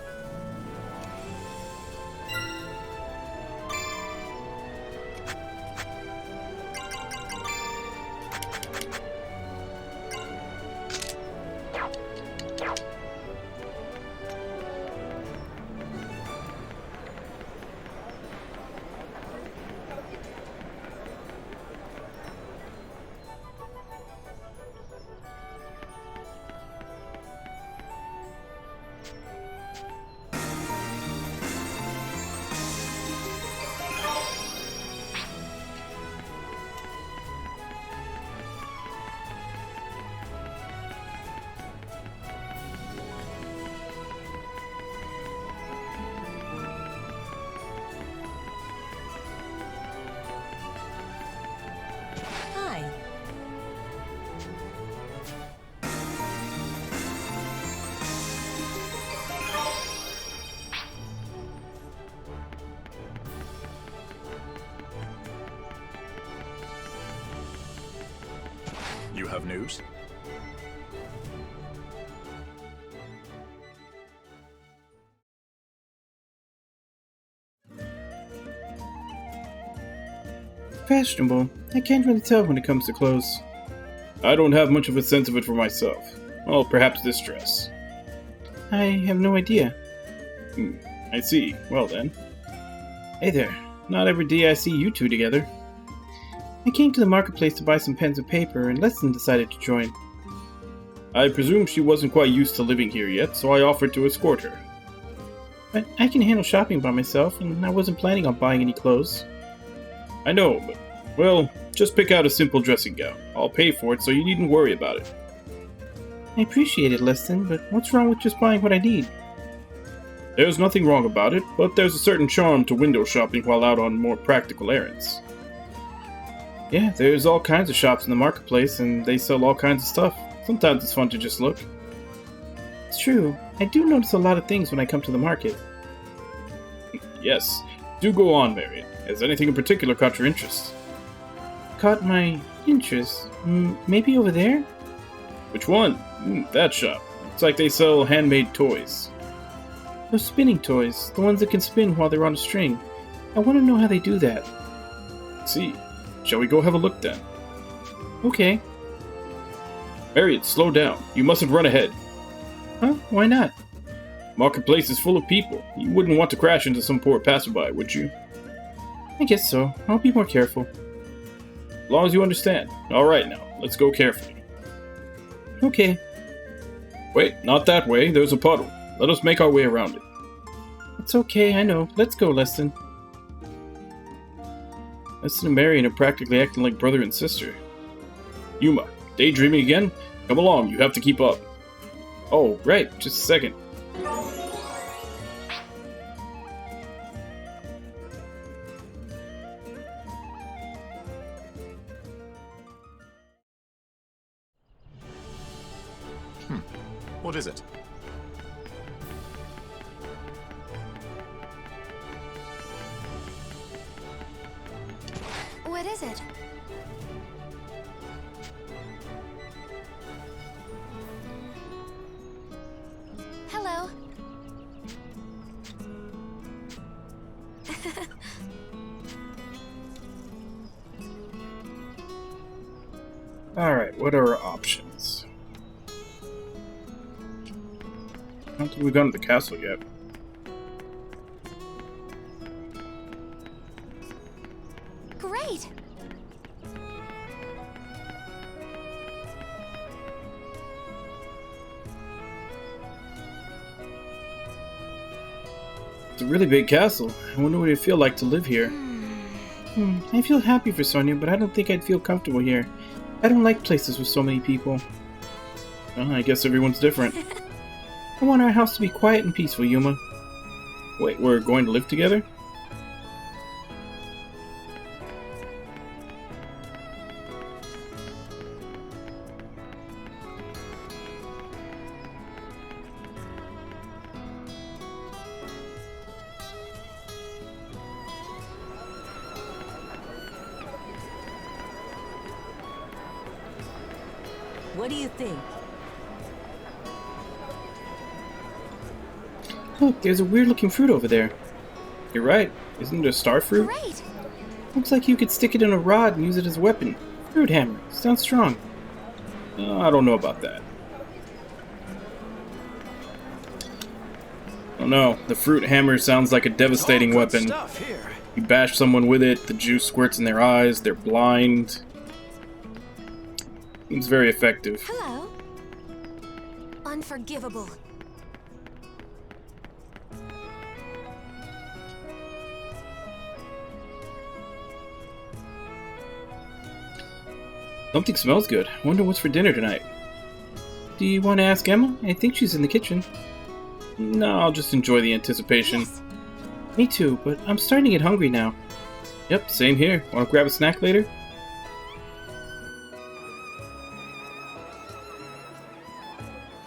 You have news? Fashionable. I can't really tell when it comes to clothes. I don't have much of a sense of it for myself. Well, perhaps this dress. I have no idea. I see. Well then. Hey there. Not every day I see you two together. I came to the marketplace to buy some pens and paper, and Leslie decided to join. I presume she wasn't quite used to living here yet, so I offered to escort her. But I can handle shopping by myself, and I wasn't planning on buying any clothes. I know, but, well, just pick out a simple dressing gown. I'll pay for it, so you needn't worry about it. I appreciate it, Leston, but what's wrong with just buying what I need? There's nothing wrong about it, but there's a certain charm to window shopping while out on more practical errands. Yeah, there's all kinds of shops in the marketplace, and they sell all kinds of stuff. Sometimes it's fun to just look. It's true. I do notice a lot of things when I come to the market. Yes. Do go on, Marion. Has anything in particular caught your interest? Caught my interest? Maybe over there? Which one? That shop. Looks like they sell handmade toys. Those spinning toys. The ones that can spin while they're on a string. I want to know how they do that. See. Shall we go have a look then? Okay. Marion, slow down. You mustn't run ahead. Huh? Why not? Marketplace is full of people. You wouldn't want to crash into some poor passerby, would you? I guess so. I'll be more careful. As long as you understand. Alright now, let's go carefully. Okay. Wait, not that way. There's a puddle. Let us make our way around it. It's okay, I know. Let's go, Leston. Leston and Marion are practically acting like brother and sister. Yuma, daydreaming again? Come along, you have to keep up. Oh, right, just a second. What is it? What is it? Hello. Alright, what are our options? I don't think we've gone to the castle yet. Great. It's a really big castle. I wonder what it'd feel like to live here. I feel happy for Sonia, but I don't think I'd feel comfortable here. I don't like places with so many people. Well, I guess everyone's different. I want our house to be quiet and peaceful, Yuma. Wait, we're going to live together? What do you think? Look, there's a weird-looking fruit over there. You're right. Isn't it a star fruit? Great. Looks like you could stick it in a rod and use it as a weapon. Fruit hammer. Sounds strong. I don't know about that. Oh no, the fruit hammer sounds like a devastating weapon. You bash someone with it, the juice squirts in their eyes, they're blind. Seems very effective. Hello. Unforgivable. Something smells good. Wonder what's for dinner tonight. Do you want to ask Emma? I think she's in the kitchen. No, I'll just enjoy the anticipation. Yes. Me too, but I'm starting to get hungry now. Yep, same here. Want to grab a snack later?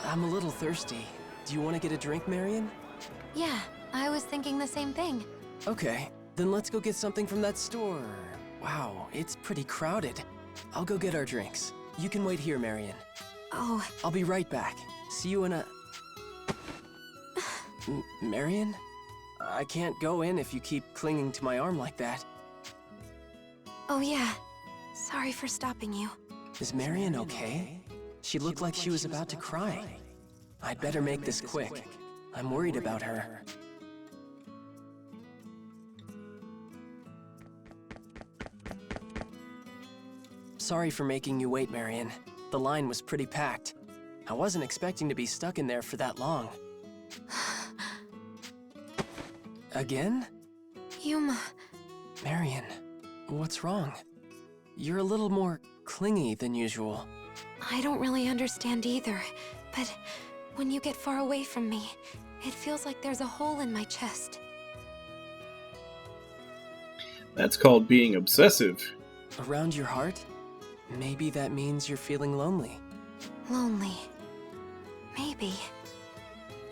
I'm a little thirsty. Do you want to get a drink, Marion? Yeah, I was thinking the same thing. Okay, then let's go get something from that store. Wow, it's pretty crowded. I'll go get our drinks. You can wait here, Marion. Oh. I'll be right back. See you in a... Marion? I can't go in if you keep clinging to my arm like that. Oh yeah. Sorry for stopping you. Is Marion okay? She looked like she was about to cry. I'd better make this quick. I'm worried about her. Sorry for making you wait, Marion. The line was pretty packed. I wasn't expecting to be stuck in there for that long. Again? Yuma. Marion, what's wrong? You're a little more clingy than usual. I don't really understand either, but when you get far away from me, it feels like there's a hole in my chest. That's called being obsessive. Around your heart? Maybe that means you're feeling lonely. Lonely. Maybe.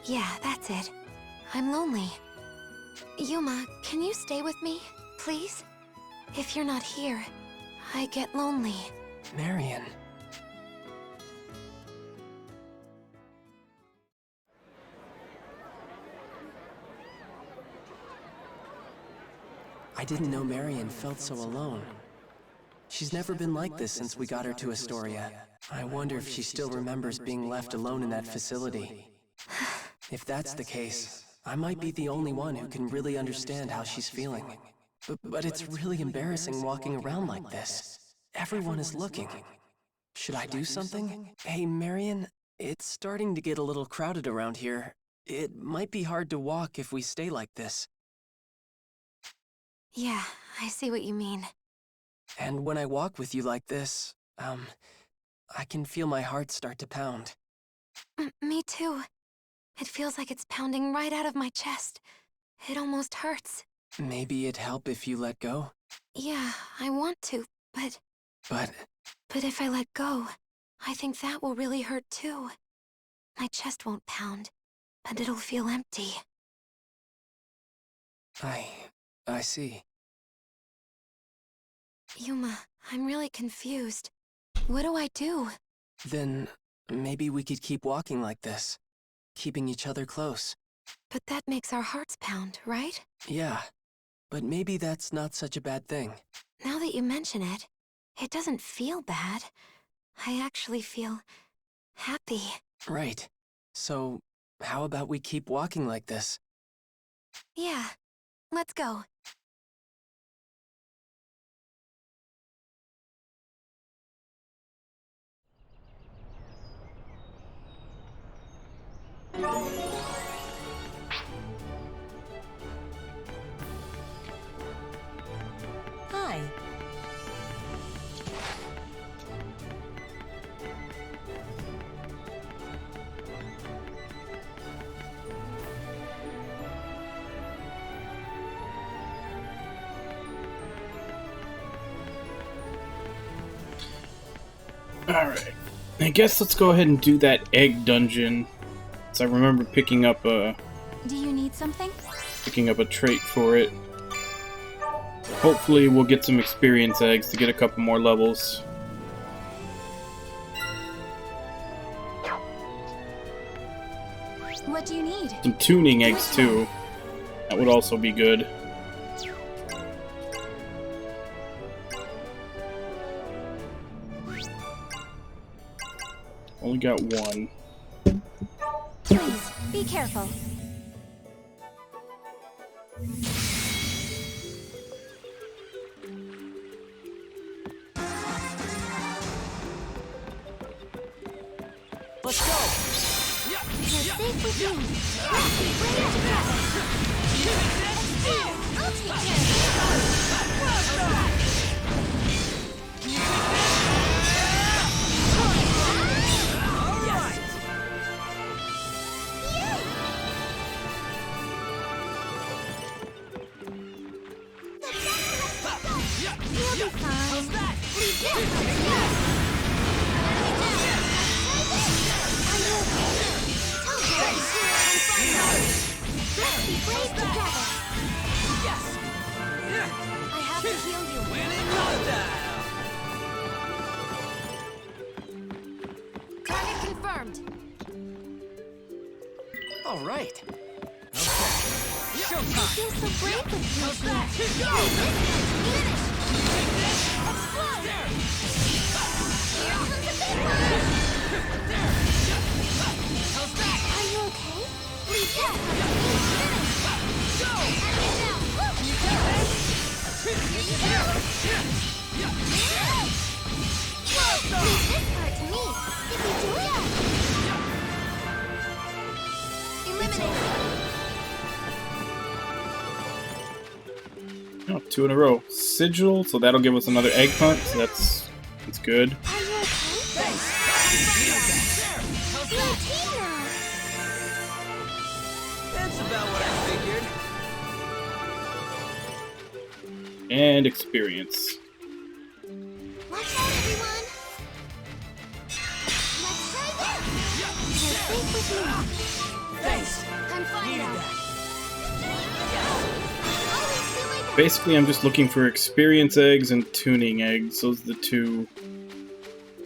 Yeah, that's it. I'm lonely. Yuma, can you stay with me, please? If you're not here, I get lonely. Marion. I didn't know Marion felt so alone. She's never been like this since we got her to Astoria. I wonder if she still remembers being left alone in that facility. If that's the case, I might be the only one who can really understand how she's feeling. But it's really embarrassing walking around like this. Everyone is looking. Should I do something? Hey, Marion, it's starting to get a little crowded around here. It might be hard to walk if we stay like this. Yeah, I see what you mean. And when I walk with you like this, I can feel my heart start to pound. Me too. It feels like it's pounding right out of my chest. It almost hurts. Maybe it'd help if you let go? Yeah, I want to, but... But if I let go, I think that will really hurt too. My chest won't pound, and it'll feel empty. I see. Yuma, I'm really confused. What do I do? Then maybe we could keep walking like this, keeping each other close. But that makes our hearts pound, right? Yeah, but maybe that's not such a bad thing. Now that you mention it, it doesn't feel bad. I actually feel happy. Right. So, how about we keep walking like this? Yeah, let's go. Hi. Alright. I guess let's go ahead and do that egg dungeon. So I remember picking up a Do you need something? trait for it. Hopefully we'll get some experience eggs to get a couple more levels. What do you need? Some tuning eggs too. That would also be good. Only got one. Please, be careful. Let's go! You're safe with me. Let's be brave together. I'll take care You'll be fine. Please, are you okay? Let's be brave together. Yes! I have to heal you. Winning no doubt! Target confirmed. All right. I feel so brave with you. How's that? Finish! Explode! Here comes a big one! How's that? Are you okay? Please, yes! Go! Enemy down! You got this! Leave this part to me. If you do it, eliminate. Oh, 2 in a row. Sigil, so that'll give us another egg hunt. So that's good. Are you okay? We're a team now. That's about what I figured. And experience. Watch out, everyone. Let's try this. You're safe with me. Thanks! I'm fine Needed now. that. Always do my best. Basically, I'm just looking for experience eggs and tuning eggs. Those are the two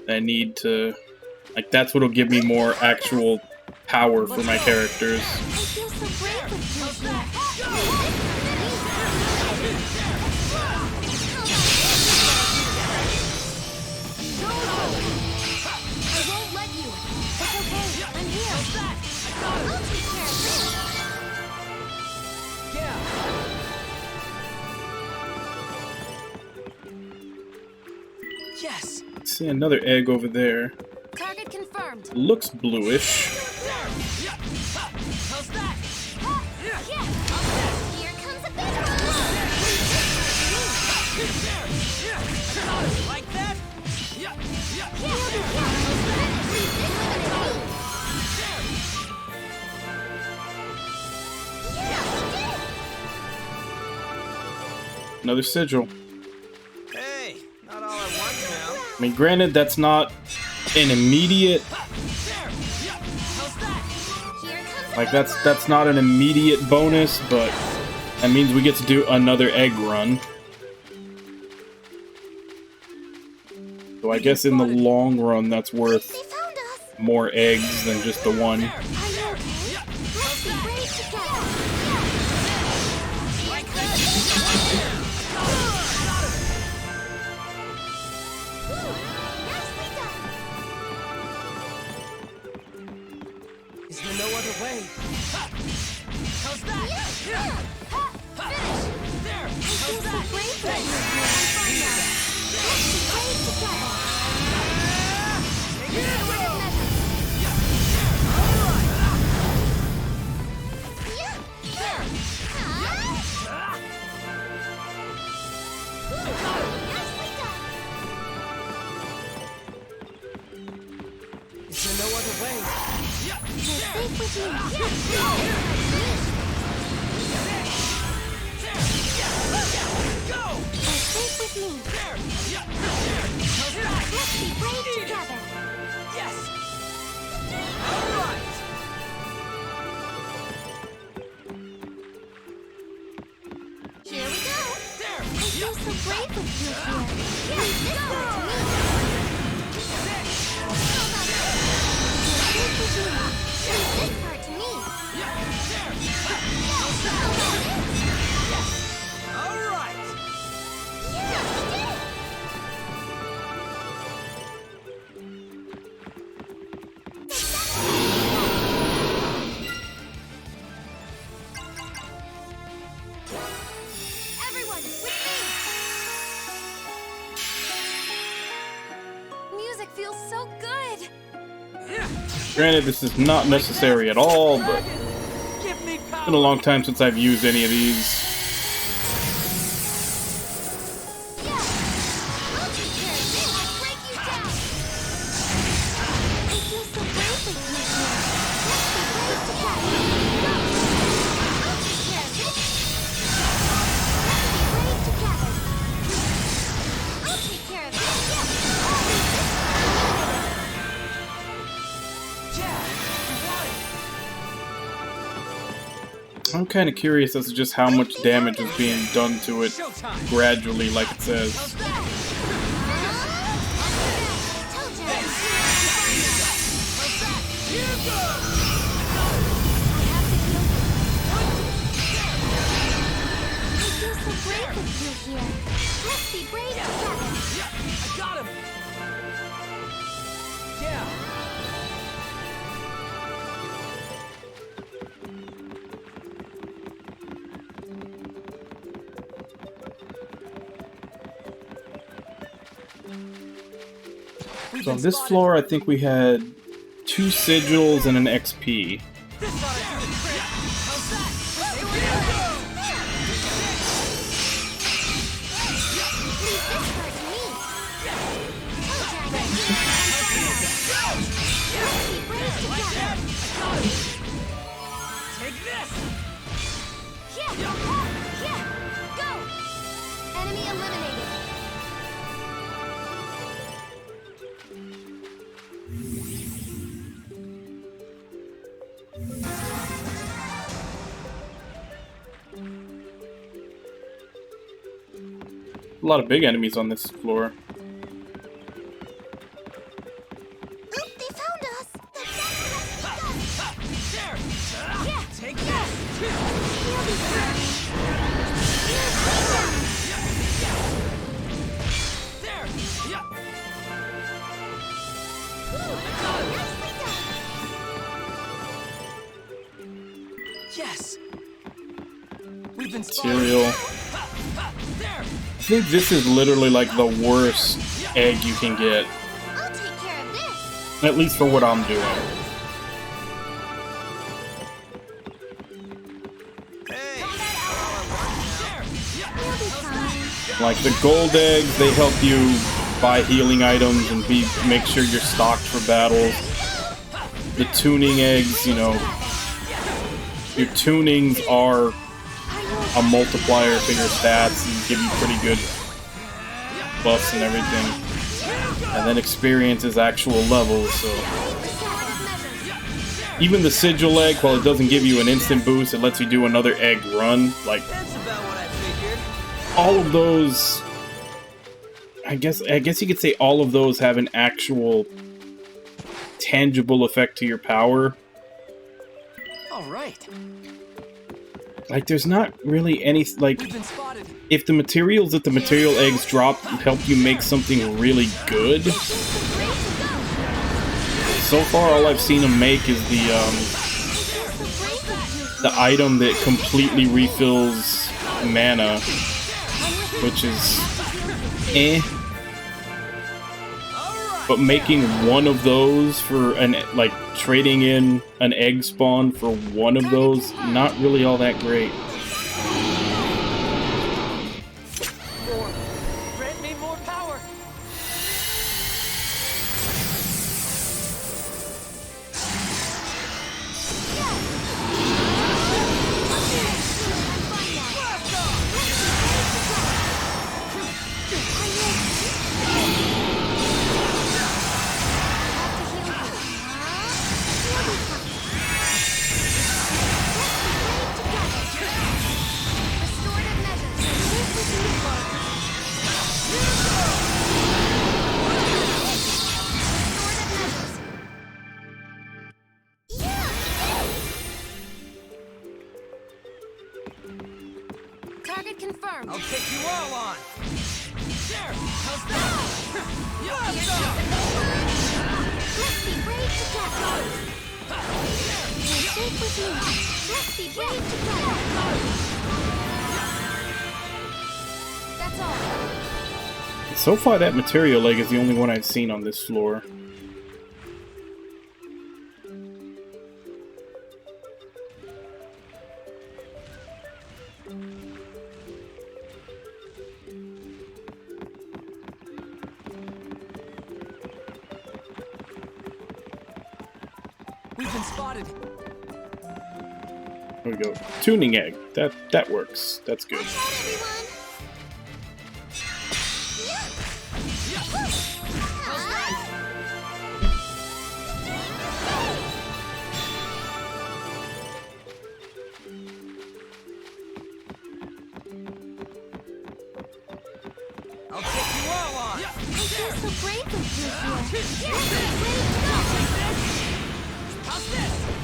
I need to... Like, that's what'll give me more actual power for my characters. I feel so brave with you here. I won't let you. It's okay. I'm here. I'll take care of this. Yeah! Yes. See another egg over there. Target confirmed. Looks bluish. How's that? Here comes a big one. Like that? Another sigil. Hey, not all at once now. I mean, granted, that's not an immediate... Like, that's not an immediate bonus, but that means we get to do another egg run. So I guess in the long run, that's worth more eggs than just the one. Is there no other way? How's that? Finish! There! How's that? Is there no other way? You're safe with me. Go! You're safe with me. Let's be brave together. Yes! Alright! Here we go. There! I feel so brave with you here. Leave this part to me. You're safe with me. Leave this part to me. Alright! Everyone, with me. Music feels so good. Granted, this is not necessary at all, but it's been a long time since I've used any of these. I'm kind of curious as to just how much damage is being done to it gradually, like it says. Let's be brave together. I got him! Yeah! So on this floor, I think we had 2 sigils and an XP. Take this! Go! Enemy eliminated. A lot of big enemies on this floor. They found us. There! Take this! We'll be fine. There! Yes! We've been Cereal. I think this is literally like the worst egg you can get. I'll take care of this. At least for what I'm doing. We'll be fine. Like the gold eggs, they help you buy healing items and make sure you're stocked for battles. The tuning eggs, you know, your tunings are a multiplier for your stats and give you pretty good buffs and everything. And then experience is actual levels, so even the sigil egg, while it doesn't give you an instant boost, it lets you do another egg run. Like, all of those I guess you could say all of those have an actual tangible effect to your power. All right. Like, there's not really any, like, if the materials that the material eggs drop help you make something really good, so far all I've seen them make is the item that completely refills mana, which is eh. But making one of those for an, like, trading in an egg spawn for one of those, not really all that great. Grant me more power. Target confirmed. I'll take you all on. There. How's that? Let's be brave together. You're safe with me. Let's be brave together. That's all. So far, that material egg is the only one I've seen on this floor. We've been spotted. There we go. Tuning egg. That works. That's good. I'll take you all on. I feel so brave with you here. How's this?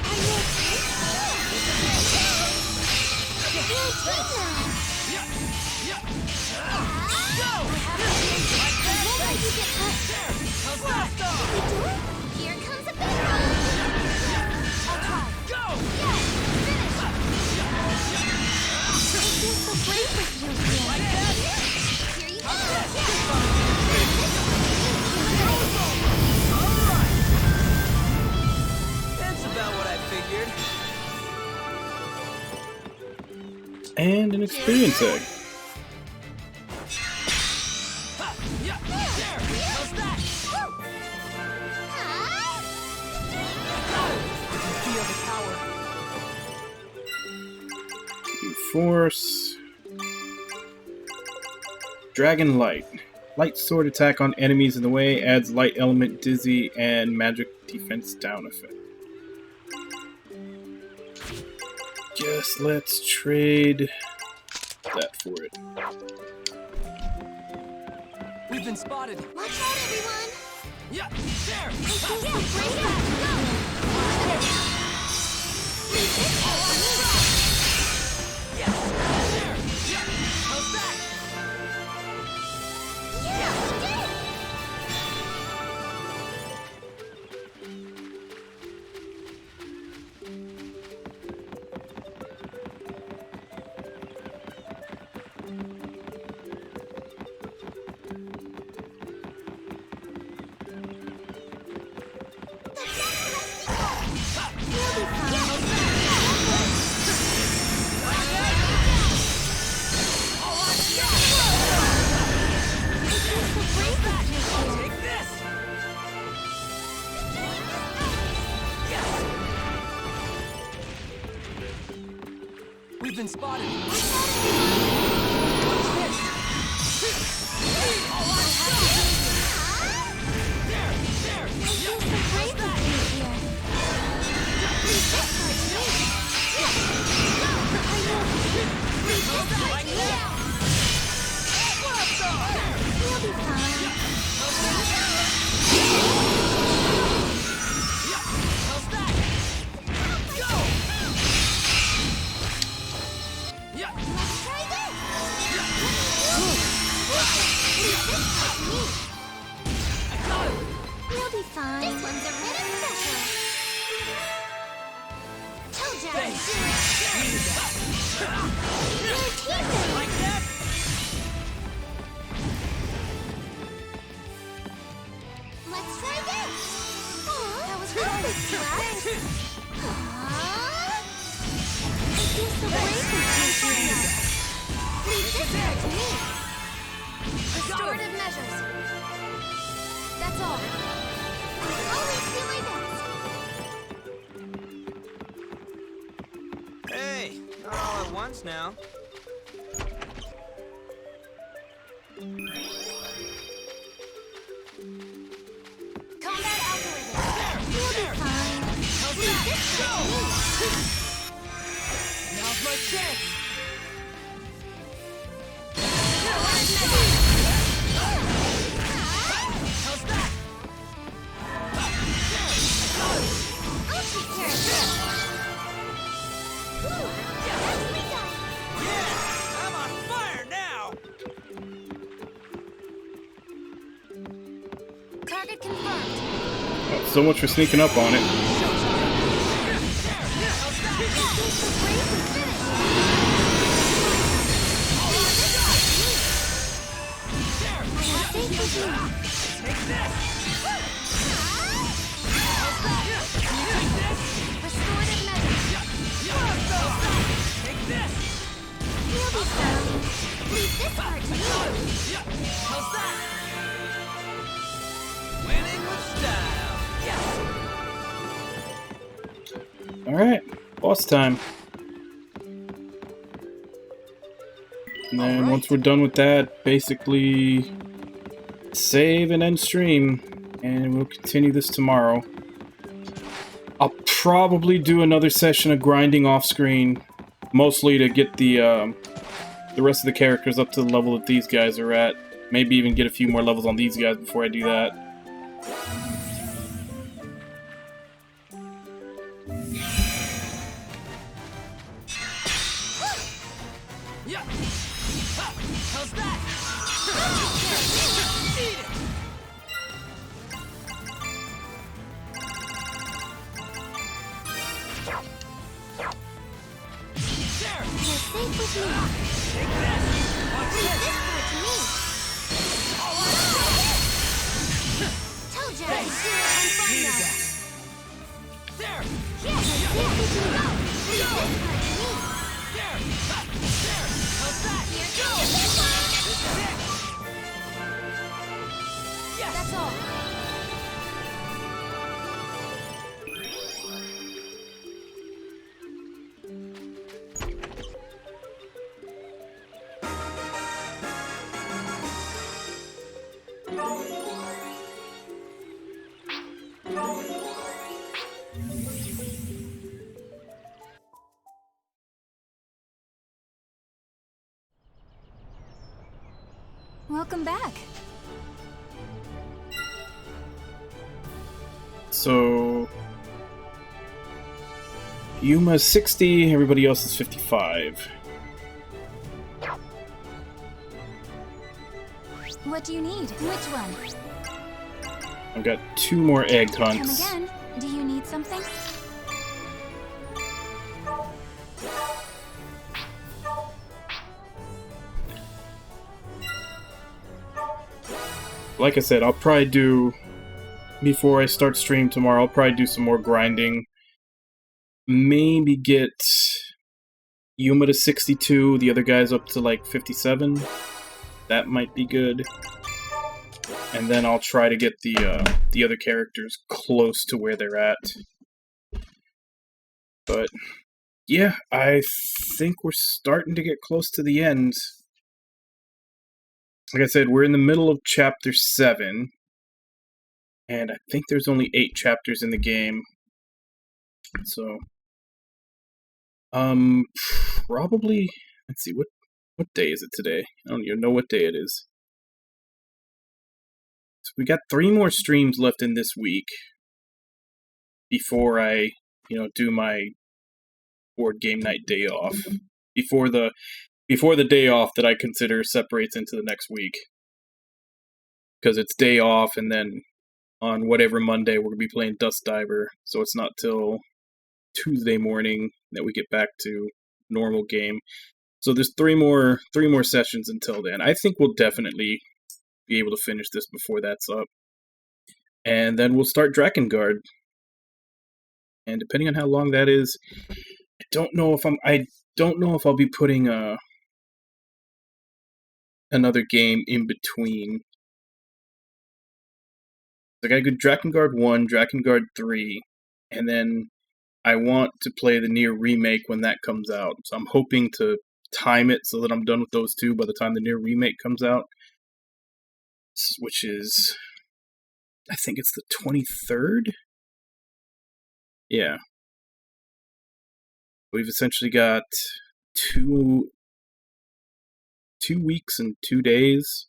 Are you okay? You're team now. Go! I won't let you get hurt. How's that? Can we do it? Here comes a big one. I'll try. Go! Yes, finish. I feel so brave with you here. Like that? Here you go. Alright! That's about what I figured. And an experience egg. How's that? Feel the power. Force. Dragon Light. Light sword attack on enemies in the way, adds light element, dizzy, and magic defense down effect. Just let's trade that for it. We've been spotted. Watch out, everyone. Yeah, there! I feel so brave with you. Yes! There! Yeah! How's that? Yeah, we did it. We've been spotted. We'll be fine. Like that? Let's try this! That was perfect, Thanks! I guess the break is fun now. Leave this part to me! Restorative measures. That's all. Always do my best. Hey, not all at once now. Combat algorithm. You'll be fine. Leave this part to me. Now's my chance! How's that? I'll take care of this. Whew, nicely done. Yeah! I'm on fire now! Target confirmed. So much for sneaking up on it. Winning with style! Yes! Alright, boss time. And then once we're done with that, basically save and end stream, and we'll continue this tomorrow. I'll probably do another session of grinding off screen, mostly to get the rest of the characters up to the level that these guys are at. Maybe even get a few more levels on these guys before I do that. Yeah! How's that? Eat it! There! You're safe with me. Take this! Watch Leave this! this part to me. Told you I could do it. I'm fine Needed now. that! There! Yes, you're safe with me. Leave this part to me. There! There! How's that? Here goes. This one. This is it! Yes! That's all. Welcome back. So Yuma's 60, everybody else is 55. What do you need? Which one? I've got 2 more egg Come hunts. again. Do you need something? Like I said, I'll probably do, before I start stream tomorrow, I'll probably do some more grinding. Maybe get Yuma to 62, the other guys up to like 57. That might be good. And then I'll try to get the other characters close to where they're at. But yeah, I think we're starting to get close to the end. Like I said, we're in the middle of Chapter 7. And I think there's only 8 chapters in the game. So, probably, let's see, what day is it today? I don't even know what day it is. So we got 3 more streams left in this week before I, do my board game night day off. Before the day off that I consider separates into the next week. Because it's day off, and then on whatever Monday we're going to be playing Dust Diver, so it's not till Tuesday morning that we get back to normal game. So there's three more sessions until then. I think we'll definitely be able to finish this before that's up. And then we'll start Drakengard. And depending on how long that is, I don't know if I'll be putting another game in between. I gotta go Drakengard 1, Drakengard 3, and then I want to play the Nier remake when that comes out. So I'm hoping to time it so that I'm done with those two by the time the Nier remake comes out. Which is, I think it's the 23rd? Yeah. We've essentially got two weeks and 2 days.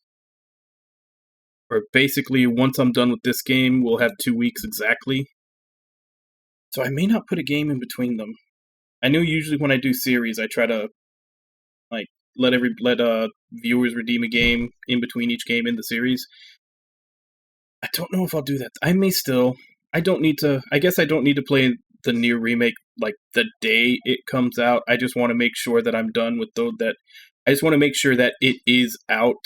Or basically, once I'm done with this game, we'll have 2 weeks exactly. So I may not put a game in between them. I know usually when I do series, I try to like let viewers redeem a game in between each game in the series. I don't know if I'll do that. I may still. I guess I don't need to play the Nier remake like the day it comes out. I just want to make sure that I'm done with I just want to make sure that it is out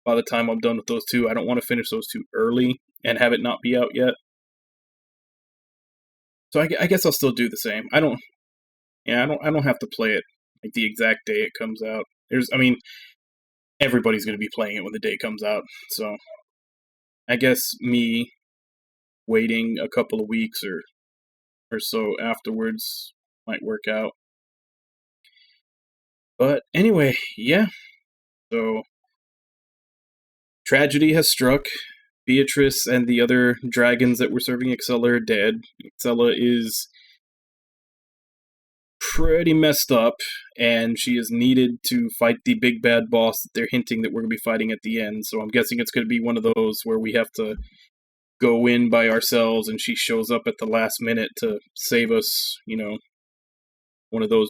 by the time I'm done with those two. I don't want to finish those two early and have it not be out yet. So I guess I'll still do the same. I don't have to play it like the exact day it comes out. Everybody's going to be playing it when the day comes out. So I guess me waiting a couple of weeks or so afterwards might work out. But anyway, yeah. So tragedy has struck. Beatrice and the other dragons that were serving Excella are dead. Excella is pretty messed up, and she is needed to fight the big bad boss that they're hinting that we're going to be fighting at the end. So I'm guessing it's going to be one of those where we have to go in by ourselves, and she shows up at the last minute to save us, one of those